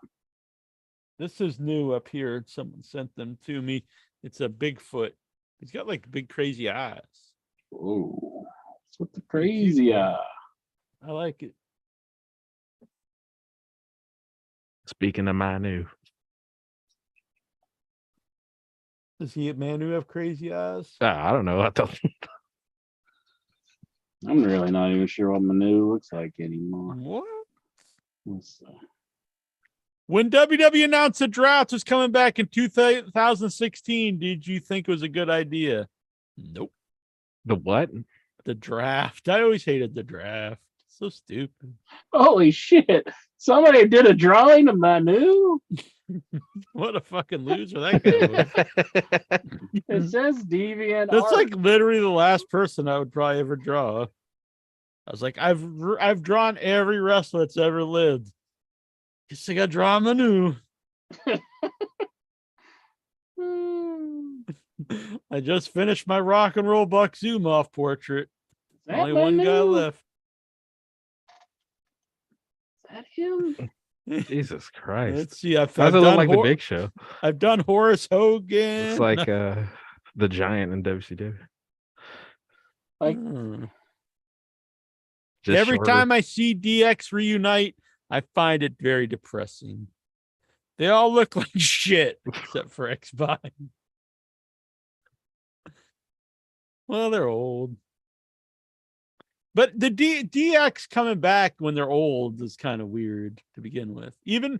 This is new up here. Someone sent them to me. It's a Bigfoot. He's got like big crazy eyes.
Oh, what's with the crazy eye?
I like it.
Speaking of Manu,
Does he Manu have crazy eyes?
I don't know. I thought
I'm really not even sure what Manu looks like anymore.
What?
Let's see.
When WWE announced the draft was coming back in 2016, did you think it was a good idea? Nope.
the what?
The draft. I always hated the draft. So stupid.
Holy shit! Somebody did a drawing of Manu.
What a fucking loser that guy was.
It says deviant.
That's
art.
like literally the last person I would probably ever draw. I was like, I've drawn every wrestler that's ever lived. Guess I got to draw Manu. I just finished my rock and roll Buck Zumoff portrait.
Is that
Only one guy
Manu?
left.
Is that him?
Jesus Christ.
Let's see. I've
Does it look
done
like the Big Show?
I've done Horace Hogan.
Looks like the Giant in WCW.
Like
Just
every
shorter.
time I see DX reunite, I find it very depressing. They all look like shit except for X-Vine. Well, they're old. But the DX coming back when they're old is kind of weird to begin with. Even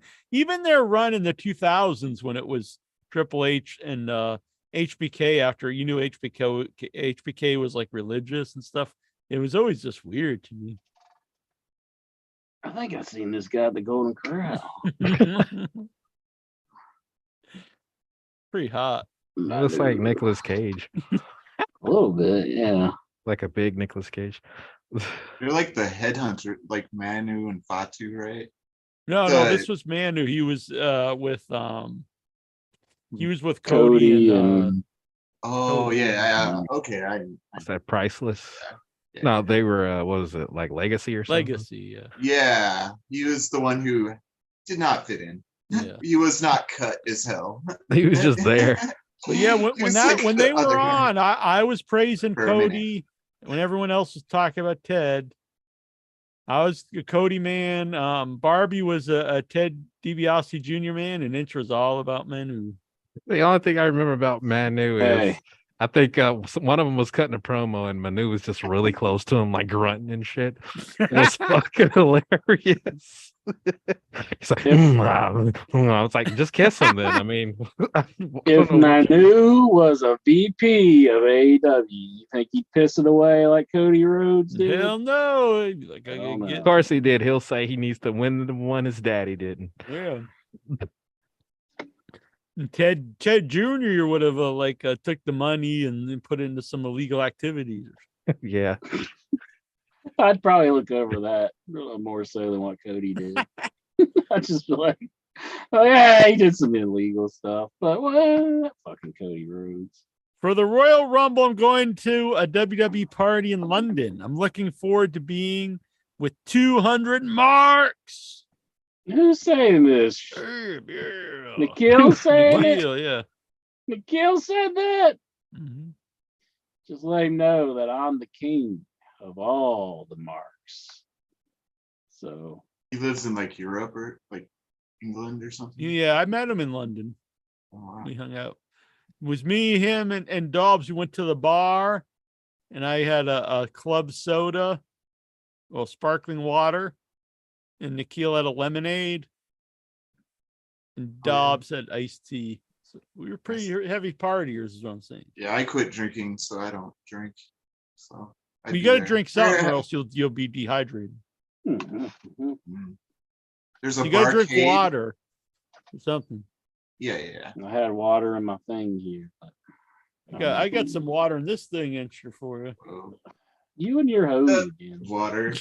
their run in the 2000s when it was Triple H and HBK, after you knew HBK was like religious and stuff, it was always just weird to me.
I think I've seen this guy at the Golden Corral.
Pretty hot.
It looks like Nicolas Cage.
A little bit, yeah.
Like a big Nicolas Cage.
You're like the headhunter, like Manu and Fatu, right?
No, this was Manu. He was with Cody and
Oh
Cody
yeah, okay.
Is that Priceless?
Yeah.
No, they were what was it, like Legacy or something?
Legacy, yeah.
Yeah, he was the one who did not fit in.
Yeah.
He was not cut as hell.
He was just there.
But yeah,
He
when
was like
when
the
they
other
were
guy
on, I was praising
for a minute.
Cody when everyone else was talking about Ted. I was a Cody man. Barbie was a Ted DiBiase Jr. man, and Inch was all about Manu.
The only thing I remember about Manu is
Hey.
I think one of them was cutting a promo and Manu was just really close to him, like grunting and shit. It was fucking hilarious. He's like, I was like, just kiss him then. I mean, I
If
don't know.
Manu was a VP of AEW, you think he'd piss it away like Cody Rhodes did?
Hell no! He'd be like, I
Hell
gotta
no.
get
Of course he did. He'll say he needs to win the one his daddy didn't.
yeah. And Ted Jr. would have took the money and then put it into some illegal activities.
Yeah.
I'd probably look over that a little more so than what Cody did. I just feel like, oh yeah, he did some illegal stuff, but what? Fucking Cody Rhodes.
For the Royal Rumble, I'm going to a WWE party in London. I'm looking forward to being with 200 marks.
Who's saying this?
Hey, yeah.
Nikhil saying it?
Nikhil, yeah.
Nikhil said that?
Mhm.
Just let him know that I'm the king of all the marks. So
He lives in like Europe or like England or something.
Yeah, I met him in London.
Oh, wow.
We hung out. It was me, him, and Dobbs. We went to the bar, and I had a club soda, well, sparkling water, and Nikhil had a lemonade, and Dobbs had iced tea. So we were pretty heavy partiers, is what I'm saying.
Yeah, I quit drinking, so I don't drink. So I'd
You
be
got to
there.
drink something, or else you'll be dehydrated.
mm-hmm.
There's a
You got to drink
barcade.
water or something.
Yeah.
I had water in my thing here. But
I got some water in this thing extra for you.
Whoa.
you and your hose again.
Water.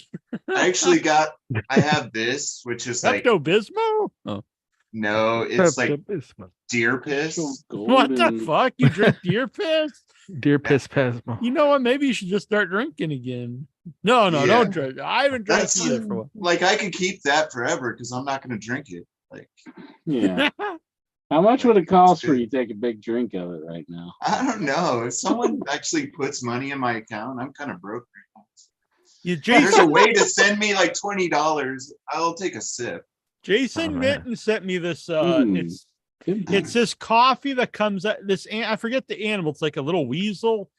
I actually I have this, which is like,
Pepto Bismol? Oh.
no, it's like
Pepto-Bismol.
deer piss.
What the fuck? You drink deer piss?
Deer piss Pasmo.
You know what? Maybe you should just start drinking again. No,
Yeah.
don't drink. I haven't drank
That's
either for a while.
like I could keep that forever because I'm not going to drink it. Like,
Yeah. How much would it cost for you to take a big drink of it right now?
I don't know. If someone actually puts money in my account, I'm kind of broke. There's a
Jason
way to send me like $20. I'll take a sip.
Jason
Oh, man.
Minton sent me this.
Hmm.
It's this coffee that comes out. I forget the animal. It's like a little weasel,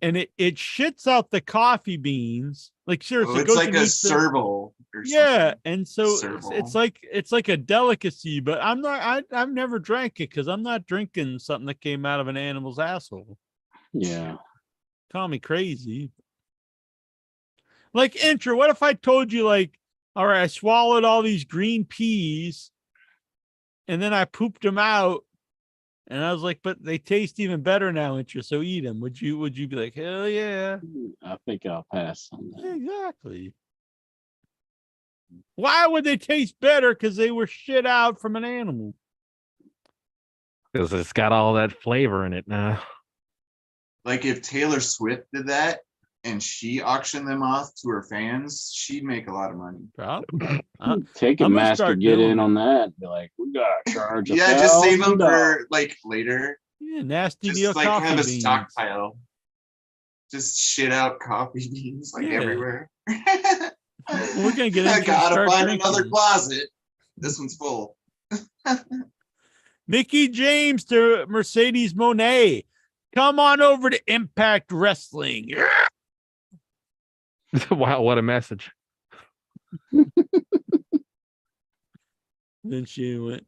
and it shits out the coffee beans. Like seriously,
Oh,
it
it's
goes
like
and
a
eats the-
serval. Or
Yeah,
something.
and so
Serval.
it's like a delicacy, but I'm not. I've never drank it because I'm not drinking something that came out of an animal's asshole.
Yeah.
Call me crazy. Like intro. What if I told you like, all right, I swallowed all these green peas, and then I pooped them out, and I was like, but they taste even better now, intro. So eat them. Would you be like, hell yeah?
I think I'll pass on that.
Exactly. Why would they taste better? Because they were shit out from an animal.
Because it's got all that flavor in it now.
Like if Taylor Swift did that and she auctioned them off to her fans, she'd make a lot of money.
Probably.
Take a
I'm gonna
master
start
get
doing
in
it.
on that. Be like, we gotta charge.
Yeah, just save them
$1,000.
for like later.
Yeah, nasty
Just
deal
like
coffee
have a
beans.
stockpile. Just shit out coffee beans like
Yeah.
everywhere.
We're gonna get
I
into
gotta
start
find
drinking.
another closet. This one's full.
Mickey James to Mercedes Monet. Come on over to Impact Wrestling.
Wow, what a message.
Then she went,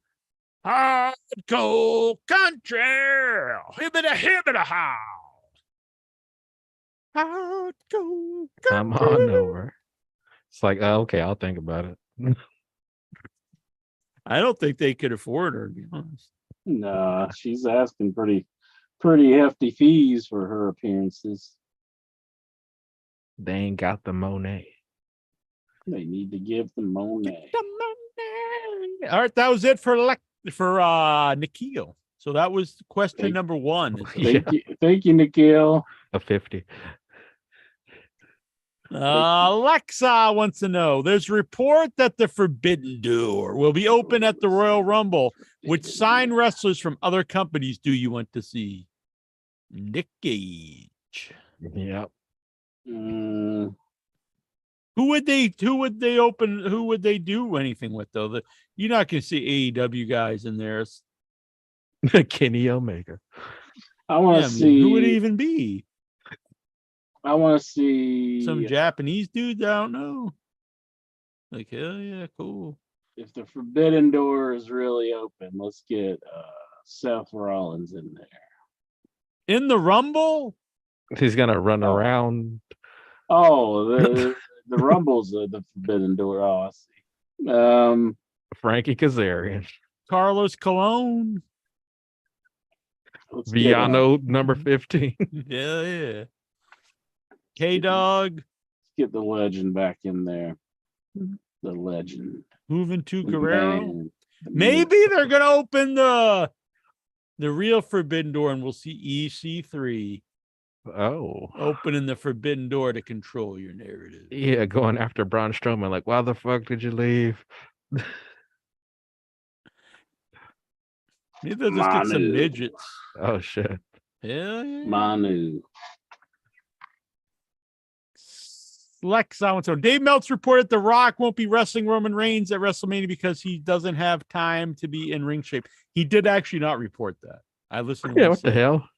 hardcore country, hibbida how. Hardcore
Come on
country.
over. It's like, oh, okay, I'll think about it.
I don't think they could afford her, to be honest.
Nah, she's asking pretty hefty fees for her appearances.
They ain't got the Monet.
They need to give the Monet.
All right, that was it for Nikhil. So that was question number one.
Yeah.
Thank you, Nikhil.
A 50.
Alexa wants to know, there's a report that the Forbidden Door will be open at the Royal Rumble. Which sign wrestlers from other companies do you want to see? Nick Gage.
Yep.
Mm,
Who would they open? Who would they do anything with though? You're not going to see AEW guys in there.
Kenny Omega.
I want to see.
Who would it even be?
I want to see
Some Japanese dude? I don't know. Like, hell yeah, cool.
if the Forbidden Door is really open. Let's get Seth Rollins in there.
In the Rumble?
He's gonna run around.
Oh, the Rumble's the Forbidden Door. Oh, I see.
Frankie Kazarian.
Carlos Colon?
Let's get,
Viano number 15.
Yeah. K-Dog?
get the legend back in there. The legend.
Moving to
The
Guerrero.
man, the
Maybe
myth.
they're gonna open the real forbidden door, and we'll see EC3
Oh.
opening the forbidden door to control your narrative.
Yeah, going after Braun Strowman. Like, why the fuck did you leave?
Maybe they'll just get some
Manu.
midgets.
Oh shit.
Hell yeah.
Manu.
Lex so Dave Meltz reported The Rock won't be wrestling Roman Reigns at WrestleMania because he doesn't have time to be in ring shape. He did actually not report that. I listened to
Yeah, what the hell?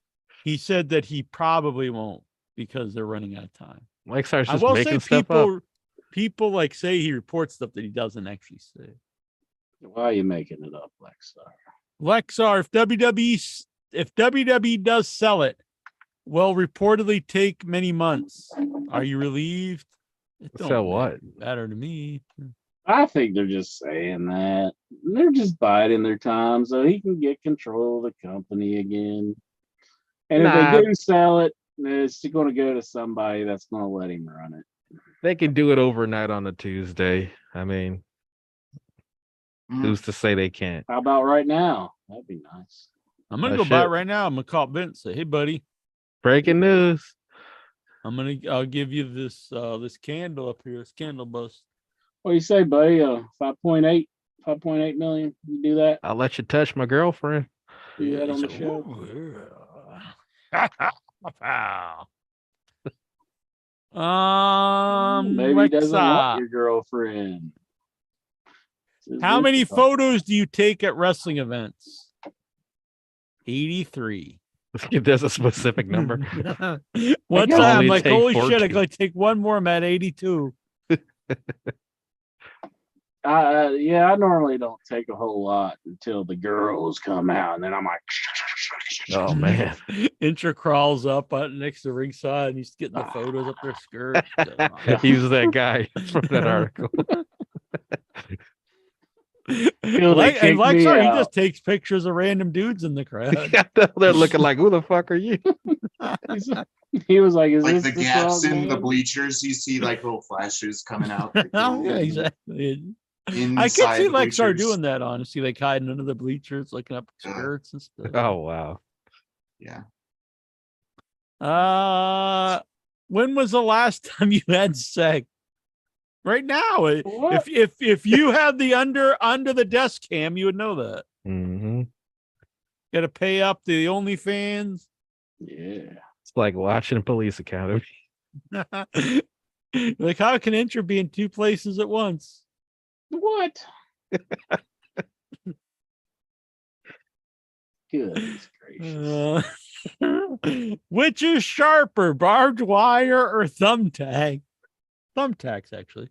He said that he probably won't because they're running out of time.
Lexar's
I
just
will say
making stuff up.
people like say he reports stuff that he doesn't actually say.
Why are you making it up, Lexar?
Lexar, if WWE does sell it, will reportedly take many months. Are you relieved? It don't
Sell what?
matter to me.
I think they're just saying that. They're just biding their time so he can get control of the company again. And if
Nah.
they do sell it, it's going to go to somebody that's going to let him run it.
They can do it overnight on a Tuesday. I mean, who's to say they can't?
How about right now? That'd be nice.
I'm gonna
Oh,
go buy it
shit.
right now. I'm gonna call Vince. Say, hey, buddy,
Breaking news.
I'll give you this this candle up here. This candle bust.
What do you say, buddy? 5.8 million. You do that?
I'll let you touch my girlfriend.
Do that on the
He said,
show? Maybe he doesn't
Lexa,
want your girlfriend.
how many photos do you take at wrestling events? 83.
There's a specific number.
What's
can
that? I'm
only
like,
take
holy shit, I
14.
gotta take one more. I'm at 82.
Yeah, I normally don't take a whole lot until the girls come out, and then I'm like,
Oh man.
Intra crawls up next to ringside and he's getting the photos up their skirt.
He's that guy from that article.
Till they kick me
Lexar, he
out.
just takes pictures of random dudes in the crowd.
They're looking like, who the fuck are you?
He was like, "Is
Like
this
the
the
gaps
song,
in the
man?"
bleachers, you see like little flashes coming out.
Oh, yeah, exactly. I could
Inside
see
the
Lexar
bleachers.
doing that, honestly, like hiding under the bleachers, looking up skirts and stuff.
Oh wow.
Yeah.
When was the last time you had sex? Right now,
What?
if you had the under the desk cam, you would know that.
Mm-hmm.
Got to pay up the OnlyFans.
Yeah.
It's like watching Police Academy.
Like, how can Intra be in two places at once?
What? Goodness gracious.
Which is sharper, barbed wire or thumbtack? Thumbtacks, actually.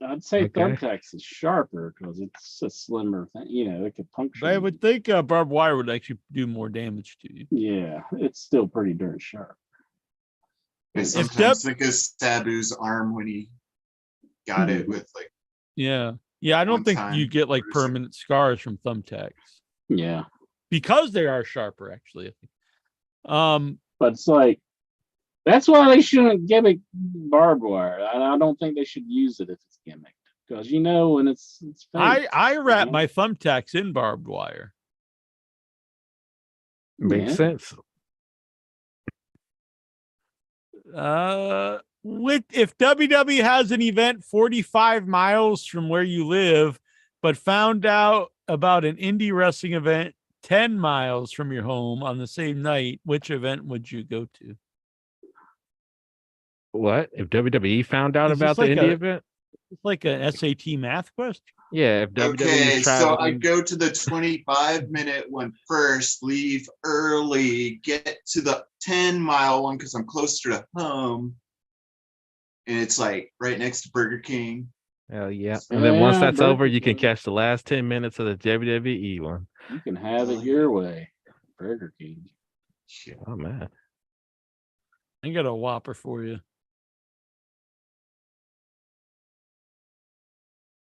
I'd say
Okay.
thumbtacks is sharper because it's a slimmer thing. You know, it could puncture.
But I
you.
would think barbed wire would actually do more damage to you.
Yeah, it's still pretty darn sharp.
I
If
sometimes think of Sabu's arm when he got it with like
Yeah. I don't
One
think
time
you get like
bruising.
permanent scars from thumbtacks
Yeah,
because they are sharper, actually. I think.
but it's like that's why they shouldn't gimmick barbed wire. I don't think they should use it if it's gimmicked because you know when it's fake.
I wrap
know?
my thumbtacks in barbed wire.
Makes
Yeah.
sense.
If WWE has an event 45 miles from where you live, but found out about an indie wrestling event 10 miles from your home on the same night, which event would you go to?
What? If WWE found out
Is this
about the
like
indie
a-
event?
It's like an SAT math question.
Yeah, if WWE
okay,
is
so I
traveling.
go to the 25-minute one first, leave early, get to the 10-mile one because I'm closer to home. And it's like right next to Burger King.
Hell yeah. And then once
Yeah,
that's over,
Burger
you can
King.
catch the last 10 minutes of the WWE one.
You can have it your way, Burger King.
Oh man.
I got a Whopper for you.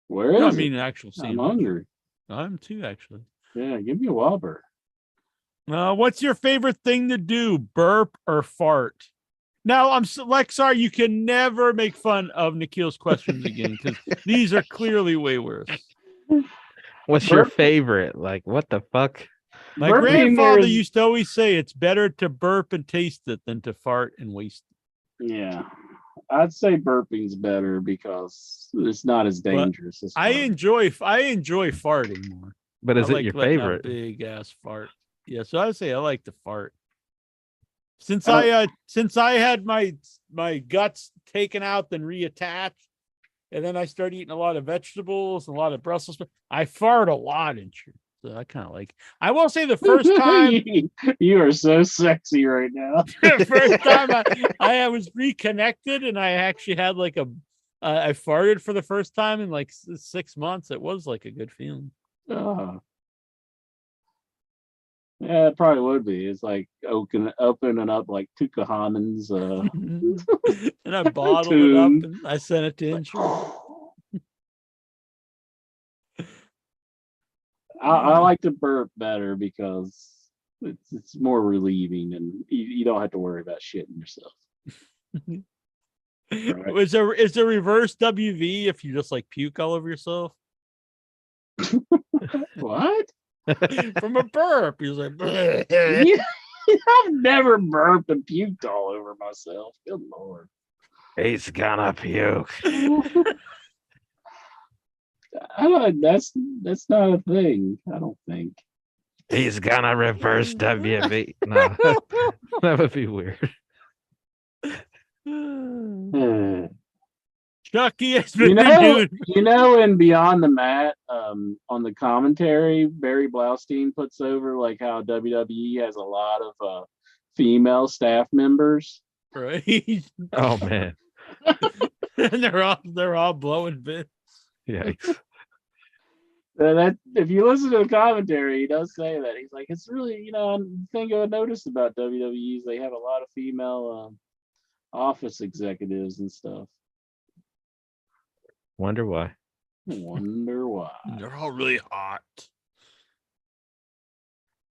Where
No, I
is
mean
it?
an actual
I'm
sandwich.
hungry.
I'm too, actually.
Yeah, give me a Whopper.
What's your favorite thing to do? Burp or fart? Now Lexar, you can never make fun of Nikhil's questions again because these are clearly way worse.
What's your
Burp-
favorite? Like, what the fuck?
My
Burping
grandfather
is-
used to always say it's better to burp and taste it than to fart and waste it.
Yeah, I'd say burping's better because it's not as dangerous as
I
farting.
enjoy farting more.
But is
I
it
like
your
letting out
favorite?
big ass fart. Yeah, so I'd say I like to fart. Since
Oh.
I had my guts taken out then reattached, and then I started eating a lot of vegetables and a lot of Brussels sprouts, I fart a lot in church. So I kind of like. I will say the first time,
You are so sexy right now.
the first time I was reconnected and I actually had like I farted for the first time in like 6 months. It was like a good feeling.
Yeah, it probably would be. It's like opening up like Tukahanen's
And I bottled it up
Tune.
and I sent it to insurance.
I like to burp better because it's more relieving and you don't have to worry about shitting yourself. Right.
Is there reverse WV if you just like puke all over yourself?
What?
From a burp. He's like,
I've never burped and puked all over myself. Good Lord.
He's gonna puke.
I don't, that's not a thing. I don't think.
He's gonna reverse WV. No, that would be weird.
Chucky has been renewed.
In Beyond the Mat, on the commentary, Barry Blaustein puts over like how WWE has a lot of female staff members.
Right.
Oh man.
And they're all blowing bits.
Yikes.
That if you listen to the commentary, he does say that. He's like, it's really, the thing I noticed about WWE is they have a lot of female office executives and stuff.
Wonder why.
Wonder why.
They're all really hot.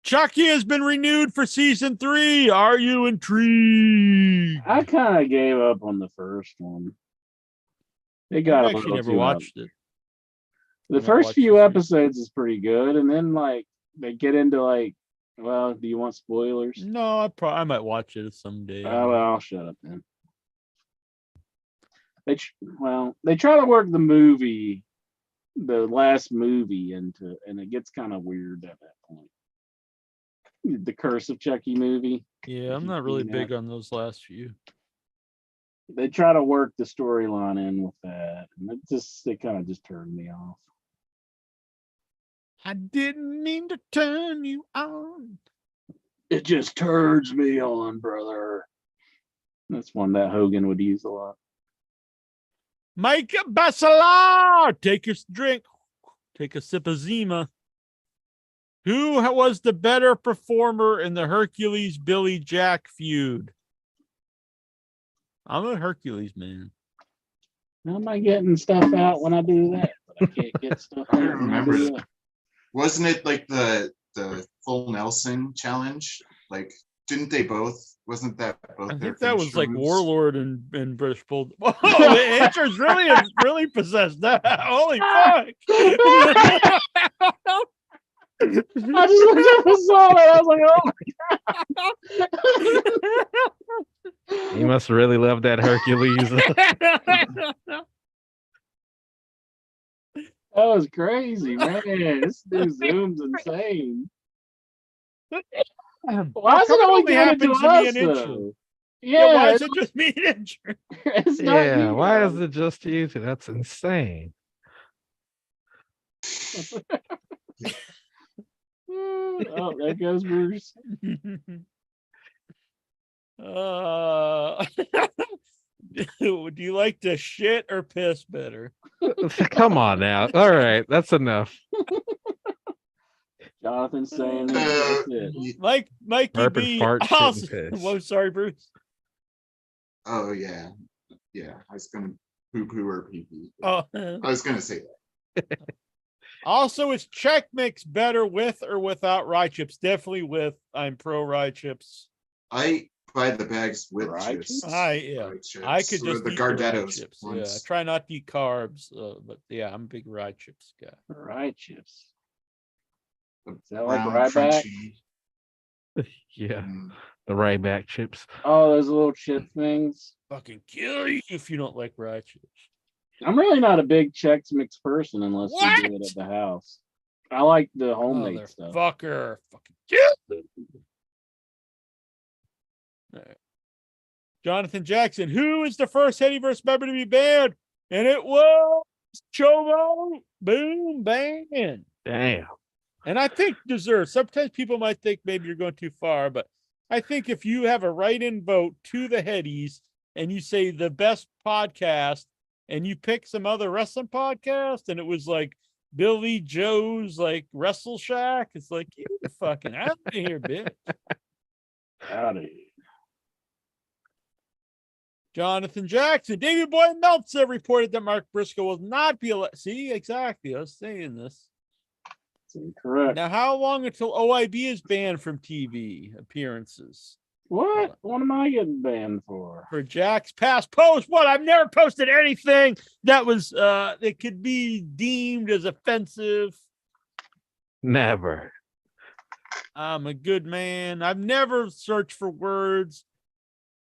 Chucky has been renewed for season 3. Are you intrigued?
I kind of gave up on the first one. It got
I've
a
actually
little
never
too
watched it.
The
Never
first
watched
few
the first.
episodes is pretty good, and then like they get into like, well, do you want spoilers?
No, I might watch it someday.
Oh, well, I'll shut up then. They try to work the last movie into, and it gets kind of weird at that point. The Curse of Chucky movie.
Yeah, I'm not really big on those last few.
They try to work the storyline in with that, and it kind of just turned me off.
I didn't mean to turn you on.
It just turns me on, brother. That's one that Hogan would use a lot.
Mike Bacelar, take your drink. Take a sip of Zima. Who was the better performer in the Hercules Billy Jack feud? I'm a Hercules man.
How am I getting stuff out when I do that? But I can't get stuff out.
I don't
when I
remember.
do that.
Wasn't it like the full Nelson challenge? Like, didn't they both? Wasn't that both?
I
their
think that was
finisher
like
moves?
Warlord and British Bull. Oh, the answer's really possessed. Holy fuck!
I just looked up and saw that. I was like, oh.
He must really love that Hercules.
That was crazy, man. This dude Zoom's insane. Why is it only happening to
happens to me
us,
an inch?
though?
Yeah, why
Yeah,
is it just me and injured?
it's not
Yeah,
you,
why
though.
is it just you two? That's insane.
Oh, there goes Bruce.
Do you like to shit or piss better?
Come on now. All right, that's enough.
Jonathan's saying that's it.
Mikey
Burp and
B.
fart, shit and
Also,
piss.
whoa, sorry, Bruce.
Oh yeah, yeah. I was gonna poo or pee pee.
Oh,
I was gonna say that.
also, is Chex Mix better with or without rye chips? Definitely with. I'm pro rye chips.
I buy the bags with
Rye
chips.
chips?
Yeah.
Rye chips,
I could
or
just
the
eat the rye
Gardettos
chips. Yeah, I
ones.
try not to eat carbs, but yeah, I'm a big rye chips guy.
Rye chips.
The
Is that like
brown,
Ryback?
crunchy.
Yeah,
Mm.
the Ryback chips.
Oh, those little chip things.
Fucking kill you if you don't like rye chips.
I'm really not a big Chex Mix person unless we
What?
do it at the house. I like the homemade stuff.
Motherfucker. Fucking kill you. All right. Jonathan Jackson, who is the first Headyverse member to be banned? And it was Chomo Boom Band.
Damn.
And I think deserves. Sometimes people might think maybe you're going too far, but I think if you have a write-in vote to the Headies and you say the best podcast and you pick some other wrestling podcast and it was like Billy Joe's like Wrestle Shack, it's like, you fucking out of here, bitch.
Howdy.
Jonathan Jackson, David Boy Meltzer reported that Mark Briscoe will not be elected. See, exactly. I was saying this.
That's incorrect.
Now, how long until OIB is banned from TV appearances?
What? What am I getting banned for?
For Jack's past post. What? I've never posted anything that was that could be deemed as offensive.
Never.
I'm a good man. I've never searched for words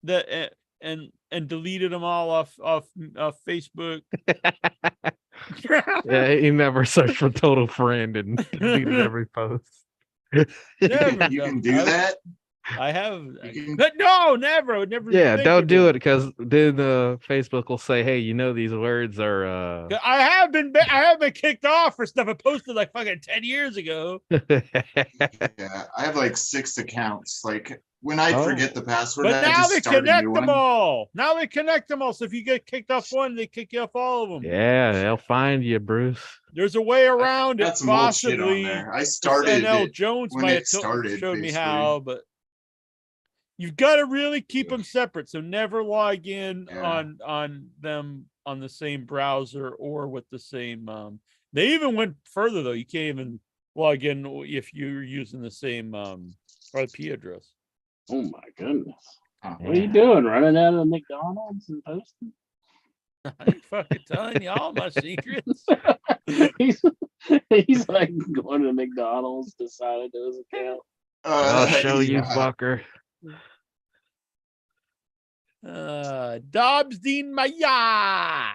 that and deleted them all off Facebook.
Yeah, he never searched for total friend and deleted every post.
Never
You
done-
can do that.
I have,
You can-
but no, never. I would never.
Yeah,
think
don't
of
do it because then Facebook will say, "Hey, you know these words are."
I have been kicked off for stuff I posted like fucking 10 years ago.
Yeah, I have like 6 accounts. Like when I
Oh.
forget the password,
But
I
now
just
they
start a
connect
new
them
one.
all. Now they connect them all. So if you get kicked off one, they kick you off all of them.
Yeah, they'll find you, Bruce.
There's a way around
Got
it.
some old shit on
Possibly.
there. I started
NL
it
Jones
when
might
it
have
started,
showed me
basically.
how, but you've got to really keep them separate. So never log in
Yeah.
on them on the same browser or with the same. They even went further though. You can't even log in if you're using the same IP address.
Oh my goodness.
Oh,
What are you doing? Running out of McDonald's and posting?
I'm fucking telling you all my secrets.
he's like going to McDonald's to sign into his account.
I'll show you,
yeah.
fucker.
Dobbs Dean Maya.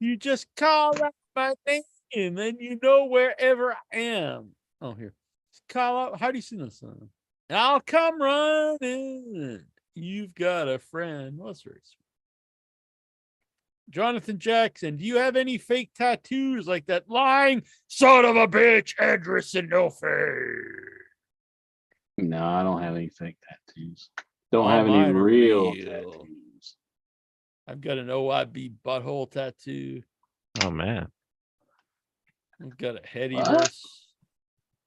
You just call out my name and you know wherever I am. Oh, here. Just call out. How do you sing this song? I'll come running. You've got a friend. What's very sweet. Jonathan Jackson, do you have any fake tattoos like that lying son of a bitch, Edrison No Face?
No, I don't have any fake tattoos. Don't
Oh,
have any
mine are
real
real.
tattoos.
I've got an OIB butthole tattoo.
Oh man.
I've got a Headyverse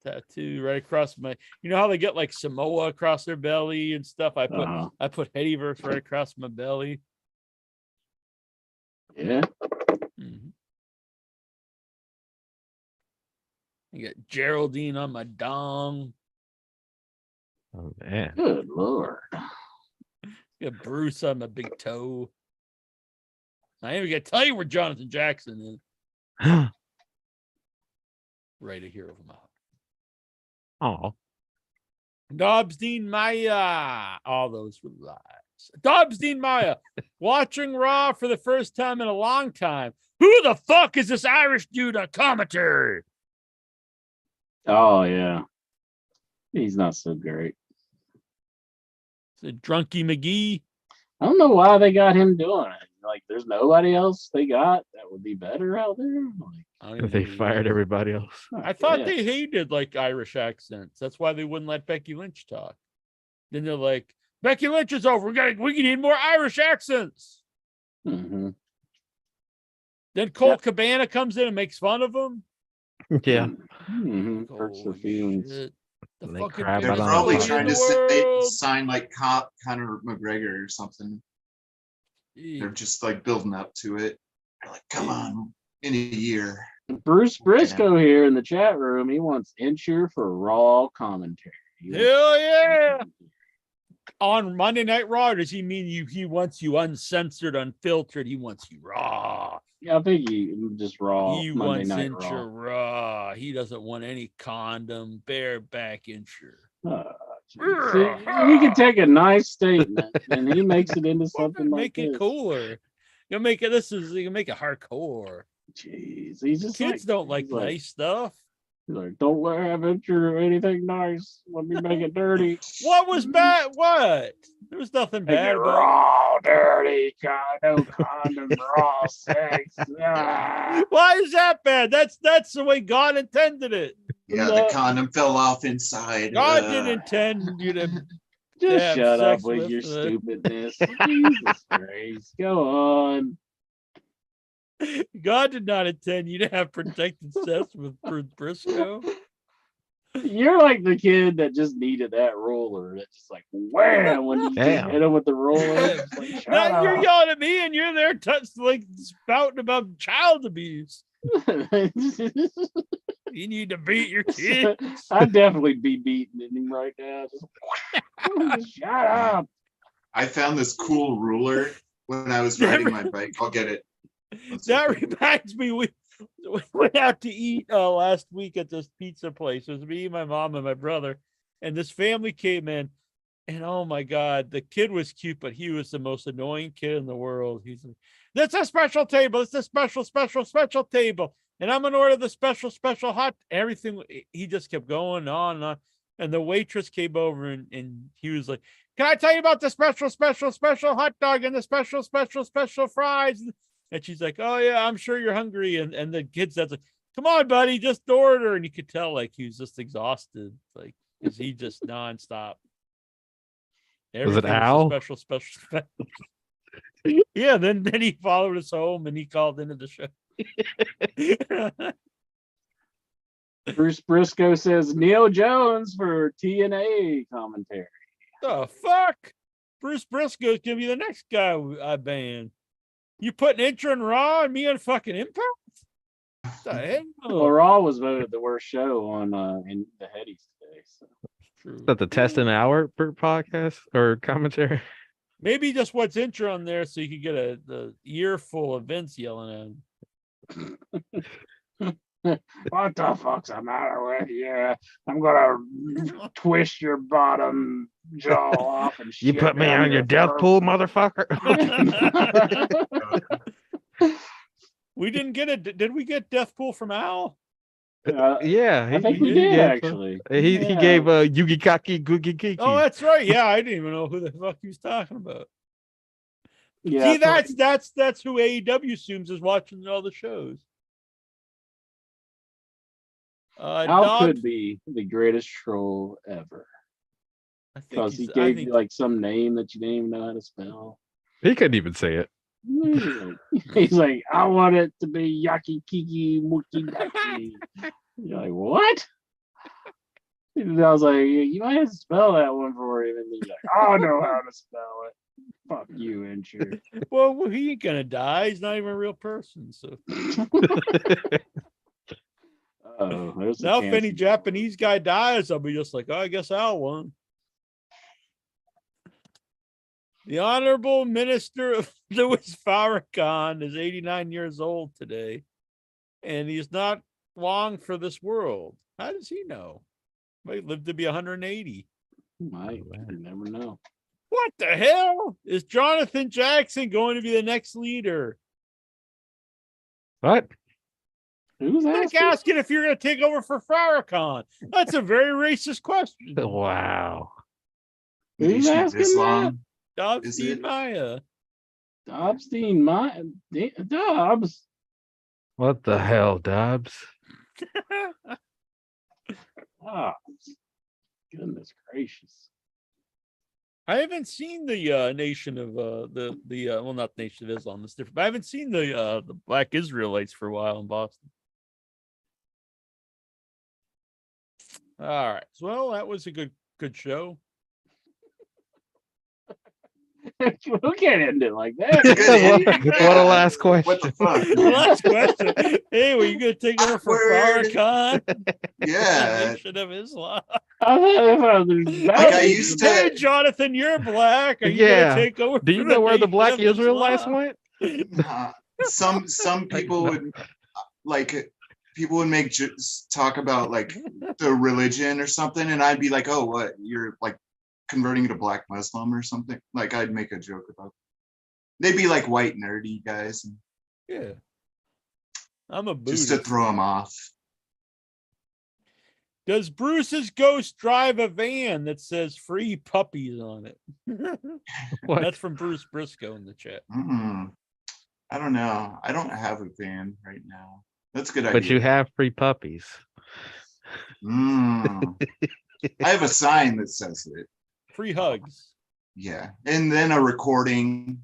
tattoo right across my. You know how they get like Samoa across their belly and stuff. I put Headyverse right across my belly.
Yeah.
Mhm. I got Geraldine on my dong.
Oh man.
Good Lord.
Got Bruce on my big toe. I ain't even gonna tell you where Jonathan Jackson is. Right here over my heart.
Oh.
Dobbs Dean Maya. All those were lies. Dobbs Dean Maya. Watching Raw for the first time in a long time. Who the fuck is this Irish dude on commentary?
Oh yeah. He's not so great.
It's a Drunky McGee.
I don't know why they got him doing it. Like, there's nobody else they got that would be better out there. Like,
I don't even
They
know who he
fired
is.
everybody else.
I thought
yeah.
they hated like Irish accents. That's why they wouldn't let Becky Lynch talk. Then they're like, Becky Lynch is over. We need more Irish accents.
Mhm.
Then Colt Cabana comes in and makes fun of him.
Yeah.
Mhm. Hurts their
Holy
feelings.
shit. The
And they
fucking
crab
They're
out on
biggest
the
probably
bully
fire.
in
trying
the
to
world.
sign like Conor McGregor or something. They're just like building up to it. They're like, come on, in a year.
Bruce Briscoe here in the chat room. He wants Incher for Raw commentary. He wants-
Hell yeah. on Monday Night Raw, or does he mean he wants you uncensored, unfiltered? He wants you raw.
Yeah, I think he just raw
He
Monday
wants
Night
incher
Raw.
raw. He doesn't want any condom, bareback incher.
See, he can take a nice statement and he makes it into something like
Make it
this.
cooler. You make it. You can make it hardcore.
Jeez, he's just
Kids don't like nice stuff.
He's like, don't have it or anything nice. Let me make it dirty.
What was bad? What? There was nothing
Make
bad
it
about
raw, dirty, no condom, raw sex. Ah.
Why is that bad? That's the way God intended it.
Yeah, the condom fell off inside.
God didn't intend you to
Just
have
shut up
sex
with
with
your
the-
stupidness. Jesus Christ. Go on.
God did not intend you to have protected sex with Bruce Briscoe.
You're like the kid that just needed that roller. That's just like wham when you just
Damn.
hit him with the roller. Just like, shut
Now you're
up.
yelling at me and you're there like spouting about child abuse. You need to beat your kid.
I'd definitely be beating him right now. Just shut up.
I found this cool ruler when I was riding my bike. I'll get it.
That reminds me, we went out to eat last week at this pizza place. It was me, my mom, and my brother. And this family came in, and oh my God, the kid was cute, but he was the most annoying kid in the world. He's like, "That's a special table. It's a special table. And I'm gonna order the special hot everything." He just kept going on and on. And the waitress came over and he was like, "Can I tell you about the special hot dog and the special fries?" And she's like, "Oh yeah, I'm sure you're hungry." And the kid says, like, "Come on, buddy, just order." And you could tell like he was just exhausted, like because he just nonstop.
Was it
Everything
Al?
a special. Yeah, then he followed us home and he called into the show.
Bruce Briscoe says Neil Jones for TNA commentary.
The fuck? Bruce Briscoe's gonna be the next guy I ban. You putting Intra and Raw and me on fucking Impact? The hell?
Well, Raw was voted the worst show on in the Headies today. So.
True.
Is that the test an hour per podcast or commentary?
Maybe just what's Intra on there so you could get the earful of Vince yelling at him.
What the fuck's the matter with you? I'm gonna twist your bottom jaw off and
You
shit
put me
down
on your death
throat.
pool, motherfucker.
We didn't get it. Did we get Death Pool from Al?
Yeah,
I think we
he
did
gave,
actually.
He
Yeah.
gave Yugi Kaki Googie Kiki.
Oh, that's right. Yeah, I didn't even know who the fuck he was talking about.
Yeah,
See, that's who AEW assumes is watching all the shows.
Al could be the greatest troll ever
I think
because he
he's- I
gave
think-
you like some name that you didn't even know how to spell.
He couldn't even say it.
He's like, I want it to be Yaki Kiki Muki Daki. You're like, what? And I was like, you might have to spell that one for him. And he's like, I know how to spell it. Fuck you, Incher.
Well, he ain't gonna die. He's not even a real person. So
Oh, there's
now, if any Japanese guy dies, I'll be just like, oh, I guess Al won. The Honorable Minister of Louis Farrakhan is 89 years old today, and he's not long for this world. How does he know? Might live to be 180.
Might, you never know.
What the hell? Is Jonathan Jackson going to be the next leader?
What?
Who's
Like asking if you're going to take over for Farrakhan. That's a very racist question.
Wow.
Who's
Nation of
asking
Islam.
Dobbs
Is it?
Maya.
Dobstein, Dobbs.
What the hell, Dobbs?
Oh, goodness gracious.
I haven't seen the Nation of well, not Nation of Islam. It's different. But I haven't seen the Black Israelites for a while in Boston. All right. Well, that was a good show.
We can't end it like that.
What a last question.
What the fuck?
Last question. Hey, were you gonna take over for
Awkward.
Farrakhan?
Yeah.
Nation of Islam.
Like I used
Hey,
to.
Jonathan, you're black. Are you
Yeah.
gonna take over?
Do you
for
know where the
Nation
Black
of
Israelites
Islam?
went?
Some people would like people would make talk about like the religion or something, and I'd be like, "Oh, what? You're like converting to Black Muslim or something?" Like I'd make a joke about. They'd be like white nerdy guys, and
Yeah. I'm a
just
Buddhist.
to throw them off.
Does Bruce's ghost drive a van that says free puppies on it?
What?
That's from Bruce Briscoe in the chat.
I don't know. I don't have a van right now. That's a good idea.
But you have free puppies.
I have a sign that says it.
Free hugs.
Yeah, and then a recording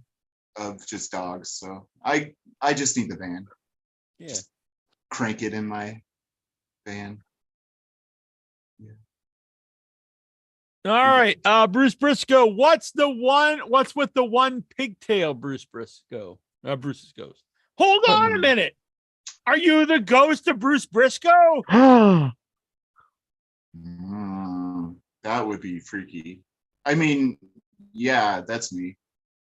of just dogs. So I just need the van.
Yeah.
Just crank it in my van.
All right. Bruce Briscoe, what's with the one pigtail, Bruce Briscoe? Bruce's ghost. Hold on a minute. Are you the ghost of Bruce Briscoe?
That would be freaky. I mean, yeah, that's me.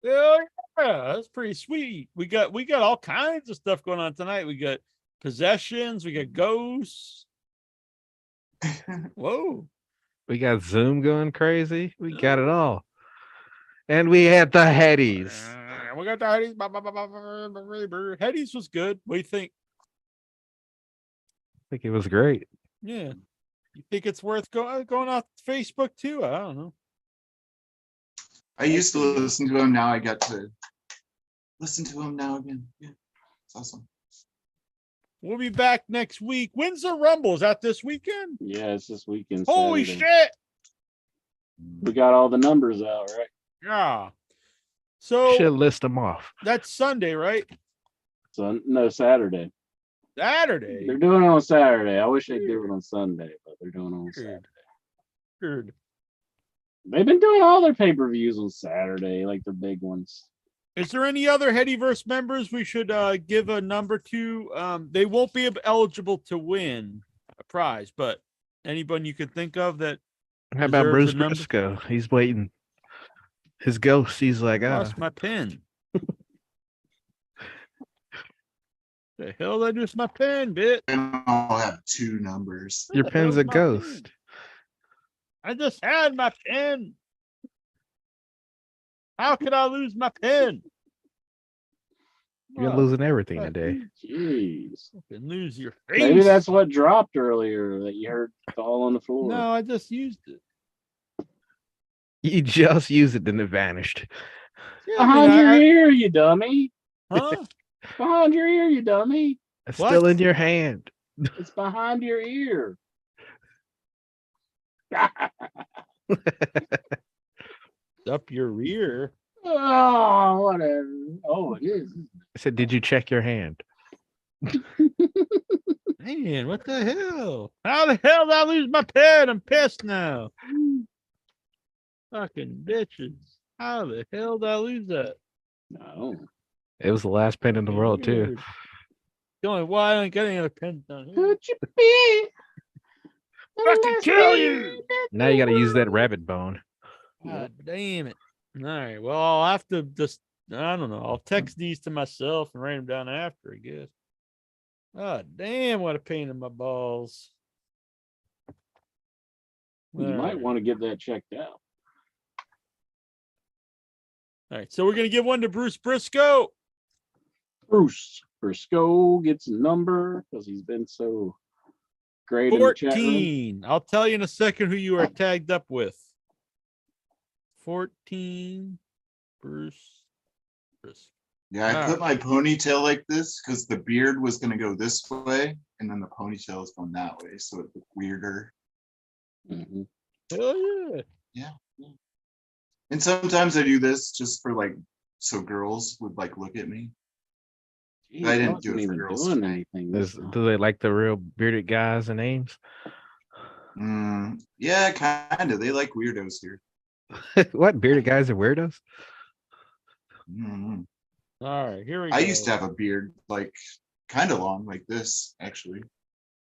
Yeah, that's pretty sweet. We got all kinds of stuff going on tonight. We got possessions, we got ghosts. Whoa.
We got Zoom going crazy. We got it all. And we had the Headys.
We got the Headys. Headys was good. What do you think?
I think it was great.
Yeah. You think it's worth going off Facebook too? I don't know.
I used to listen to him. Now I got to listen to him now again. Yeah, it's awesome.
We'll be back next week. When's the Rumble? Is that this weekend?
Yeah, it's this weekend.
Holy
Saturday.
shit.
We got all the numbers out, right?
Yeah. So
Should list them off.
that's Sunday, right?
So no, Saturday.
Saturday.
They're doing it on Saturday. I wish they'd do it on Sunday, but they're doing it on Saturday.
Weird.
They've been doing all their pay-per-views on Saturday, like the big ones.
Is there any other Headyverse members we should give a number to? They won't be eligible to win a prize, but anyone you could think of that.
How about
deserves
Bruce
a number?
Briscoe? He's waiting. His ghost. He's like,
Lost my pen. The hell did I do with my pen, bit?
And I'll have two numbers.
your pen's a
my
ghost.
pen? I just had my pen. How could I lose my pen?
You're losing everything today.
Jeez.
Fucking lose your face.
Maybe that's what dropped earlier that you heard fall on the floor.
No, I just used it.
You just used it, then it vanished.
Yeah,
Behind your ear, you dummy.
Huh?
Behind your ear, you dummy.
It's
What?
still in your hand.
It's behind your ear.
Up your rear.
Oh, whatever. Oh, it is.
I said, did you check your hand?
Man, what the hell? How the hell did I lose my pen? I'm pissed now. Fucking bitches. How the hell did I lose that?
No.
It was the last pen in the world, too.
Weird. The only why I don't get any other pens down here.
Could you be?
Fucking kill you.
Now you got to use that rabbit bone.
God damn it. All right. Well, I'll have to just, I don't know. I'll text these to myself and write them down after, I guess. Oh, damn. What a pain in my balls.
You might want to get that checked out.
All right. So we're going to give one to Bruce Briscoe.
Bruce Briscoe gets a number because he's been so great in the chat room.
14. I'll tell you in a second who you are tagged up with. 14. Bruce Briscoe.
Yeah, I put my ponytail like this because the beard was going to go this way, and then the ponytail is going that way, so it looked weirder.
Mhm.
Hell yeah.
And sometimes I do this just for like, so girls would like look at me.
Jeez,
I didn't
wasn't
do it for
even
girls
doing
tonight.
anything. this time.
Do they like the real bearded guys and names?
Yeah, kind of. They like weirdos here.
What? Bearded guys are weirdos?
Mhm.
All right, here we go.
I used to have a beard, like kind of long, like this, actually.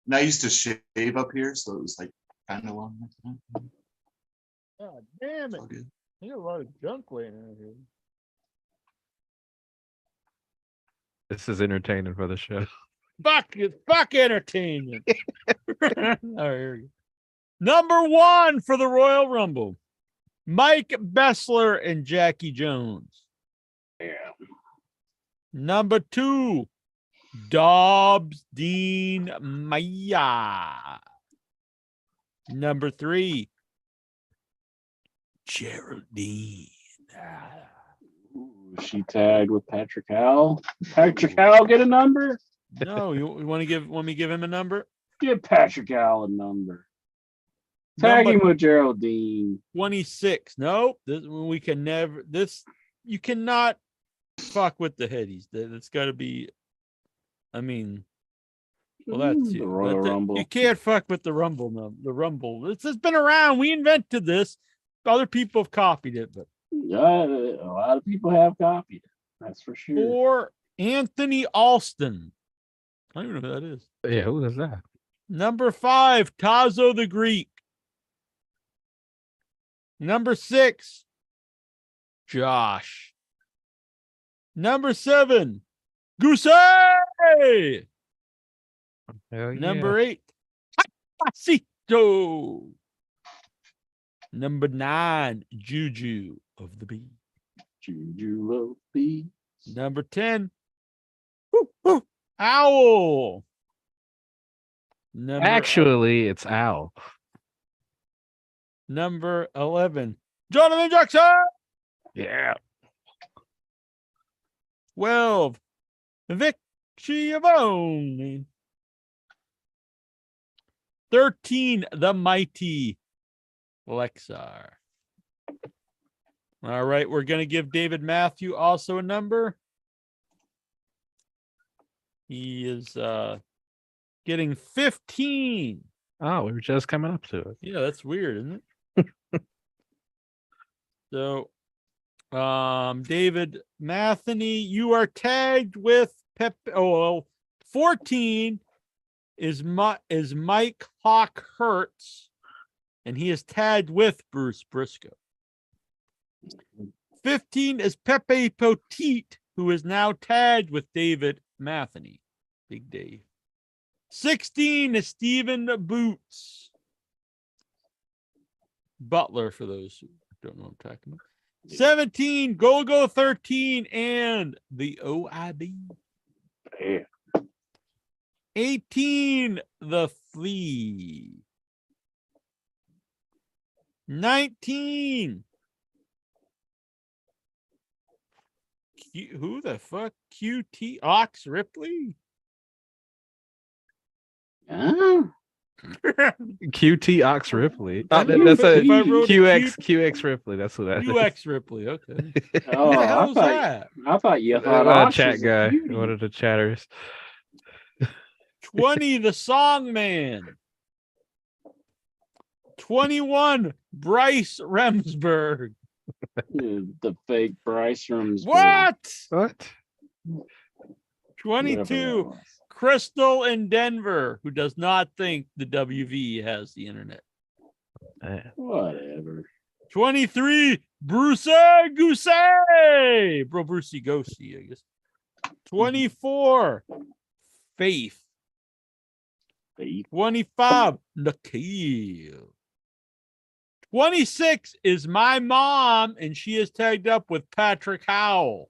And I used to shave up here, so it was like kind of long. Like that.
God damn
It's
it.
all good.
I got a lot of junk laying out here.
This is entertaining for the show.
Fuck entertainment. All right, here we go. Number 1 for the Royal Rumble, Mike Bessler and Jackie Jones.
Yeah.
Number 2, Dobbs Dean Maya. Number 3, Geraldine.
Ooh, she tagged with Patrick Howell. Patrick Howell get a number?
No, you want me to give him a number?
Give Patrick Howell a number. Tag
Number
him with Geraldine.
26. Nope. You cannot fuck with the headies. That's got to be, I mean, well, that's
The
you.
Royal
But
Rumble.
you can't fuck with the Rumble. No, the Rumble. This has been around. We invented this. Other people have copied it, but
A lot of people have copied it. That's for sure.
for Anthony Alston. I don't even know who that is.
Yeah, who is that?
Number 5, Tazo the Greek. Number 6, Josh. Number 7, Goose.
Hell yeah.
Number 8, Pasito. Number 9, Juju of the Bee.
Juju Love B.
Number 10, Owl.
Actually, it's Al.
Number 11, Jonathan Jackson.
Yeah.
12, Vic Schiavone. 13, the mighty Lexar. All right, we're going to give David Matthew also a number. He is getting 15.
Oh, we were just coming up to it.
Yeah, that's weird, isn't it? So, David Matheny, you are tagged with 14 is Mike Hawk Hertz, and he is tagged with Bruce Briscoe. 15 is Pepe Poteet, who is now tagged with David Matheny. Big Dave. 16 is Stephen Boots. Butler, for those who don't know what I'm talking about. 17, Go 13, and the OIB.
Yeah.
18, the Flea. 19, who the fuck? QT Ox Ripley?
Ah,
QT Ox Ripley.
I
Oh,
knew
that's a
if I wrote a
QX Ripley. That's what that is.
UX Ripley, okay.
oh,
What the hell
I
is
thought,
that?
I thought you thought
A
Ox
chat
was a
guy.
cutie.
One of the chatters.
20, the Song Man. 21, Bryce Remsburg.
The fake Bryce Rooms.
What?
What?
22, Crystal in Denver, who does not think the WV has the internet.
Man.
Whatever.
23, Bruce Goosey. Bro, Brucey Ghosty, I guess. 24, Faith. 25, Nikhil. 26 is my mom, and she is tagged up with Patrick Howell.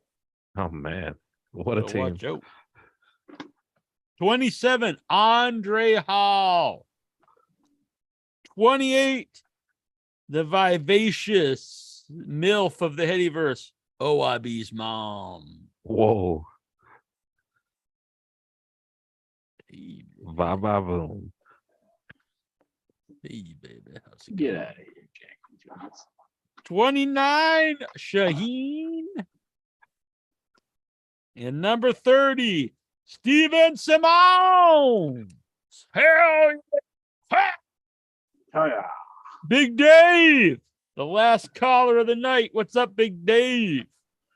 Oh man, what a
So
team!
watch out. 27, Andre Hall. 28, the vivacious MILF of the Headyverse, OIB's mom.
Whoa,
Hey,
va va boom.
hey, baby. How's it
Get
going?
out of here, Jackie Johnson.
29, Shaheen. And number 30, Steven Simons. Hell yeah.
Oh yeah.
Big Dave, the last caller of the night. What's up, Big Dave?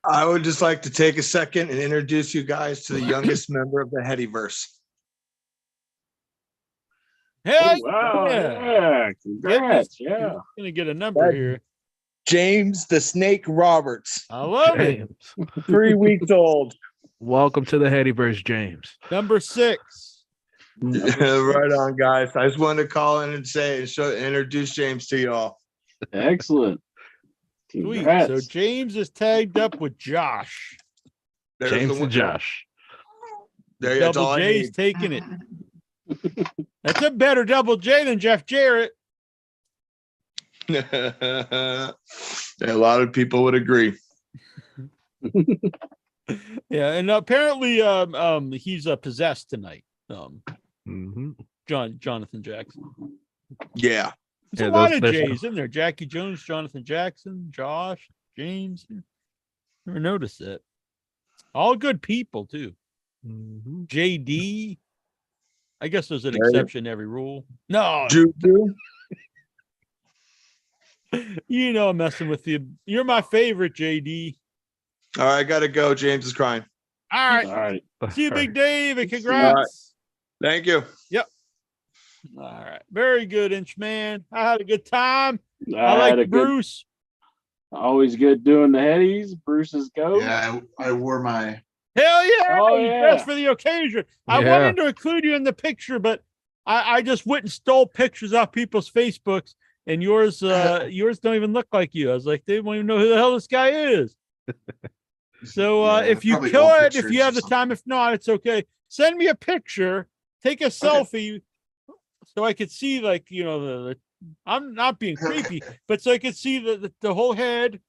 I would just like to take a second and introduce you guys to the youngest member of the Headyverse.
Hell
Wow,
yeah.
yeah, congrats, yeah.
Gonna get a number here.
James the Snake Roberts,
I love it.
James.
3 weeks old.
Welcome to the Headyverse, James.
Number 6.
Right on, guys. I just wanted to call in and say and introduce James to y'all.
Excellent.
Sweet.
Congrats.
So James is tagged up with Josh.
There's
James
the
and Josh.
There, that's all
Double
I
J's
need.
taking it. That's a better Double J than Jeff Jarrett.
A lot of people would agree.
Yeah, and apparently he's possessed tonight.
Mhm.
Jonathan Jackson.
Yeah.
There's
Yeah,
a lot
those-
of
there's-
J's in there. Jackie Jones, Jonathan Jackson, Josh, James. Never noticed that. All good people too.
Mhm.
JD. I guess there's an
There you go.
exception to every rule. No,
Juju.
you know I'm messing with you. You're my favorite, JD.
All right, I gotta go. James is crying.
All right.
All right.
See you, Big Dave, and
All right.
congrats.
Thank you.
All right. Very good, Inchman. I had a good time. I
I had a
like
good,
Bruce.
always good doing the headies. Bruce's go.
Yeah, I wore my.
Hell yeah.
Oh,
You
yeah.
dressed for the occasion. I
Yeah.
wanted to include you in the picture, but I just went and stole pictures off people's Facebooks, and yours yours don't even look like you. I was like, they don't even know who the hell this guy is. So
Yeah,
if you
probably old
could, if
pictures
you
or
have the time, if not, it's okay. Send me a picture, take a selfie, so I could see, like, you know, the I'm not being creepy, but so I could see the whole head.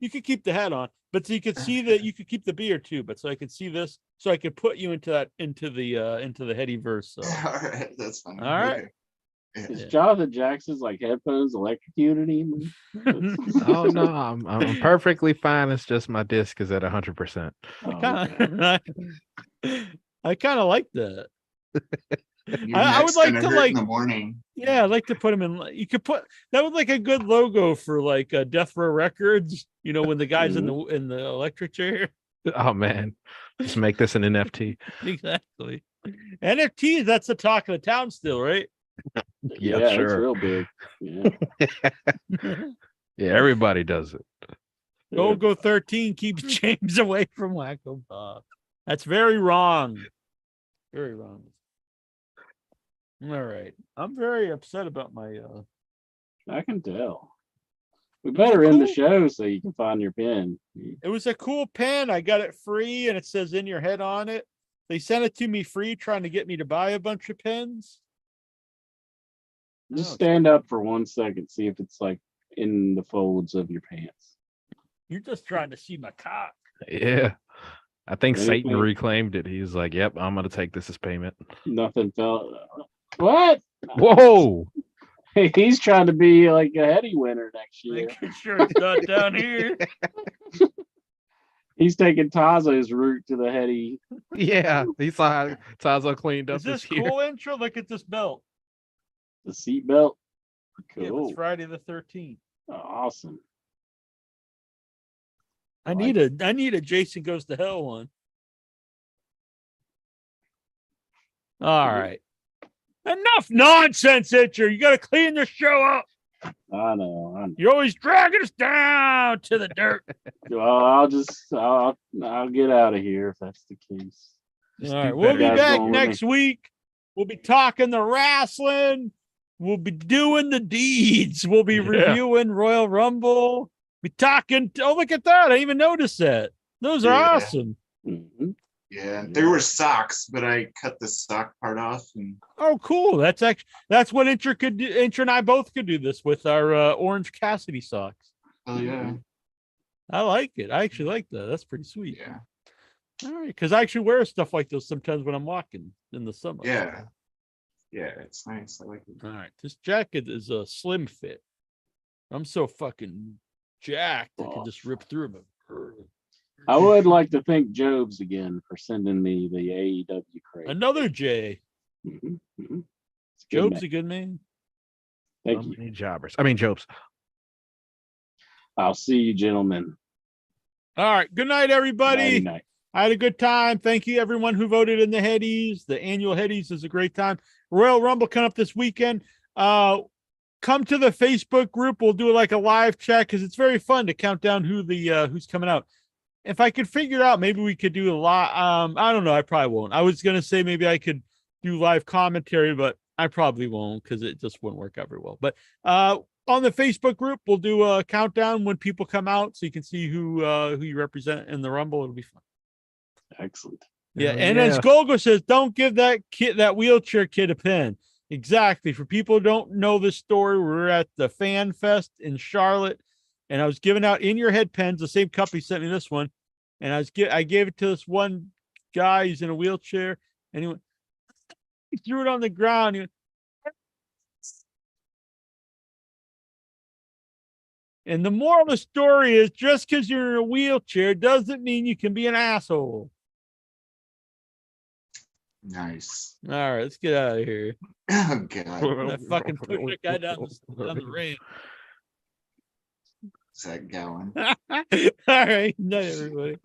You could keep the hat on, but so you could see that you could keep the beard too. But so I could see this, so I could put you into the Headyverse. So.
All right, that's fine.
All right.
Okay. Yeah.
Is Jonathan Jackson's like headphones electrocuted him?
Oh no, I'm perfectly fine. It's just my disc is at 100%.
I kind of like that.
Your
I would
neck's
like
gonna
to,
hurt
like-
in the morning.
Yeah, I'd like to put him in. You could put that was like a good logo for like Death Row Records. You know, when the guy's in the electric chair.
Oh man, just make this an NFT.
Exactly. NFTs. That's the talk of the town still, right?
Yeah,
It's
sure.
real big. Yeah.
Yeah, everybody does it.
Go 13 keeps James away from Wacko Bob. That's very wrong. Very wrong. All right. I'm very upset about my
I can tell. We better end the
cool.
show so you can find your pen.
it was a cool pen. I got it free and it says in your head on it. They sent it to me free trying to get me to buy a bunch of pens.
Just
Oh,
stand up for 1 second, see if it's like in the folds of your pants.
You're just trying to see my cock.
Yeah, I think Satan
Anything?
reclaimed it. He's like, "Yep, I'm gonna take this as payment."
Nothing felt. What?
Whoa!
He's trying to be like a heady winner next year.
Making sure it's not down here.
He's taking Tazo's route to the heady.
Yeah, he saw how Tazo cleaned up
Is this
this year.
cool intro? Look at this belt.
The seatbelt.
Yeah,
Cool.
it's Friday the 13th.
Awesome.
I need a Jason Goes to Hell one. All right. Enough nonsense, Itcher. You got to clean the show up.
I know.
You're always dragging us down to the dirt.
Well, I'll get out of here if that's the case.
All right. We'll be
Guys
back
going with
next week. We'll be talking the wrestling. We'll be doing the deeds. We'll be reviewing Royal Rumble. Be talking. Oh, look at that. I didn't even noticed that. Those are
Yeah.
awesome.
Mhm.
Yeah, there were socks, but I cut the sock part off. And
Oh, cool. That's what Incher could do. Incher and I both could do this with our Orange Cassidy socks.
oh yeah,
I like it. I actually like that. That's pretty sweet.
yeah,
All right. Because I actually wear stuff like those sometimes when I'm walking in the summer.
yeah, yeah. It's nice. I like it.
All right. This jacket is a slim fit. I'm so fucking jacked. I can just rip through them.
I would like to thank Jobs again for sending me the AEW crate.
Another J.
Mhm, mhm. It's good,
Job's
man.
a good man.
Thank
So
you.
many jobbers. I mean, Jobs.
I'll see you, gentlemen.
All right. Good night, everybody.
Nighty night.
I had a good time. Thank you, everyone who voted in the Headies. The annual Headies is a great time. Royal Rumble coming up this weekend. Come to the Facebook group. We'll do like a live chat because it's very fun to count down who's coming out. If I could figure it out, maybe we could do a lot. I don't know. I probably won't. I was gonna say maybe I could do live commentary, but I probably won't because it just wouldn't work out very well. But on the Facebook group, we'll do a countdown when people come out, so you can see who you represent in the Rumble. It'll be fun.
Excellent.
Yeah,
Hell
and
yeah.
as Golgo says, don't give that wheelchair kid a pin. Exactly. For people who don't know this story, we're at the Fan Fest in Charlotte, and I was giving out in your head pens. The same company sent me this one, and I gave it to this one guy. He's in a wheelchair, and he threw it on the ground. He went, and the moral of the story is, just because you're in a wheelchair doesn't mean you can be an asshole.
Nice.
All right, let's get out of here.
Oh god.
I fucking push that guy down the ramp.
Is that going?
All right, night, everybody.